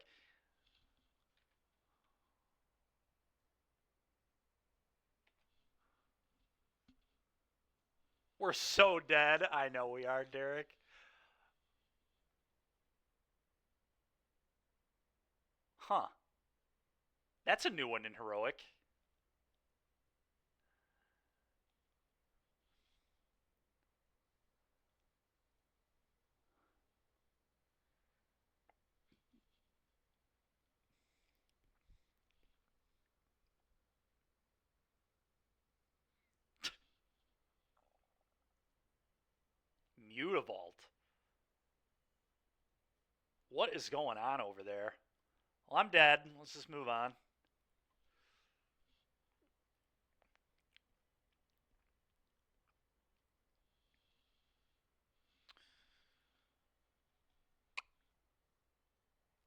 Speaker 1: We're so dead. I know we are, Derek. Huh. That's a new one in Heroic. Mutavault. What is going on over there? Well, I'm dead. Let's just move on.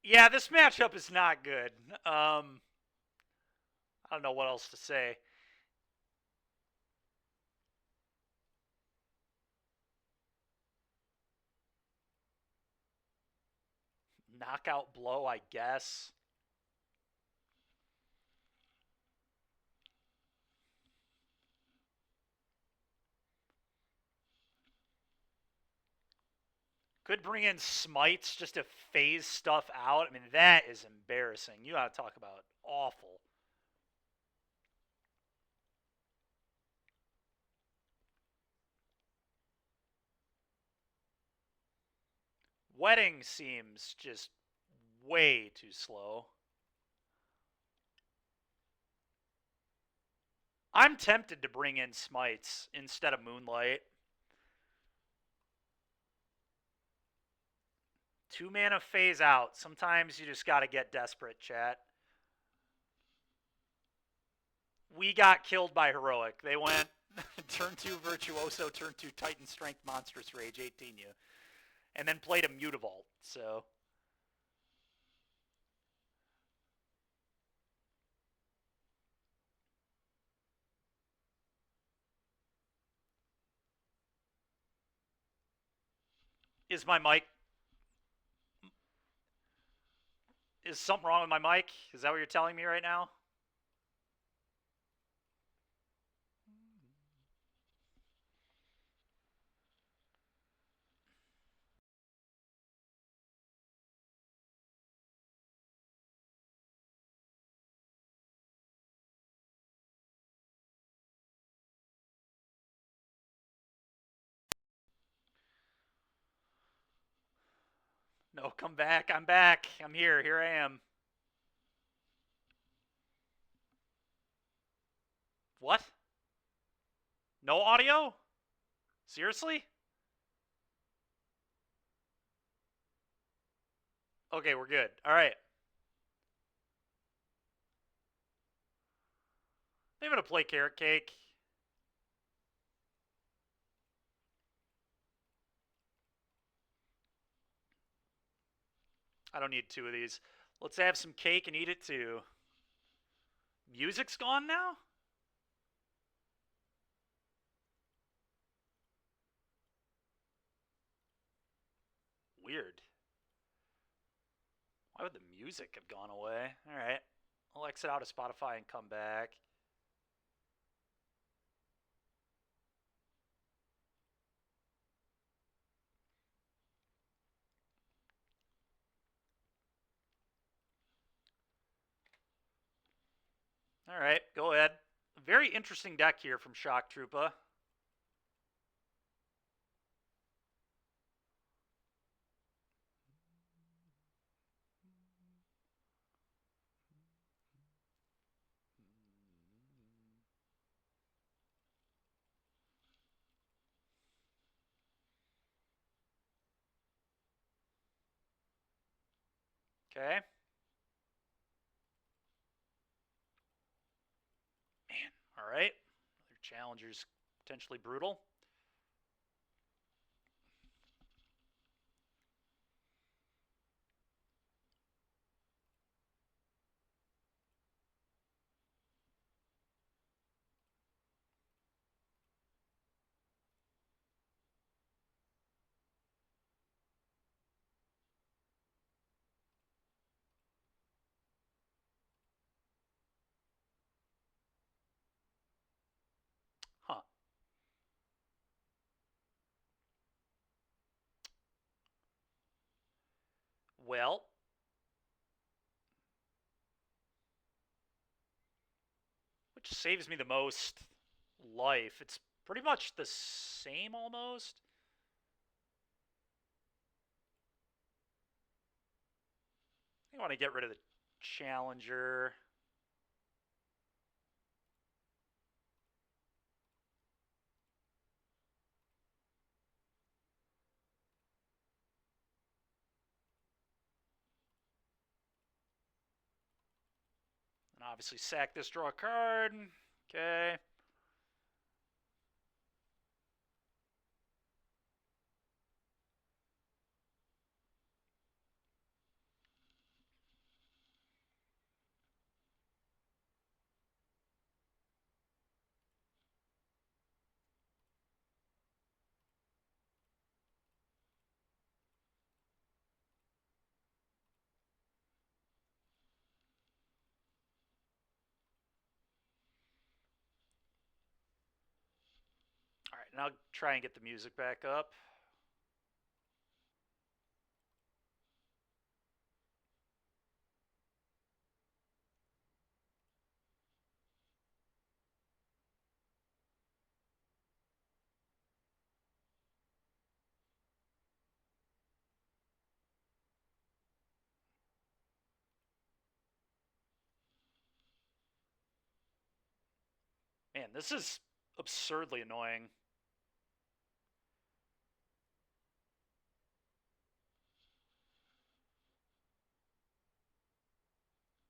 Speaker 1: Yeah, this matchup is not good. I don't know what else to say. Knockout blow, I guess. Could bring in smites just to phase stuff out. I mean, that is embarrassing. You gotta talk about awful. Wedding seems just way too slow. I'm tempted to bring in smites instead of Moonlight. 2 mana phase out. Sometimes you just gotta get desperate, chat. We got killed by Heroic. They went turn 2 Virtuoso, turn 2 Titan Strength, Monstrous Rage, 18 you. And then played a Mutavault, so... Is my mic... Is something wrong with my mic? Is that what you're telling me right now? No, come back. I'm back. I'm here. Here I am. What? No audio? Seriously? Okay, we're good. All right. I'm going to play Carrot Cake. I don't need 2 of these. Let's have some cake and eat it too. Music's gone now? Weird. Why would the music have gone away? All right. I'll exit out of Spotify and come back. All right, go ahead. Very interesting deck here from Shock Troopa. Okay. Man, all right. Their challenger's potentially brutal. Huh. Well, which saves me the most life? It's pretty much the same almost. I want to get rid of the challenger. And obviously sack this, draw a card. Okay. All right, now try and get the music back up. Man, this is absurdly annoying.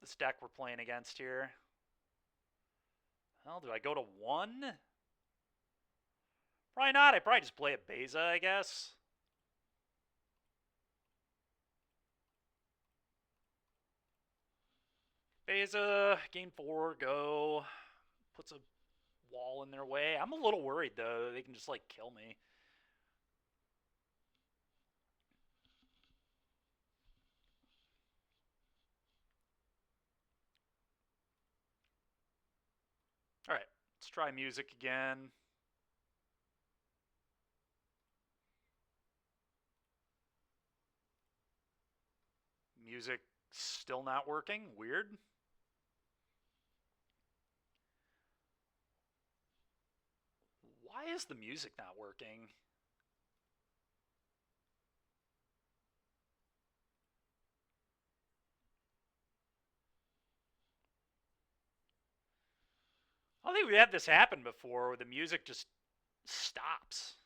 Speaker 1: This deck we're playing against here. Well, do I go to 1? Probably not. I probably just play a Beza, I guess. Beza, game 4, go. Puts a wall in their way. I'm a little worried, though. They can just, like, kill me. All right, let's try music again. Music still not working. Weird. Why is the music not working? I don't think we had this happen before where the music just stops.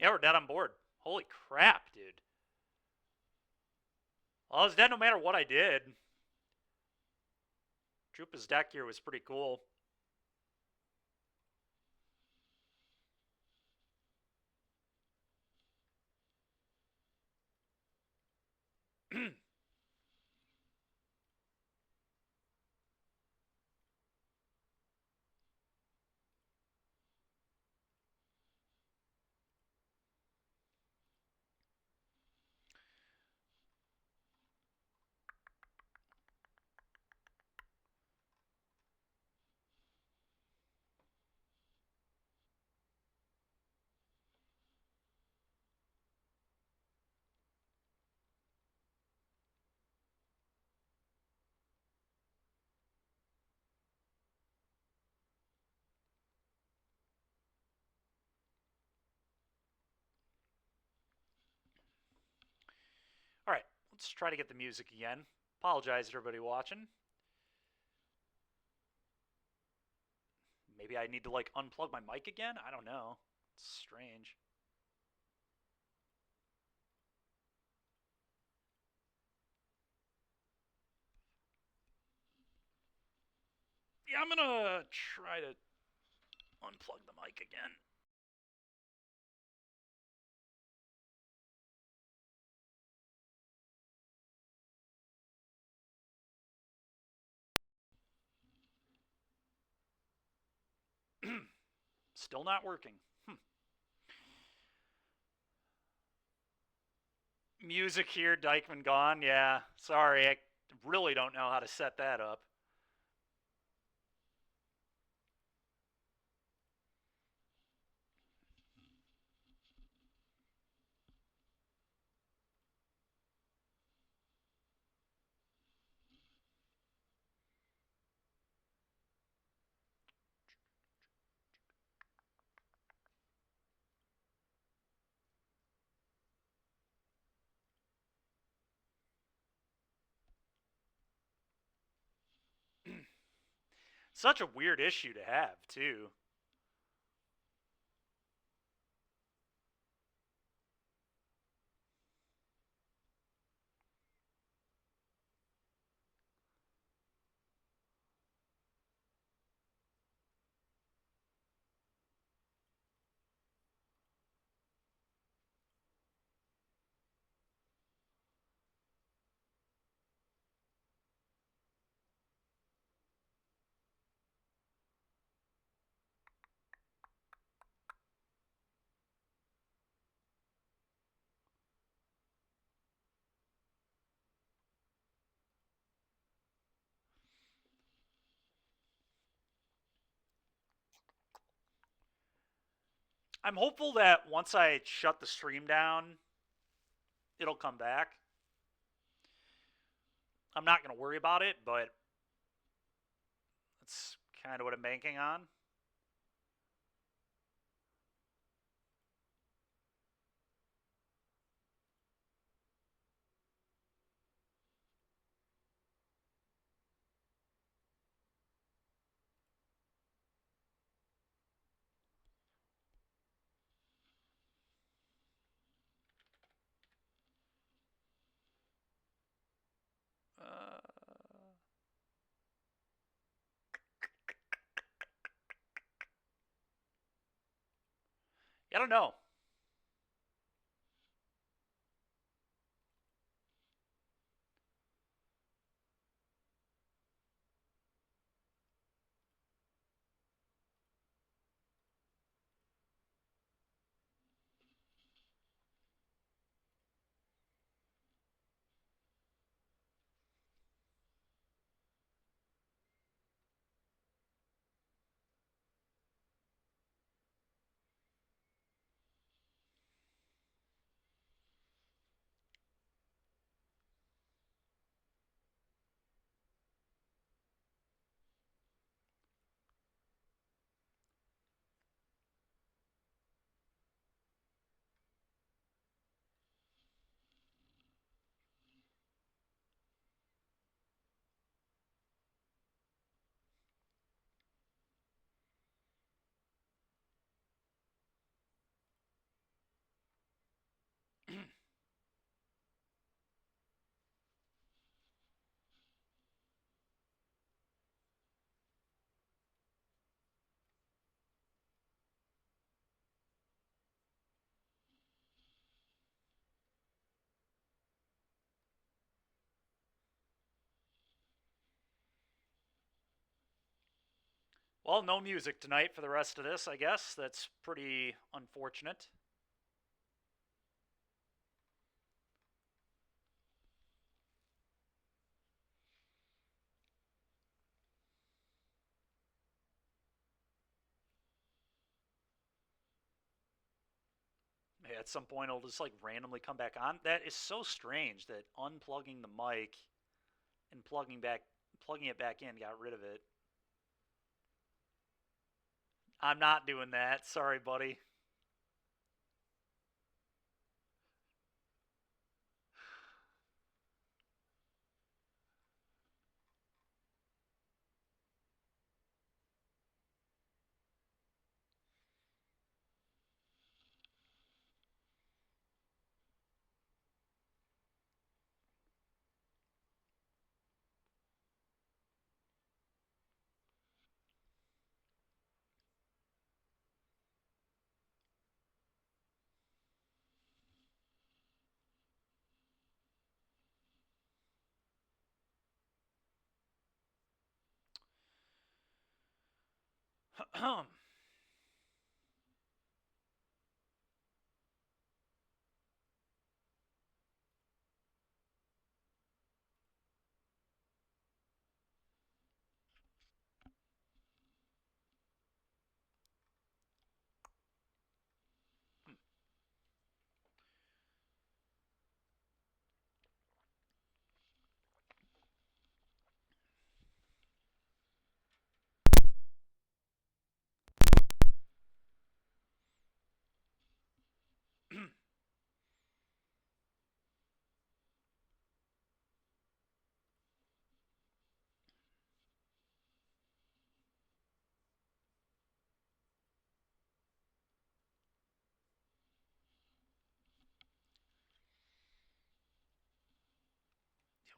Speaker 1: Yeah, we're dead on board. Holy crap, dude. Well, I was dead no matter what I did. Drupa's deck here was pretty cool. Let's try to get the music again. Apologize to everybody watching. Maybe I need to like unplug my mic again? I don't know. It's strange. Yeah, I'm gonna try to unplug the mic again. Still not working. Music here, Dykeman gone. Yeah, sorry, I really don't know how to set that up. Such a weird issue to have, too. I'm hopeful that once I shut the stream down, it'll come back. I'm not going to worry about it, but that's kind of what I'm banking on. I don't know. Well, no music tonight for the rest of this, I guess. That's pretty unfortunate. At some point, it'll just like randomly come back on. That is so strange that unplugging the mic and plugging it back in got rid of it. I'm not doing that. Sorry, buddy.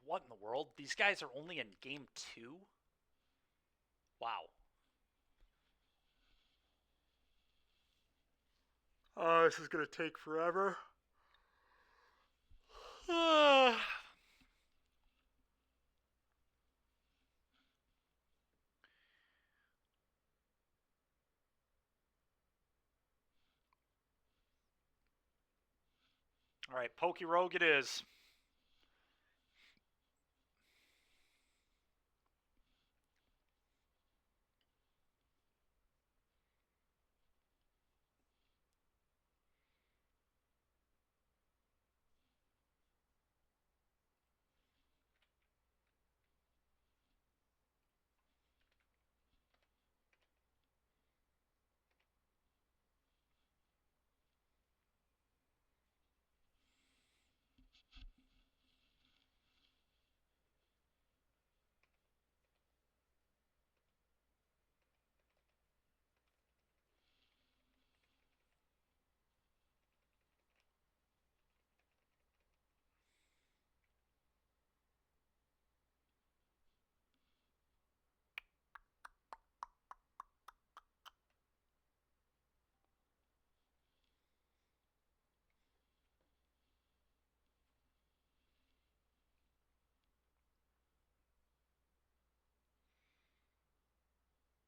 Speaker 1: What in the world? These guys are only in game 2? Wow. Oh, this is gonna take forever. Alright, Pokey Rogue it is.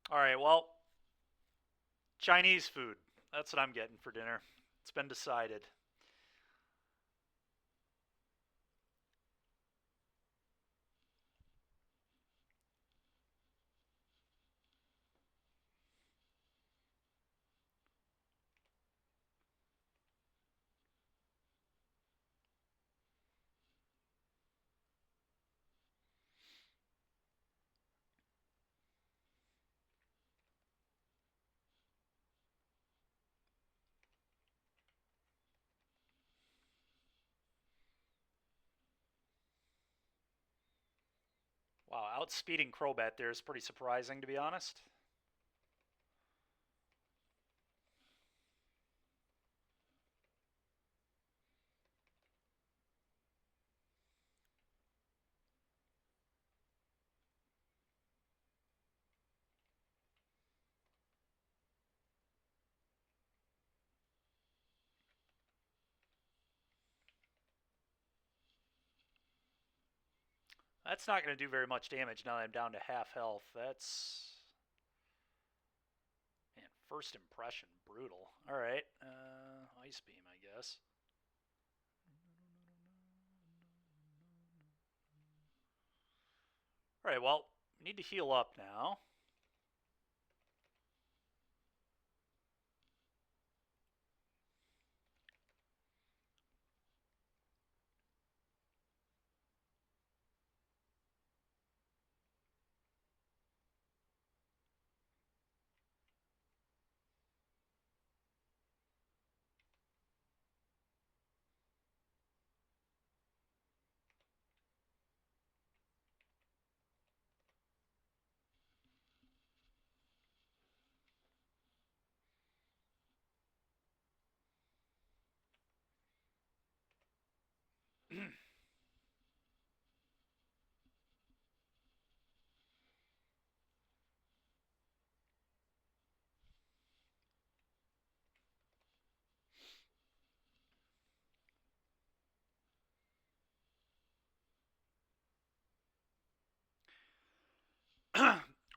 Speaker 1: Alright, well, Chinese food. That's what I'm getting for dinner. It's been decided. Wow, outspeeding Crobat there is pretty surprising, to be honest. That's not going to do very much damage now that I'm down to half health. That's... Man, first impression, brutal. Alright, Ice Beam, I guess. Alright, well, we need to heal up now.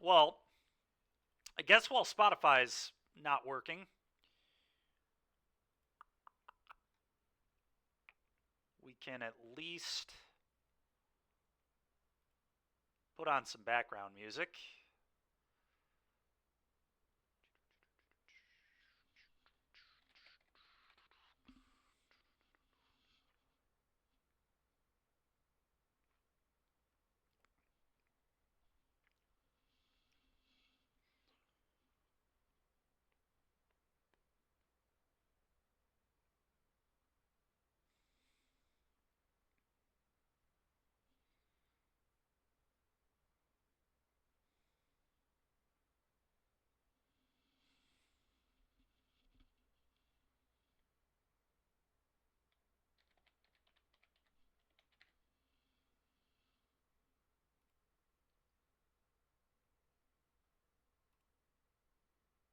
Speaker 1: Well, guess while Spotify's not working, we can at least put on some background music.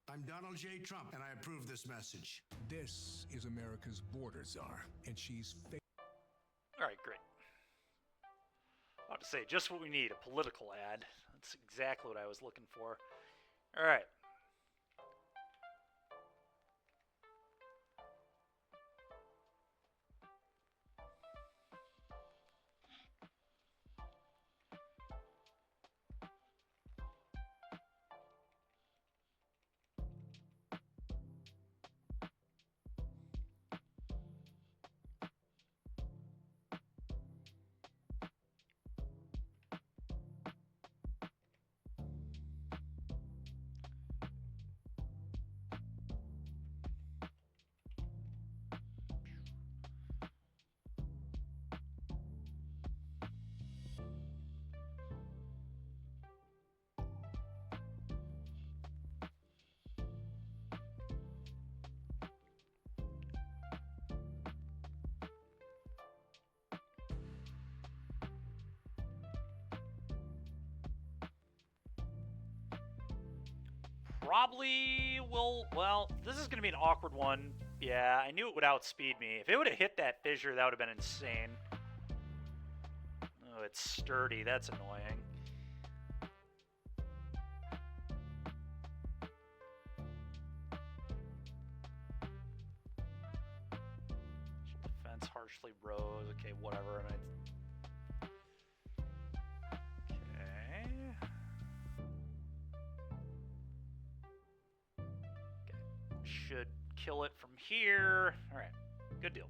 Speaker 2: I'm Donald J. Trump, and I approve this message.
Speaker 3: This is America's border czar, and she's
Speaker 1: All right, great. I want to say just what we need, a political ad. That's exactly what I was looking for. All right. Probably will. Well, this is going to be an awkward one. Yeah, I knew it would outspeed me. If it would have hit that fissure, that would have been insane. Oh, it's sturdy. That's annoying. Defense harshly rose. Okay, whatever. Okay. Should kill it from here. All right, good deal.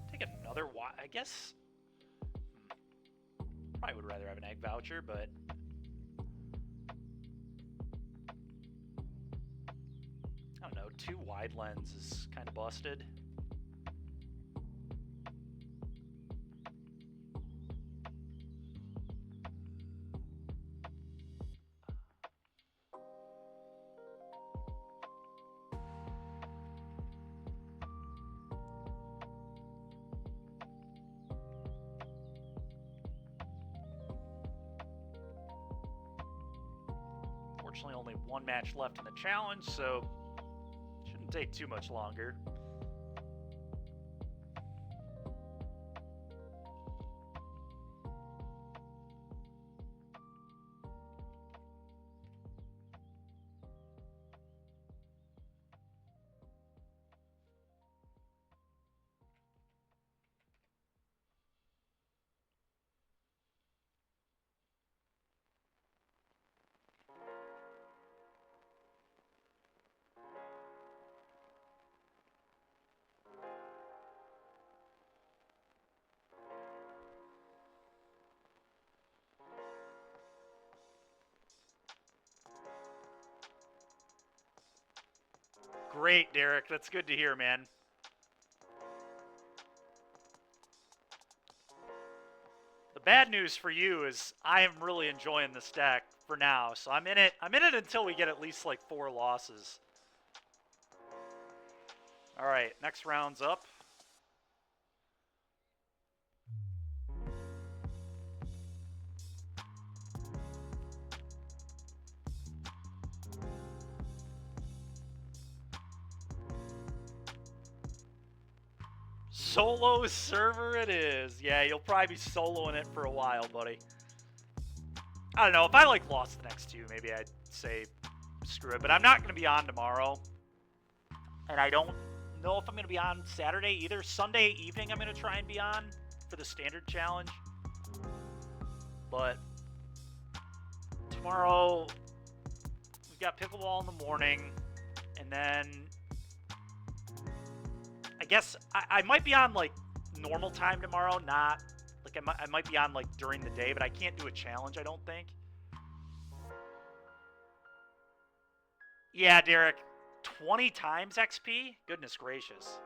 Speaker 1: Take another I guess. Probably would rather have an egg voucher, but I don't know. 2 wide lens is kind of busted. Unfortunately, only 1 match left in the challenge, so shouldn't take too much longer. great, Derek. That's good to hear, man. The bad news for you is I am really enjoying this deck for now. So I'm in it. I'm in it until we get at least like 4 losses. All right, next round's up. Solo server it is. Yeah, you'll probably be soloing it for a while, buddy. I don't know. If I like lost the next 2, maybe I'd say screw it. But I'm not going to be on tomorrow. And I don't know if I'm going to be on Saturday either. Sunday evening I'm going to try and be on for the standard challenge. But tomorrow we've got pickleball in the morning. And then I guess I might be on like normal time tomorrow, not like I might be on like during the day, but I can't do a challenge, I don't think. Yeah, Derek, 20 times XP? Goodness gracious.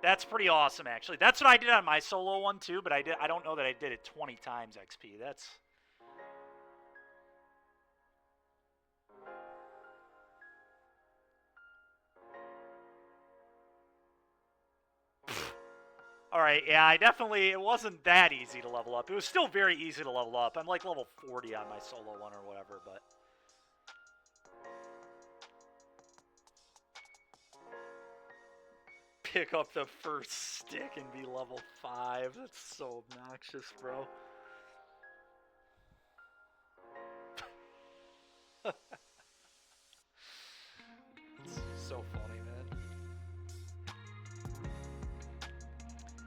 Speaker 1: That's pretty awesome, actually. That's what I did on my solo one too, but I don't know that I did it 20 times XP. That's all right, yeah, it wasn't that easy to level up. It was still very easy to level up. I'm like level 40 on my solo one or whatever, but... Pick up the first stick and be level 5. That's so obnoxious, bro. It's so funny, man.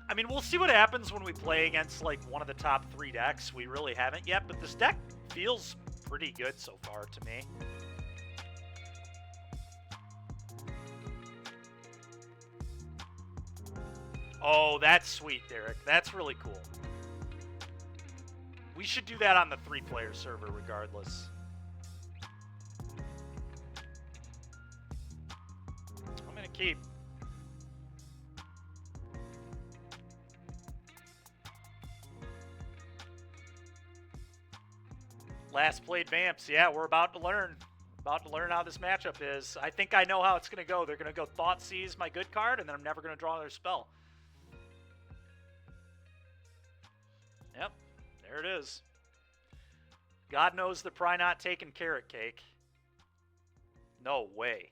Speaker 1: I mean, we'll see what happens when we play against, like, one of the top 3 decks. We really haven't yet, but this deck feels pretty good so far to me. Oh, that's sweet, Derek. That's really cool. We should do that on the 3-player server regardless. I'm going to keep. Last played Vamps. Yeah, we're about to learn. About to learn how this matchup is. I think I know how it's going to go. They're going to go Thoughtseize my good card, and then I'm never going to draw another spell. Yep, there it is. God knows they're probably not taking carrot cake. No way.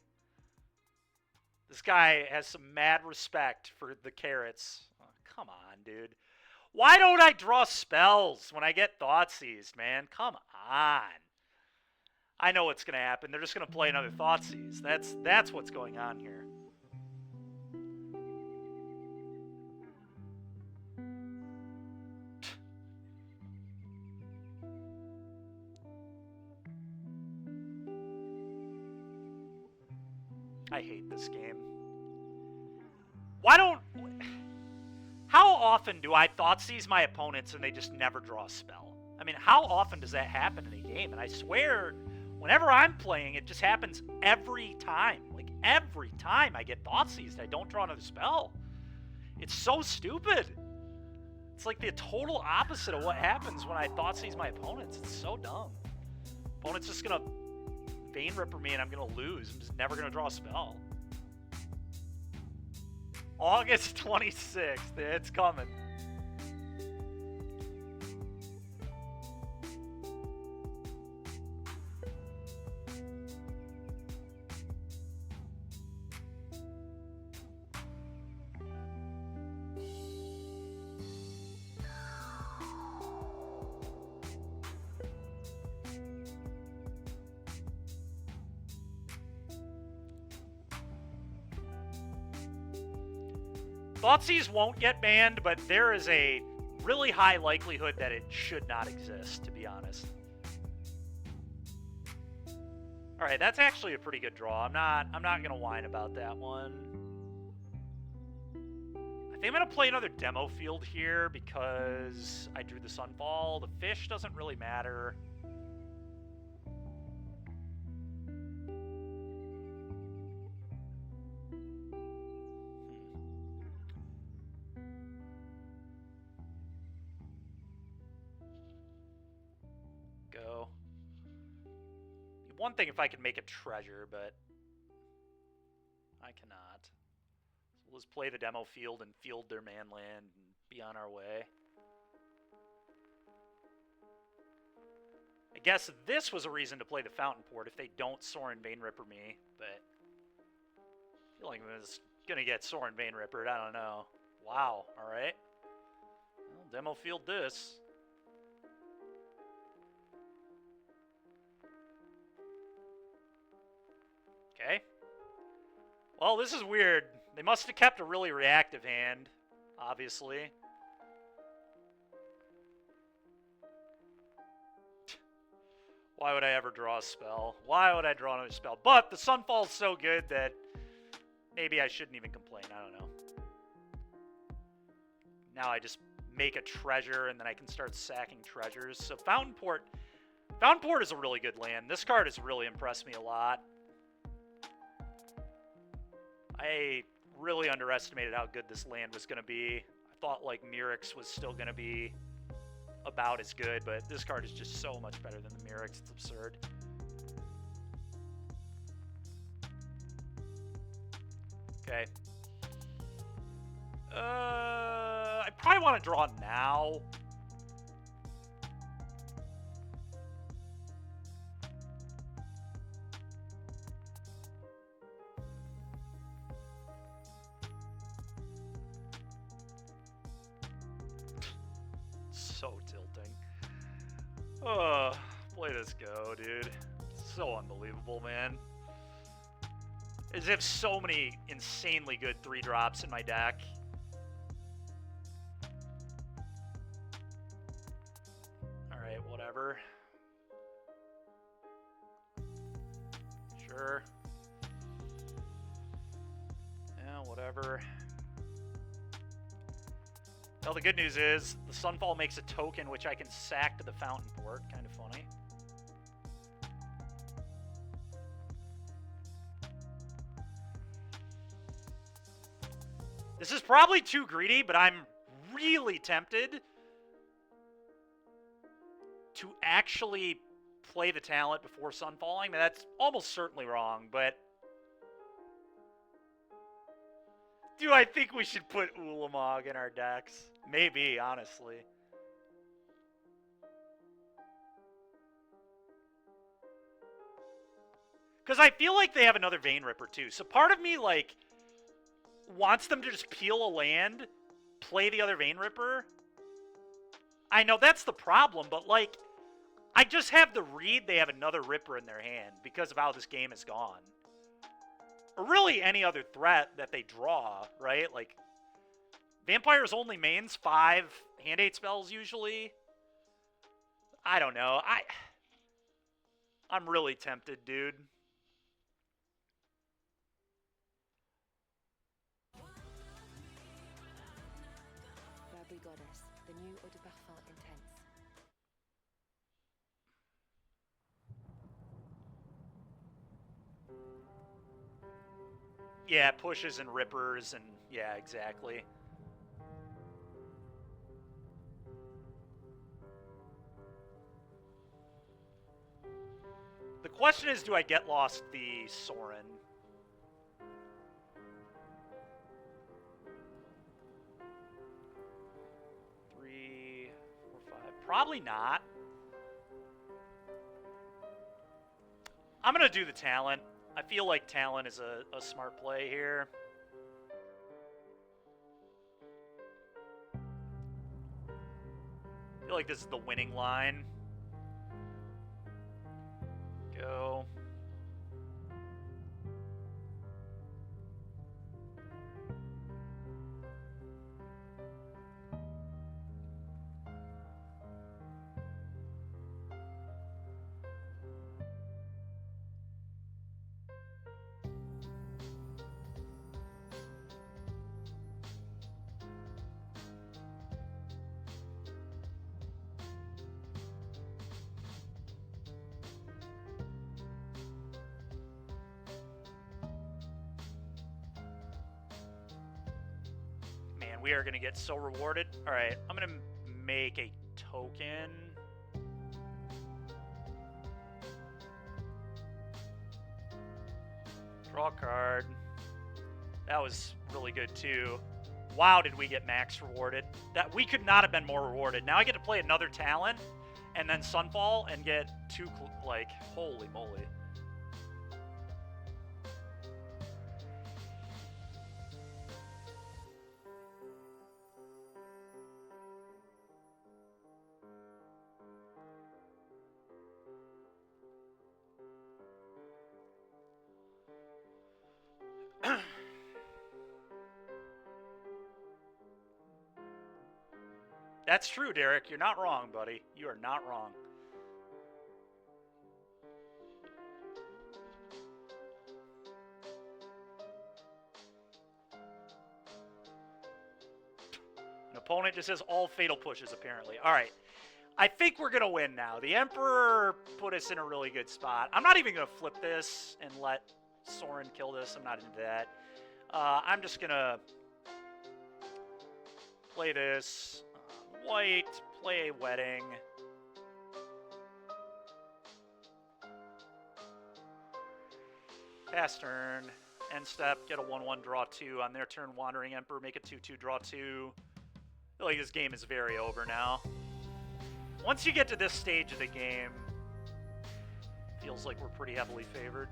Speaker 1: This guy has some mad respect for the carrots. Oh, come on, dude. Why don't I draw spells when I get Thoughtseized, man? Come on. I know what's going to happen. They're just going to play another Thoughtseize. That's what's going on here. I hate this game. How often do I Thoughtseize my opponents and they just never draw a spell? I mean, how often does that happen in a game? And I swear, whenever I'm playing, it just happens every time. Like, every time I get Thoughtseized, I don't draw another spell. It's so stupid. It's like the total opposite of what happens when I Thoughtseize my opponents. It's so dumb. Opponent's just going to Vein Ripper me and I'm going to lose. I'm just never going to draw a spell. August 26th. It's coming. Thoughtseize won't get banned, but there is a really high likelihood that it should not exist, to be honest. All right, that's actually a pretty good draw. I'm not going to whine about that one. I think I'm going to play another demo field here because I drew the Sunfall. The fish doesn't really matter. one thing if I could make a treasure, but I cannot. So let's play the demo field and field their manland and be on our way. I guess this was a reason to play the Fountain Port if they don't Sorin Vein Ripper me, but I feel like I was gonna get Sorin Vein Rippered. I don't know. Wow. All right. Well, demo field this. Okay. Well, this is weird. They must have kept a really reactive hand, obviously. Why would I ever draw a spell? Why would I draw another spell? But the Sunfall's so good that maybe I shouldn't even complain. I don't know. Now I just make a treasure and then I can start sacking treasures. So Fountain Port is a really good land. This card has really impressed me a lot. I really underestimated how good this land was going to be. I thought like Mirrex was still going to be about as good, but this card is just so much better than the Mirrex. It's absurd. Okay. I probably want to draw now. So tilting. Play this go, dude. So unbelievable, man. As if so many insanely good 3-drops in my deck. Alright, whatever. Sure. Yeah, whatever. Well, the good news is the Sunfall makes a token which I can sack to the Fountain Port. Kind of funny. This is probably too greedy, but I'm really tempted to actually play the talent before Sunfalling. I mean, that's almost certainly wrong, but do I think we should put Ulamog in our decks? Maybe, honestly. Because I feel like they have another Vein Ripper, too. So part of me, like, wants them to just peel a land, play the other Vein Ripper. I know that's the problem, but, like, I just have the read they have another Ripper in their hand because of how this game has gone. Or really any other threat that they draw, right? Like, Vampire's only mains 5 hand 8 spells usually. I don't know. I'm really tempted, dude.
Speaker 4: Rabri Goddess, the new Eau de Parfum Intense.
Speaker 1: Yeah, pushes and rippers and yeah, exactly. The question is, do I get lost the Sorin? Three, four, five. Probably not. I'm going to do the talent. I feel like talent is a smart play here. I feel like this is the winning line. Go. Man, we are going to get so rewarded. All right, I'm going to make a token. Draw a card. That was really good, too. Wow, did we get max rewarded. That we could not have been more rewarded. Now I get to play another talent, and then Sunfall, and get two, like, holy moly. That's true, Derek. You're not wrong, buddy. You are not wrong. An opponent just has all fatal pushes, apparently. All right. I think we're going to win now. The Emperor put us in a really good spot. I'm not even going to flip this and let Soren kill this. I'm not into that. I'm just going to play this. White, play a wedding. Pass turn. End step, get a 1-1, draw 2. On their turn, Wandering Emperor, make a 2-2, draw 2. I feel like this game is very over now. Once you get to this stage of the game, feels like we're pretty heavily favored.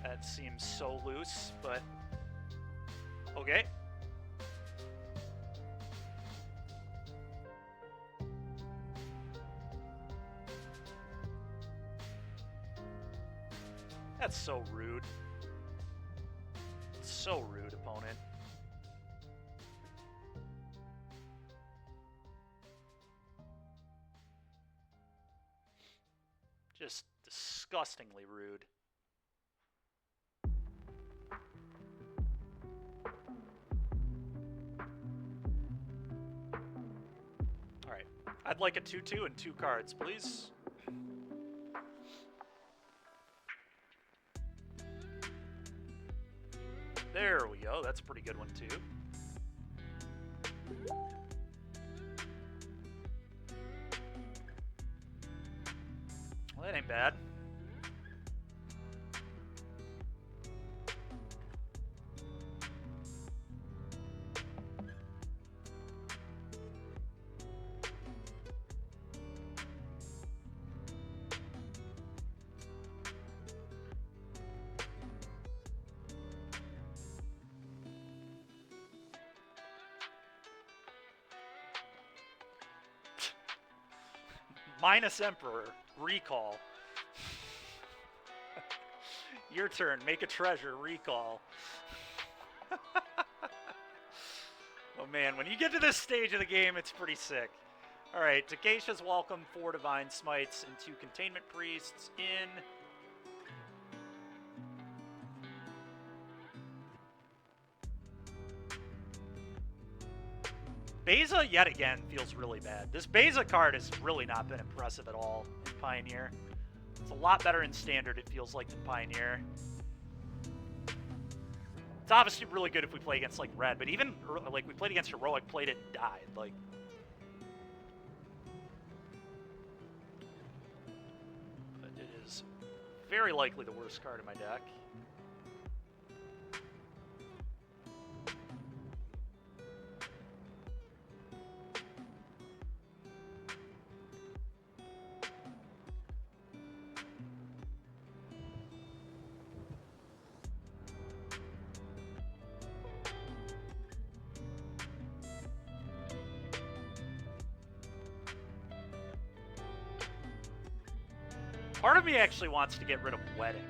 Speaker 1: That seems so loose, but okay. That's so rude. So rude, opponent. Just disgustingly rude. Alright. I'd like a 2-2 and 2 cards, please. There we go. That's a pretty good one, too. Well, that ain't bad. Minus Emperor. Recall. Your turn. Make a treasure. Recall. Oh man, when you get to this stage of the game, it's pretty sick. Alright, Takesha's welcome. 4 Divine Smites and 2 Containment Priests in. Beza, yet again, feels really bad. This Beza card has really not been impressive at all in Pioneer. It's a lot better in Standard, it feels like, than Pioneer. It's obviously really good if we play against, like, Red, but even, like, we played against Heroic, played it, and died. Like, but it is very likely the worst card in my deck. Part of me actually wants to get rid of Wedding.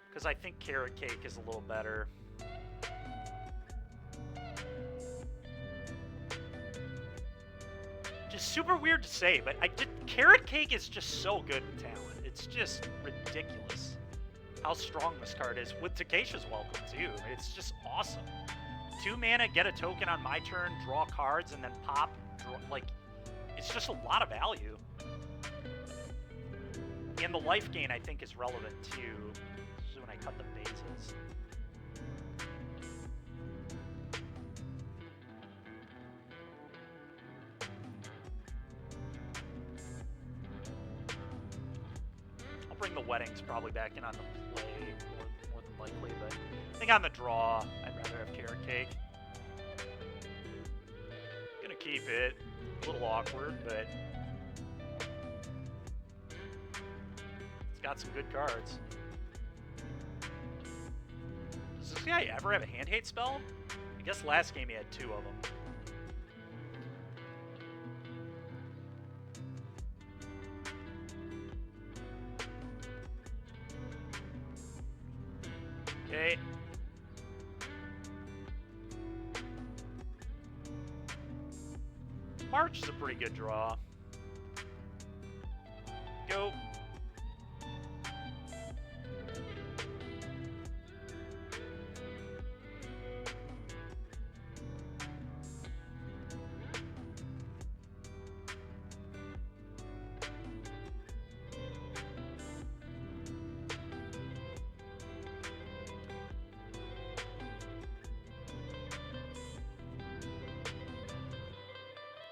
Speaker 1: Because I think Carrot Cake is a little better. Just super weird to say, but Carrot Cake is just so good in talent. It's just ridiculous how strong this card is. With Takesha's welcome, too. It's just awesome. 2 mana, get a token on my turn, draw cards, and then pop. Like, it's just a lot of value. And the life gain, I think, is relevant too. So when I cut the bases. I'll bring the weddings probably back in on the play more than likely, but I think on the draw, I'd rather have carrot cake. Gonna keep it. A little awkward, but it's got some good cards. Does this guy ever have a hand hate spell? I guess last game he had 2 of them. Okay. March is a pretty good draw. Go.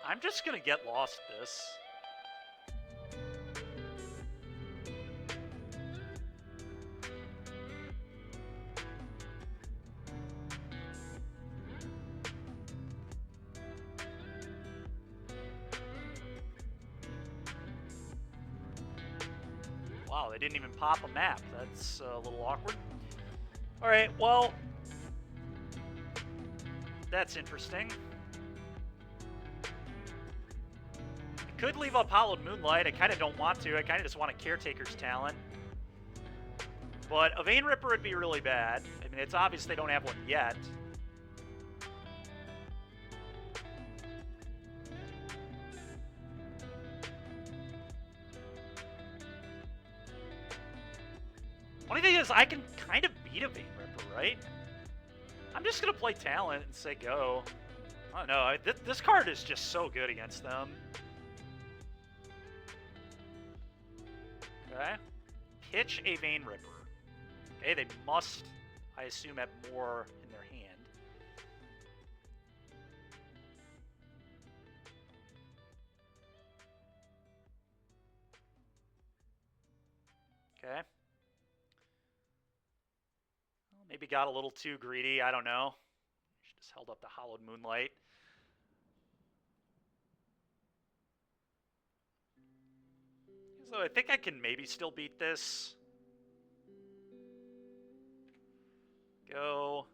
Speaker 1: I'm just gonna get lost this. Wow, they didn't even pop a map. That's a little awkward. Alright, well, that's interesting. Could leave up Hollowed Moonlight. I kind of don't want to. I kind of just want a Caretaker's Talent. But a Vein Ripper would be really bad. I mean, it's obvious they don't have one yet. Only thing is, I can kind of beat a Vein Ripper, right? I'm just going to play Talent and say go. I don't know. This card is just so good against them. Okay. Pitch a Vein Ripper. Okay, they must, I assume, have more in their hand. Okay. Well, maybe got a little too greedy. I don't know. Should just held up the Hollowed Moonlight. So I think I can maybe still beat this. Go.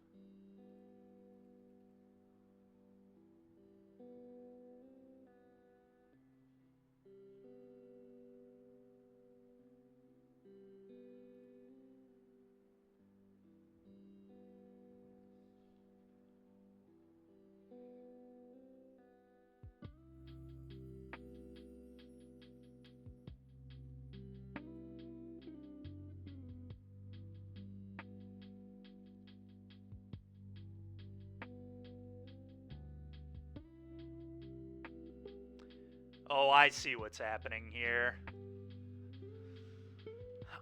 Speaker 1: Oh, I see what's happening here.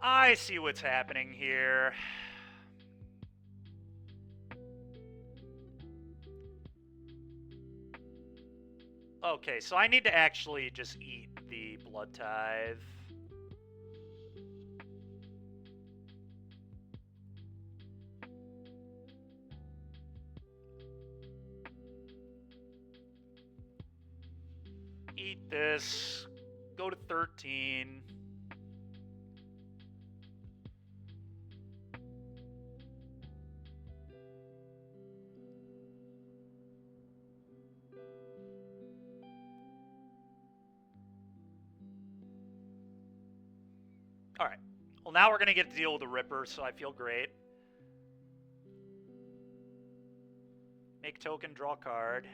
Speaker 1: I see what's happening here. Okay, so I need to actually just eat the Blood Tithe. Eat this. Go to 13. Alright. Well, now we're going to get to deal with the Ripper, so I feel great. Make token, draw card.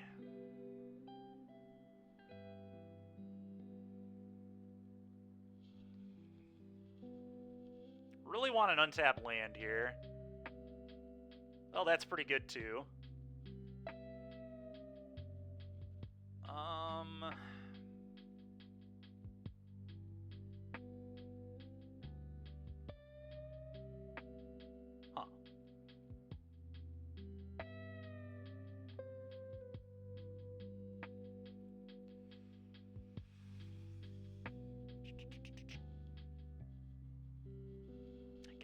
Speaker 1: Really want an untapped land here. Oh, that's pretty good too.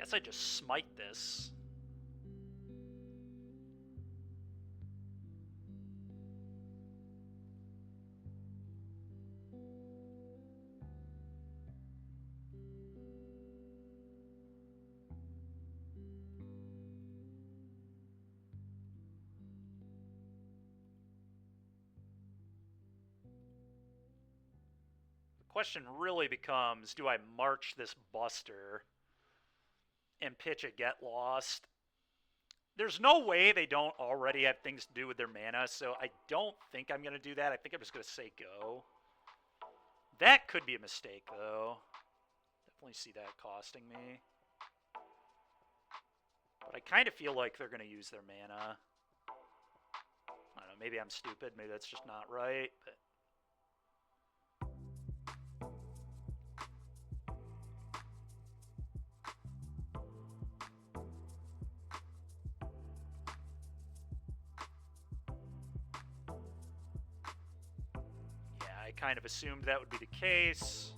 Speaker 1: Guess I just smite this. The question really becomes, do I march this Buster and pitch a Get Lost? There's no way they don't already have things to do with their mana, so I don't think I'm going to do that. I think I'm just going to say go. That could be a mistake, though. Definitely see that costing me. But I kind of feel like they're going to use their mana. I don't know, maybe I'm stupid. Maybe that's just not right, but... I kind of assumed that would be the case.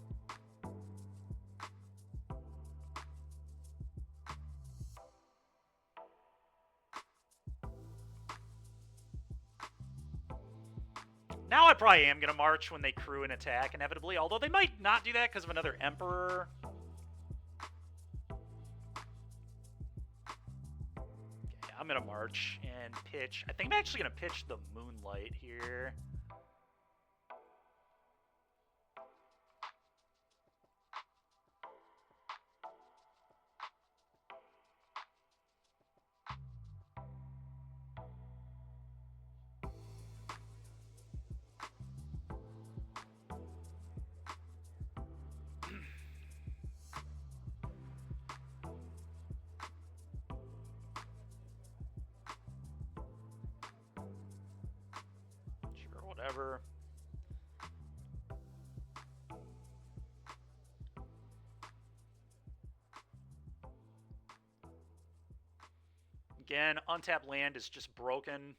Speaker 1: Now I probably am going to march when they crew an attack, inevitably, although they might not do that because of another Emperor. Okay, I'm going to march and pitch. I think I'm actually going to pitch the Moonlight here. Whatever. Again, untapped land is just broken.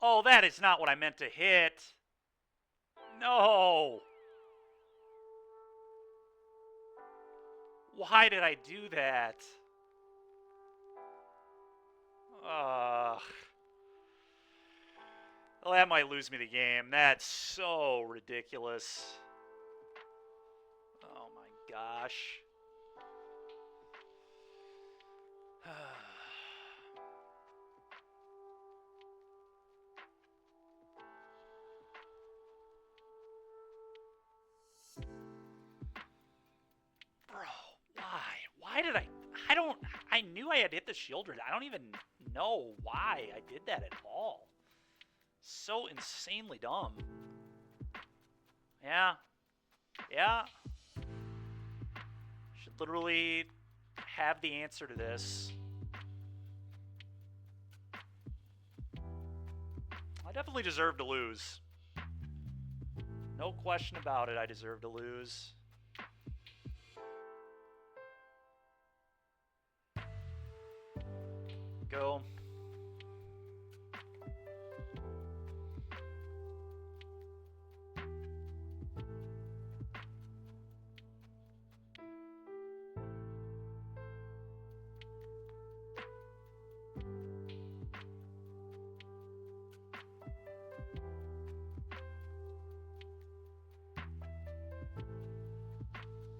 Speaker 1: Oh, that is not what I meant to hit. No. Why did I do that? Well, that might lose me the game. That's so ridiculous. Oh my gosh. Bro, why? Why did I knew I had hit the shield. I don't even know why I did that at all. So insanely dumb. Yeah. Yeah. Should literally have the answer to this. I definitely deserve to lose. No question about it, I deserve to lose. Go.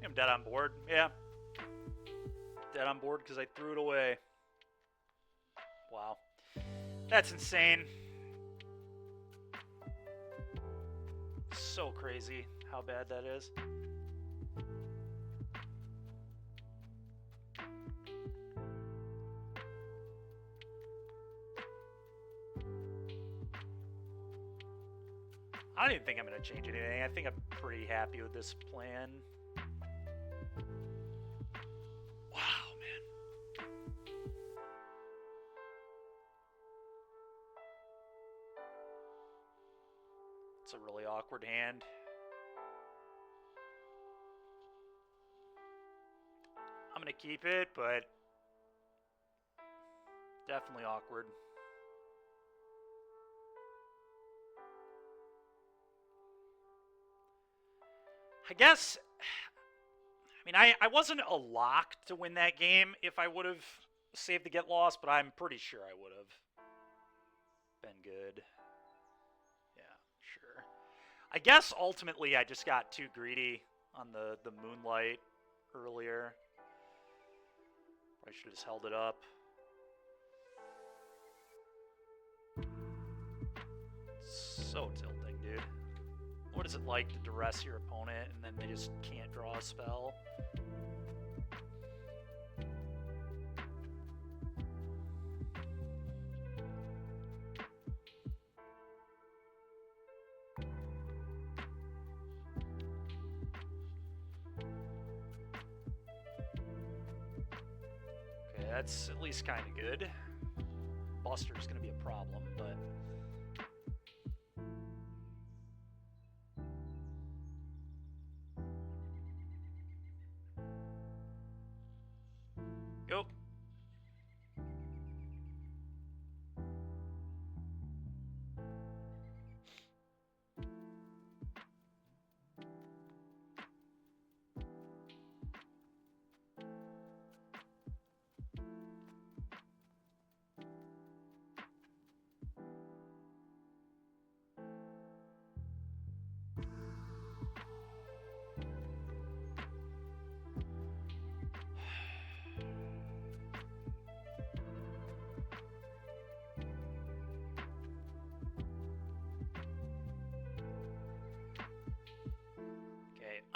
Speaker 1: I'm dead on board. Yeah. Dead on board because I threw it away. Wow. That's insane. So crazy how bad that is. I don't even think I'm going to change anything. I think I'm pretty happy with this plan. Wow, man. It's a really awkward hand. I'm going to keep it, but definitely awkward. I guess, mean, I wasn't a lock to win that game if I would have saved the get lost, but I'm pretty sure I would have been good. Yeah, sure. I guess ultimately I just got too greedy on the moonlight earlier. I should have just held it up. So tilting, dude. What is it like to duress your opponent and then they just can't draw a spell? Okay, that's at least kind of good. Buster's gonna be a problem, but... Go.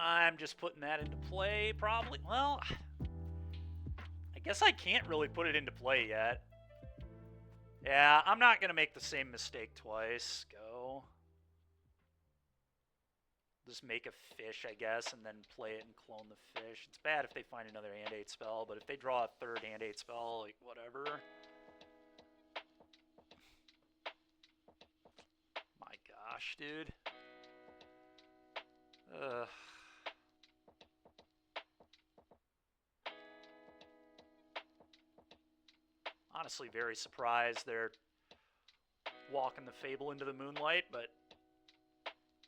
Speaker 1: I'm just putting that into play, probably. Well, I guess I can't really put it into play yet. Yeah, I'm not going to make the same mistake twice. Go. Just make a fish, I guess, and then play it and clone the fish. It's bad if they find another hand 8 spell, but if they draw a third hand 8 spell, like, whatever. My gosh, dude. Ugh. Honestly, very surprised they're walking the Fable into the moonlight, but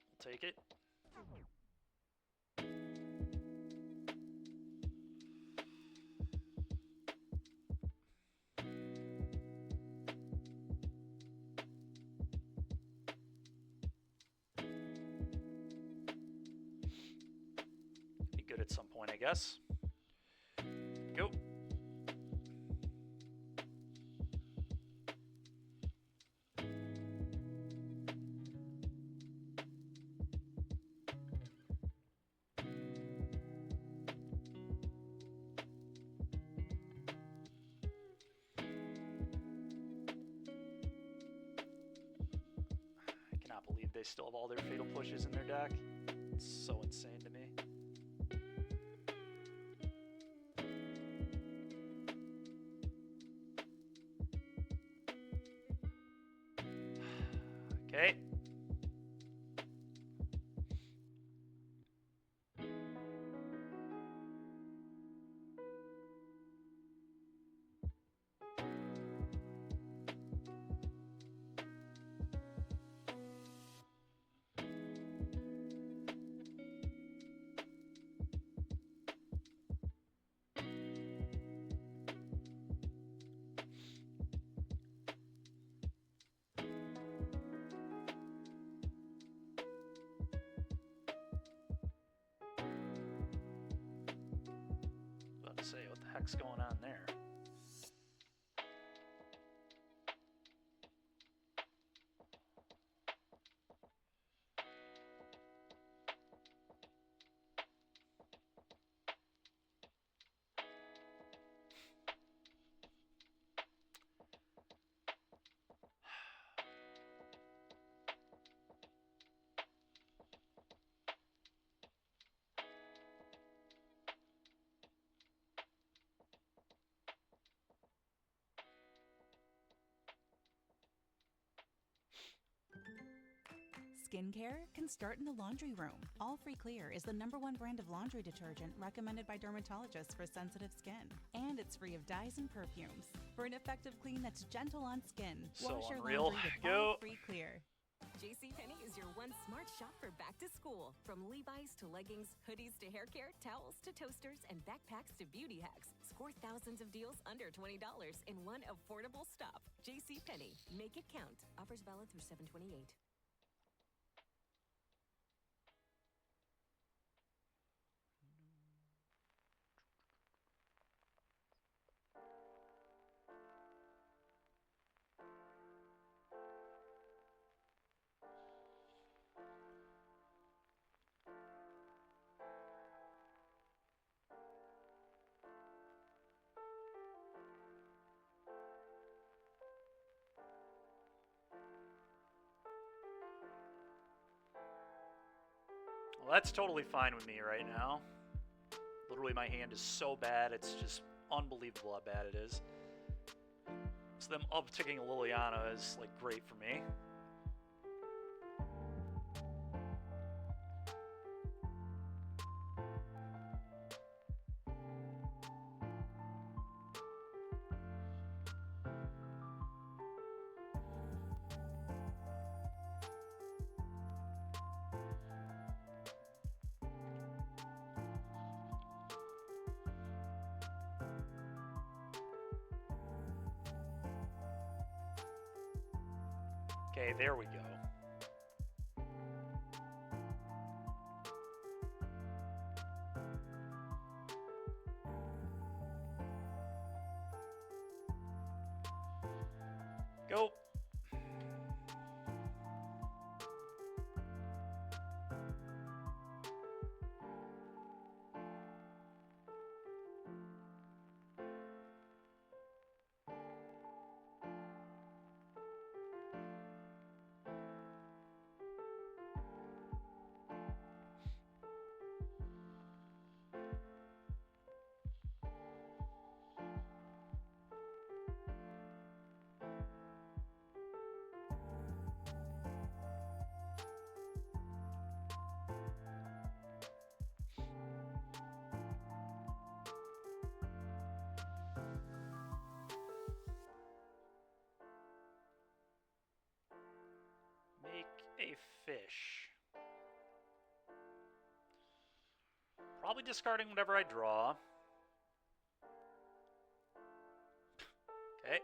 Speaker 1: we'll take it. Be good at some point, I guess. Go. They still have all their fatal pushes in their deck. It's so insane to me. Okay. Say what the heck's going on there.
Speaker 5: Skincare can start in the laundry room. All Free Clear is the #1 brand of laundry detergent recommended by dermatologists for sensitive skin. And it's free of dyes and perfumes. For an effective clean that's gentle on skin,
Speaker 1: So
Speaker 5: wash your
Speaker 1: unreal.
Speaker 5: laundry with
Speaker 1: Go.
Speaker 5: All Free Clear.
Speaker 6: JCPenney is your one smart shop for back to school. From Levi's to leggings, hoodies to hair care, towels to toasters, and backpacks to beauty hacks. Score thousands of deals under $20 in one affordable stop. JCPenney. Make it count. Offers valid through 7/28.
Speaker 1: Well, that's totally fine with me right now. Literally, my hand is so bad, it's just unbelievable how bad it is. So them upticking a Liliana is, like, great for me. Okay, there we go. Go. Make a fish. Probably discarding whatever I draw. Okay.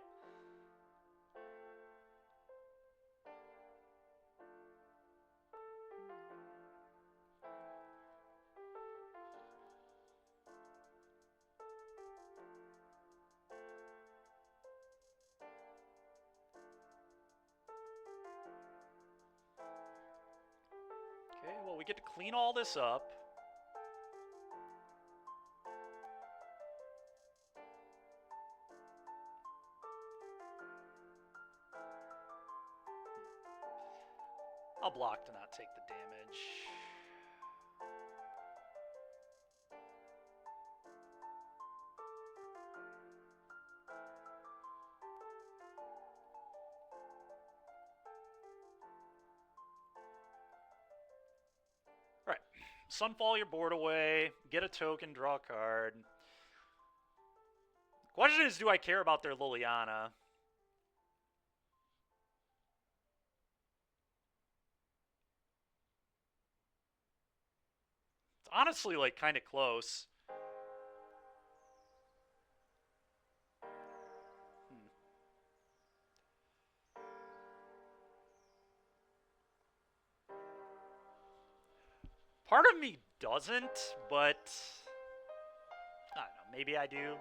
Speaker 1: Okay, well, we get to clean all this up. I'll block to not take the damage. Alright. Sunfall your board away. Get a token, draw a card. Question is, do I care about their Liliana? It's honestly, like, kind of close. Part of me doesn't, but I don't know, maybe I do.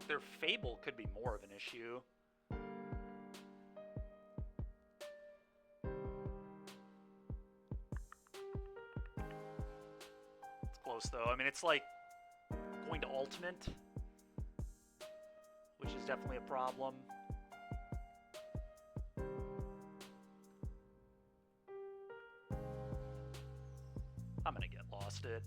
Speaker 1: Their Fable could be more of an issue. It's close, though. I mean, it's like going to Ultimate, which is definitely a problem. I'm gonna get lost it.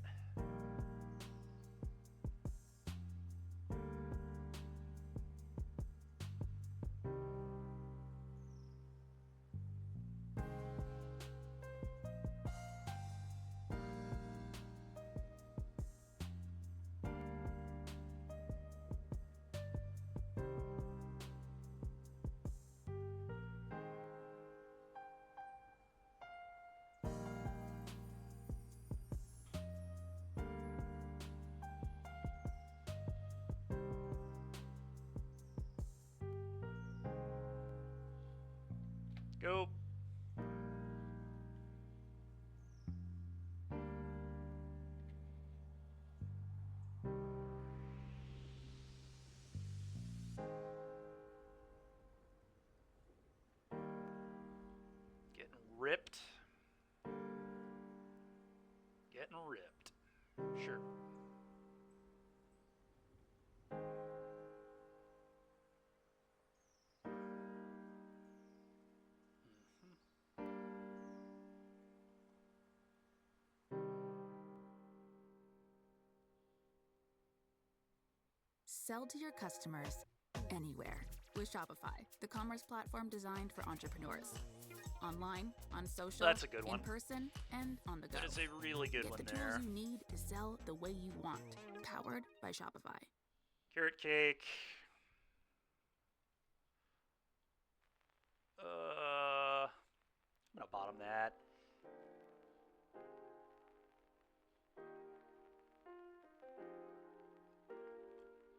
Speaker 1: Go. Getting ripped. Getting ripped. Sure.
Speaker 7: Sell to your customers anywhere with Shopify, the commerce platform designed for entrepreneurs. Online, on social,
Speaker 1: That's a good one.
Speaker 7: in person, and on the go.
Speaker 1: That is a really good
Speaker 7: Get
Speaker 1: one
Speaker 7: the
Speaker 1: there.
Speaker 7: tools you need to sell the way you want. Powered by Shopify.
Speaker 1: Carrot cake. I'm gonna bottom that.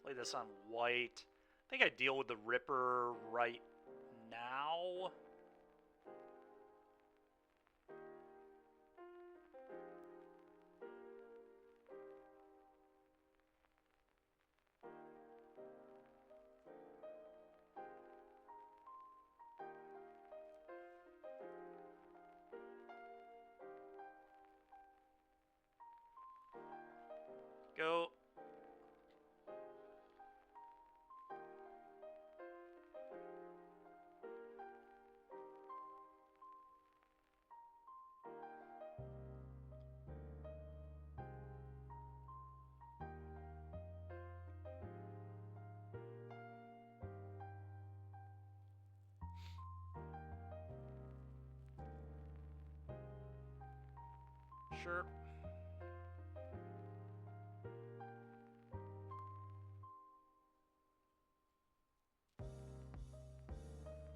Speaker 1: Play this on white. I think I deal with the Ripper right now. Go. Sure.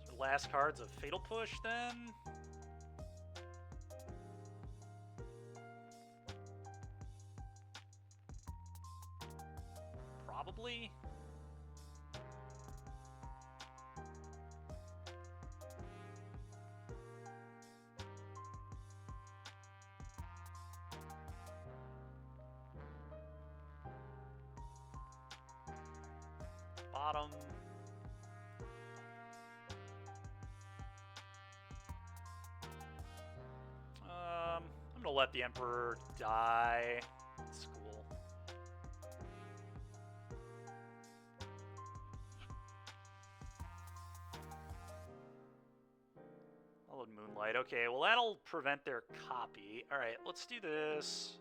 Speaker 1: So last card's a Fatal Push then? Probably. Bottom. I'm gonna let the Emperor die. It's cool. Followed Moonlight. Okay, well that'll prevent their copy. Alright, let's do this.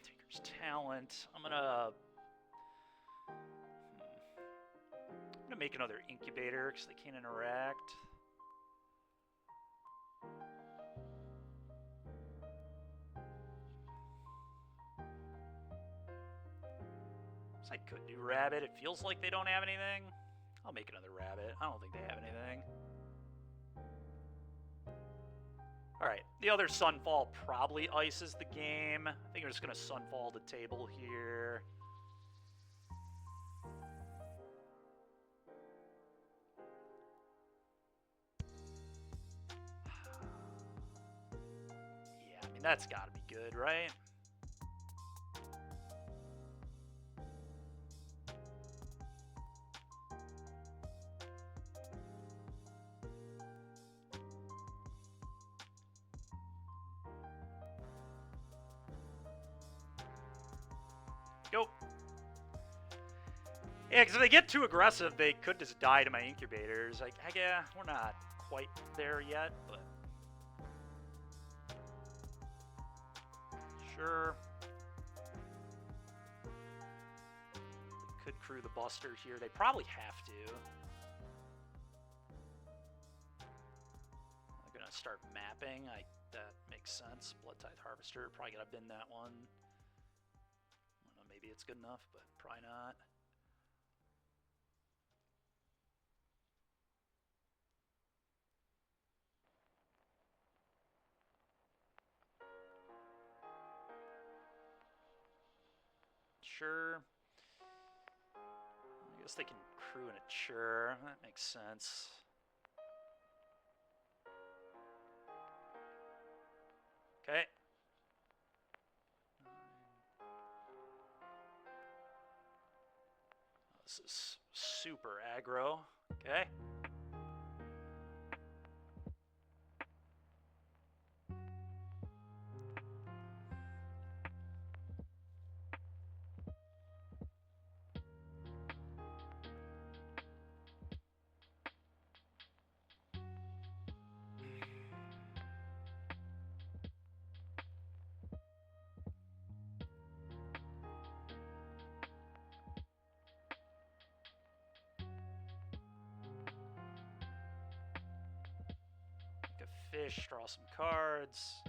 Speaker 1: Taker's Talent. I'm gonna make another Incubator because they can't interact. I could do Rabbit. It feels like they don't have anything. I'll make another Rabbit. I don't think they have anything. Alright, the other Sunfall probably ices the game. I think I'm just going to Sunfall the table here. Yeah, I mean, that's got to be good, right? Go. Yeah, because if they get too aggressive, they could just die to my Incubators. Like, yeah, we're not quite there yet, but sure. They could crew the Buster here. They probably have to. I'm gonna start mapping. That makes sense. Blood Tithe Harvester, probably gotta bin that one. I don't know, maybe it's good enough, but probably not. Sure. I guess they can crew in a Chur. That makes sense. Okay. This is super aggro. Okay. Fish, draw some cards.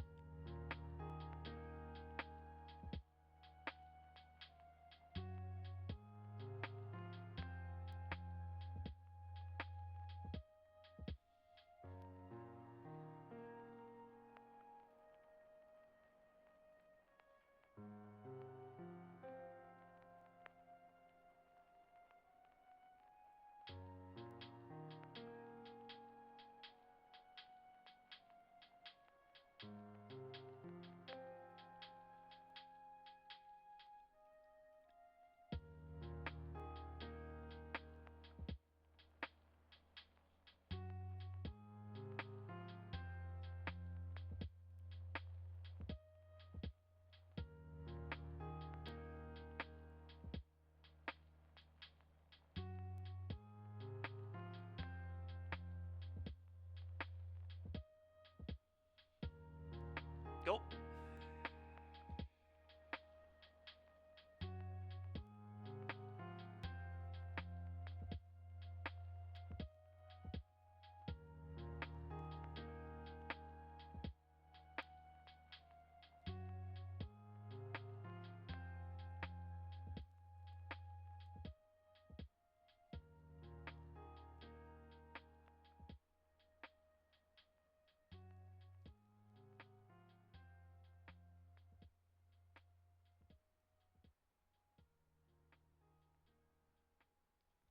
Speaker 1: Go.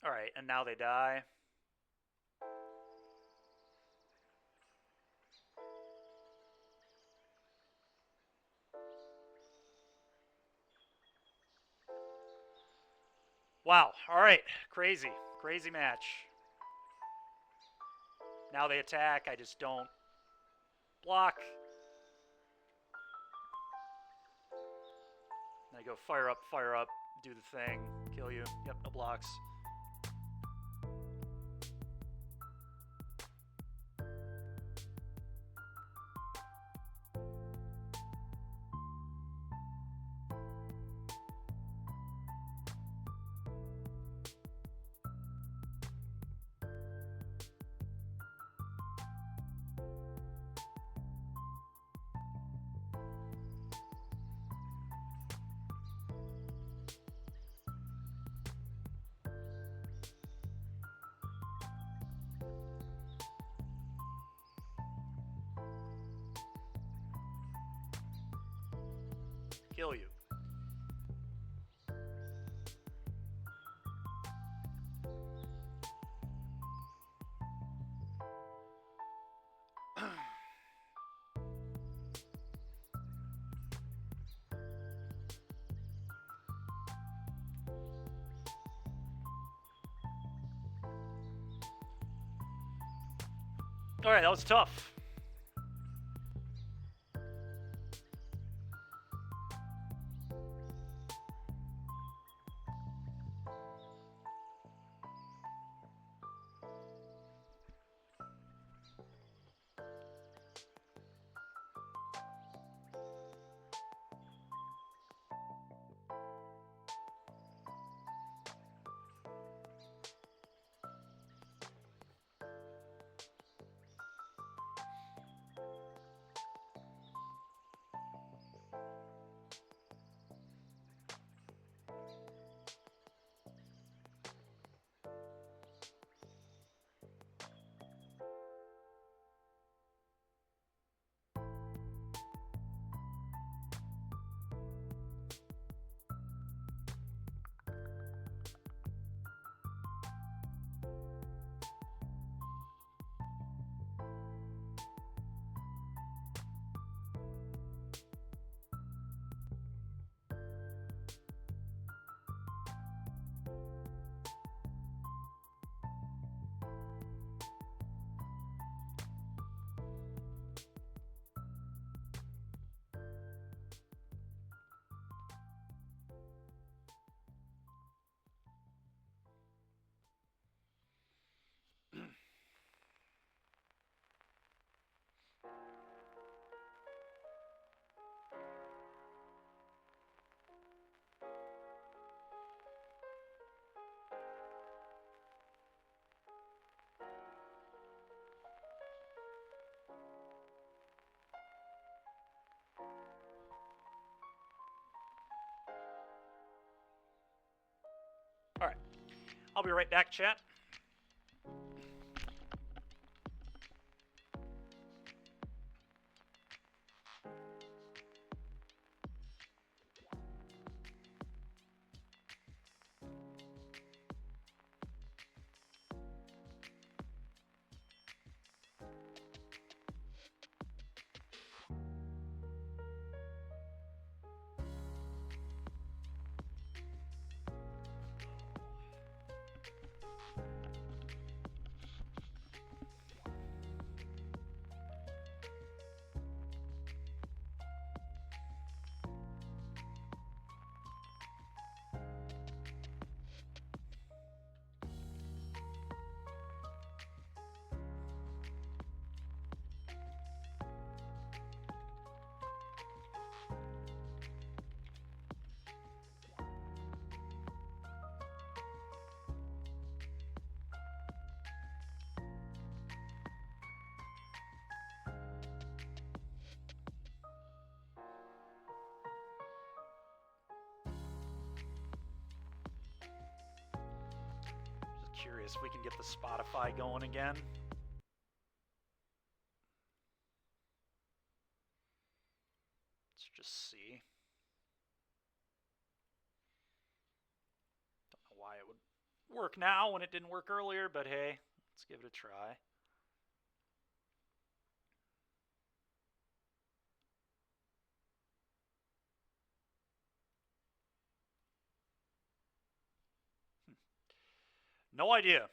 Speaker 1: All right, and now they die. Wow. All right. Crazy. Crazy match. Now they attack. I just don't block. And I go fire up, do the thing, kill you. Yep, no blocks. Kill you. All right, that was tough. I'll be right back, chat. Just curious if we can get the Spotify going again. Let's just see. Don't know why it would work now when it didn't work earlier, but hey, let's give it a try. No idea.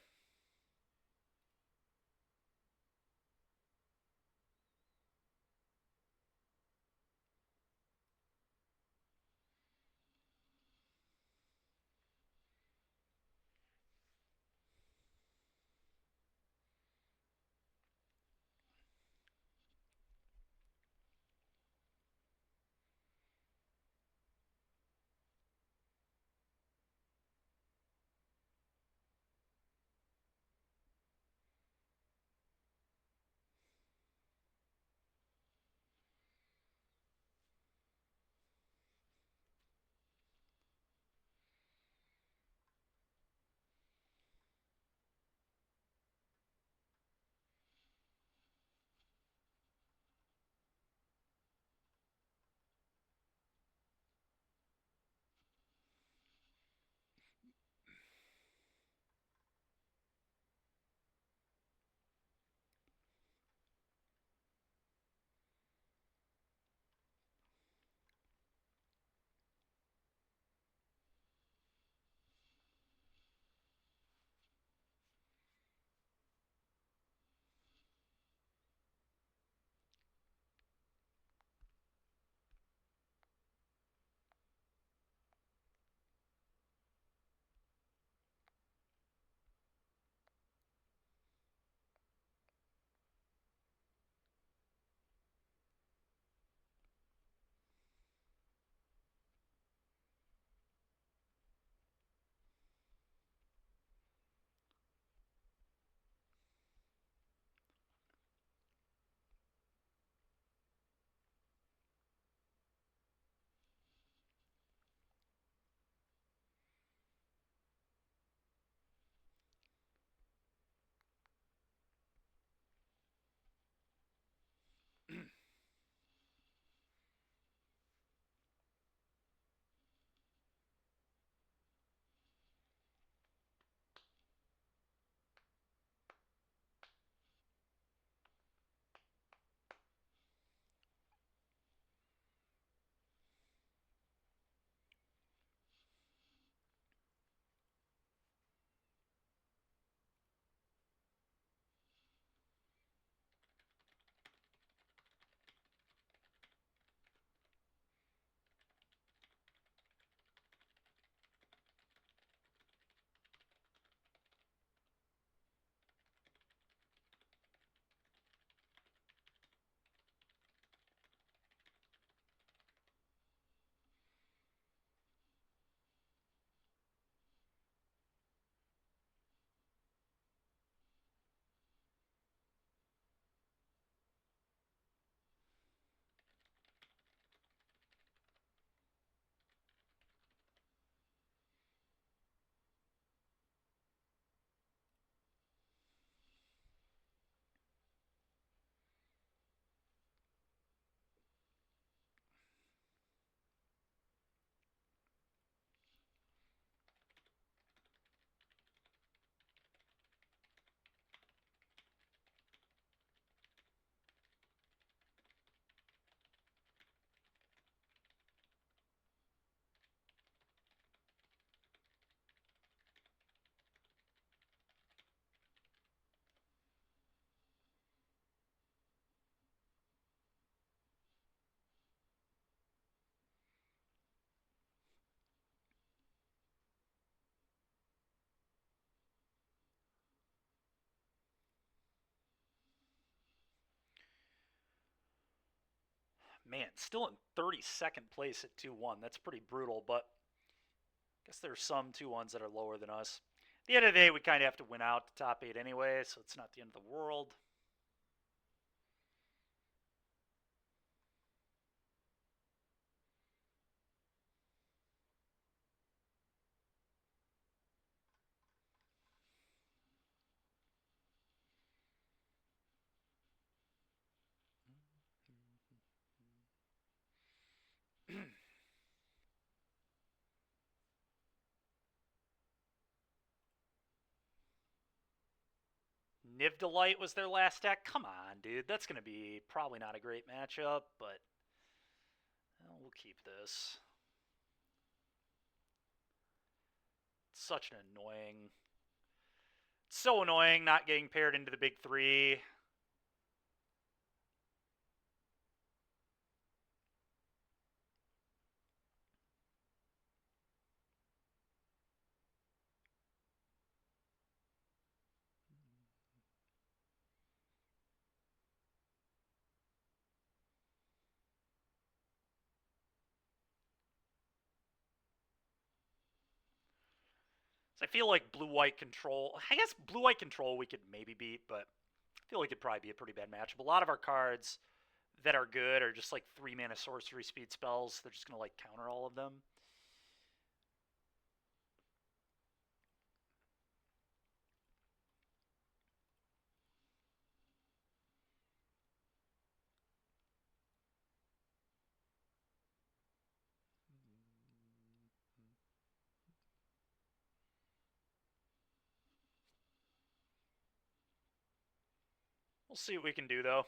Speaker 1: Man, still in 32nd place at 2-1. That's pretty brutal, but I guess there's some 2-1s that are lower than us. At the end of the day, we kind of have to win out the top 8 anyway, so it's not the end of the world. Niv Delight was their last deck. Come on, dude. That's going to be probably not a great matchup, but well, we'll keep this. It's such an annoying... So annoying not getting paired into the big three. So I feel like blue-white control... I guess blue-white control we could maybe beat, but I feel like it'd probably be a pretty bad matchup. A lot of our cards that are good are just like 3-mana sorcery speed spells. They're just going to like counter all of them. We'll see what we can do, though.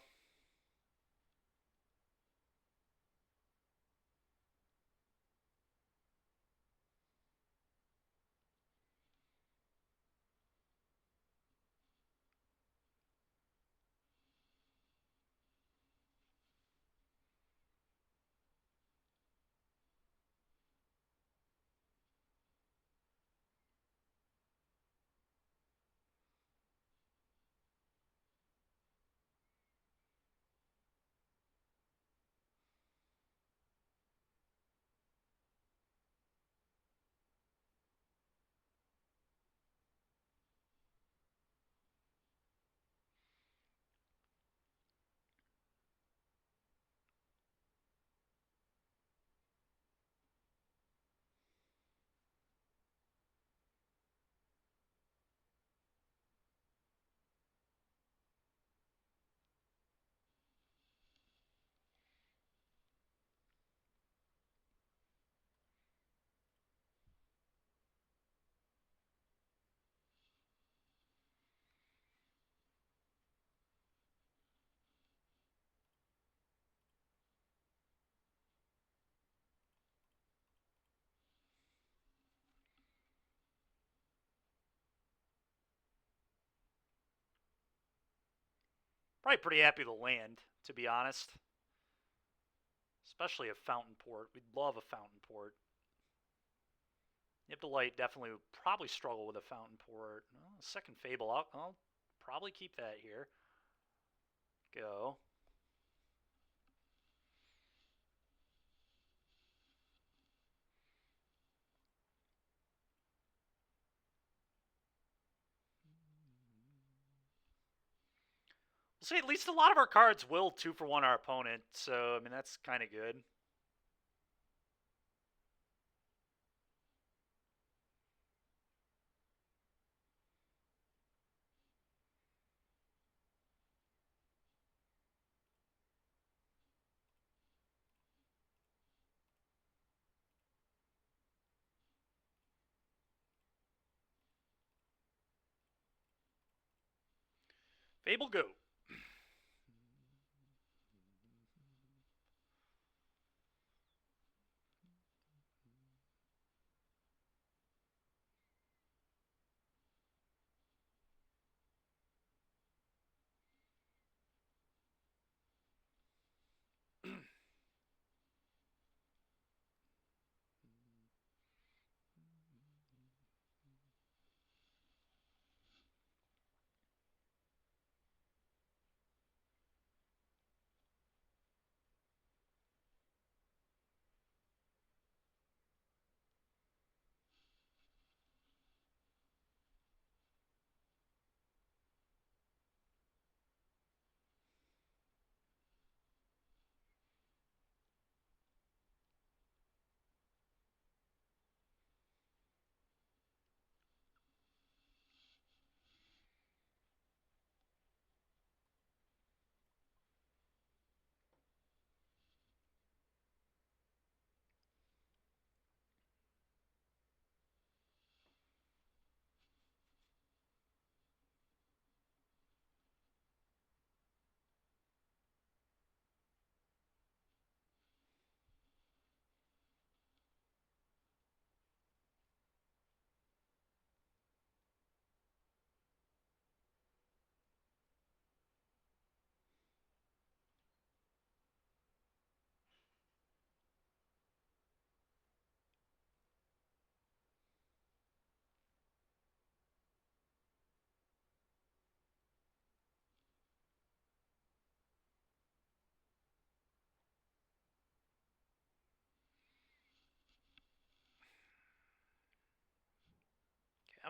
Speaker 1: Probably pretty happy with the land, to be honest. Especially a Fountain Port. We'd love a Fountain Port. Nib Delight definitely would probably struggle with a Fountain Port. Well, second Fable, I'll probably keep that here. Go. We'll see, at least a lot of our cards will 2-for-1 our opponent, so, I mean, that's kind of good. Fable, go.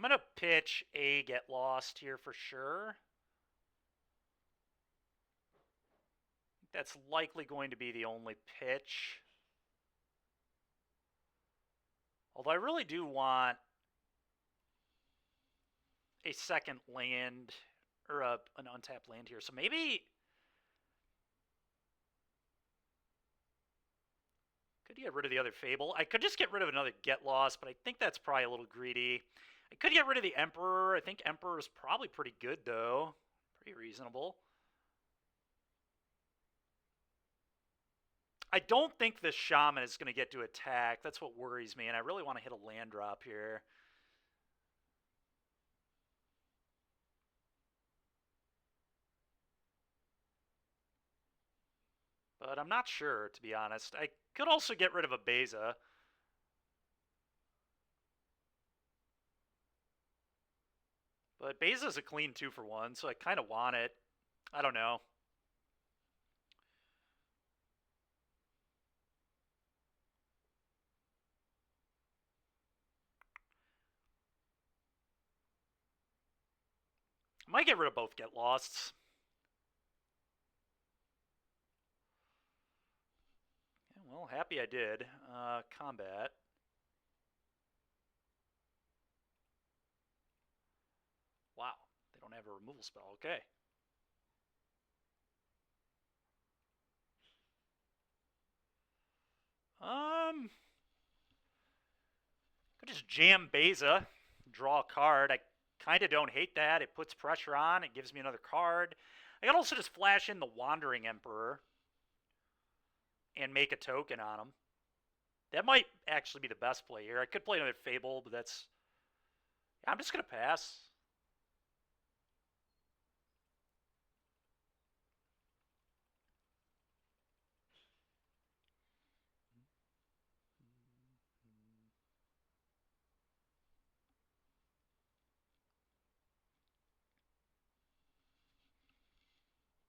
Speaker 1: I'm going to pitch a get lost here for sure. That's likely going to be the only pitch. Although I really do want a second land, or an untapped land here. So maybe... Could get rid of the other Fable. I could just get rid of another Get Lost, but I think that's probably a little greedy. I could get rid of the Emperor. I think Emperor is probably pretty good, though. Pretty reasonable. I don't think this Shaman is going to get to attack. That's what worries me, and I really want to hit a land drop here. But I'm not sure, to be honest. I could also get rid of a Beza. But Beza's a clean 2-for-1, so I kind of want it. I don't know. I might get rid of both Get Losts. Yeah, well, happy I did. Combat. Wow, they don't have a removal spell. Okay. Could just jam Beza, draw a card. I kind of don't hate that. It puts pressure on. It gives me another card. I can also just flash in the Wandering Emperor and make a token on him. That might actually be the best play here. I could play another Fable, but that's... I'm just going to pass.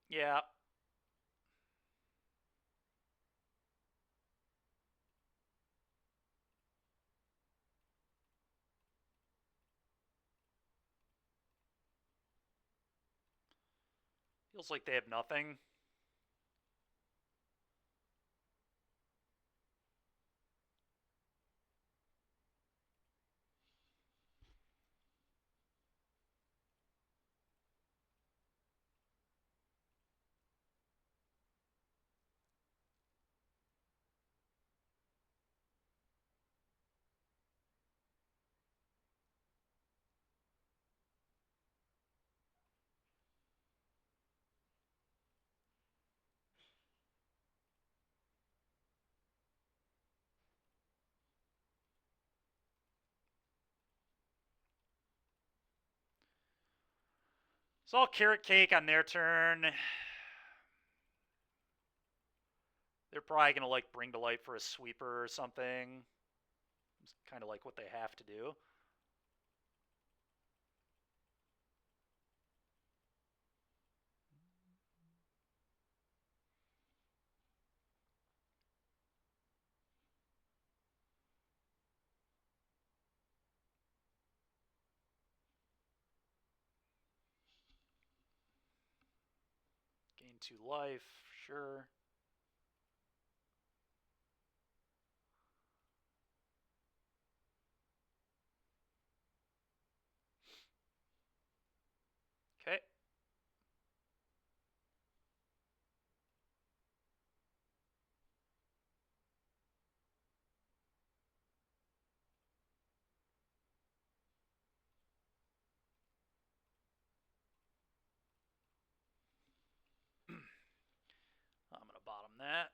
Speaker 1: Yeah. Feels like they have nothing. So I'll Carrot Cake on their turn. They're probably going to like Bring to Light for a sweeper or something. It's kind of like what they have to do. Gain 2 life, sure. Okay. I'm going to bottom that.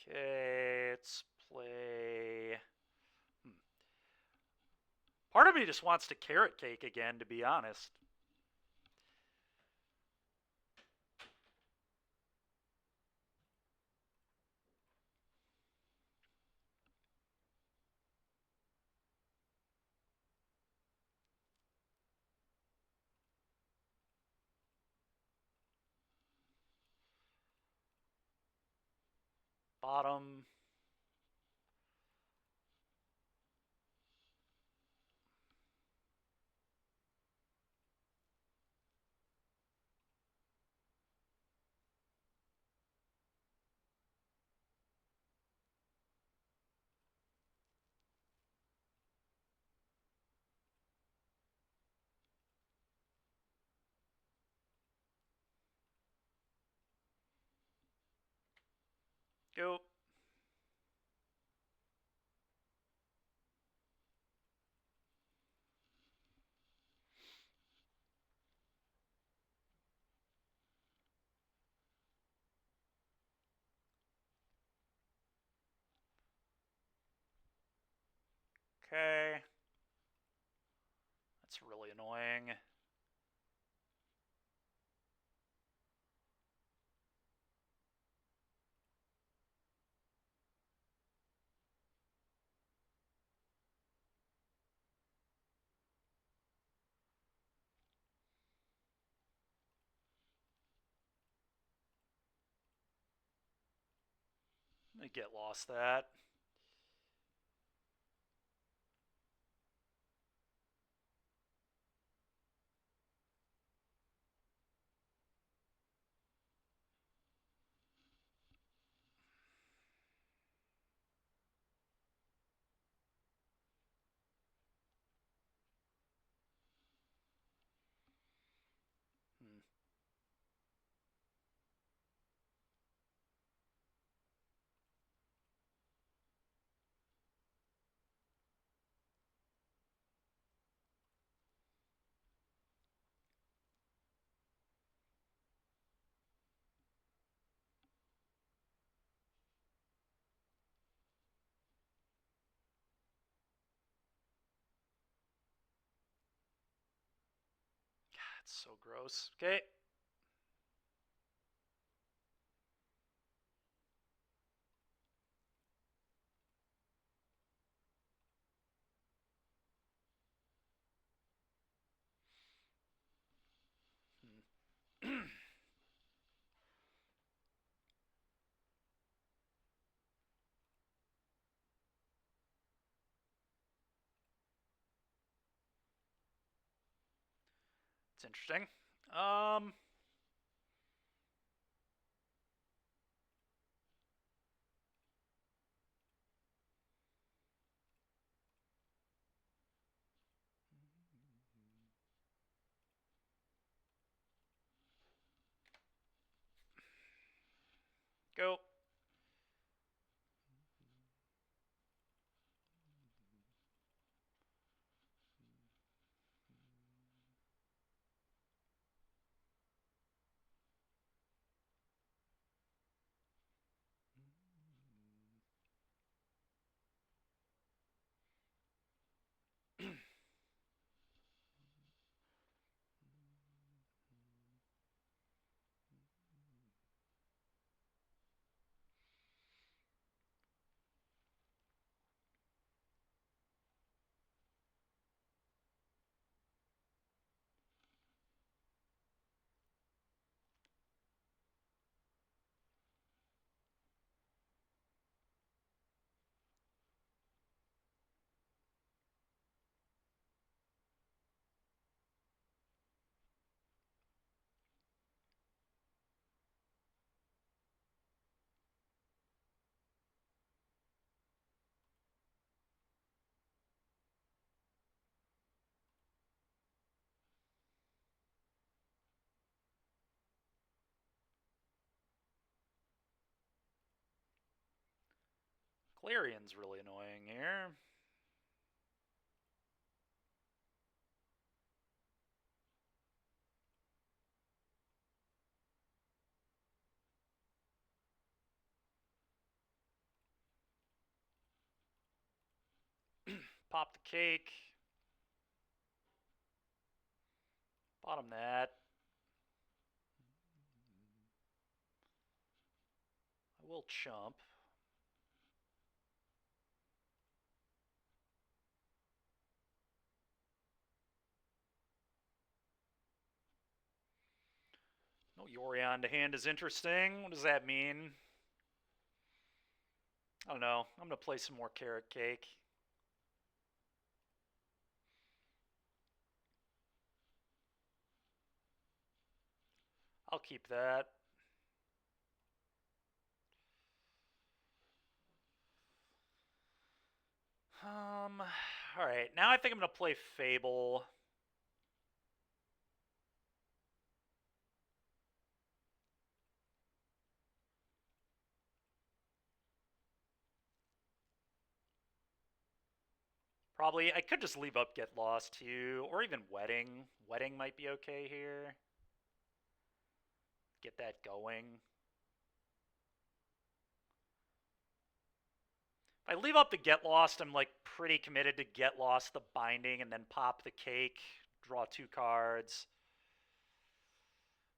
Speaker 1: Okay, let's play... Part of me just wants to Carrot Cake again, to be honest. Bottom. Go. Okay. That's really annoying. Let me get lost that. It's so gross. Okay. It's interesting. Go. Clarion's really annoying here. Pop the cake. Bottom that. I will chump. No Yorion to hand is interesting. What does that mean? I don't know. I'm going to play some more carrot cake. I'll keep that. Alright, now I think I'm going to play Fable. Probably, I could just leave up Get Lost too, or even Wedding. Wedding might be okay here. Get that going. If I leave up the Get Lost, I'm like pretty committed to Get Lost the Binding and then pop the cake, draw 2 cards.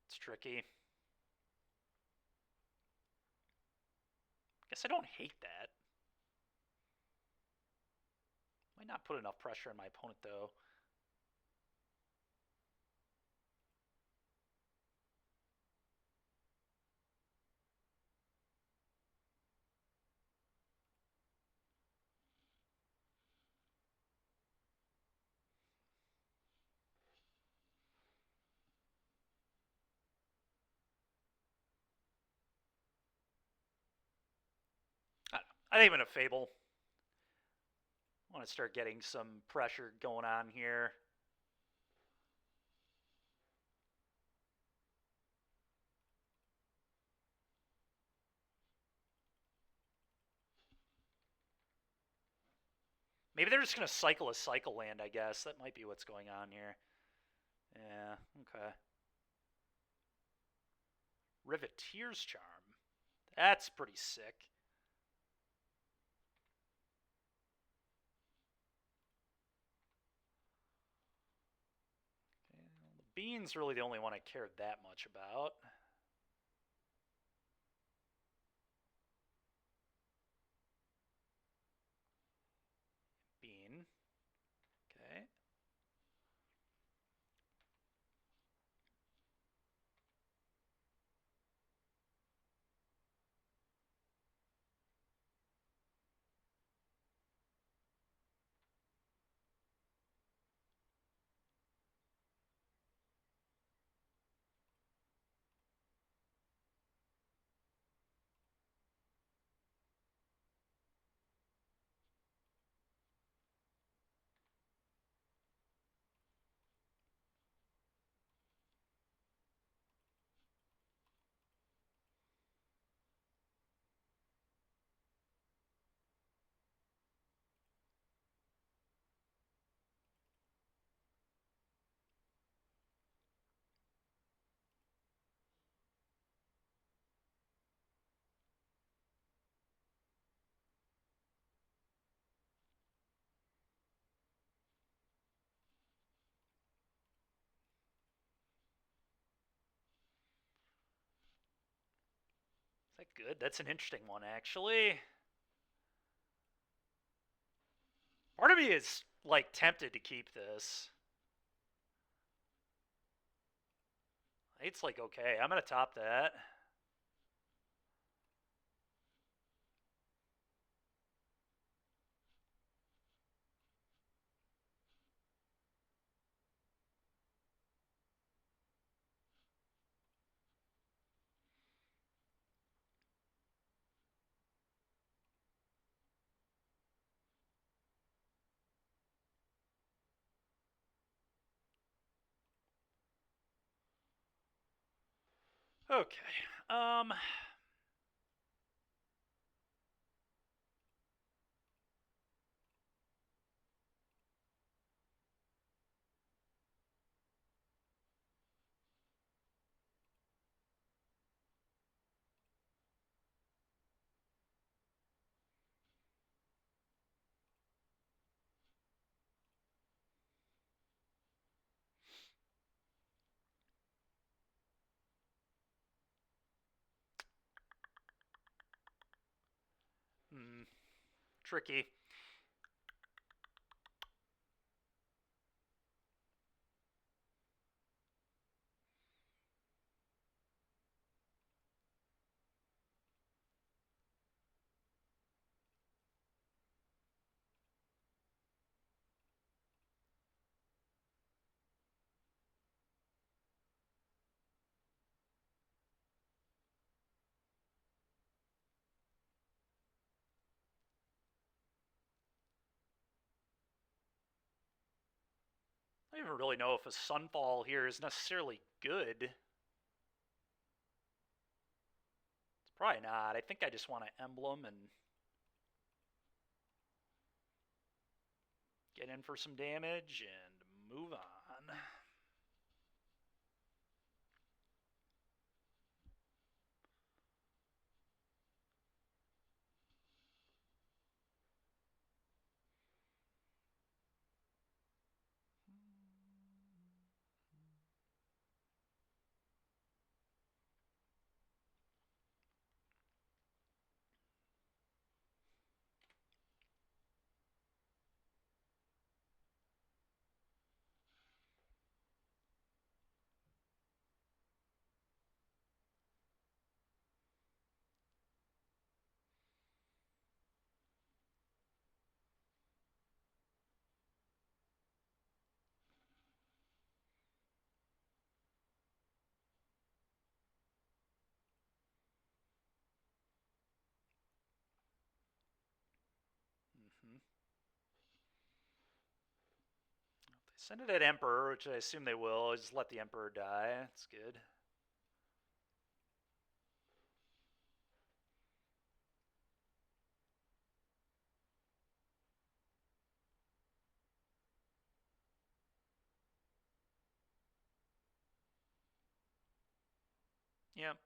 Speaker 1: It's tricky. Guess I don't hate that. Might not put enough pressure on my opponent though. I think I'm in a Fable. I want to start getting some pressure going on here. Maybe they're just going to cycle a cycle land, I guess. That might be what's going on here. Yeah, okay. Riveteer's Charm. That's pretty sick. The Bean's really the only one I care that much about. Bean. Okay. Is that good? That's an interesting one, actually. Part of me is, like, tempted to keep this. It's, like, okay. I'm going to top that. Okay. Tricky. I don't even really know if a Sunfall here is necessarily good. It's probably not. I think I just want to emblem and Get in for some damage and move on. If they send it at Emperor, which I assume they will, just let the Emperor die. That's good. Yep.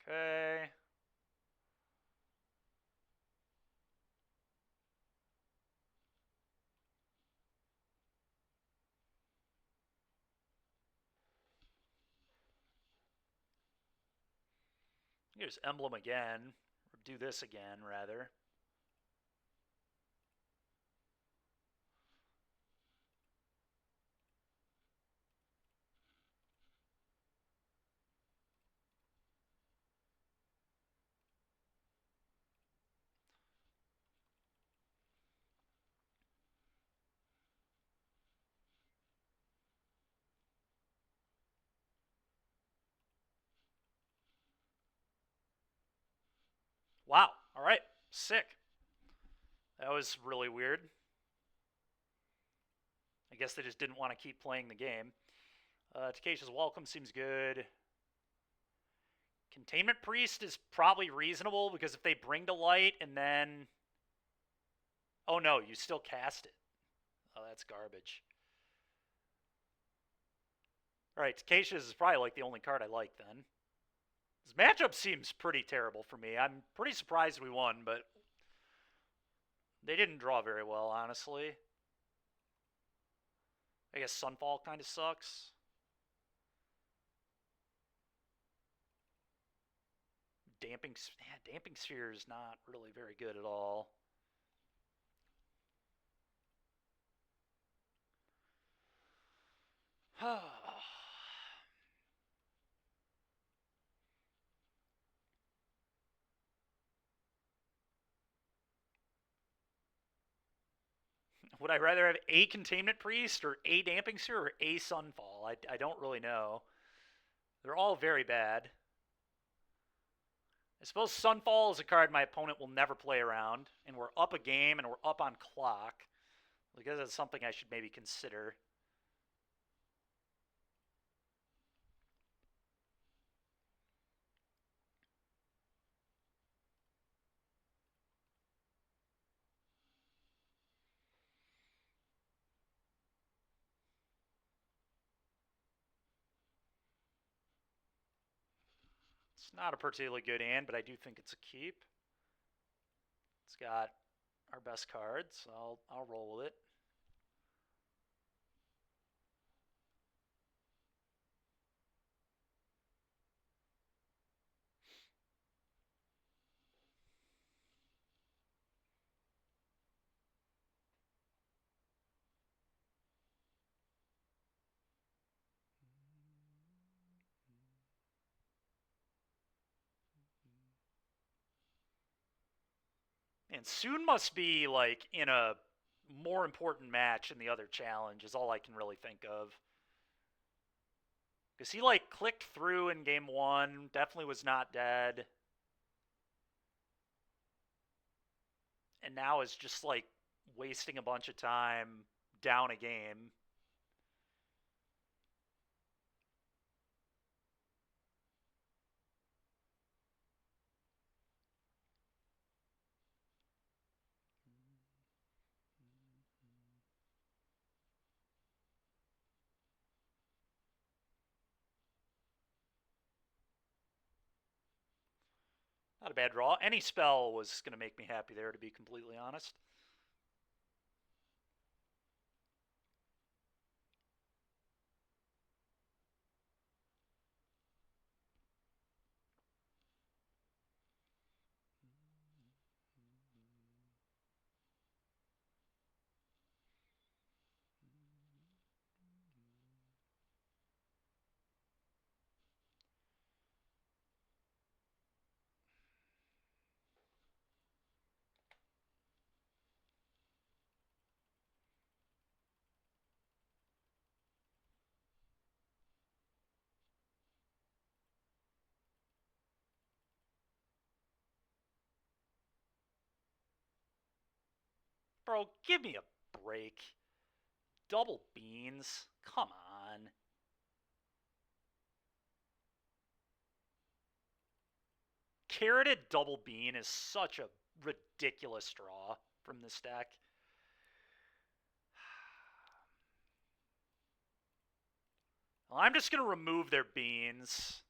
Speaker 1: Okay. Here's Emblem again. Or do this again, rather. Wow. All right. Sick. That was really weird. I guess they just didn't want to keep playing the game. Takesha's Welcome seems good. Containment Priest is probably reasonable because if they bring to light and then... Oh no, you still cast it. Oh, that's garbage. Alright, Takesha's is probably like the only card I like then. This matchup seems pretty terrible for me. I'm pretty surprised we won, but they didn't draw very well, honestly. I guess Sunfall kind of sucks. Damping Sphere is not really very good at all. Would I rather have a Containment Priest or a Damping Sphere or a Sunfall? I don't really know. They're all very bad. I suppose Sunfall is a card my opponent will never play around, and we're up a game and we're up on clock. I guess that's something I should maybe consider. It's not a particularly good hand, but I do think it's a keep. It's got our best cards, so I'll roll with it. And soon must be like in a more important match than the other challenge is all I can really think of. Because he like clicked through in game one, definitely was not dead. and now is just like wasting a bunch of time down a game. Not a bad draw. Any spell was going to make me happy there, to be completely honest. Bro, give me a break. Double beans? Come on. Carroted double bean is such a ridiculous draw from this deck. Well, I'm just going to remove their beans.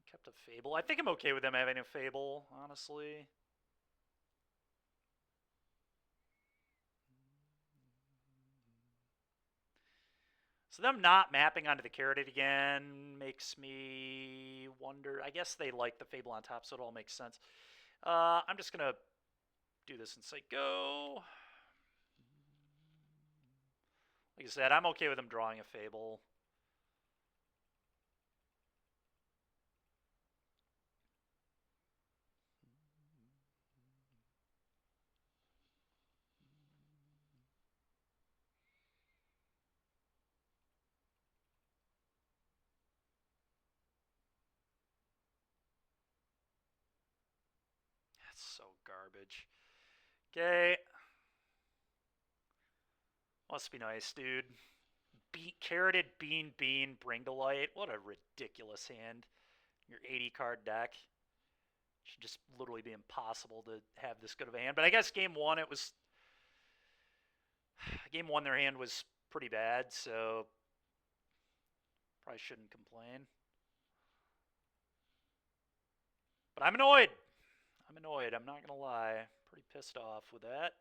Speaker 1: Kept a Fable. I think I'm okay with them having a Fable, honestly. So them not mapping onto the Carroted again makes me wonder. I guess they like the Fable on top, so it all makes sense. I'm just going to do this and say go. Like I said, I'm okay with them drawing a Fable. That's so garbage. Okay. Must be nice, dude. Carroted bean, bring to light. What a ridiculous hand. Your 80 card deck. Should just literally be impossible to have this good of a hand. But I guess game one, it was. Game one, their hand was pretty bad, so probably shouldn't complain. But I'm annoyed. I'm not going to lie. Pretty pissed off with that.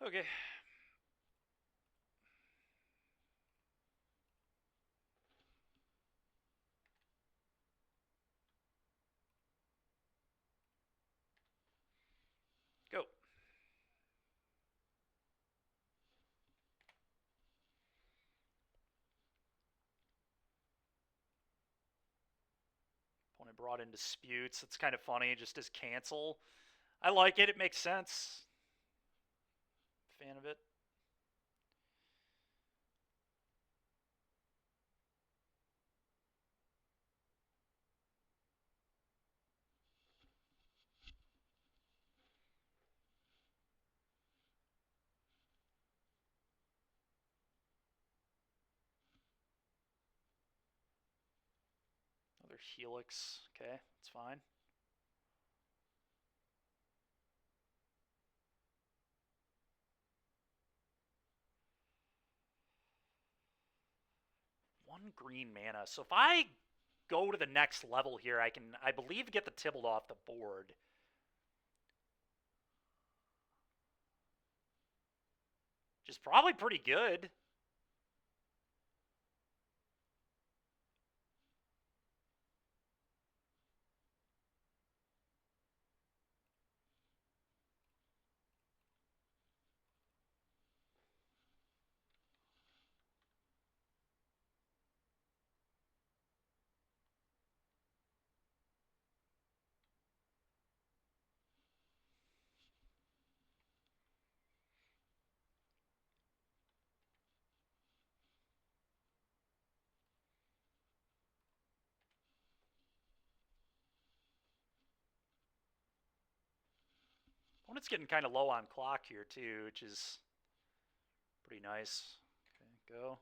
Speaker 1: Okay. Go. Opponent brought in disputes. It's kind of funny, just as cancel. I like it. It makes sense. fan of it. Another Helix. Okay, that's fine. One green mana. So if I go to the next level here, I can, I believe, get the Tybalt off the board. Which is probably pretty good. Opponent's getting kind of low on clock here too, which is pretty nice. Okay, go.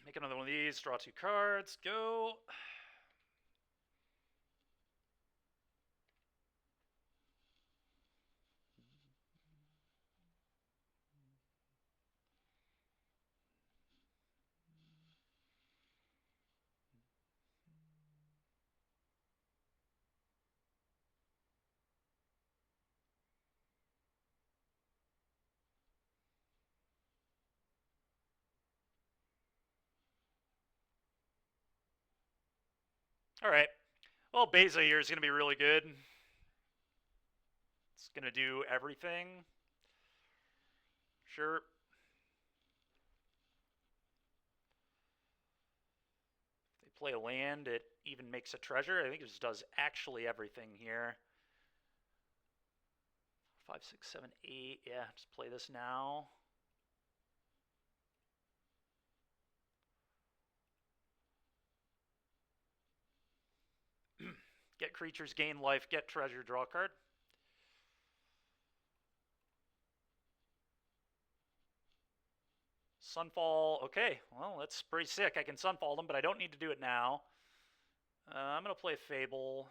Speaker 1: Make another one of these, draw 2 cards, go. Alright. Well, Beza here is going to be really good. It's going to do everything. Sure. If they play a land, it even makes a treasure. I think it just does actually everything here. 5, 6, 7, 8. Yeah, just play this now. Get creatures, gain life, get treasure, draw a card. Sunfall, okay, well, that's pretty sick. I can Sunfall them, but I don't need to do it now. I'm going to play Fable.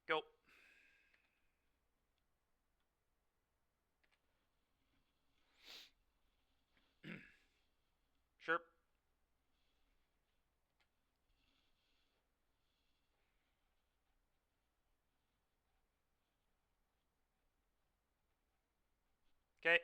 Speaker 1: Go. Sure. Okay.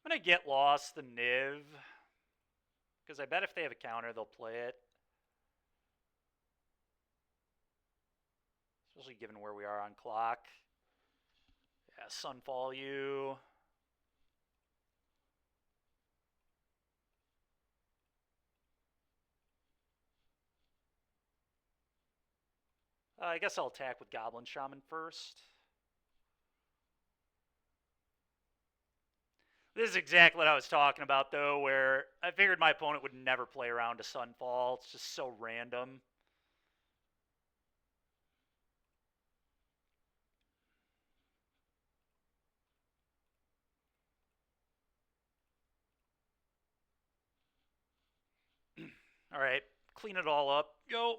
Speaker 1: I'm going to get lost the Niv. Because I bet if they have a counter, they'll play it. Especially given where we are on clock. Yeah, Sunfall you. I guess I'll attack with Goblin Shaman first. This is exactly what I was talking about, though, where I figured my opponent would never play around a Sunfall. It's just so random. All right, clean it all up. Go.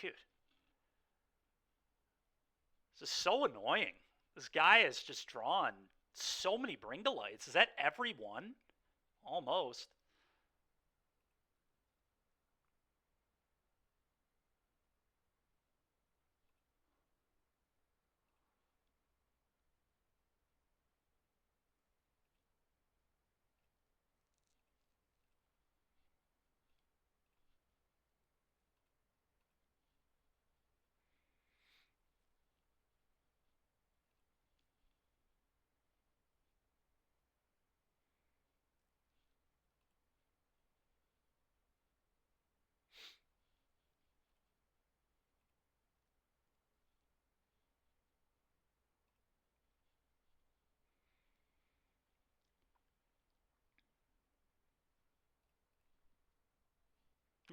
Speaker 1: Dude. This is so annoying. This guy has just drawn so many Bring to Lights. Is that every one? Almost.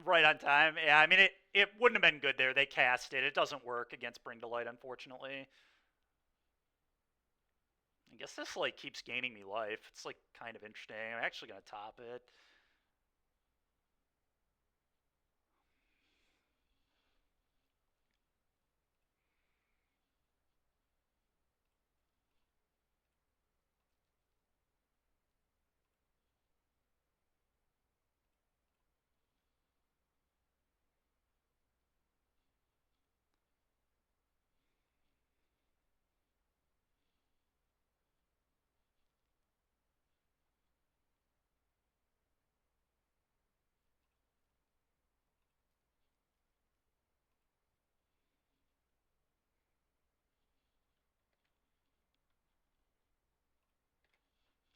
Speaker 1: Right on time. Yeah, I mean, it wouldn't have been good there. They cast it. It doesn't work against Bring to Light, unfortunately. I guess this, like, keeps gaining me life. It's, like, kind of interesting. I'm actually going to top it.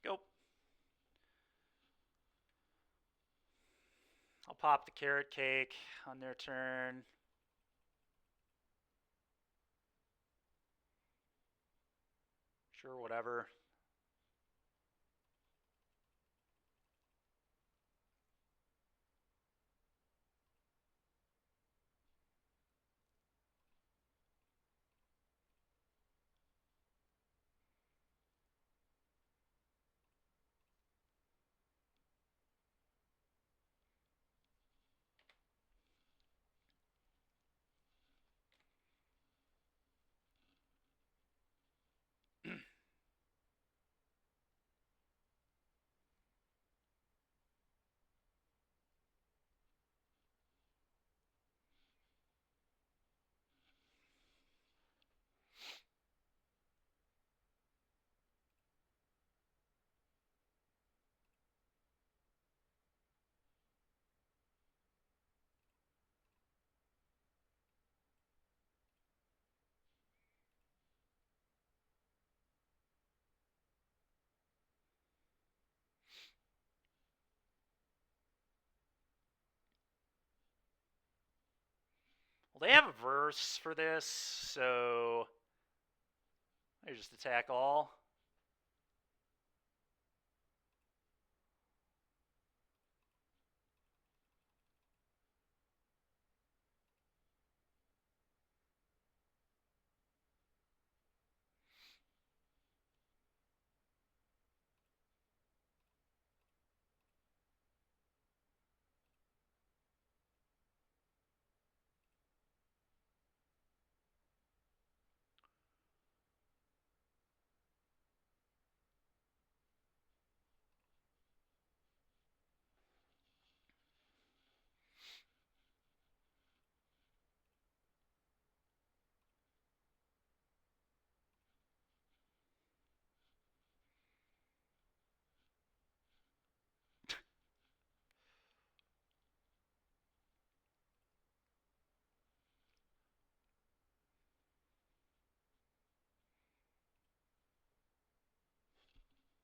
Speaker 1: Go. I'll pop the Carrot Cake on their turn. Sure, whatever. Well, they have a verse for this, so I just attack all.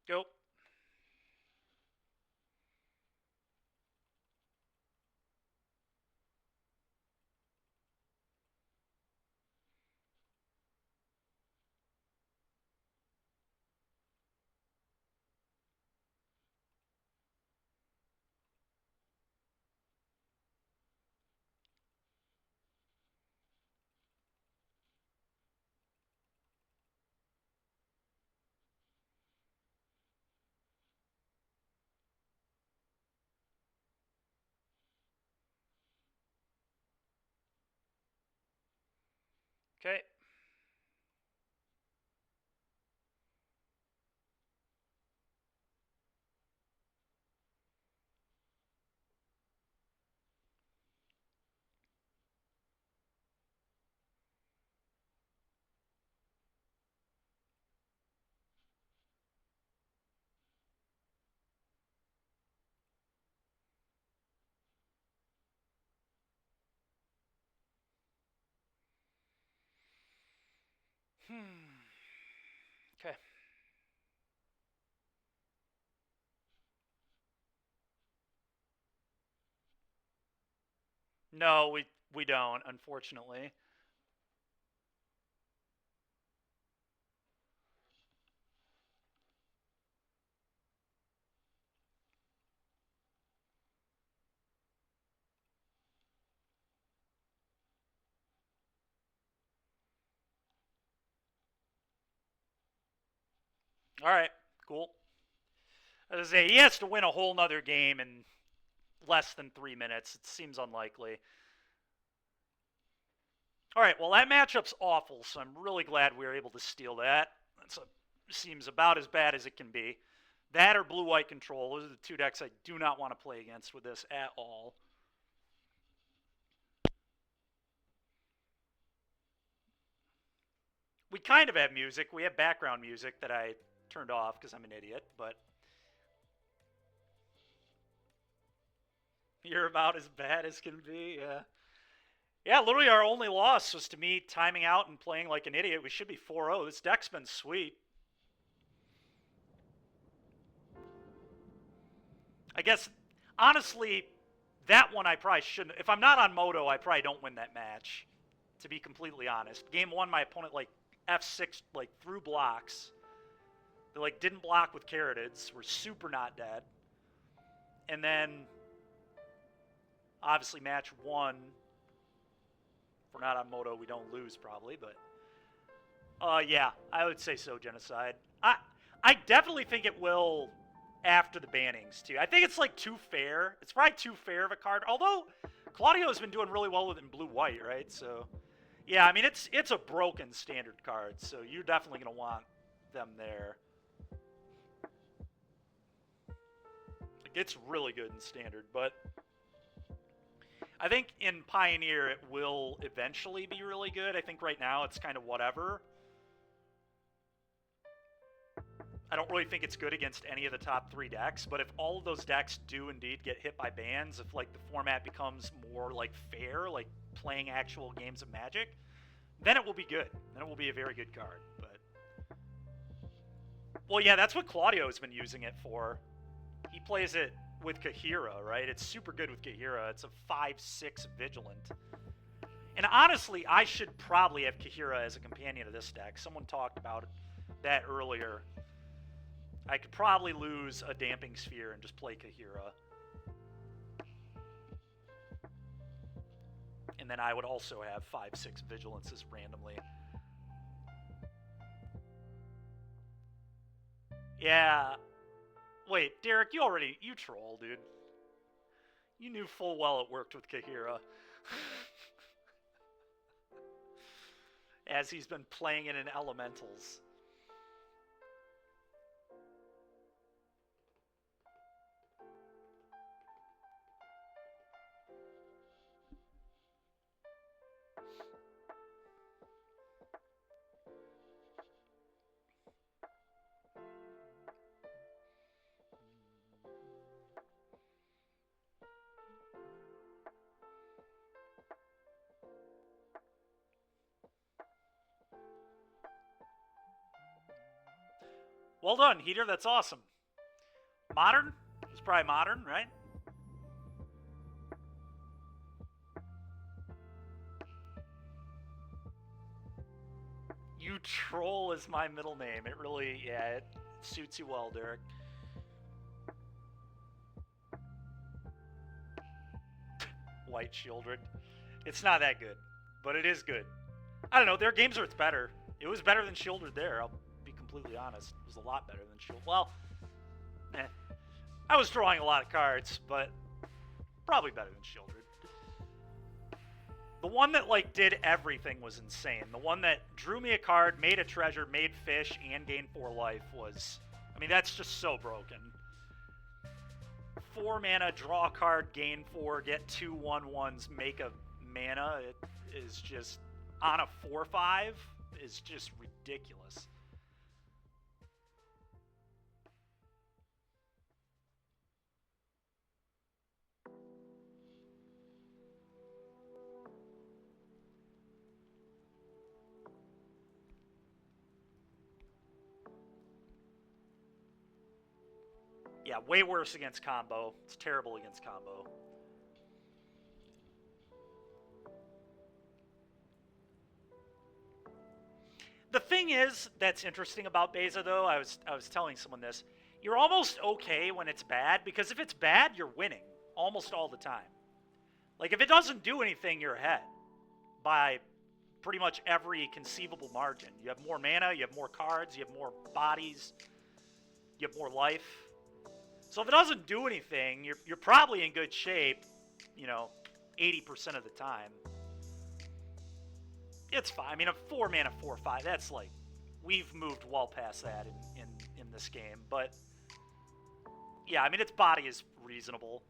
Speaker 1: Go. Okay. Okay. No, we don't, unfortunately. All right. Cool. As I say, he has to win a whole nother game in less than 3 minutes. It seems unlikely. All right, well, that matchup's awful, so I'm really glad we were able to steal that. Seems about as bad as it can be. That or blue-white control. Those are the two decks I do not want to play against with this at all. We kind of have music. We have background music that I turned off because I'm an idiot, but you're about as bad as can be, yeah. Yeah, literally our only loss was to me timing out and playing like an idiot. We should be 4-0. This deck's been sweet. I guess, honestly, that one I probably shouldn't. If I'm not on Moto, I probably don't win that match, to be completely honest. Game one, my opponent, like, F6, like, threw blocks. They, like, didn't block with Carrotids. Were super not dead. And then, obviously, match one, if we're not on Moto, we don't lose, probably, but... yeah, I would say so, Genocide. I definitely think it will after the bannings, too. I think it's, like, too fair. It's probably too fair of a card. Although, Claudio's been doing really well with it in blue-white, right? So, yeah, I mean, it's a broken standard card, so you're definitely going to want them there. Like, it's really good in standard, but I think in Pioneer it will eventually be really good. I think right now it's kind of whatever. I don't really think it's good against any of the top 3 decks, but if all of those decks do indeed get hit by bans, if like the format becomes more like fair, like playing actual games of Magic, then it will be good. Then it will be a very good card. But well, yeah, that's what Claudio has been using it for. He plays it with Kahira, right? It's super good with Kahira. It's a 5/6 Vigilant. And honestly, I should probably have Kahira as a companion of this deck. Someone talked about that earlier. I could probably lose a Damping Sphere and just play Kahira. And then I would also have 5/6 Vigilances randomly. Yeah. Wait, Derek, you troll, dude. You knew full well it worked with Kahira. As he's been playing it in Elementals. Well done, Heater. That's awesome. Modern? It's probably modern, right? You troll is my middle name. It really, yeah, it suits you well, Derek. White Children. It's not that good, but it is good. I don't know. There are games where it's better. It was better than Shieldred there. I'll be completely honest. It was a lot better than Shield. Well, I was drawing a lot of cards, but probably better than Shieldred. The one that, like, did everything was insane. The one that drew me a card, made a treasure, made fish, and gained 4 life was... I mean, that's just so broken. 4 mana, draw a card, gain 4, get 2 1/1s, make a mana. It is just... On a 4/5 is just ridiculous. Yeah, way worse against combo. It's terrible against combo. The thing is that's interesting about Beza, though, I was telling someone this. You're almost okay when it's bad, because if it's bad, you're winning almost all the time. Like, if it doesn't do anything, you're ahead by pretty much every conceivable margin. You have more mana, you have more cards, you have more bodies, you have more life. So if it doesn't do anything, you're probably in good shape, you know, 80% of the time. It's fine. I mean, a 4 mana 4/5, that's like, we've moved well past that in this game. But yeah, I mean, its body is reasonable.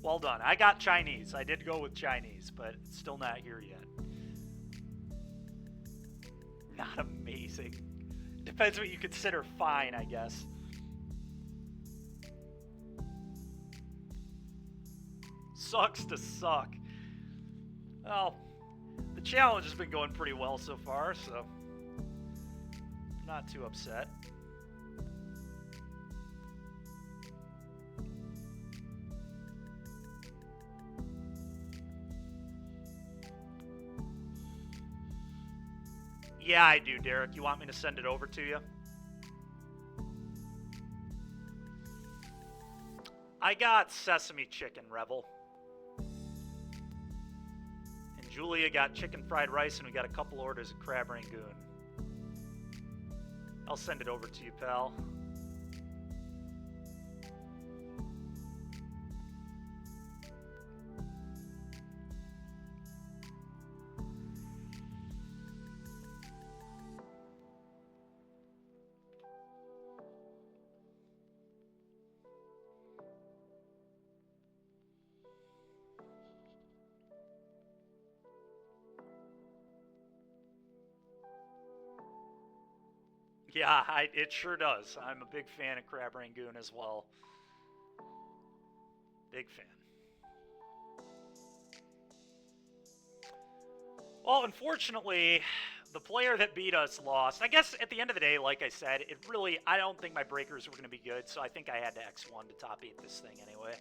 Speaker 1: Well done. I got Chinese. I did go with Chinese, but it's still not here yet. Not amazing. Depends what you consider fine, I guess. Sucks to suck. Well, the challenge has been going pretty well so far, so not too upset. Yeah, I do, Derek. You want me to send it over to you? I got Sesame Chicken Revel. And Julia got chicken fried rice, and we got a couple orders of crab rangoon. I'll send it over to you, pal. Yeah, it sure does. I'm a big fan of crab rangoon as well. Big fan. Well, unfortunately, the player that beat us lost. I guess at the end of the day, like I said, I don't think my breakers were going to be good, so I think I had to X1 to top 8 this thing anyway.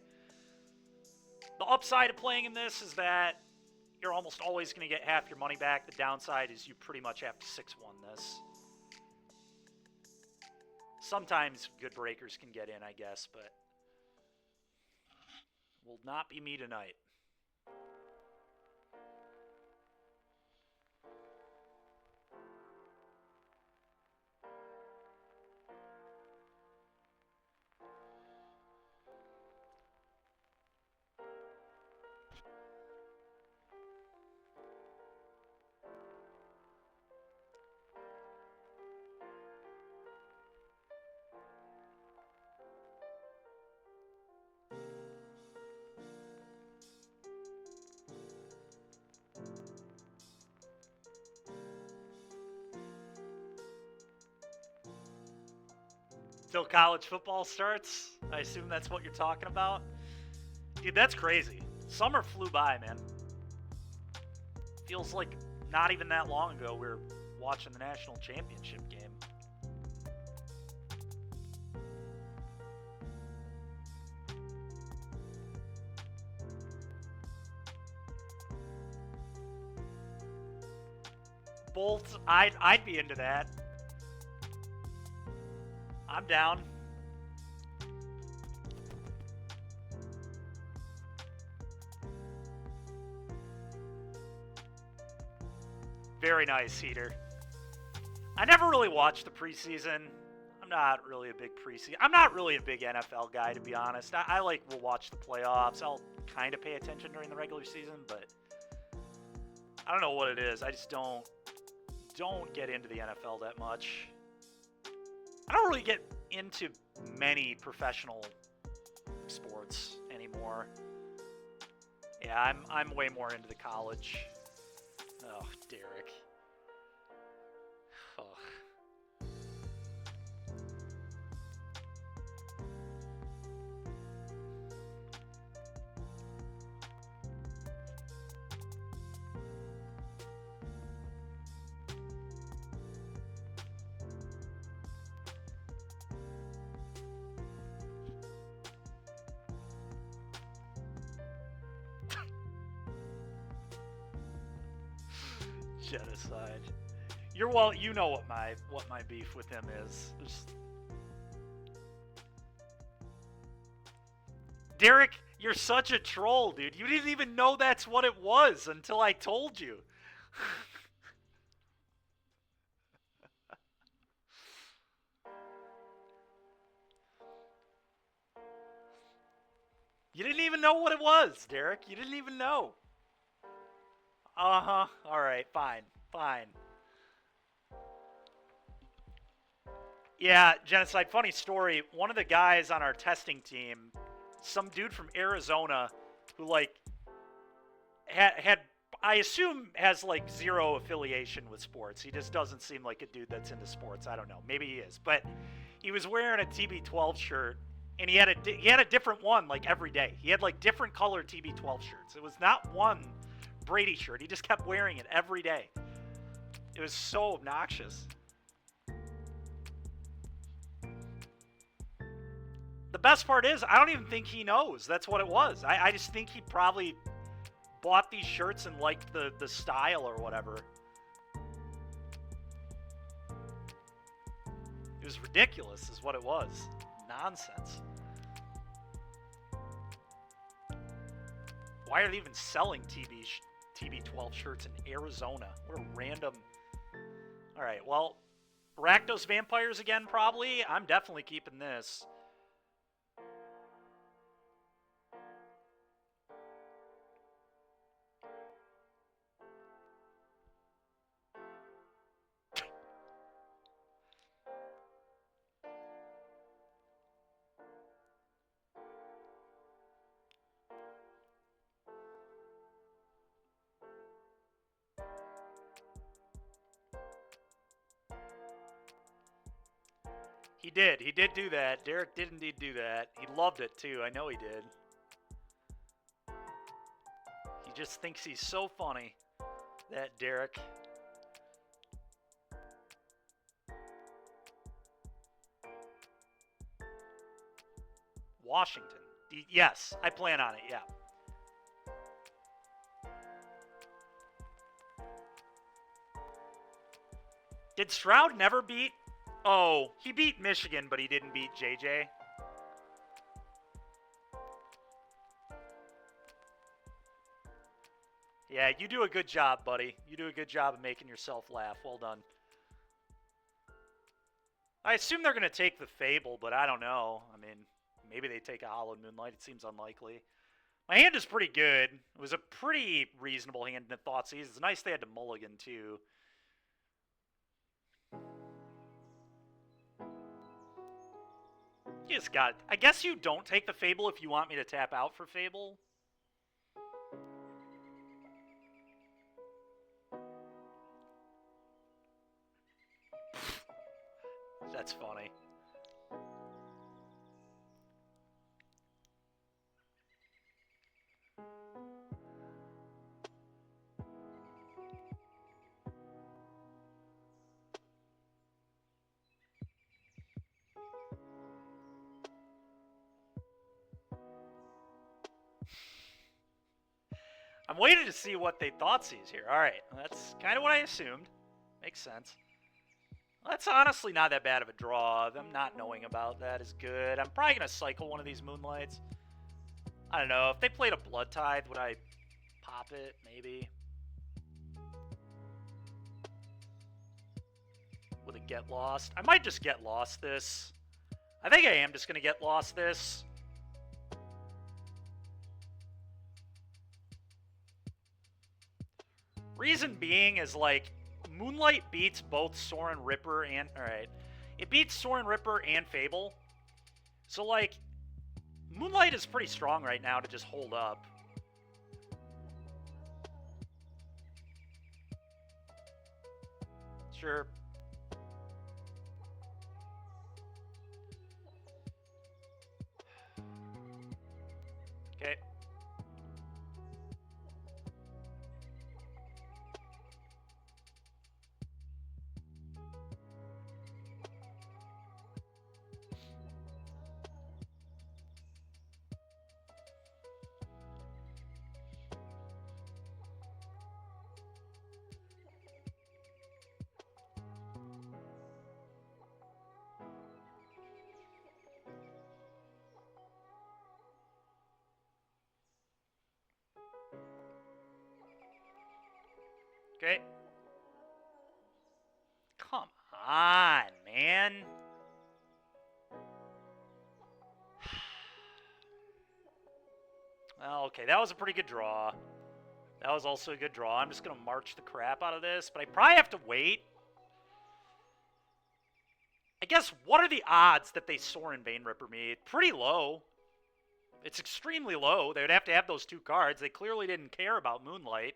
Speaker 1: The upside of playing in this is that you're almost always going to get half your money back. The downside is you pretty much have to 6-1 this. Sometimes good breakers can get in, I guess, but will not be me tonight. Till college football starts? I assume that's what you're talking about? Dude, that's crazy. Summer flew by, man. Feels like not even that long ago, we were watching the national championship game. Bolts, I'd be into that. I'm down. Very nice, Heater. I never really watched the preseason. I'm not really a big preseason. I'm not really a big NFL guy, to be honest. I will watch the playoffs. I'll kind of pay attention during the regular season, but I don't know what it is. I just don't get into the NFL that much. I don't really get into many professional sports anymore. Yeah, I'm way more into the college. Oh, Derek. Ugh. Genocide. You know what my beef with him is. Derek, you're such a troll, dude. You didn't even know that's what it was until I told you. You didn't even know what it was, Derek. You didn't even know. Uh-huh. Alright, fine. Fine. Yeah, Genocide, funny story. One of the guys on our testing team, some dude from Arizona who, had I assume has, zero affiliation with sports. He just doesn't seem like a dude that's into sports. I don't know. Maybe he is. But he was wearing a TB12 shirt, and he had a different one, every day. He had, different colored TB12 shirts. It was not one Brady shirt. He just kept wearing it every day. It was so obnoxious. The best part is, I don't even think he knows that's what it was. I just think he probably bought these shirts and liked the style or whatever. It was ridiculous is what it was. Nonsense. Why are they even selling TB12 shirts in Arizona? What a random... Alright, well, Rakdos Vampires again, probably. I'm definitely keeping this. He did. He did do that. Derek did indeed do that. He loved it, too. I know he did. He just thinks he's so funny, that Derek. Washington. Yes, I plan on it, yeah. Did Stroud never beat... Oh, he beat Michigan, but he didn't beat JJ. Yeah, you do a good job, buddy. You do a good job of making yourself laugh. Well done. I assume they're going to take the Fable, but I don't know. I mean, maybe they take a Hollowed Moonlight. It seems unlikely. My hand is pretty good. It was a pretty reasonable hand in the Thoughtseize. It's nice they had to mulligan, too. You just got... I guess you don't take the Fable if you want me to tap out for Fable. That's funny. I'm waiting to see what they thought sees here. All right, that's kind of what I assumed. Makes sense. That's honestly not that bad of a draw. Them not knowing about that is good. I'm probably going to cycle one of these Moonlights. I don't know. If they played a Blood Tithe, would I pop it? Maybe. Would it get lost? I might just get lost this. I think I am just going to get lost this. Reason being is, like, Moonlight beats both Sorin Ripper and... Alright. It beats Sorin Ripper and Fable. So, like, Moonlight is pretty strong right now to just hold up. Sure. Okay. Okay. Come on, man. Well, okay, that was a pretty good draw. That was also a good draw. I'm just going to march the crap out of this, but I probably have to wait. I guess, what are the odds that they Sorin Bane Ripper me? Pretty low. It's extremely low. They would have to have those two cards. They clearly didn't care about Moonlight.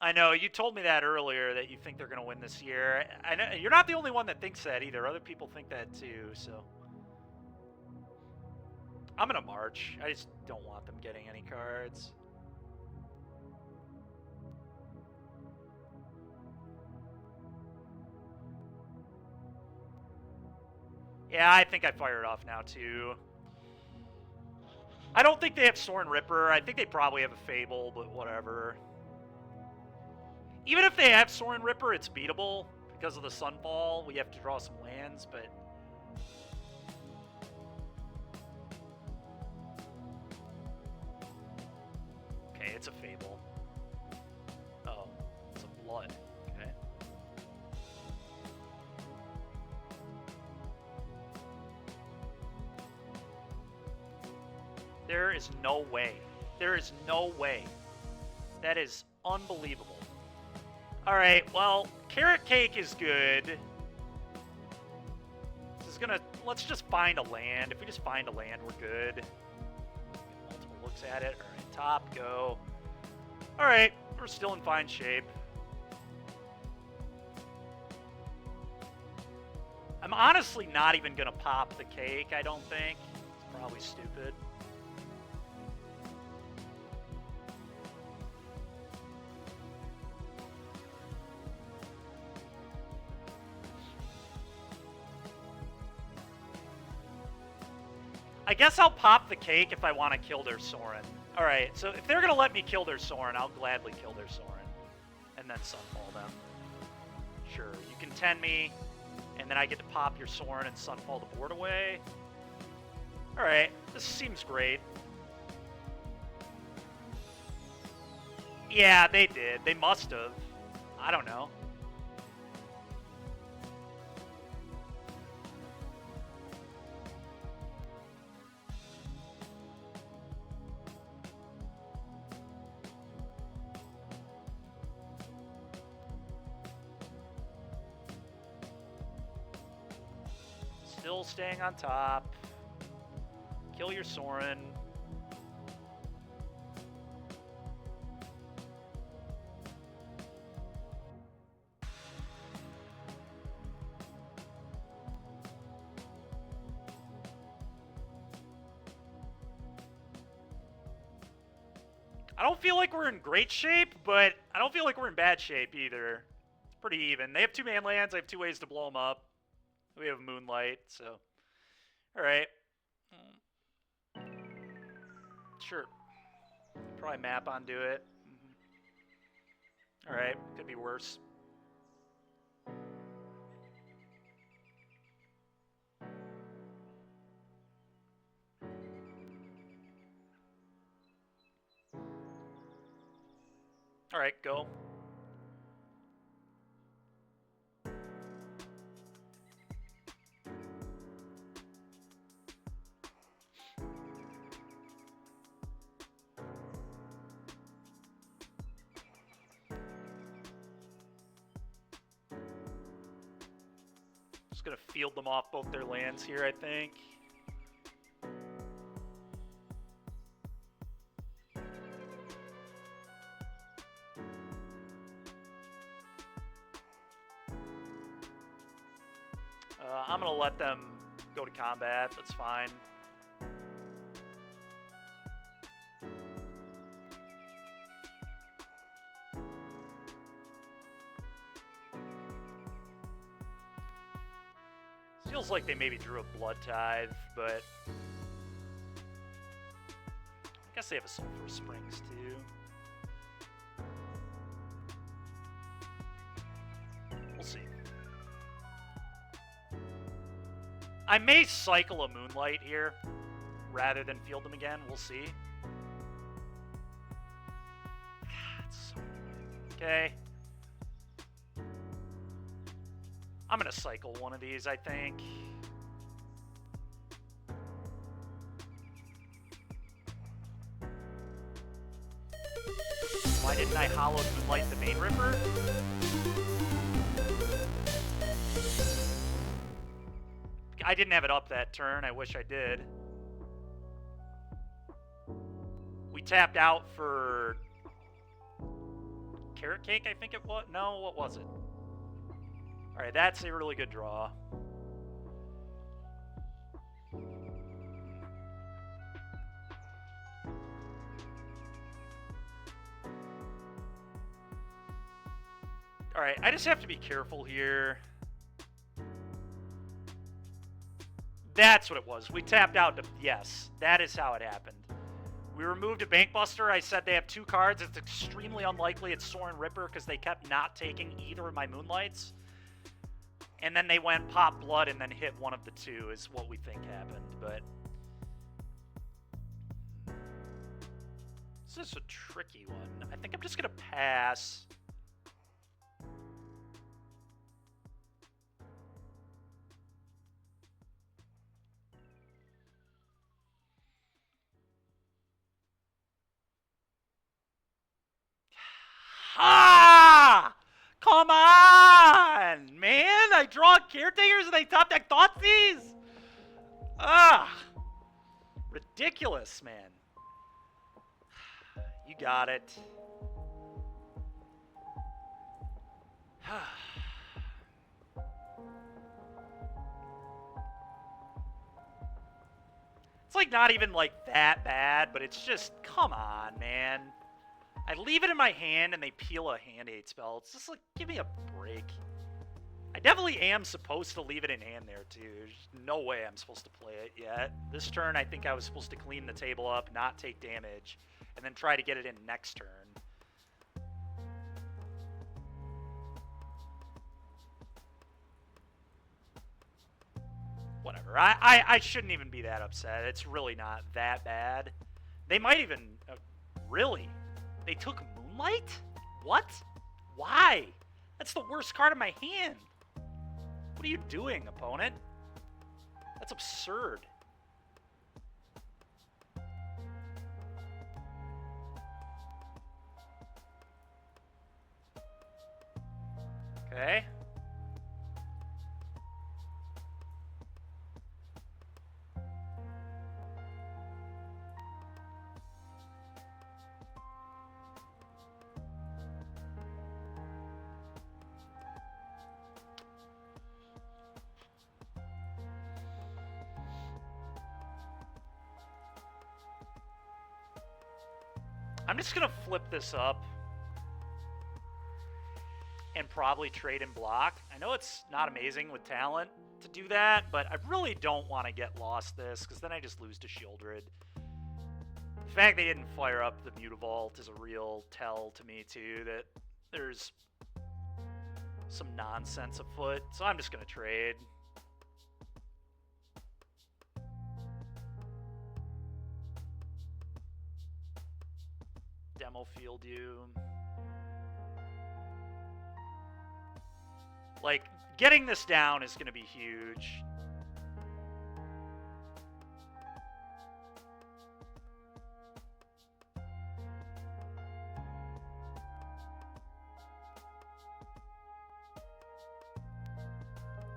Speaker 1: I know, you told me that earlier, that you think they're going to win this year. I know, you're not the only one that thinks that either. Other people think that too, so... I'm going to march. I just don't want them getting any cards. Yeah, I think I fire it off now too. I don't think they have Sorin Ripper. I think they probably have a Fable, but whatever. Even if they have Sorin Ripper, it's beatable because of the Sunfall. We have to draw some lands, but... Okay, it's a Fable. Oh, it's a Blood. Okay. There is no way. There is no way. That is unbelievable. Alright, well, Carrot Cake is good. This is gonna... Let's just find a land. If we just find a land, we're good. Get multiple looks at it. Alright, top, go. Alright, we're still in fine shape. I'm honestly not even gonna pop the cake, I don't think. It's probably stupid. I guess I'll pop the cake if I want to kill their Sorin. Alright, so if they're going to let me kill their Sorin, I'll gladly kill their Sorin. And then Sunfall them. Sure, you can 10 me, and then I get to pop your Sorin and Sunfall the board away. Alright, this seems great. Yeah, they did. They must have. I don't know. Still staying on top. Kill your Sorin. I don't feel like we're in great shape, but I don't feel like we're in bad shape either. It's pretty even. They have 2-man lands. I have 2 ways to blow them up. We have Moonlight, so... Alright. Sure. Probably map onto it. Alright, could be worse. Alright, go. Just gonna field them off both their lands here, I think. I'm gonna let them go to combat. That's fine. Feels like they maybe drew a Blood Tithe, but I guess they have a Sulphur Springs too. We'll see. I may cycle a Moonlight here rather than field them again. We'll see. Okay. I'm going to cycle one of these, I think. Why didn't I hollow Moonlight the Main Ripper? I didn't have it up that turn. I wish I did. We tapped out for Carrot Cake, I think it was. No, what was it? Alright, that's a really good draw. Alright, I just have to be careful here. That's what it was. We tapped out to... Yes, that is how it happened. We removed a Bankbuster. I said they have 2 cards. It's extremely unlikely it's Sorin Ripper because they kept not taking either of my Moonlights. And then they went pop blood and then hit one of the 2 is what we think happened. But this is a tricky one. I think I'm just going to pass. Ah! Come on, man! I draw Caretakers and they top deck Thoughtseize? Ah! Ridiculous, man. You got it. It's like not even like that bad, but it's just, come on, man. I leave it in my hand and they peel a hand 8 spell. It's just like, give me a break. I definitely am supposed to leave it in hand there too. There's no way I'm supposed to play it yet. This turn I think I was supposed to clean the table up, not take damage, and then try to get it in next turn. Whatever. I shouldn't even be that upset. It's really not that bad. They might even... really? They took Moonlight? What? Why? That's the worst card in my hand. What are you doing, opponent? That's absurd. Okay. I'm just going to flip this up and probably trade and block. I know it's not amazing with talent to do that, but I really don't want to get lost this because then I just lose to Shieldred. The fact they didn't fire up the Mutavault is a real tell to me, too, that there's some nonsense afoot. So I'm just going to trade. Demo field you. Like, getting this down is going to be huge.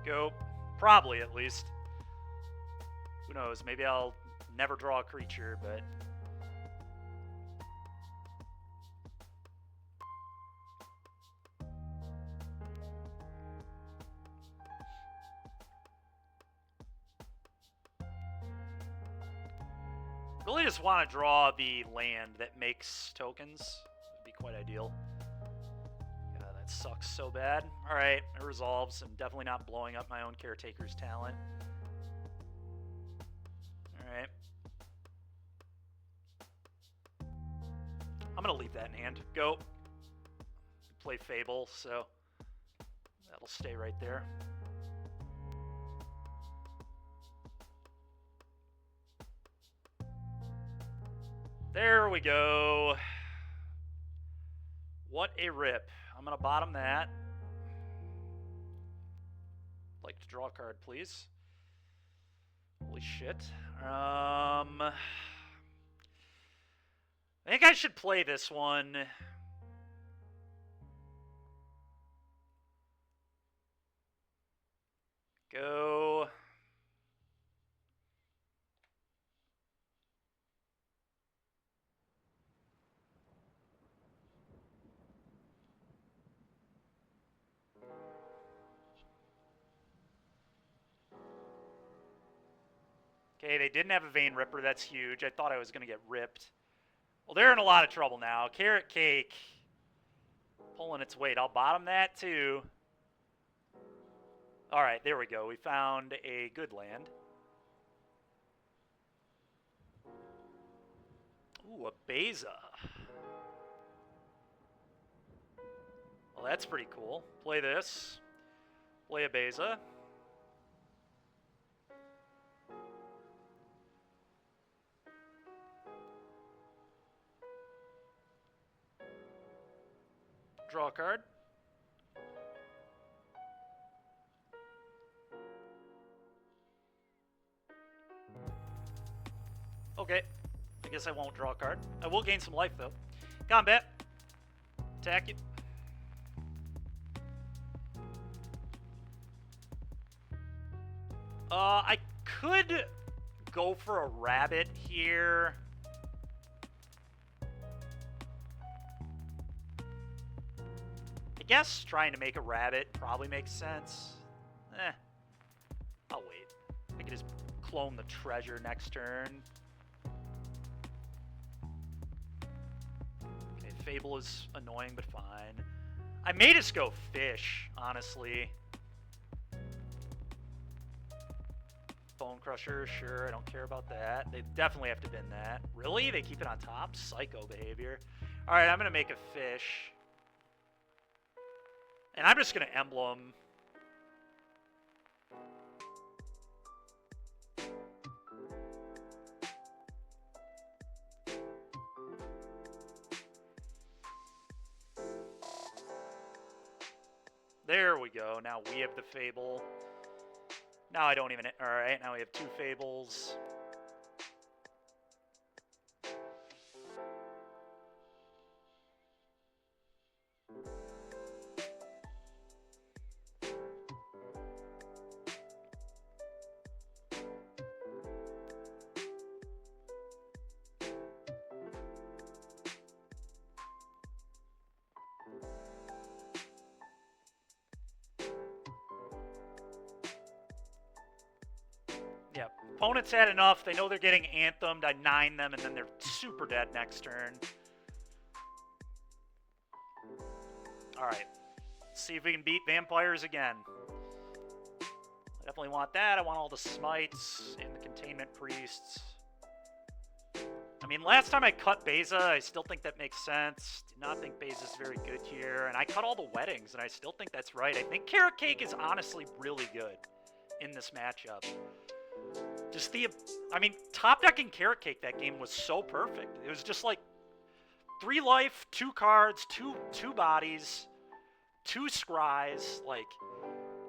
Speaker 1: Go. Probably, at least. Who knows? Maybe I'll never draw a creature, but... really just want to draw the land that makes tokens. Would be quite ideal. God, that sucks so bad. Alright, it resolves. I'm definitely not blowing up my own caretaker's talent. Alright. I'm going to leave that in hand. Go. Play Fable, so that'll stay right there. There we go. What a rip. I'm going to bottom that. Like to draw a card, please. Holy shit. I think I should play this one. Go. Okay, they didn't have a Vein Ripper. That's huge. I thought I was going to get ripped. Well, they're in a lot of trouble now. Carrot Cake pulling its weight. I'll bottom that, too. All right, there we go. We found a good land. Ooh, a Beza. Well, that's pretty cool. Play this. Play a Beza. Draw a card. Okay. I guess I won't draw a card. I will gain some life, though. Combat. Attack it. I could go for a rabbit here. I guess trying to make a rabbit probably makes sense. I'll wait. I can just clone the treasure next turn. Okay, Fable is annoying, but fine. I may just go fish, honestly. Bone Crusher, sure, I don't care about that. They definitely have to bin that. Really? They keep it on top? Psycho behavior. Alright, I'm going to make a fish. And I'm just going to emblem. There we go. Now we have the Fable. Now I don't even... Alright, now we have 2 Fables. Yeah, opponents had enough. They know they're getting anthemed. I 9 them, and then they're super dead next turn. Alright. See if we can beat vampires again. I definitely want that. I want all the smites and the containment priests. I mean, last time I cut Beza, I still think that makes sense. Do not think Beza's very good here. And I cut all the weddings, and I still think that's right. I think Carrot Cake is honestly really good in this matchup. Just I mean, top decking Carrot Cake that game was so perfect. It was just like 3 life, 2 cards, two bodies, 2 scries. Like,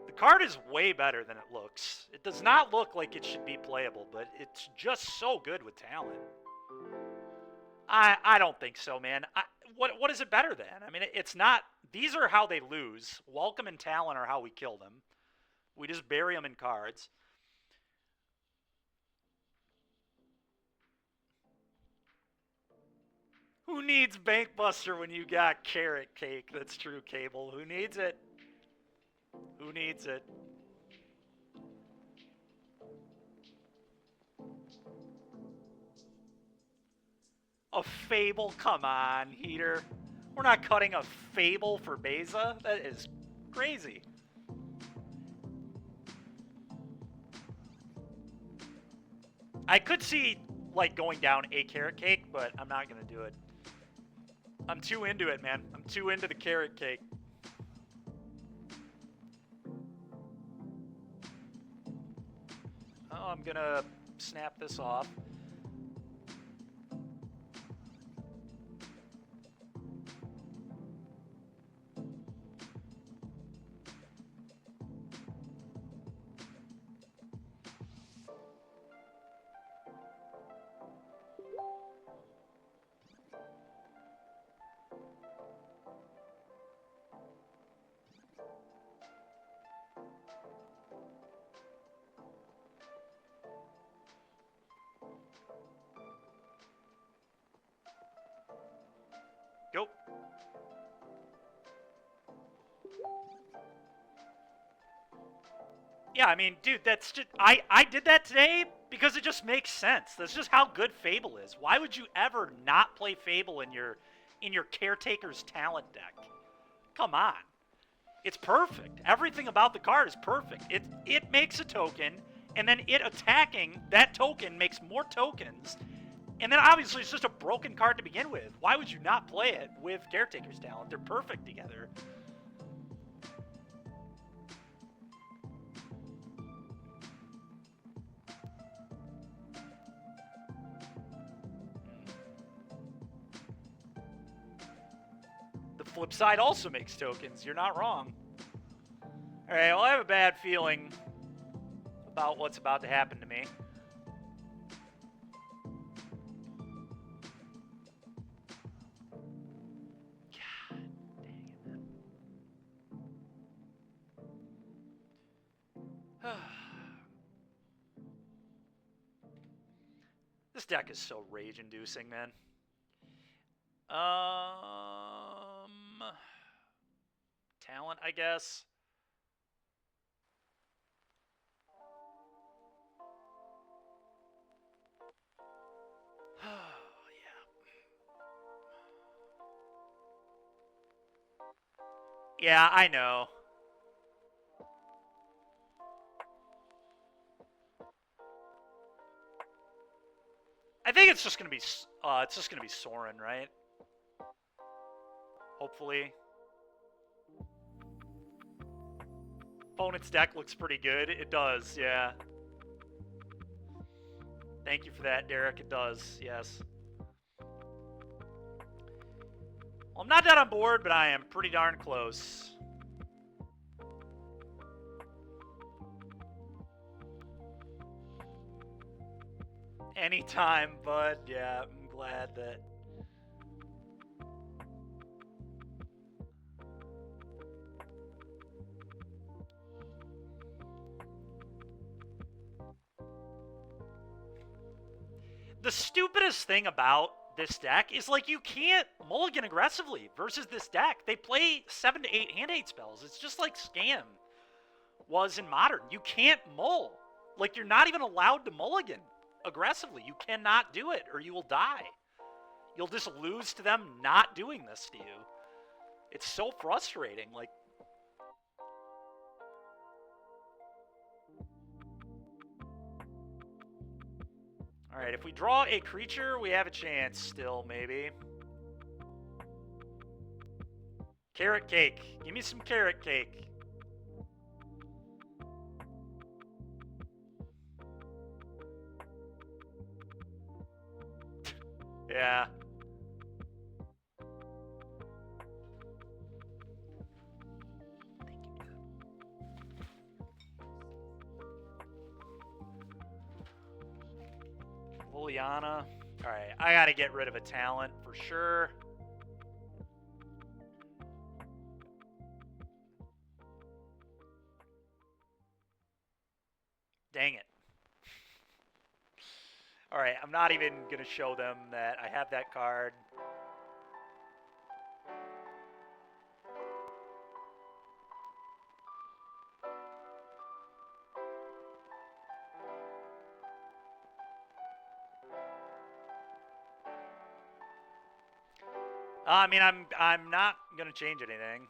Speaker 1: the card is way better than it looks. It does not look like it should be playable, but it's just so good with talent. I don't think so, man. What is it better than? I mean, it's not. These are how they lose. Welcome and Talent are how we kill them. We just bury them in cards. Who needs Bankbuster when you got Carrot Cake? That's true, Cable. Who needs it? Who needs it? A Fable? Come on, Heater. We're not cutting a Fable for Beza? That is crazy. I could see, like, going down a Carrot Cake, but I'm not going to do it. I'm too into it, man. I'm too into the Carrot Cake. Oh, I'm going to snap this off. Go. Yeah, I mean, dude, that's just I did that today because it just makes sense. That's just how good Fable is. Why would you ever not play Fable in your Caretaker's talent deck? Come on. It's perfect. Everything about the card is perfect. It makes a token, and then it attacking that token makes more tokens. And then obviously it's just a broken card to begin with. Why would you not play it with Caretaker's talent? They're perfect together. The flip side also makes tokens. You're not wrong. All right, well, I have a bad feeling about what's about to happen to me. This deck is so rage-inducing, man. Talent, I guess. Yeah, I know. I think it's just gonna be Soren, right? Hopefully. Opponent's deck looks pretty good. It does, yeah. Thank you for that, Derek. It does, yes. Well, I'm not that on board, but I am pretty darn close. Anytime, bud. Yeah, I'm glad that... The stupidest thing about this deck is, like, you can't mulligan aggressively versus this deck. They play 7 to 8 hand-8 spells. It's just like Scam was in Modern. You can't mull. Like, you're not even allowed to mulligan aggressively. You cannot do it, or you will die. You'll just lose to them not doing this to you. It's so frustrating. Like, Alright, if we draw a creature, we have a chance still, maybe. Carrot cake. Give me some carrot cake. Yeah. Liliana. Alright, I gotta get rid of a talent for sure. Dang it. Alright, I'm not even gonna show them that I have that card. I mean, I'm not gonna change anything.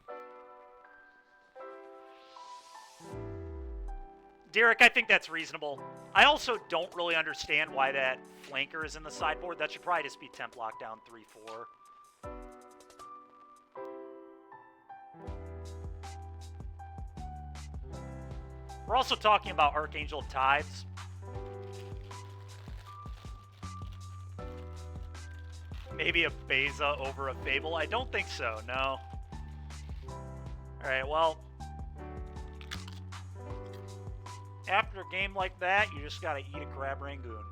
Speaker 1: Derek, I think that's reasonable. I also don't really understand why that flanker is in the sideboard. That should probably just be temp lockdown 3/4. We're also talking about Archangel Tides. Maybe a Beza over a Fable? I don't think so, no. Alright, well. After a game like that, you just gotta eat a crab rangoon.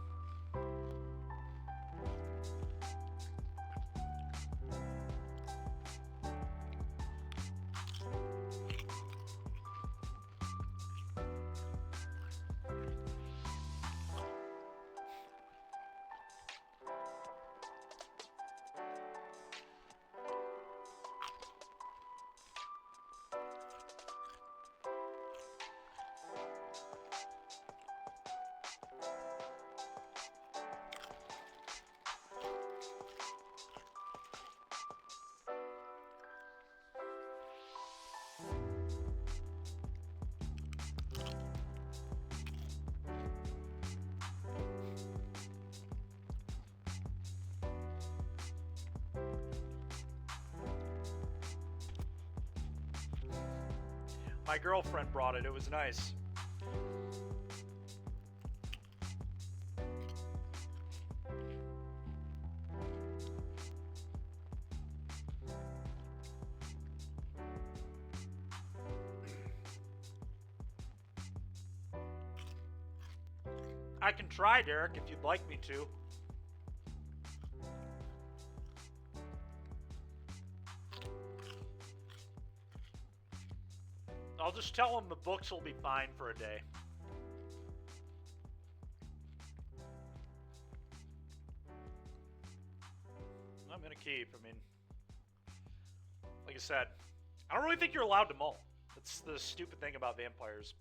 Speaker 1: My girlfriend brought it. It was nice. I can try, Derek, if you'd like me to. I'll just tell him the books will be fine for a day. I'm gonna keep. I mean, like I said, I don't really think you're allowed to mull. That's the stupid thing about vampires.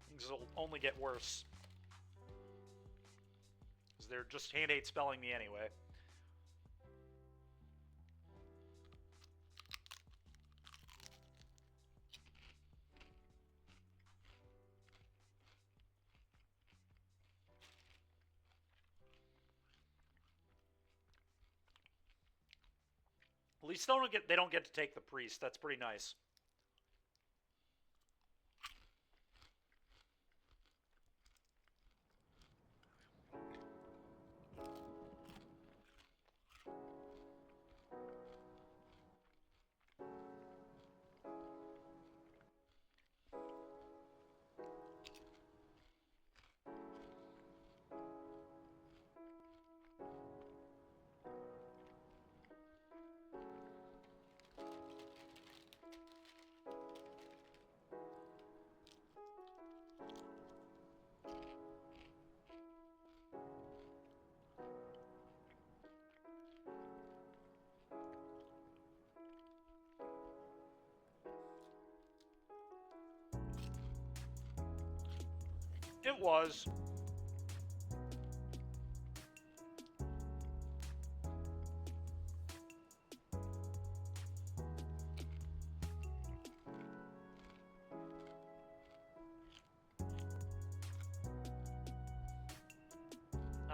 Speaker 1: Things will only get worse. Because they're just hand-8 spelling me anyway. At least they don't get to take the priest. That's pretty nice. It was.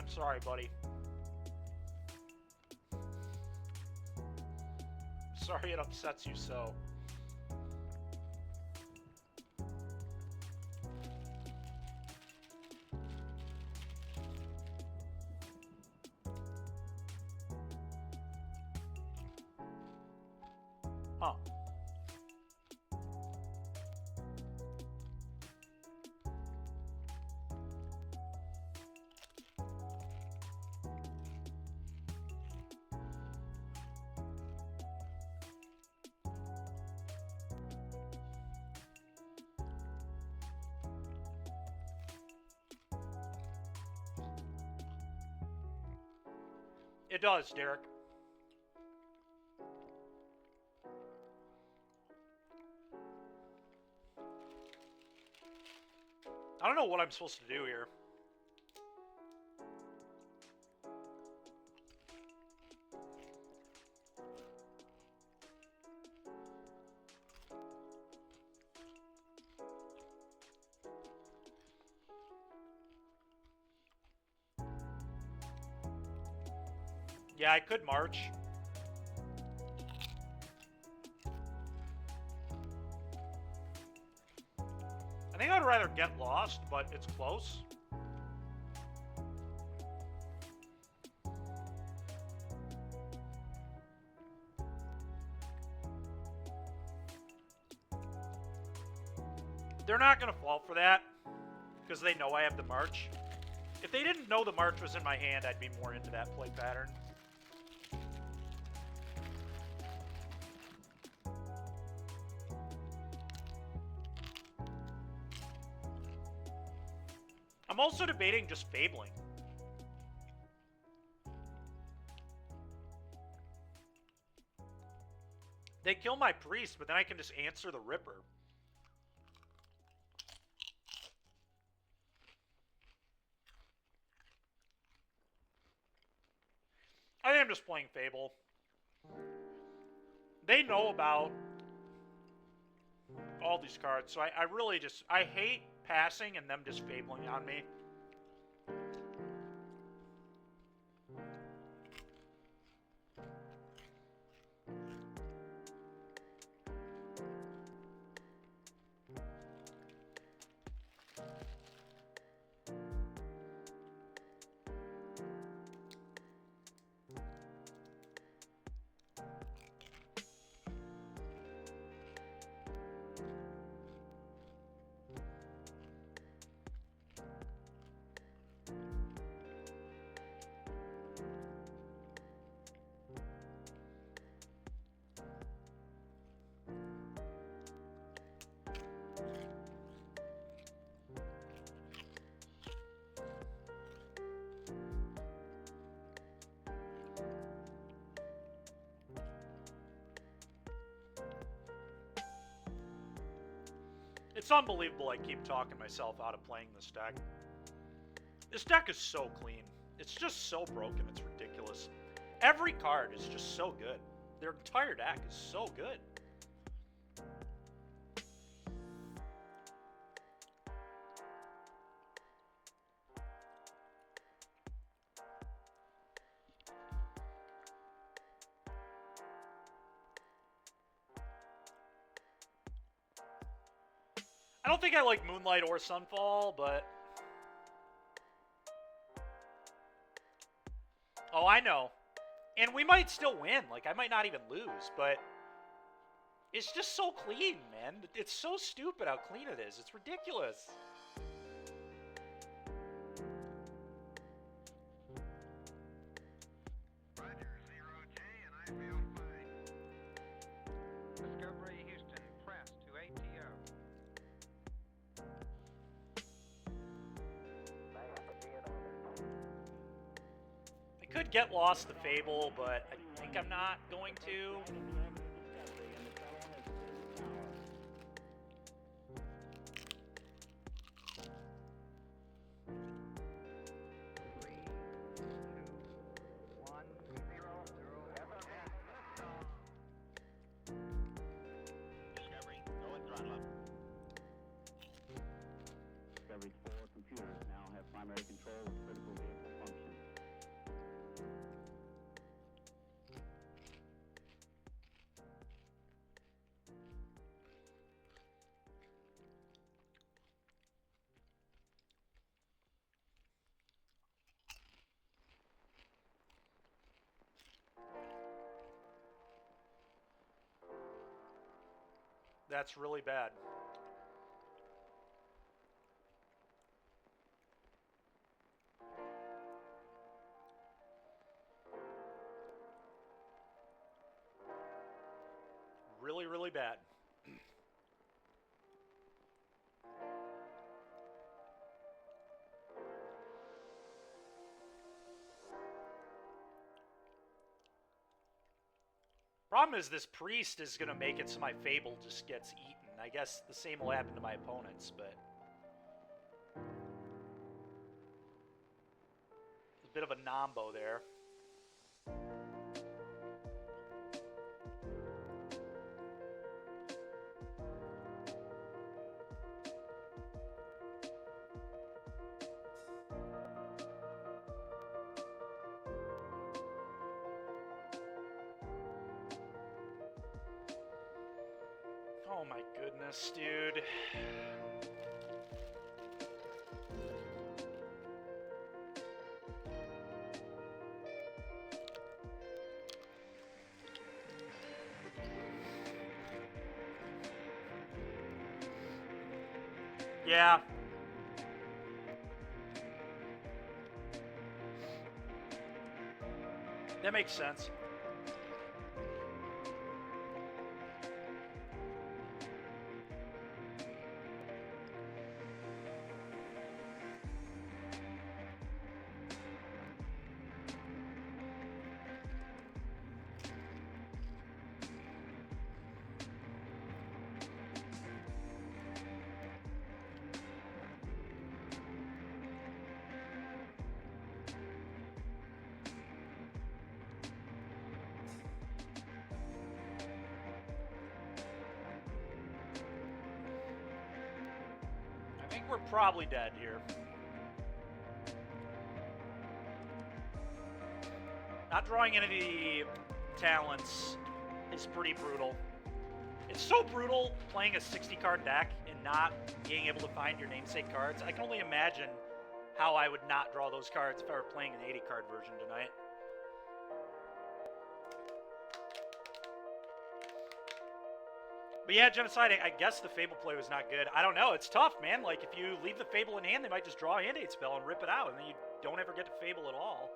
Speaker 1: I'm sorry, buddy. Sorry it upsets you so. Huh. It does, Derek. I don't know what I'm supposed to do here. Yeah, I could march. I think I'd rather get lost, but it's close. They're not going to fall for that because they know I have the march. If they didn't know the march was in my hand, I'd be more into that play pattern. I'm also debating just fabling. They kill my priest, but then I can just answer the Ripper. I think I'm just playing Fable. They know about all these cards, so I really just... I hate passing and them just fabling on me. It's unbelievable I keep talking myself out of playing this deck. This deck is so clean. It's just so broken, it's ridiculous. Every card is just so good. Their entire deck is so good. I don't think I like Moonlight or Sunfall, but... Oh, I know. And we might still win. Like, I might not even lose, but... It's just so clean, man. It's so stupid how clean it is. It's ridiculous.
Speaker 8: Roger, 0J, and I feel fine. Discovery Houston, press to ATO.
Speaker 1: I could get lost to Fable, but I think I'm not going to.
Speaker 8: Discovery, go and throttle up.
Speaker 9: Discovery's 4 computers now have primary control of critical vehicle functions.
Speaker 1: That's really bad. Really, really bad. Problem is this priest is going to make it so my Fable just gets eaten. I guess the same will happen to my opponents, but... a bit of a nombo there. Oh my goodness, dude. Yeah. That makes sense. I think we're probably dead here. Not drawing any of the talents is pretty brutal. It's so brutal playing a 60-card deck and not being able to find your namesake cards. I can only imagine how I would not draw those cards if I were playing an 80-card version tonight. But yeah, Genocide, I guess the Fable play was not good. I don't know. It's tough, man. Like, if you leave the Fable in hand, they might just draw a Hand-Aid spell and rip it out, and then you don't ever get to Fable at all.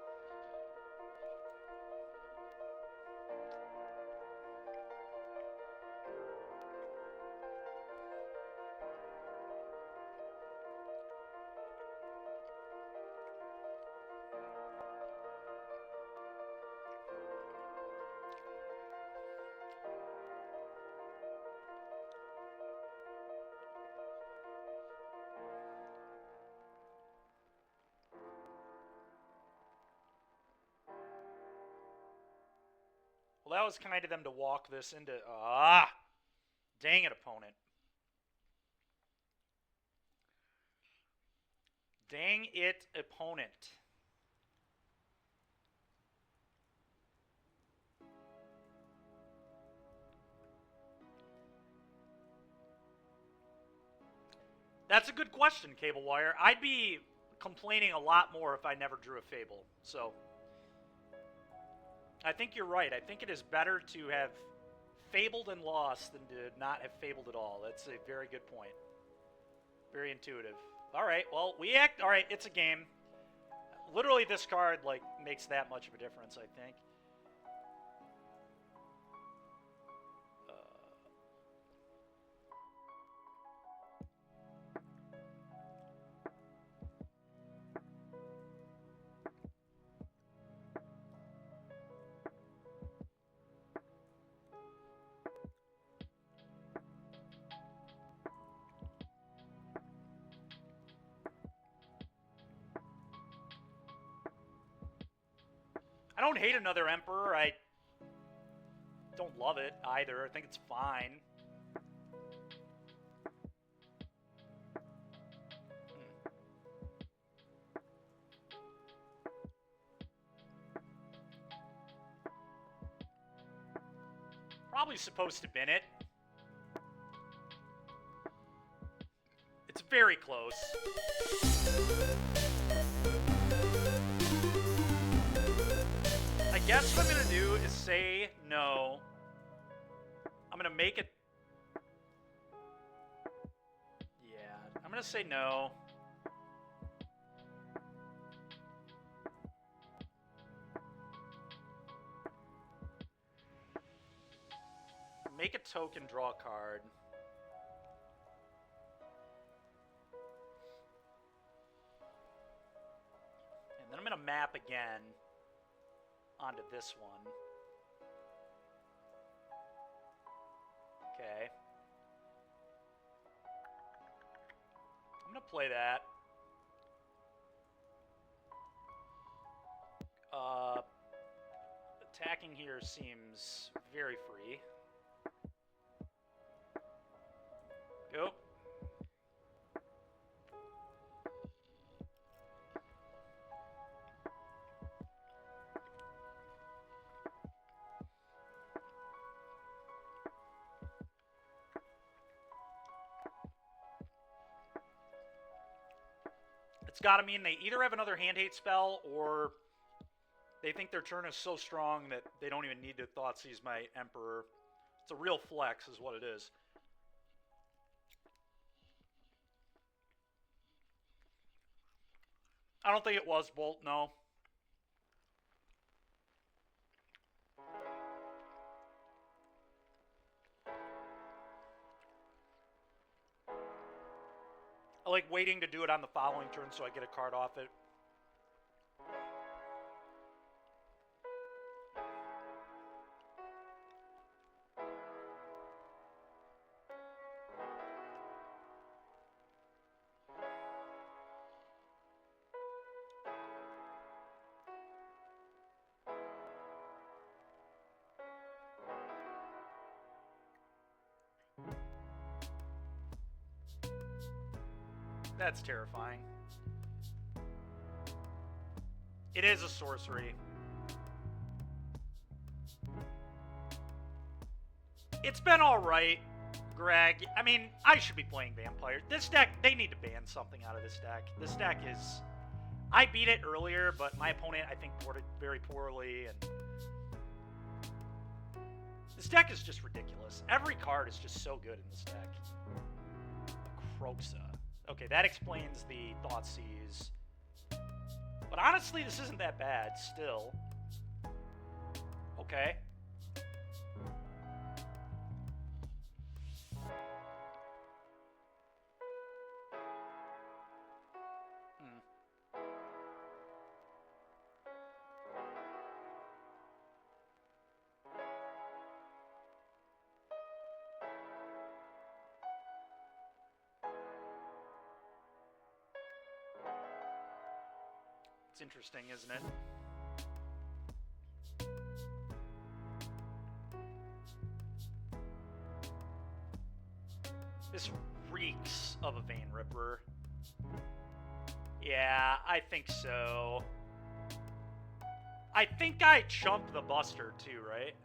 Speaker 1: Well, that was kind of them to walk this into... dang it, opponent. Dang it, opponent. That's a good question, Cable Wire. I'd be complaining a lot more if I never drew a Fable, so... I think you're right. I think it is better to have fabled and lost than to not have fabled at all. That's a very good point. Very intuitive. All right, well, all right, it's a game. Literally, this card, like, makes that much of a difference, I think. I don't hate another Emperor. I don't love it either. I think it's fine. Probably supposed to bin it. It's very close. I guess what I'm going to do is say no. I'm going to make it I'm going to say no. Make a token, draw a card. And then I'm going to map again onto this one. Okay. I'm going to play that. Attacking here seems very free. Go. It's got to mean they either have another hand hate spell or they think their turn is so strong that they don't even need to Thoughtseize my Emperor. It's a real flex is what it is. I don't think it was Bolt, no. I like waiting to do it on the following turn so I get a card off it. That's terrifying. It is a sorcery. It's been alright, Greg. I mean, I should be playing Vampire. This deck, they need to ban something out of this deck. This deck is... I beat it earlier, but my opponent, I think, boarded very poorly, and... This deck is just ridiculous. Every card is just so good in this deck. Croxa. Okay, that explains the Thoughtseize. But honestly, this isn't that bad, still. Okay. It's interesting, isn't it? This reeks of a Vein Ripper. Yeah, I think so. I think I chumped the Buster too, right?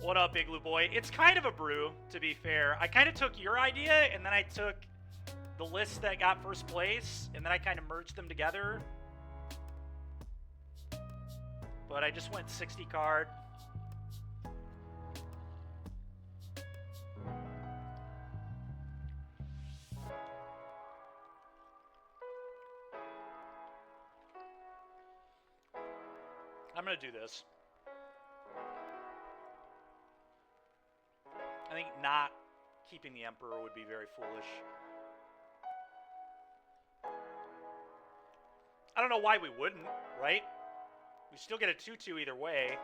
Speaker 1: What up, Igloo Boy? It's kind of a brew, to be fair. I kind of took your idea, and then I took the list that got first place, and then I kind of merged them together. But I just went 60 card. I'm going to do this. I think not keeping the Emperor would be very foolish. I don't know why we wouldn't, right? We still get a 2-2 either way.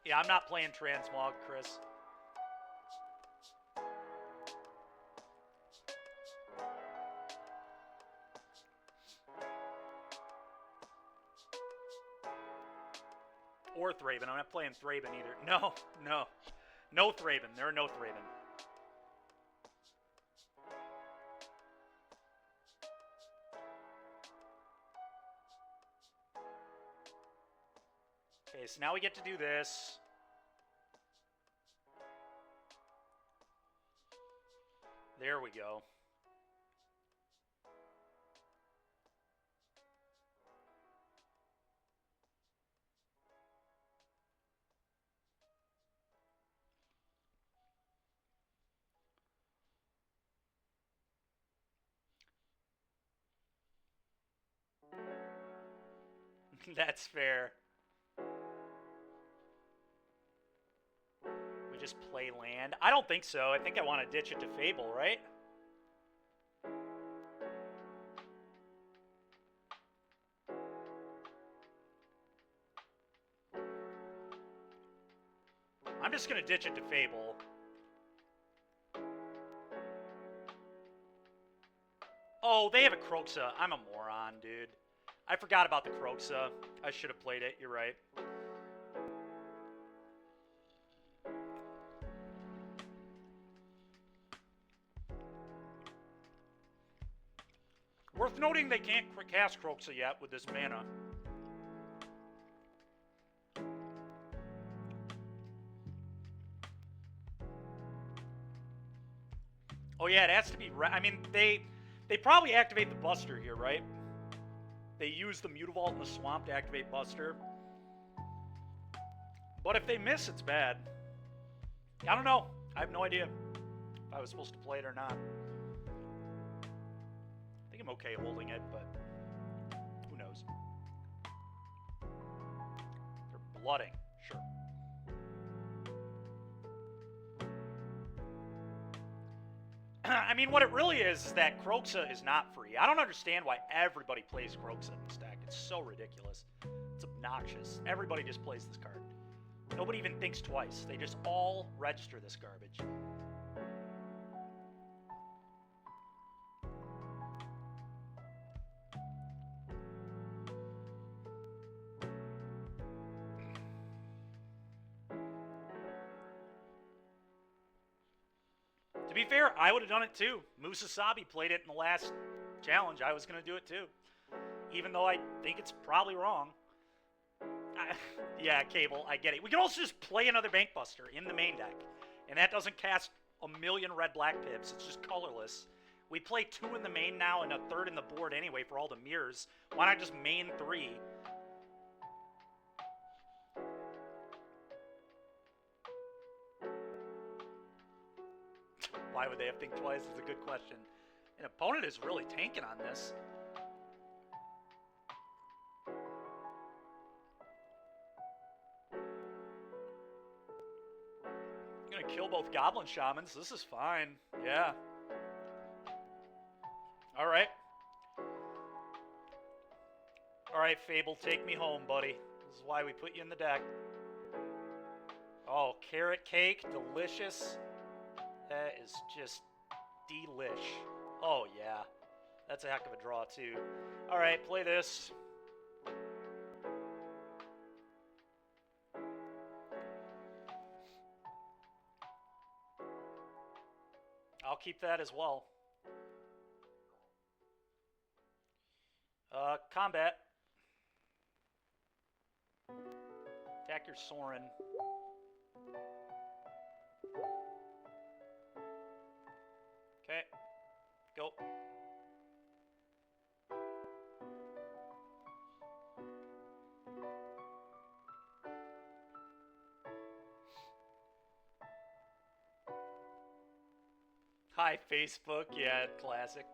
Speaker 1: Yeah, I'm not playing Transmog, Chris. Or Thraben. I'm not playing Thraben either. No, no. No Thraben. There are no Thraben. Okay, so now we get to do this. There we go. That's fair. We just play land. I don't think so. I think I want to ditch it to Fable, right? I'm just going to ditch it to Fable. Oh, they have a Kroxa. I'm a moron, dude. I forgot about the Kroxa. I should have played it. You're right. Worth noting they can't cast Kroxa yet with this mana. Oh yeah, it has to be. I mean, they probably activate the Buster here, right? They use the Mutavault in the swamp to activate Buster. But if they miss, it's bad. I don't know. I have no idea if I was supposed to play it or not. I think I'm okay holding it, but who knows? They're blooding, sure. I mean, what it really is that Kroxa is not free. I don't understand why everybody plays Kroxa in this deck. It's so ridiculous. It's obnoxious. Everybody just plays this card. Nobody even thinks twice. They just all register this garbage. To be fair, I would have done it too. Musasabi played it in the last challenge. I was going to do it too. Even though I think it's probably wrong. Yeah, Cable, I get it. We can also just play another Bankbuster in the main deck. And that doesn't cast a million red-black pips. It's just colorless. We play 2 in the main now and a 3rd in the board anyway for all the mirrors. Why not just main 3? Why would they have think twice is a good question. An opponent is really tanking on this. I'm gonna kill both Goblin Shamans. This is fine. Yeah. Alright. Alright, Fable, take me home, buddy. This is why we put you in the deck. Oh, carrot cake, delicious. That is just delish. Oh, yeah. That's a heck of a draw, too. Alright, play this. I'll keep that as well. Combat. Attack your Sorin. Okay. Go. Hi, Facebook. Yeah, classic.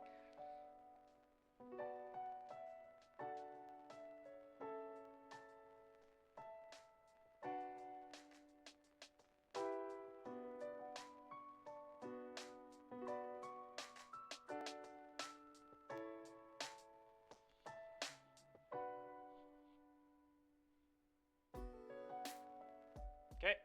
Speaker 1: Okay.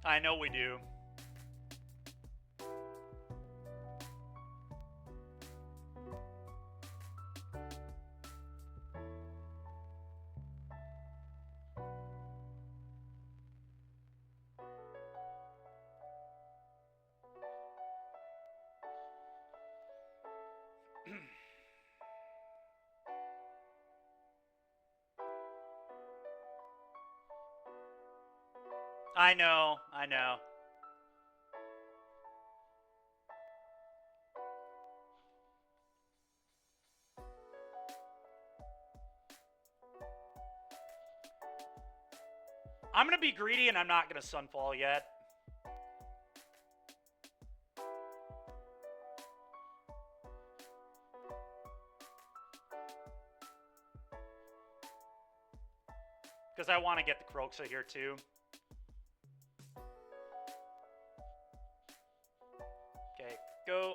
Speaker 1: I know we do. I know, I know. I'm going to be greedy and I'm not going to Sunfall yet. Because I want to get the Croxa here too. Okay, go.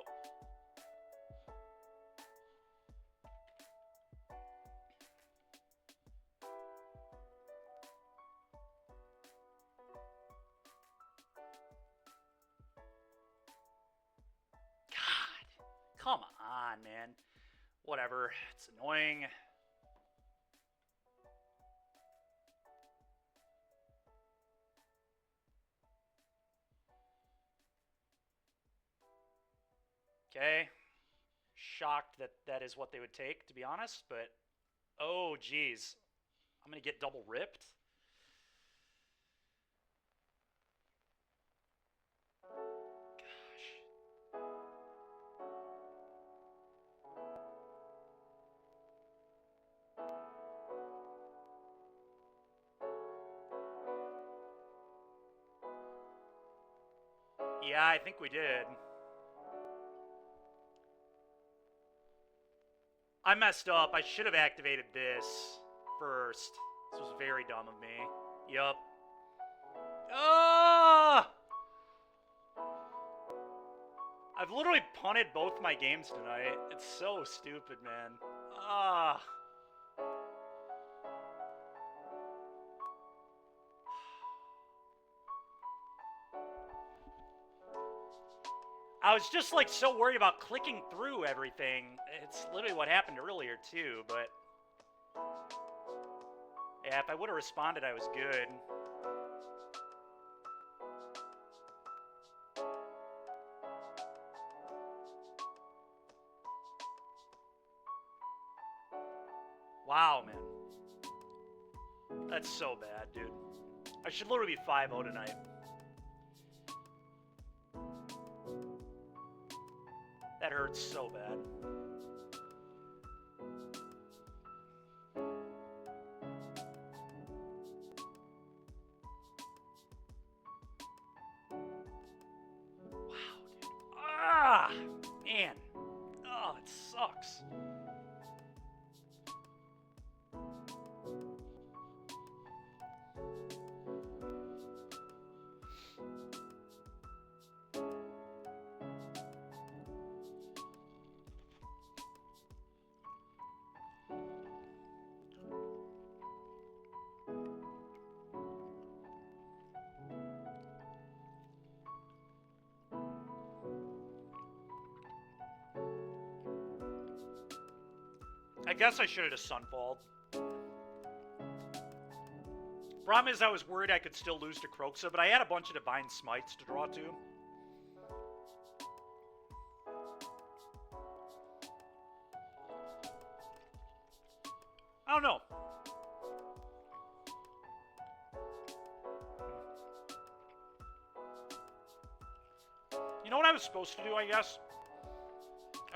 Speaker 1: Come on, man. Whatever. It's annoying. Okay. Shocked that that is what they would take, to be honest, but... Oh, geez. I'm going to get double ripped? Yeah, I think we did. I messed up. I should have activated this first. This was very dumb of me. Yup. Ah! I've literally punted both my games tonight. It's so stupid, man. Ah. I was just like so worried about clicking through everything. It's literally what happened earlier too, but yeah, if I would have responded, I was good. Wow, man. That's so bad, dude. I should literally be 5-0 tonight. That hurts so bad. Wow, dude. Ah! Man. Oh, it sucks. I guess I should have just Sunfalled. Problem is I was worried I could still lose to Croxa, but I had a bunch of Divine Smites to draw to. I don't know. You know what I was supposed to do, I guess?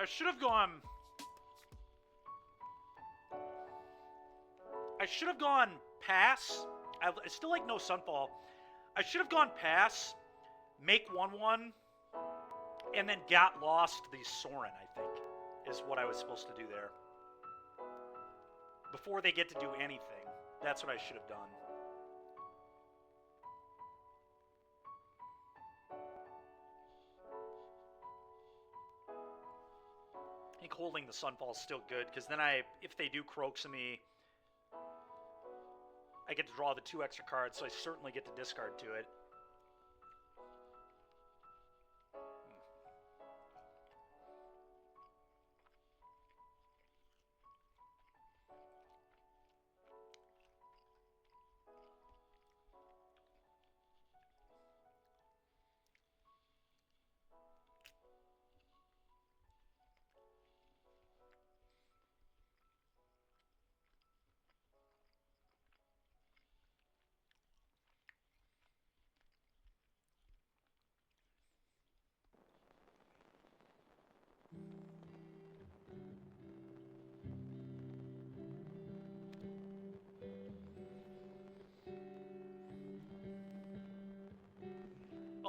Speaker 1: I should have gone... I should have gone pass. I still like no Sunfall. I should have gone pass, make 1-1, and then got lost the Sorin, I think, is what I was supposed to do there. Before they get to do anything. That's what I should have done. I think holding the Sunfall is still good, because then if they do Croaks me, I get to draw the 2 extra cards, so I certainly get to discard to it.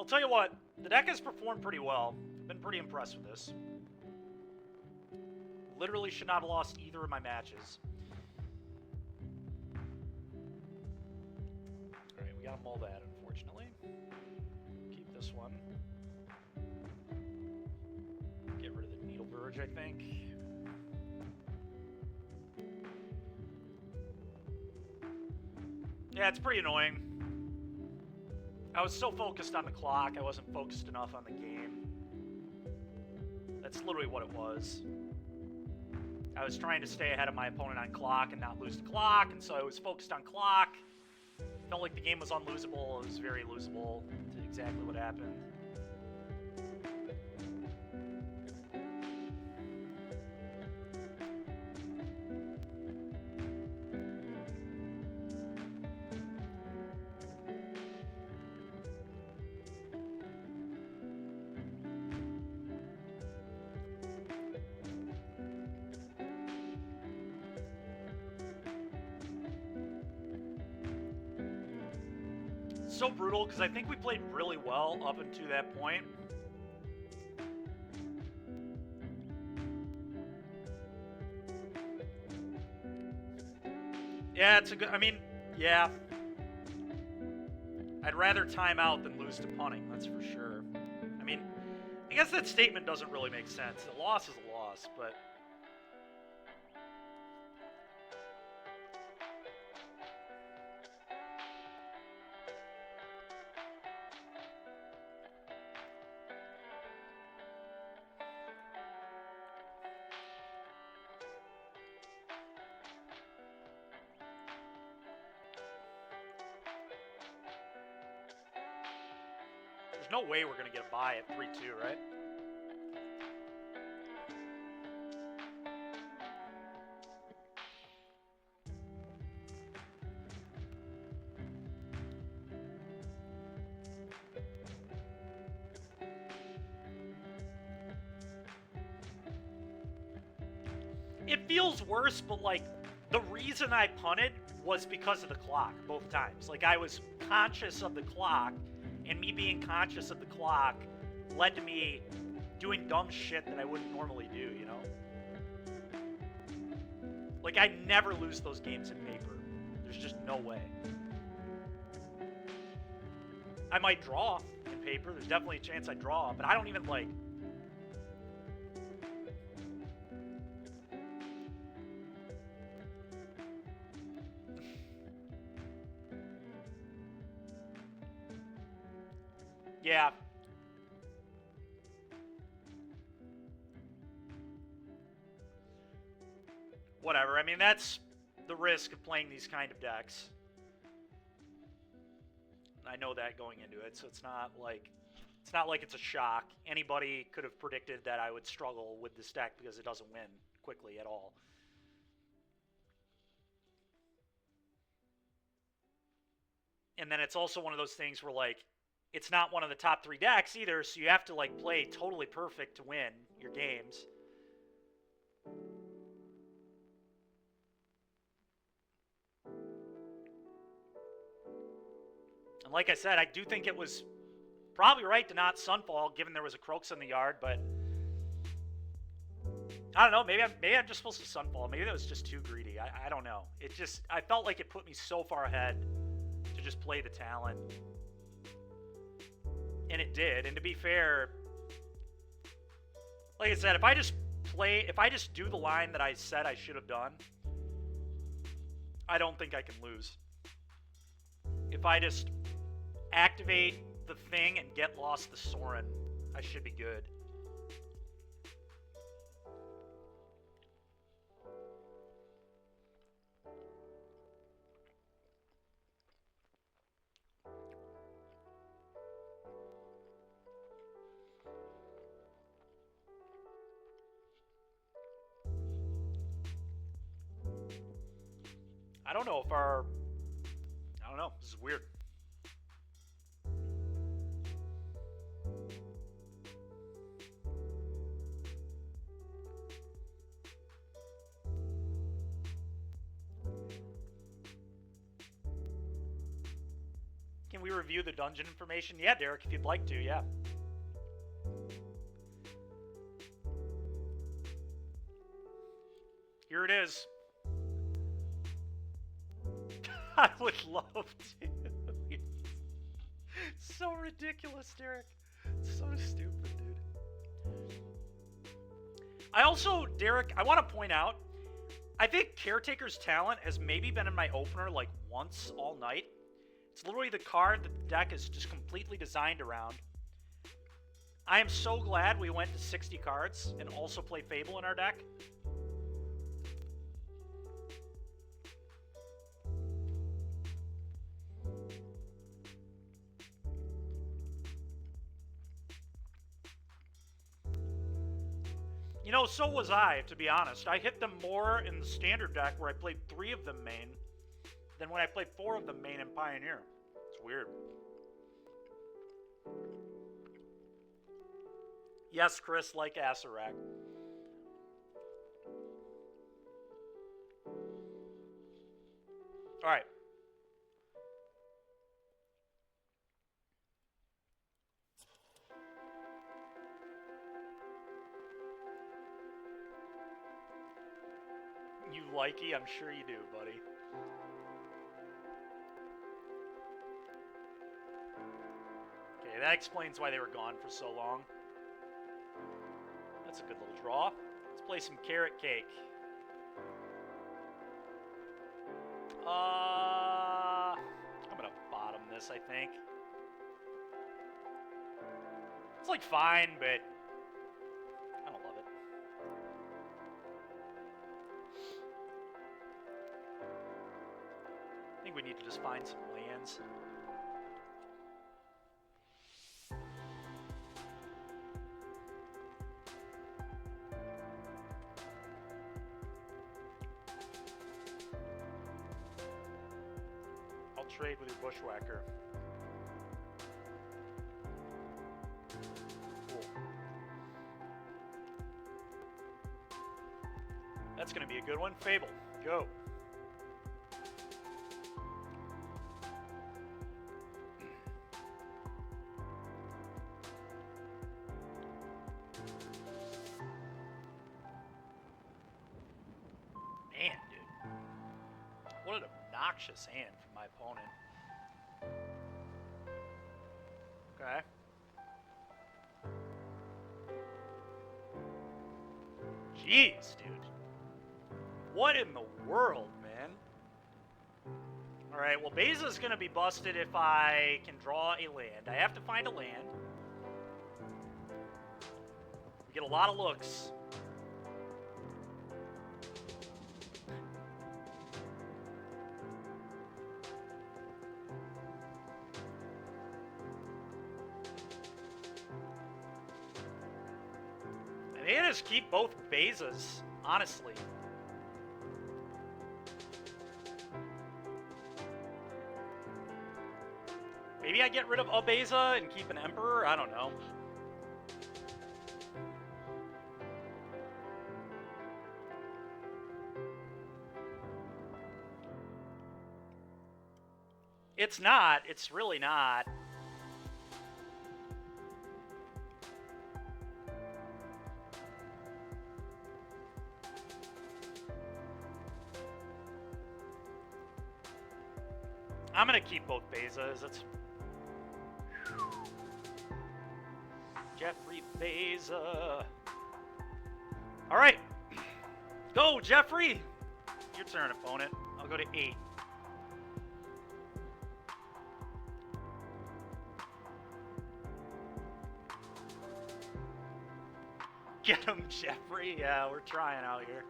Speaker 1: I'll tell you what, the deck has performed pretty well. Been pretty impressed with this. Literally should not have lost either of my matches. Alright, we gotta mull that, unfortunately. Keep this one. Get rid of the Needle Verge, I think. Yeah, it's pretty annoying. I was so focused on the clock, I wasn't focused enough on the game. That's literally what it was. I was trying to stay ahead of my opponent on clock and not lose the clock, and so I was focused on clock. Felt like the game was unlosable. It was very losable to exactly what happened. So brutal because I think we played really well up until that point. Yeah, it's a good. I mean, yeah. I'd rather time out than lose to punting, that's for sure. I mean, I guess that statement doesn't really make sense. A loss is a loss, but. There's no way we're going to get a bye at 3-2, right? It feels worse, but like the reason I punted was because of the clock both times. Like I was conscious of the clock, and me being conscious of the clock led to me doing dumb shit that I wouldn't normally do, you know? Like I never lose those games in paper. There's just no way. I might draw in paper. There's definitely a chance I draw, but I don't even like... Yeah. Whatever. I mean, that's the risk of playing these kind of decks. I know that going into it, so it's not like it's a shock. Anybody could have predicted that I would struggle with this deck because it doesn't win quickly at all. And then it's also one of those things where like it's not one of the top 3 decks either, so you have to like play totally perfect to win your games. And like I said, I do think it was probably right to not Sunfall, given there was a Croaks in the yard, but I don't know. Maybe I'm just supposed to Sunfall. Maybe that was just too greedy. I don't know. I felt like it put me so far ahead to just play the talent. And it did. And to be fair, like I said, if I just do the line that I said I should have done, I don't think I can lose. If I just activate the thing and get lost the Sorin, I should be good. I don't know if I don't know. This is weird. Can we review the dungeon information? Yeah, Derek, if you'd like to, yeah. Here it is. I would love to. It's so ridiculous, Derek. It's so stupid, dude. I also, Derek, I want to point out, I think Caretaker's talent has maybe been in my opener like once all night. It's literally the card that the deck is just completely designed around. I am so glad we went to 60 cards and also play Fable in our deck. You know, so was I, to be honest. I hit them more in the standard deck where I played 3 of them main than when I played 4 of them main in Pioneer. It's weird. Yes, Chris, like Acerak. Alright. You likey? I'm sure you do, buddy. Okay, that explains why they were gone for so long. That's a good little draw. Let's play some carrot cake. I'm gonna bottom this, I think. It's like fine, but I don't love it. I think we need to just find some lands. I'll trade with your Bushwhacker. Cool. That's going to be a good one. Fable, go. Man, dude. What an obnoxious hand from my opponent. Okay. Jeez, dude. What in the world, man? Alright, well, Beza's gonna be busted if I can draw a land. I have to find a land. We get a lot of looks. I think I just keep both Bezas, honestly. Maybe I get rid of a Beza and keep an Emperor? I don't know. It's not. It's really not. I'm gonna keep both Bezas. That's Jeffrey Beza. All right, go Jeffrey. Your turn, opponent. I'll go to 8. Get him, Jeffrey. Yeah, we're trying out here.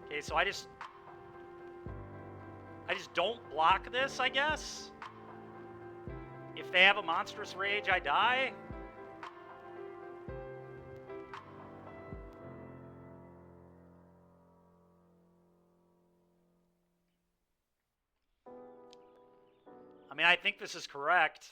Speaker 1: Okay, so I just don't block this, I guess. If they have a monstrous rage, I die. I mean, I think this is correct.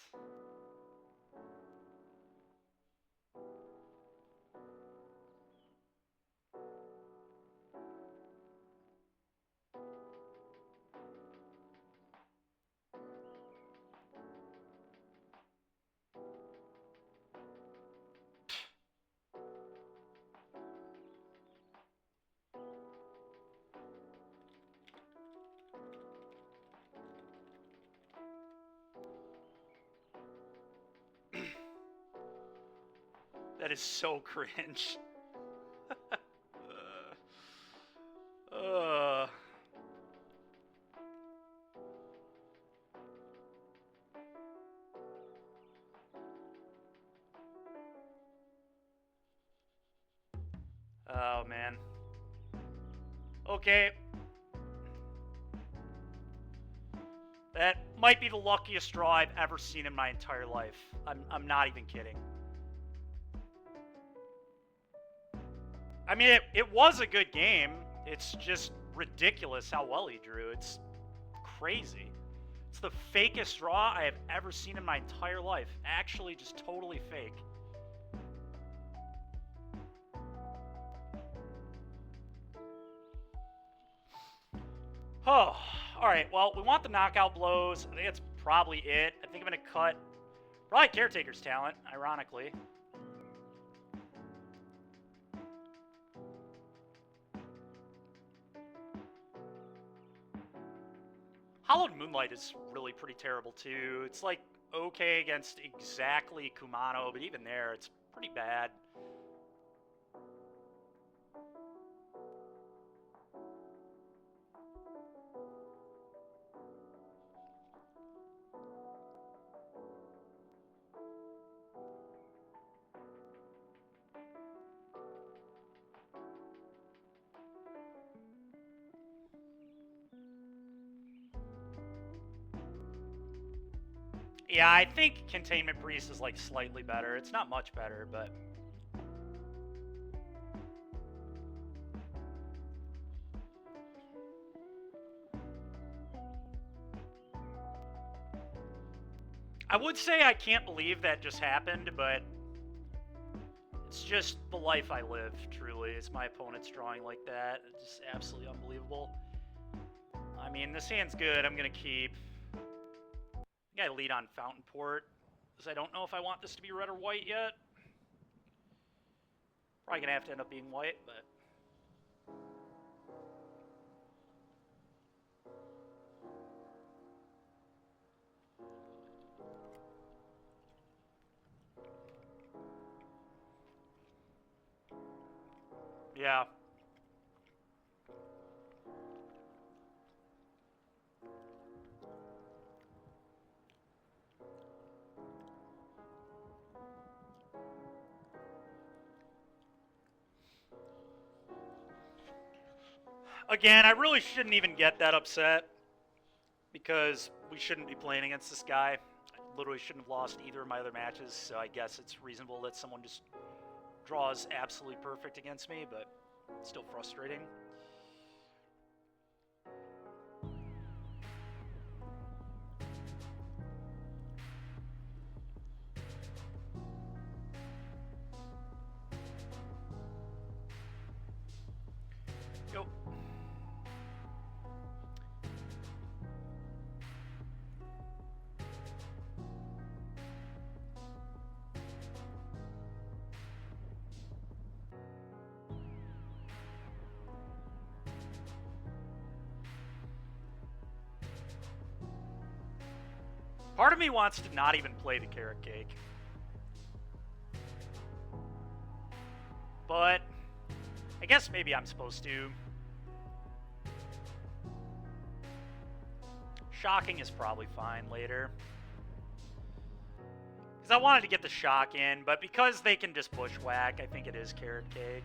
Speaker 1: That is so cringe. uh. Oh, man. Okay. That might be the luckiest draw I've ever seen in my entire life. I'm not even kidding. I mean, it was a good game. It's just ridiculous how well he drew. It's crazy. It's the fakest draw I have ever seen in my entire life. Actually, just totally fake. Oh, alright, well, we want the knockout blows. I think that's probably it. I think I'm going to cut probably Caretaker's talent, ironically. Hollowed Moonlight is really pretty terrible, too. It's, like, okay against exactly Kumano, but even there, it's pretty bad. Yeah, I think Containment Priest is, like, slightly better. It's not much better, but... I would say I can't believe that just happened, but... It's just the life I live, truly. It's my opponent's drawing like that. It's just absolutely unbelievable. I mean, this hand's good. I'm going to keep... I think I lead on Fountain Port, because I don't know if I want this to be red or white yet. Probably going to have to end up being white, but... Yeah. Again, I really shouldn't even get that upset, because we shouldn't be playing against this guy. I literally shouldn't have lost either of my other matches, so I guess it's reasonable that someone just draws absolutely perfect against me, but it's still frustrating. Go. Part of me wants to not even play the carrot cake. But I guess maybe I'm supposed to. Shocking is probably fine later. Because I wanted to get the shock in, but because they can just bushwhack, I think it is carrot cake.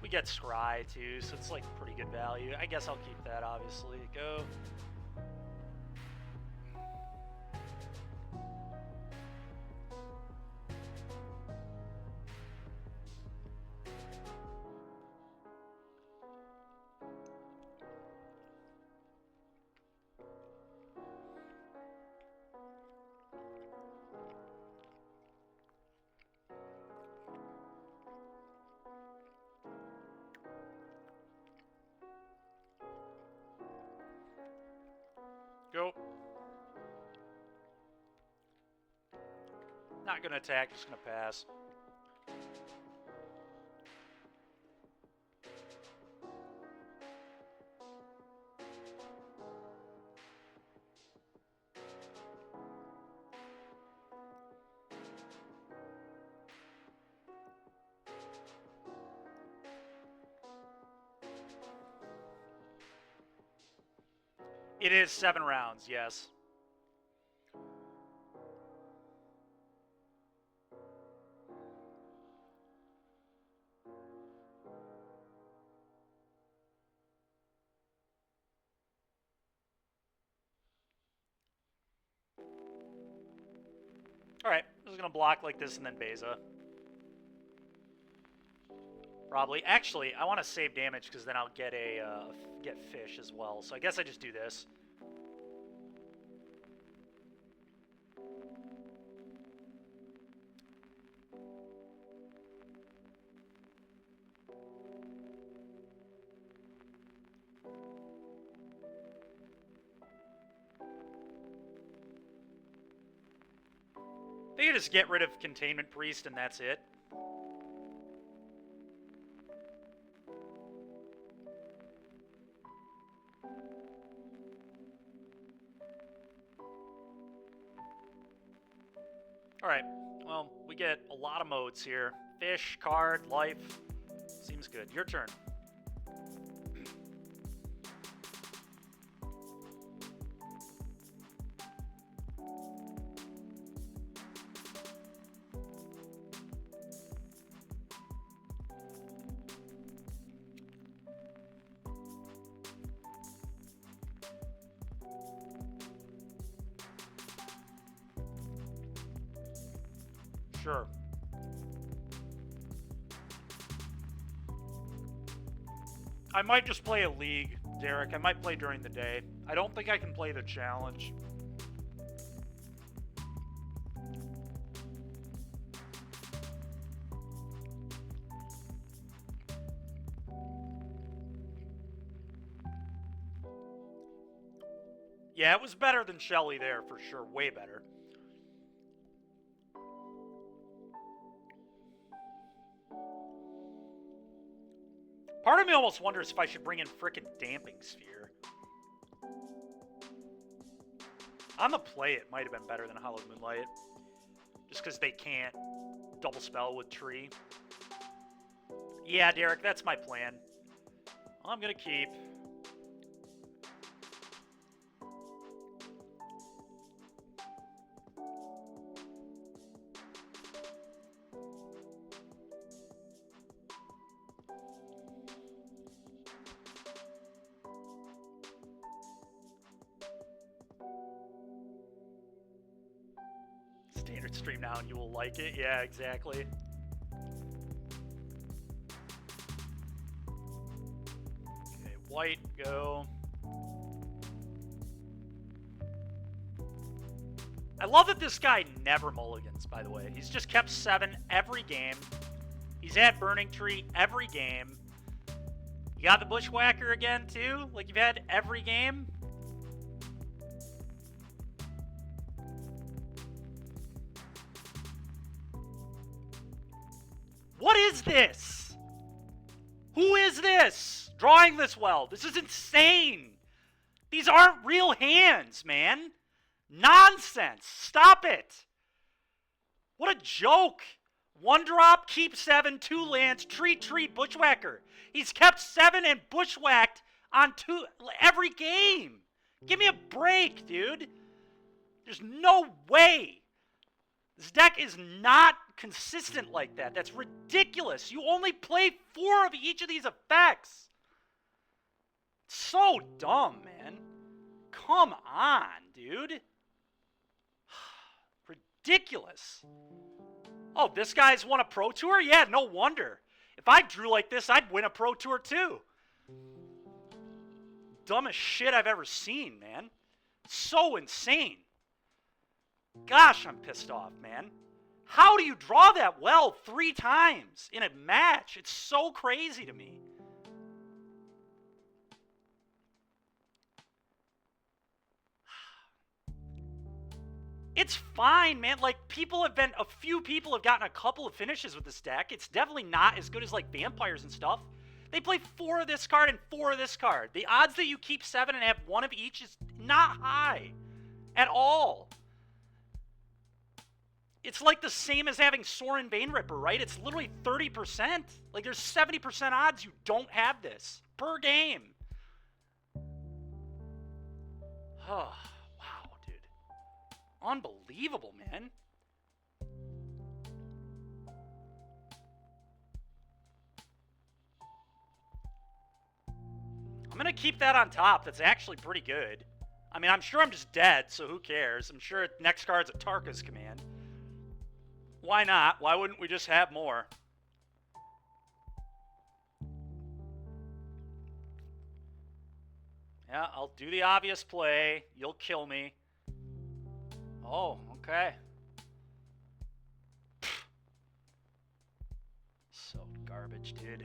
Speaker 1: We get scry too, so it's like pretty good value. I guess I'll keep that, obviously. Go. Go. Not gonna attack, just gonna pass. It is 7 rounds, yes. Alright, I'm just going to block like this and then Beza. Probably. Actually, I want to save damage because then I'll get a get fish as well. So I guess I just do this. They can just get rid of Containment Priest and that's it. Alright, well, we get a lot of modes here. Fish, card, life. Seems good. Your turn. Sure. I might just play a league, Derek. I might play during the day. I don't think I can play the challenge. Yeah, it was better than Shelly there for sure. Way better. Part of me almost wonders if I should bring in frickin' Damping Sphere. On the play, it might have been better than Hallowed Moonlight. Just because they can't double spell with Tree. Yeah, Derek, that's my plan. I'm gonna keep. Standard stream now and you will like it. Yeah, exactly. Okay, white, go. I love that this guy never mulligans, by the way. He's just kept 7 every game. He's had Burning Tree every game. You got the Bushwhacker again, too? Like you've had every game? What is this? Who is this? Drawing this well. This is insane. These aren't real hands, man. Nonsense. Stop it. What a joke. 1 drop, keep 7, 2 lands, treat, Bushwhacker. He's kept 7 and bushwhacked on 2 every game. Give me a break, dude. There's no way. This deck is not consistent like that. That's ridiculous. You only play 4 of each of these effects. So dumb, man. Come on, dude. Ridiculous. Oh, this guy's won a Pro Tour? Yeah, no wonder. If I drew like this, I'd win a Pro Tour too. Dumbest shit I've ever seen, man. So insane. Gosh, I'm pissed off, man. How do you draw that well 3 times in a match? It's so crazy to me. It's fine, man. Like, a few people have gotten a couple of finishes with this deck. It's definitely not as good as, like, Vampires and stuff. They play 4 of this card and 4 of this card. The odds that you keep 7 and have 1 of each is not high at all. It's like the same as having Sorin Baneripper, right? It's literally 30%. Like, there's 70% odds you don't have this per game. Oh, wow, dude. Unbelievable, man. I'm going to keep that on top. That's actually pretty good. I mean, I'm sure I'm just dead, so who cares? I'm sure next card's a Tarka's command. Why not? Why wouldn't we just have more? Yeah, I'll do the obvious play. You'll kill me. Oh, okay. So garbage, dude.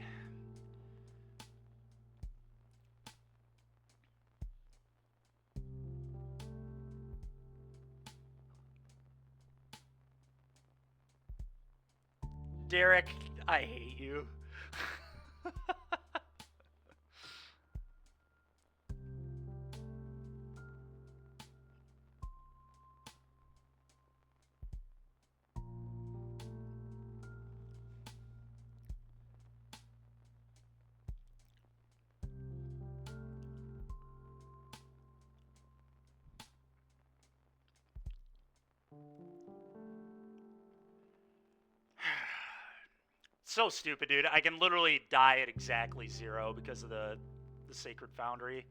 Speaker 1: Derek, I hate you. So stupid, dude. I can literally die at exactly 0 because of the Sacred Foundry.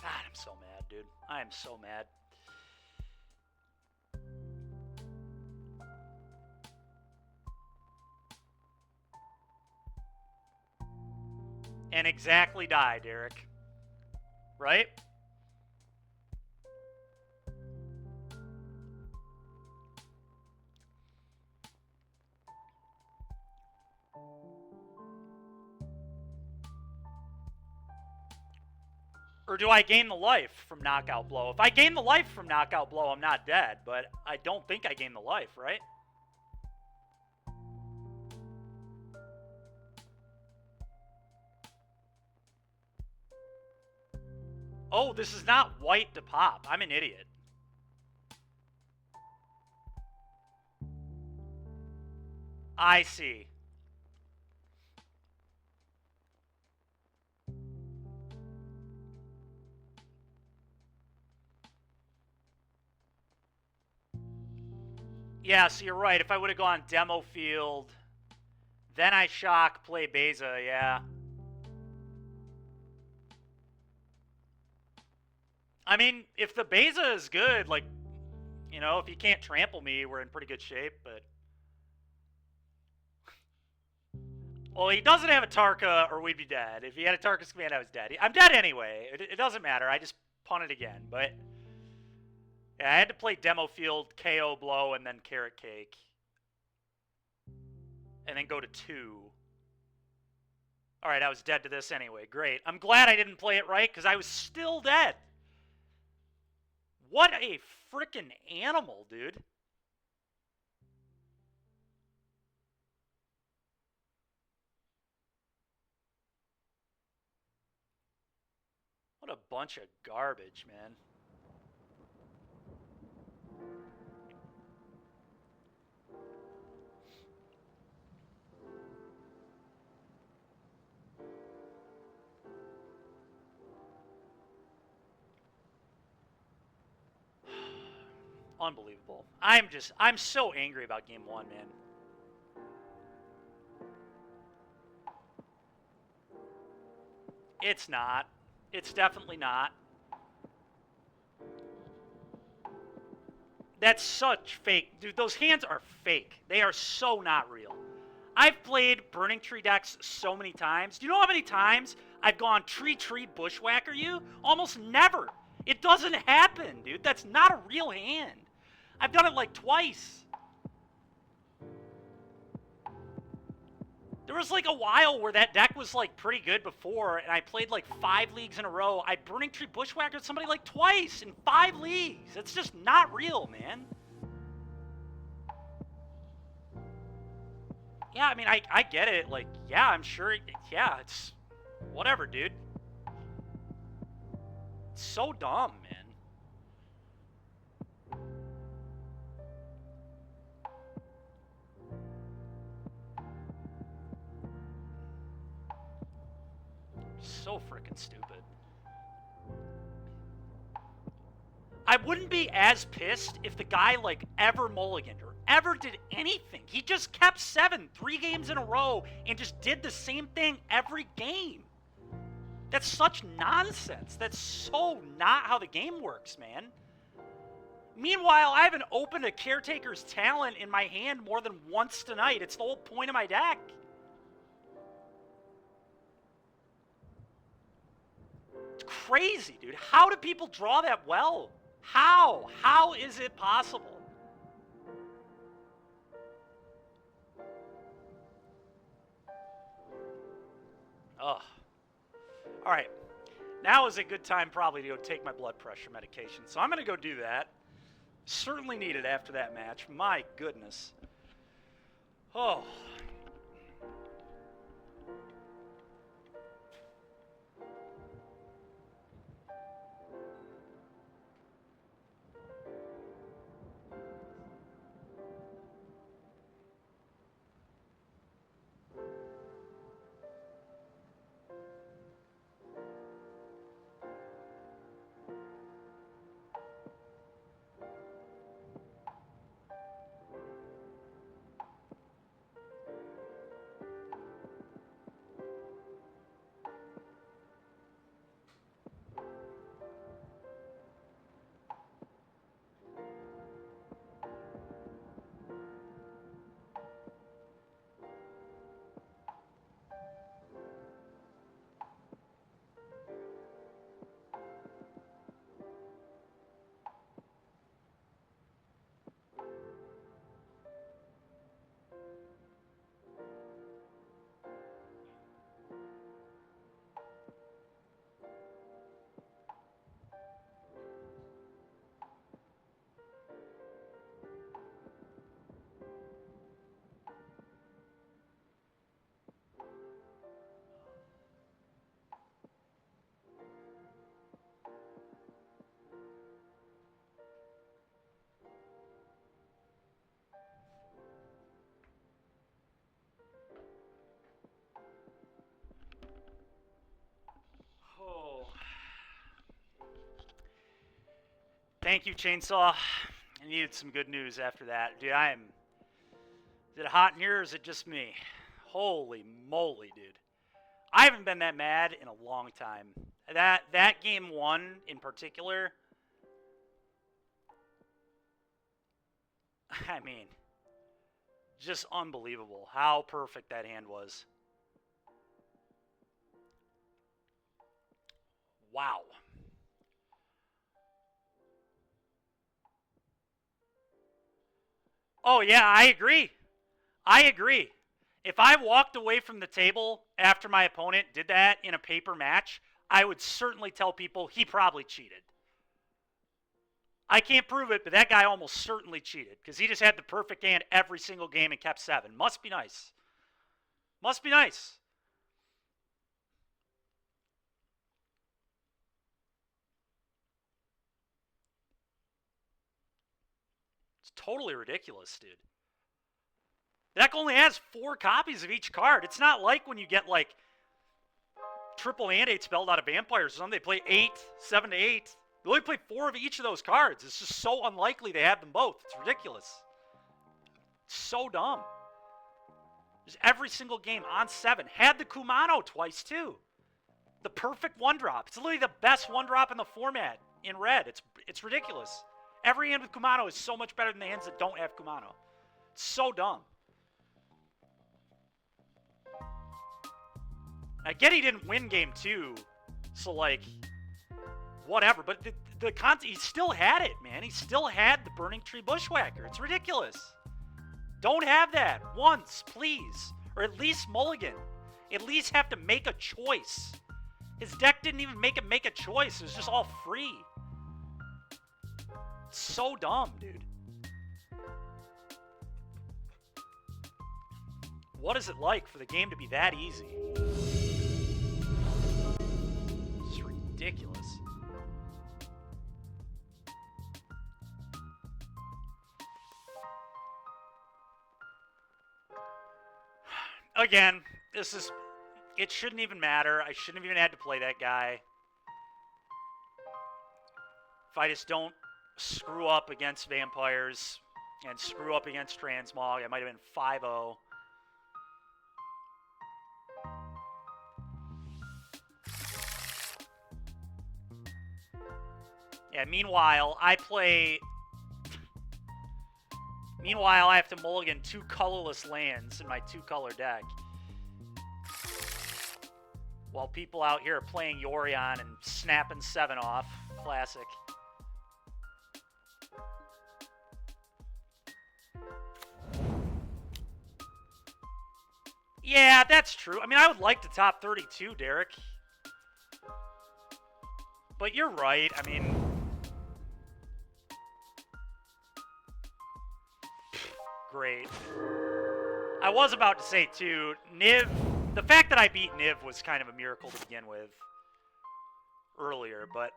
Speaker 1: God, I'm so mad, dude. I am so mad. And exactly die, Derek. Right? Or do I gain the life from Knockout Blow? If I gain the life from Knockout Blow, I'm not dead, but I don't think I gain the life, right? Oh, this is not white to pop. I'm an idiot. I see. Yeah, so you're right. If I would have gone Demo Field, then I shock, play Beza, yeah. I mean, if the Beza is good, like, you know, if he can't trample me, we're in pretty good shape, but... Well, he doesn't have a Tarka, or we'd be dead. If he had a Tarka's command, I was dead. I'm dead anyway. It doesn't matter. I just punted again, but... Yeah, I had to play Demo Field, KO Blow, and then Carrot Cake. And then go to 2. Alright, I was dead to this anyway. Great. I'm glad I didn't play it right, because I was still dead. What a freaking animal, dude. What a bunch of garbage, man. Unbelievable. I'm so angry about game 1, man. It's not. It's definitely not. That's such fake. Dude, those hands are fake. They are so not real. I've played Burning Tree decks so many times. Do you know how many times I've gone tree, bushwhacker you? Almost never. It doesn't happen, dude. That's not a real hand. I've done it like twice. There was like a while where that deck was like pretty good before, and I played like 5 leagues in a row. I Burning Tree bushwhacked somebody like twice in 5 leagues. It's just not real, man. Yeah, I mean, I get it. Like, yeah, I'm sure. Yeah, it's whatever, dude. It's so dumb, man. So freaking stupid. I wouldn't be as pissed if the guy, like, ever mulliganed or ever did anything. He just kept 7 3 games in a row and just did the same thing every game. That's such nonsense. That's so not how the game works, man. Meanwhile, I haven't opened a Caretaker's Talent in my hand more than once tonight. It's the whole point of my deck. It's crazy, dude. How do people draw that well? How? How is it possible? Ugh. All right. Now is a good time probably to go take my blood pressure medication. So I'm going to go do that. Certainly needed after that match. My goodness. Oh. Thank you, Chainsaw. I needed some good news after that. Dude, is it hot in here or is it just me? Holy moly, dude. I haven't been that mad in a long time. That game 1 in particular, I mean, just unbelievable how perfect that hand was. Wow. Oh, yeah, I agree. I agree. If I walked away from the table after my opponent did that in a paper match, I would certainly tell people he probably cheated. I can't prove it, but that guy almost certainly cheated because he just had the perfect hand every single game and kept 7. Must be nice. Must be nice. It's totally ridiculous, dude. The deck only has 4 copies of each card. It's not like when you get like triple and 8 spelled out of vampires or something. They play 8, 7 to 8. They only play 4 of each of those cards. It's just so unlikely they have them both. It's ridiculous. It's so dumb. Just every single game on 7. Had the Kumano twice too. The perfect 1-drop. It's literally the best 1-drop in the format in red. It's ridiculous. Every hand with Kumano is so much better than the hands that don't have Kumano. It's so dumb. I get he didn't win game 2, so like, whatever. But he still had it, man. He still had the Burning Tree Bushwhacker. It's ridiculous. Don't have that once, please. Or at least mulligan. At least have to make a choice. His deck didn't even make him make a choice. It was just all free. It's so dumb, dude. What is it like for the game to be that easy? It's ridiculous. again, this is... It shouldn't even matter. I shouldn't have even had to play that guy. If I just don't screw up against vampires and screw up against transmog, I might have been 5-0. Yeah, meanwhile, I have to mulligan 2 colorless lands in my 2-color deck. While people out here are playing Yorion and snapping 7 off. Classic. Yeah, that's true. I mean, I would like to top 32, Derek. But you're right. I mean... Great. I was about to say, too, Niv... The fact that I beat Niv was kind of a miracle to begin with. Earlier, but...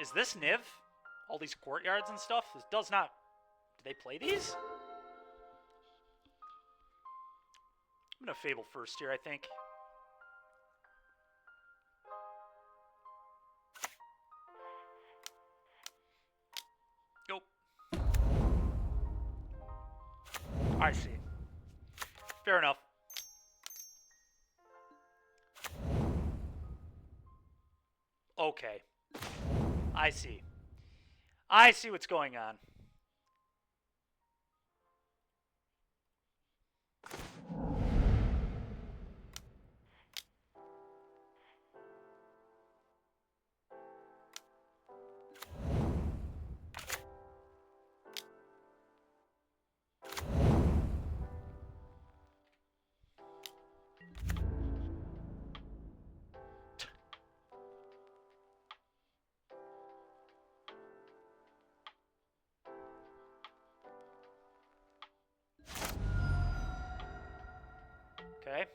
Speaker 1: Is this Niv? All these courtyards and stuff? This does not... Do they play these? I'm gonna Fable first here, I think. Nope. I see. Fair enough. Okay. I see. I see what's going on. Okay.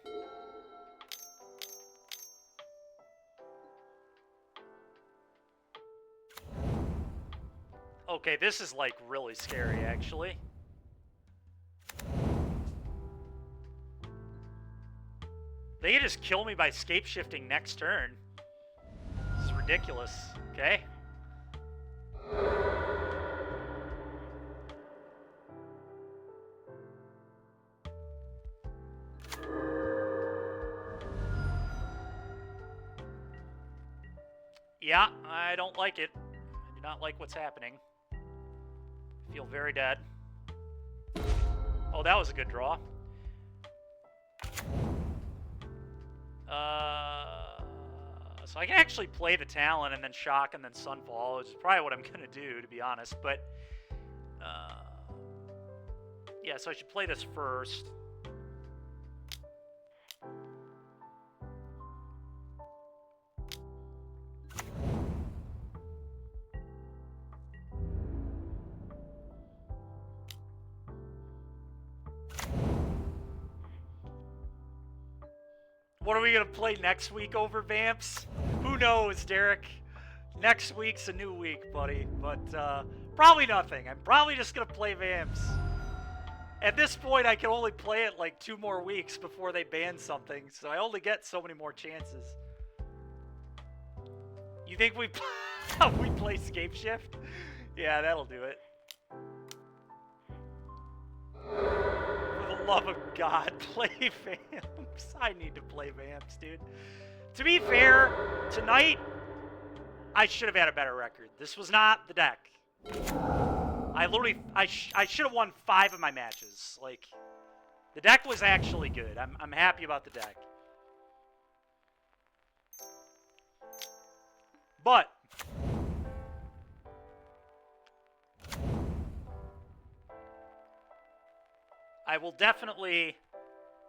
Speaker 1: Okay, this is like really scary, actually. They can just kill me by scape shifting next turn. This is ridiculous. Okay. Yeah, I don't like it. I do not like what's happening. I feel very dead. Oh, that was a good draw. So I can actually play the Talon and then Shock and then Sunfall, which is probably what I'm going to do, to be honest. But, yeah, so I should play this first. What are we going to play next week over Vamps? Who knows, Derek? Next week's a new week, buddy. But probably nothing. I'm probably just going to play Vamps. At this point, I can only play it like 2 more weeks before they ban something. So I only get so many more chances. You think we play Scape Shift? Yeah, that'll do it. For the love of God, play Vamps. I need to play Vamps, dude. To be fair, tonight, I should have had a better record. This was not the deck. I should have won 5 of my matches. Like, the deck was actually good. I'm happy about the deck. But I will definitely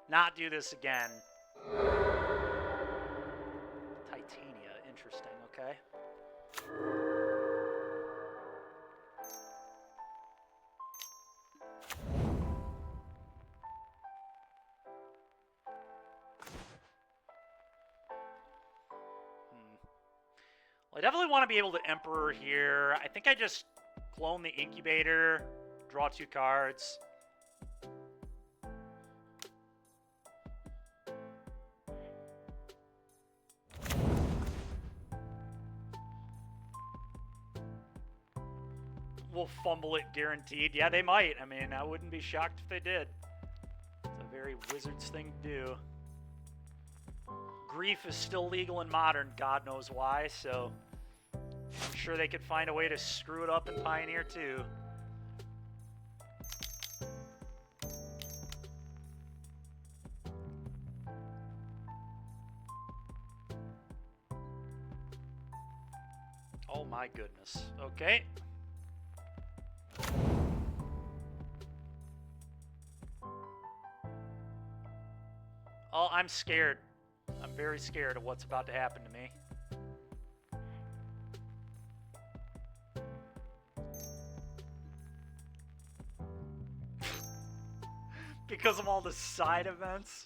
Speaker 1: not do this again. Titania, interesting, okay. I definitely want to be able to Emperor here. I think I just clone the Incubator, draw 2 cards. We'll fumble it guaranteed. Yeah, they might. I mean, I wouldn't be shocked if they did. It's a very Wizards thing to do. Grief is still legal in Modern, God knows why, so I'm sure they could find a way to screw it up in Pioneer too. Oh my goodness. Okay. Oh, I'm scared. I'm very scared of what's about to happen to me. Because of all the side events.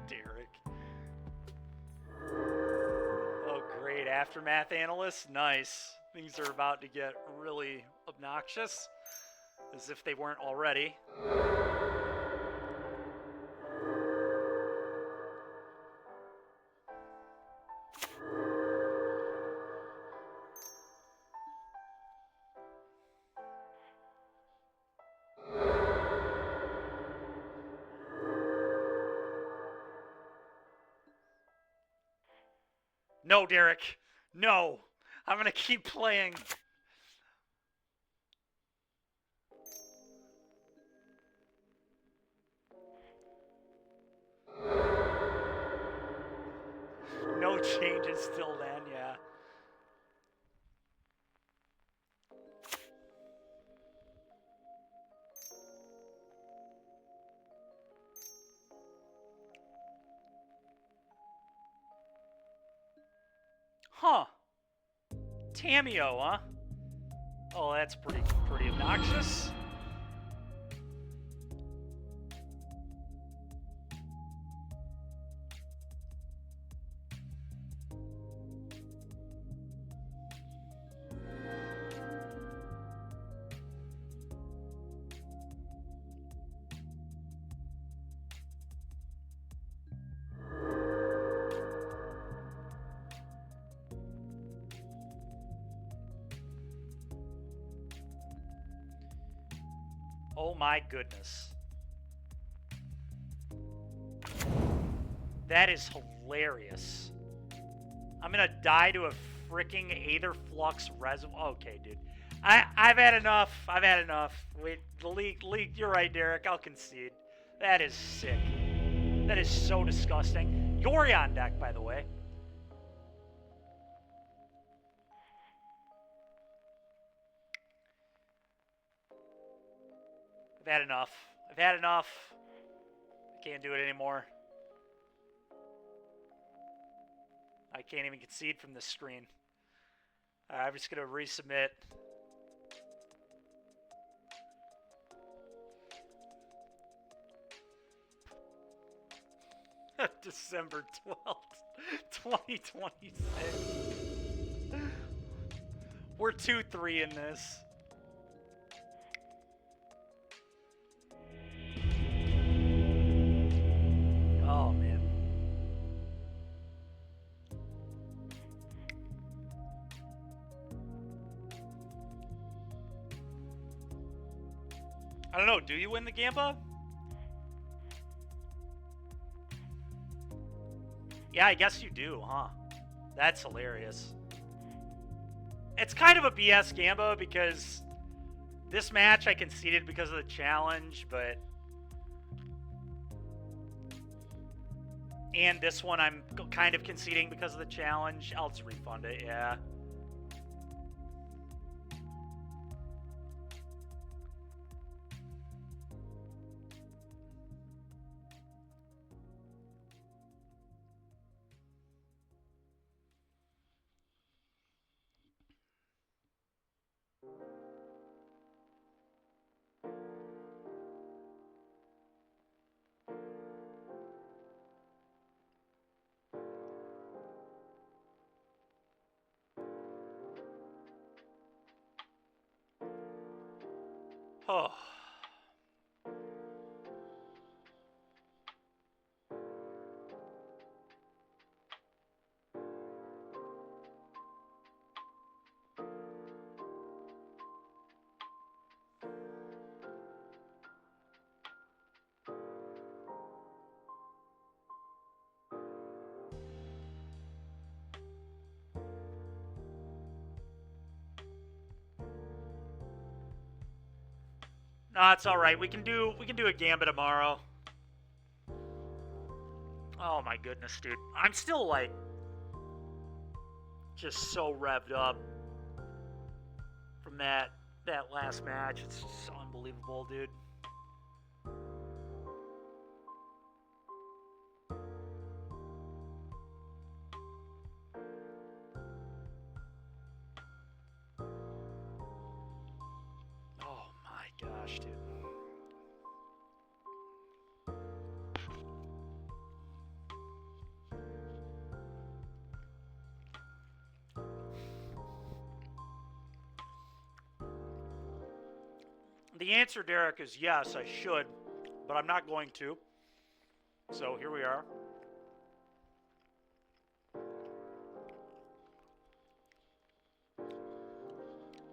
Speaker 1: Derek. Oh, great. Aftermath analyst? Nice. Things are about to get really obnoxious. As if they weren't already. No, Derek. No. I'm going to keep playing. No changes till then, yeah. Huh. Tamio, huh? Oh, that's pretty obnoxious. Oh my goodness. That is hilarious. I'm gonna die to a freaking Aether Flux Reservoir. Okay, dude. I've had enough. I've had enough. Wait, the league. You're right, Derek. I'll concede. That is sick. That is so disgusting. Yorion deck, by the way. I've had enough. I've had enough. I can't do it anymore. I can't even concede from this screen. I'm just going to resubmit. December 12th, 2026. We're 2-3 in this. Oh, man. I don't know. Do you win the Gamba? Yeah, I guess you do, huh? That's hilarious. It's kind of a BS Gamba because this match I conceded because of the challenge, but... And this one I'm kind of conceding because of the challenge. I'll just refund it, yeah. Oh. No, it's all right. We can do a gambit tomorrow. Oh my goodness, dude. I'm still like just so revved up from that last match. It's just so unbelievable, dude. Oh my gosh, dude. The answer, Derek, is yes, I should, but I'm not going to. So here we are.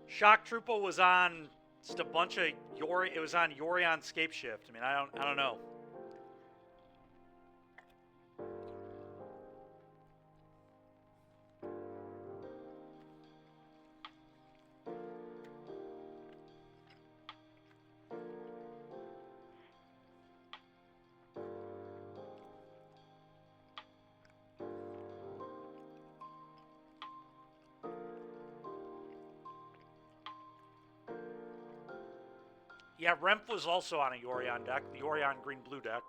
Speaker 1: Shock Troopa was on just a bunch of Yori. It was on Yorion Scape Shift. I mean, I don't know. Yeah, Remph was also on a Yorion deck, the Yorion green-blue deck.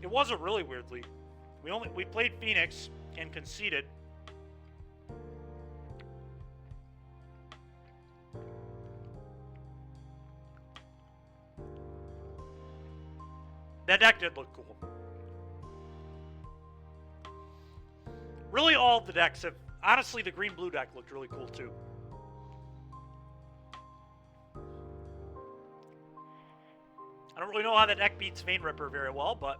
Speaker 1: It was a really weird league. We played Phoenix and conceded. That deck did look cool. Really, all of the decks have. Honestly, the green-blue deck looked really cool too. I don't really know how that deck beats Vein Ripper very well, but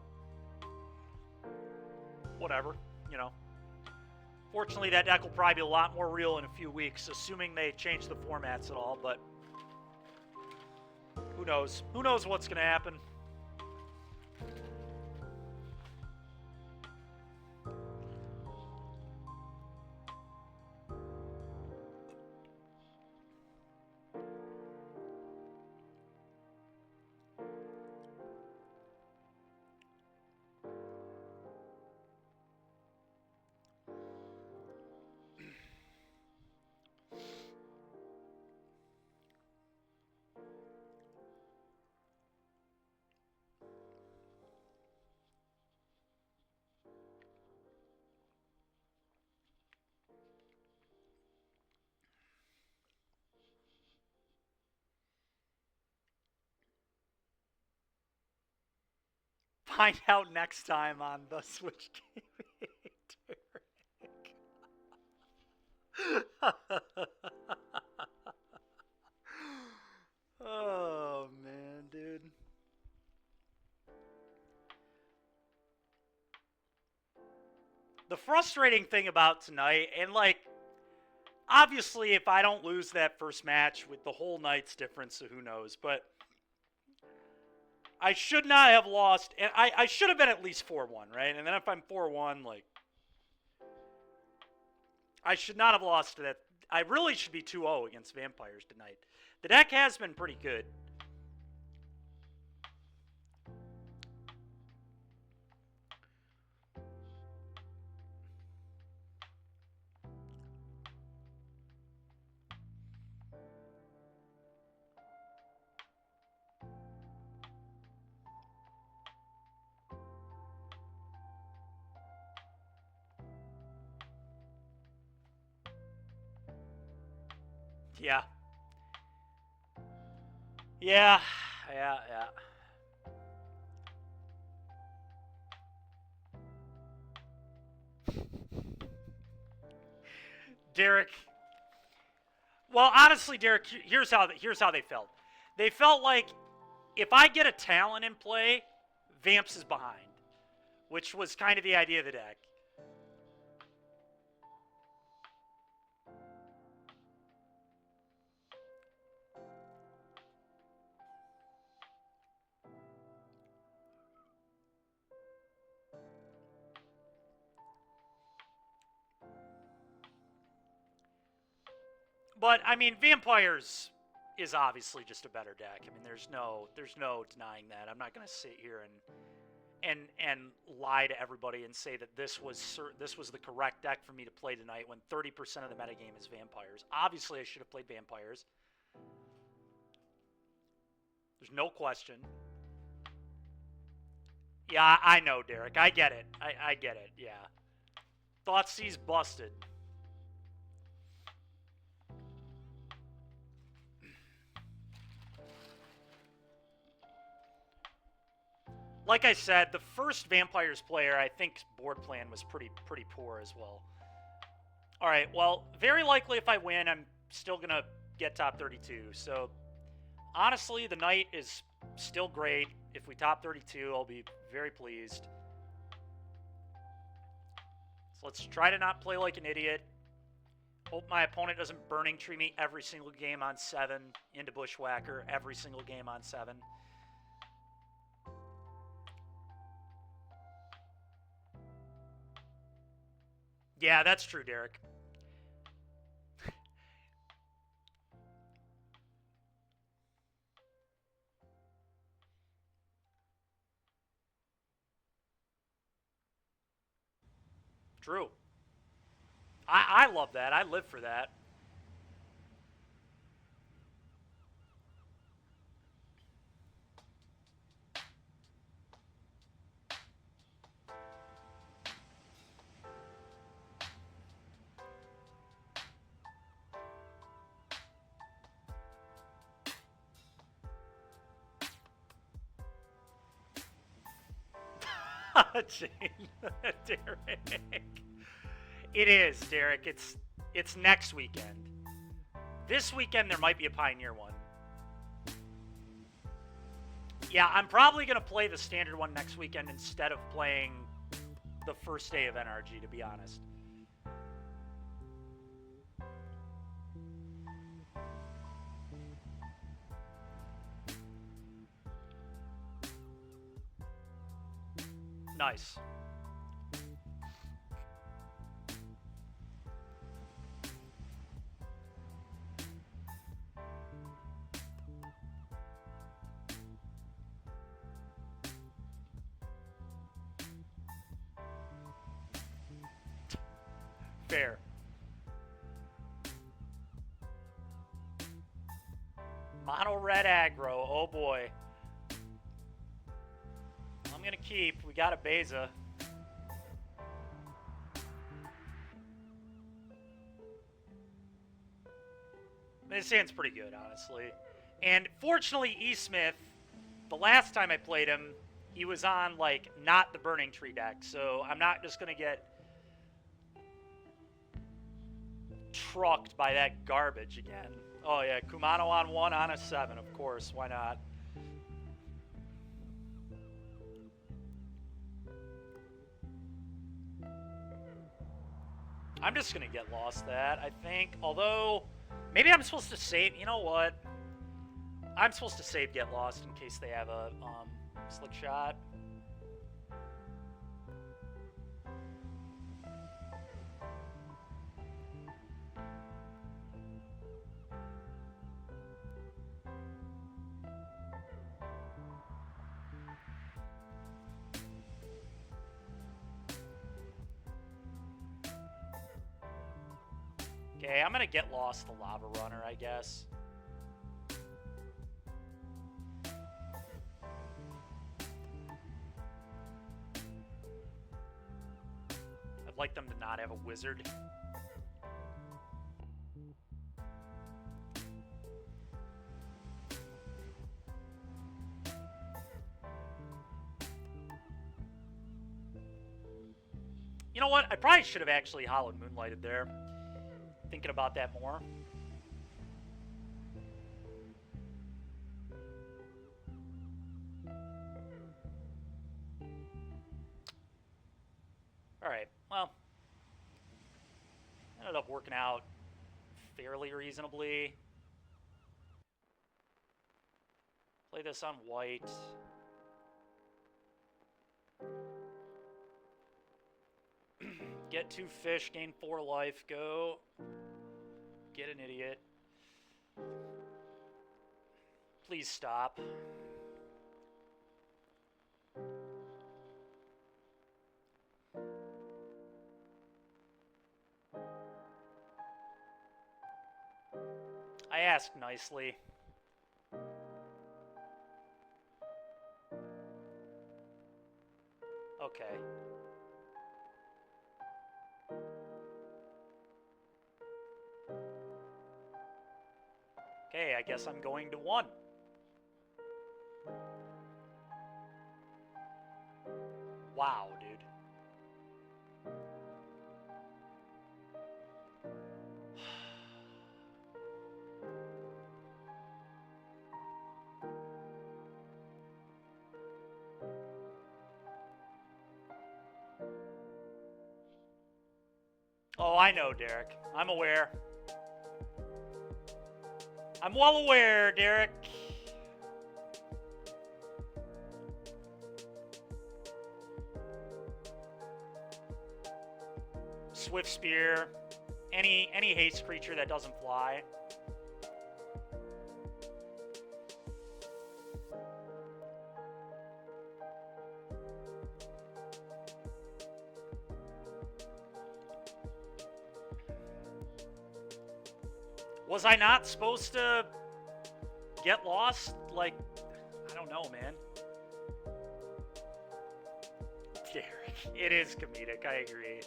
Speaker 1: whatever, you know. Fortunately, that deck will probably be a lot more real in a few weeks, assuming they change the formats at all, but who knows? Who knows what's going to happen? Find out next time on the Switch TV. Oh, man, dude. The frustrating thing about tonight, and like, obviously, if I don't lose that first match with the whole night's difference, so who knows, but I should not have lost, and I should have been at least 4-1, right? And then if I'm 4-1, like, I should not have lost to that. I really should be 2-0 against Vampires tonight. The deck has been pretty good. Yeah. Yeah. Derek. Well, honestly, Derek, here's how they felt. They felt like if I get a Talon in play, Vamps is behind, which was kind of the idea of the deck. But I mean, Vampires is obviously just a better deck. I mean, there's no denying that. I'm not going to sit here and lie to everybody and say that this was the correct deck for me to play tonight when 30% of the metagame is Vampires. Obviously, I should have played Vampires. There's no question. Yeah, I know, Derek. I get it. I get it. Yeah. Thoughtseize busted. Like I said, the first Vampires player, I think board plan was pretty poor as well. All right, well, very likely if I win, I'm still going to get top 32. So, honestly, the night is still great. If we top 32, I'll be very pleased. So let's try to not play like an idiot. Hope my opponent doesn't Burning Tree me every single game on 7 into Bushwhacker, every single game on 7. Yeah, that's true, Derek. True. I love that. I live for that. Derek. It is, Derek. It's next weekend. This weekend there might be a Pioneer one. Yeah, I'm probably going to play the standard one next weekend instead of playing the first day of NRG, to be honest. Nice. Fair. Mono red aggro. Oh boy. I'm gonna keep. We got a Beza. This hand's pretty good, honestly. And fortunately, E. Smith, the last time I played him, he was on, like, not the Burning Tree deck. So I'm not just gonna get trucked by that garbage again. Oh yeah, Kumano on 1 on a 7, of course. Why not? I'm just gonna get lost that, I think. Although, maybe I'm supposed to save. You know what? I'm supposed to save get lost in case they have a slick shot. Okay, I'm gonna get lost the Lava Runner, I guess. I'd like them to not have a wizard. You know what? I probably should have actually Hollowed Moonlighted there. Thinking about that more. up working out fairly reasonably. Play this on white. Get 2 fish, gain 4 life, go. Get an idiot. Please stop. I asked nicely. Okay. Okay, I guess I'm going to 1. Wow, dude. Oh, I know, Derek. I'm aware. I'm well aware, Derek. Swift Spear. Any haste creature that doesn't fly. Was I not supposed to get lost? Like, I don't know, man. Derek, it is comedic, I agree.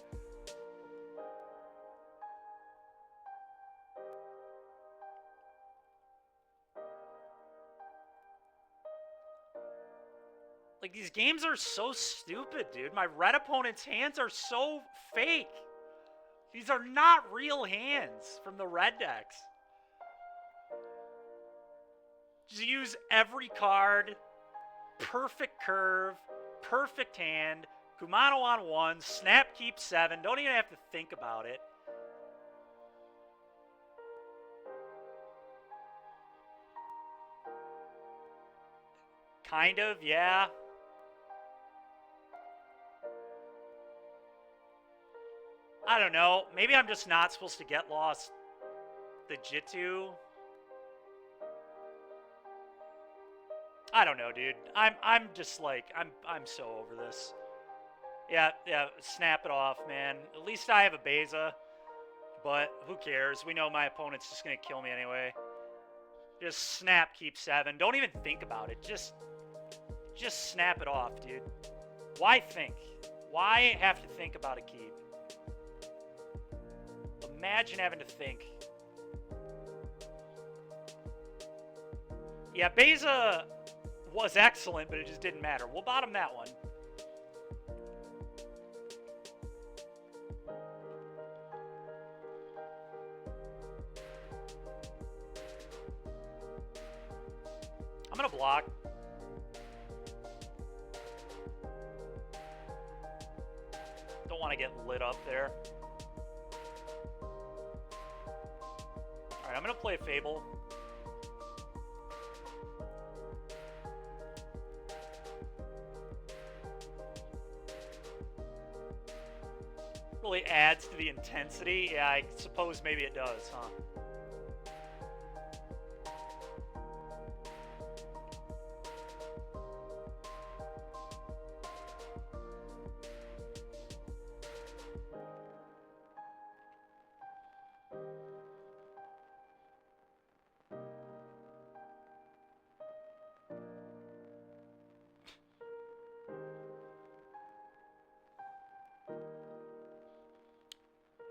Speaker 1: Like, these games are so stupid, dude. My red opponent's hands are so fake. These are not real hands from the red decks. Just use every card. Perfect curve. Perfect hand. Kumano on 1. Snap, keep 7. Don't even have to think about it. Kind of, yeah. I don't know. Maybe I'm just not supposed to get lost the Jitsu. I don't know, dude. I'm just like I'm so over this. Yeah, snap it off, man. At least I have a Beza. But who cares? We know my opponent's just gonna kill me anyway. Just snap, keep 7. Don't even think about it. Just snap it off, dude. Why think? Why have to think about a keep? Imagine having to think. Yeah, Beza was excellent, but it just didn't matter. We'll bottom that one. I'm gonna block. Don't want to get lit up there. Alright, I'm gonna play a Fable. Really adds to the intensity. Yeah, I suppose maybe it does, huh?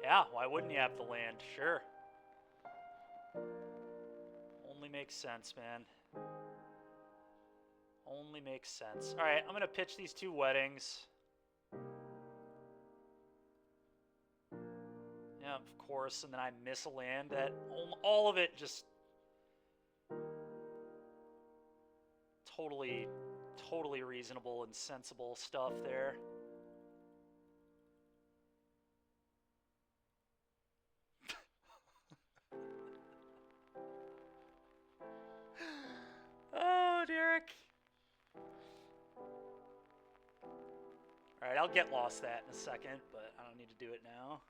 Speaker 1: Yeah, why wouldn't you have the land? Sure. Only makes sense, man. Only makes sense. Alright, I'm going to pitch these 2 weddings. Yeah, of course, and then I miss a land. That all of it just totally reasonable and sensible stuff there. I'll get lost that in a second, but I don't need to do it now.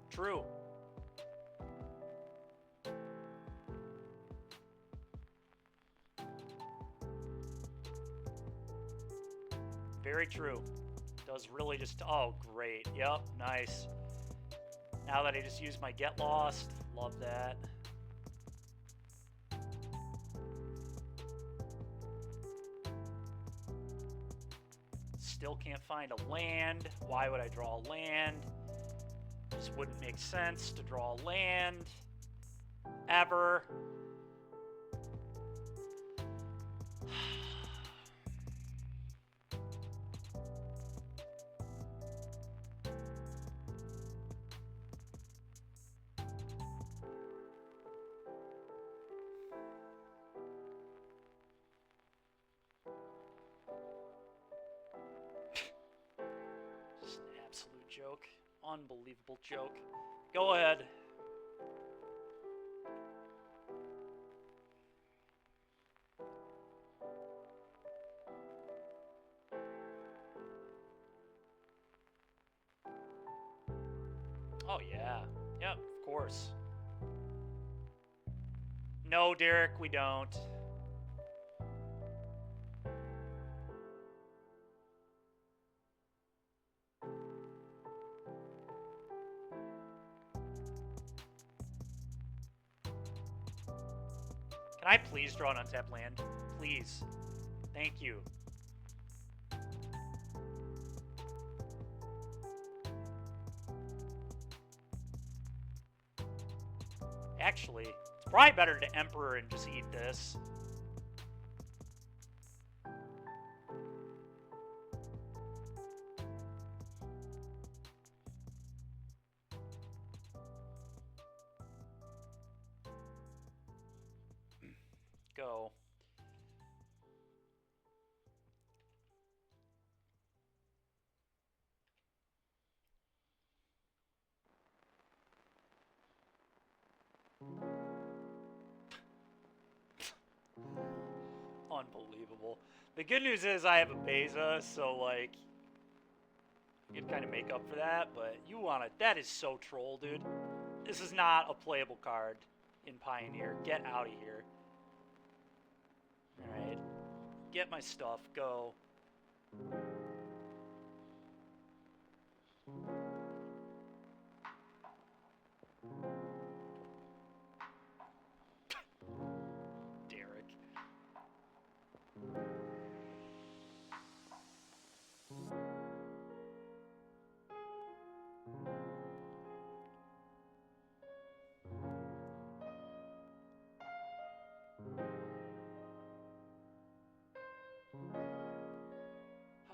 Speaker 1: True. Very true. Does really just... Oh, great. Yep, nice. Now that I just used my get lost. Love that. Still can't find a land. Why would I draw a land? This wouldn't make sense to draw a land. Ever. Just an absolute joke. Unbelievable joke. Go ahead. Oh, yeah. Yep, of course. No, Derek, we don't. Can I please draw an untapped land? Please. Thank you. Actually, it's probably better to Emperor and just eat this. Go. Unbelievable. The good news is I have a Beza, so like you can kind of make up for that, but you want it. That is so troll, dude. This is not a playable card in Pioneer. Get out of here. Alright. Get my stuff. Go. Derek.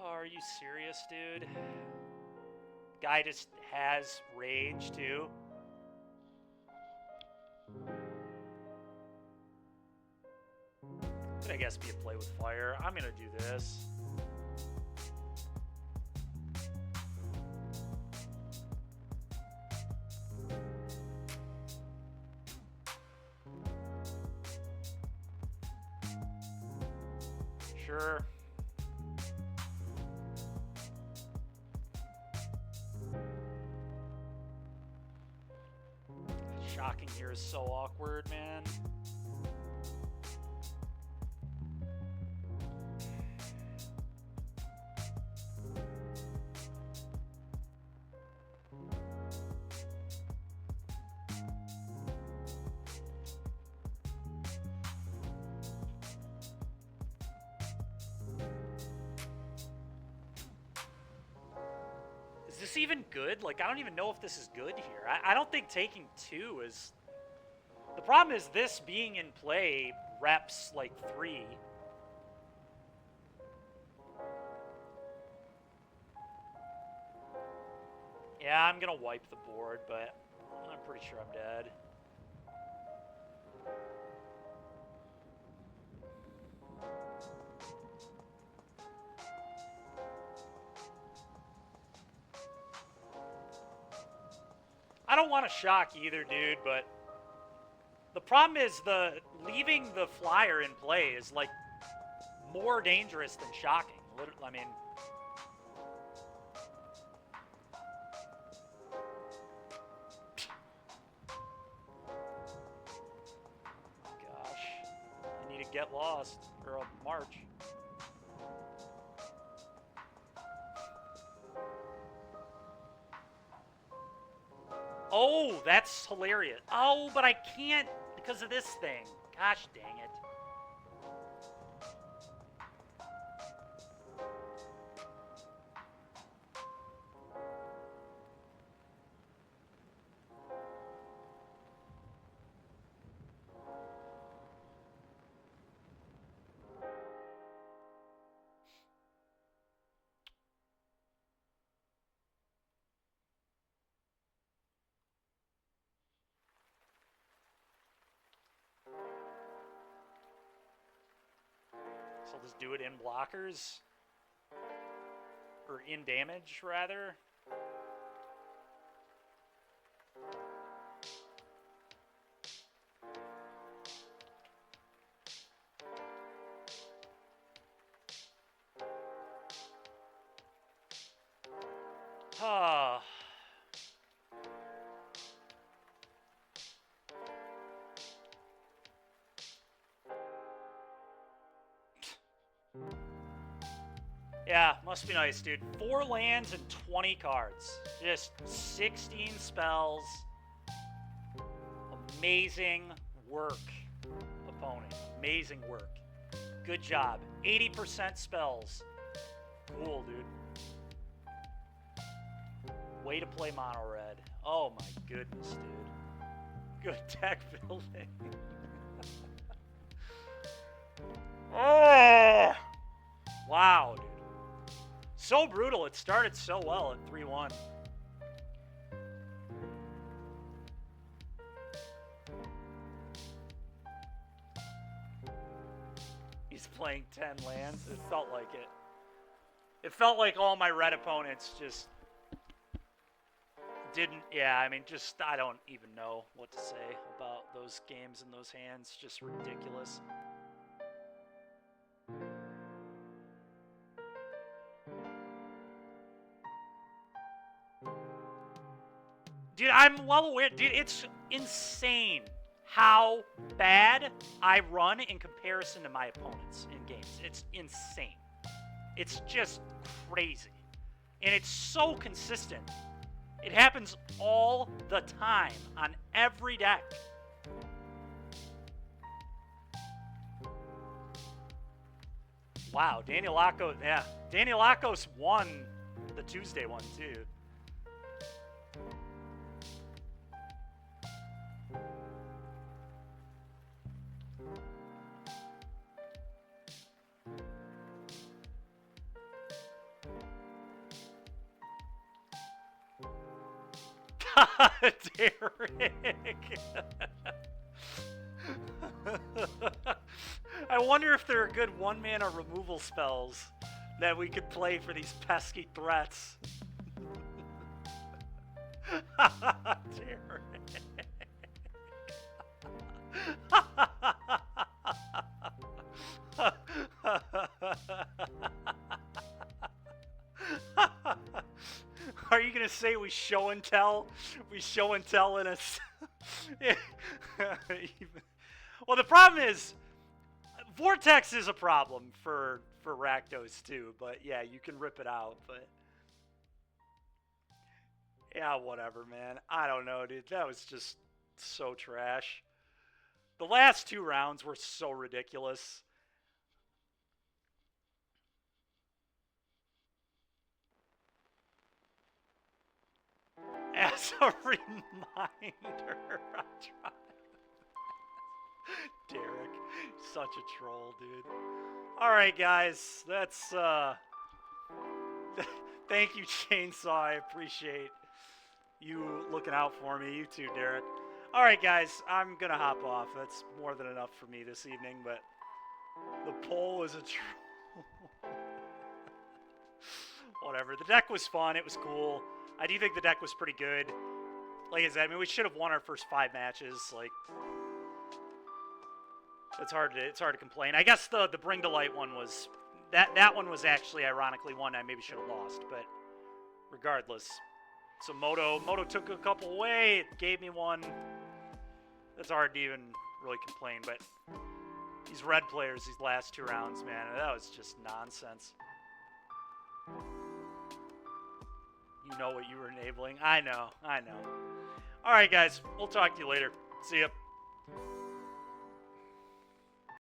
Speaker 1: Oh, are you serious, dude? Guy just has rage, too. Could I guess be a play with fire. I'm gonna do this. Sure. Shocking here is so awkward, man. Is this even good? Like, I don't even know if this is good here. I don't think taking 2 is... The problem is this being in play reps, like, 3. Yeah, I'm gonna wipe the board, but I'm pretty sure I'm dead. I don't want to shock either, dude, but the problem is leaving the flyer in play is like more dangerous than shocking. I mean, gosh, I need to get lost or a march. Oh, that's hilarious. Oh, but I can't because of this thing. Gosh dang it. So I'll just do it in blockers. Or in damage, rather. Ah. Yeah, must be nice, dude. 4 lands and 20 cards. Just 16 spells. Amazing work, opponent. Amazing work. Good job. 80% spells. Cool, dude. Way to play mono red. Oh my goodness, dude. Good deck building. Oh! Wow, dude. So brutal. It started so well at 3-1. He's playing 10 lands. It felt like it. It felt like all my red opponents just didn't. Yeah, I mean, just I don't even know what to say about those games and those hands. Just ridiculous. Dude, I'm well aware. Dude, it's insane how bad I run in comparison to my opponents in games. It's insane. It's just crazy. And it's so consistent. It happens all the time on every deck. Wow, Daniel Lacos, yeah. Daniel Lacos won the Tuesday one, too. Derek. I wonder if there are good 1-mana removal spells that we could play for these pesky threats. Derek. Are you gonna say we show and tell? We show and tell in a. Well, the problem is, Vortex is a problem for Rakdos too. But yeah, you can rip it out. But yeah, whatever, man. I don't know, dude. That was just so trash. The last 2 rounds were so ridiculous. As a reminder, I'm trying. Derek, such a troll, dude. All right, guys, that's thank you, Chainsaw. I appreciate you looking out for me. You too, Derek. All right, guys, I'm gonna hop off. That's more than enough for me this evening. But the poll was a troll. Whatever. The deck was fun. It was cool. I do think the deck was pretty good. like I said, I mean, we should have won our first 5 matches. Like, it's hard to complain. I guess the Bring to Light one was that one was actually ironically one I maybe should have lost, but regardless. So Moto took a couple away. It gave me one. That's hard to even really complain, but these red players, these last 2 rounds, man, that was just nonsense. You know what you were enabling. I know. All right, guys. We'll talk to you later. See ya.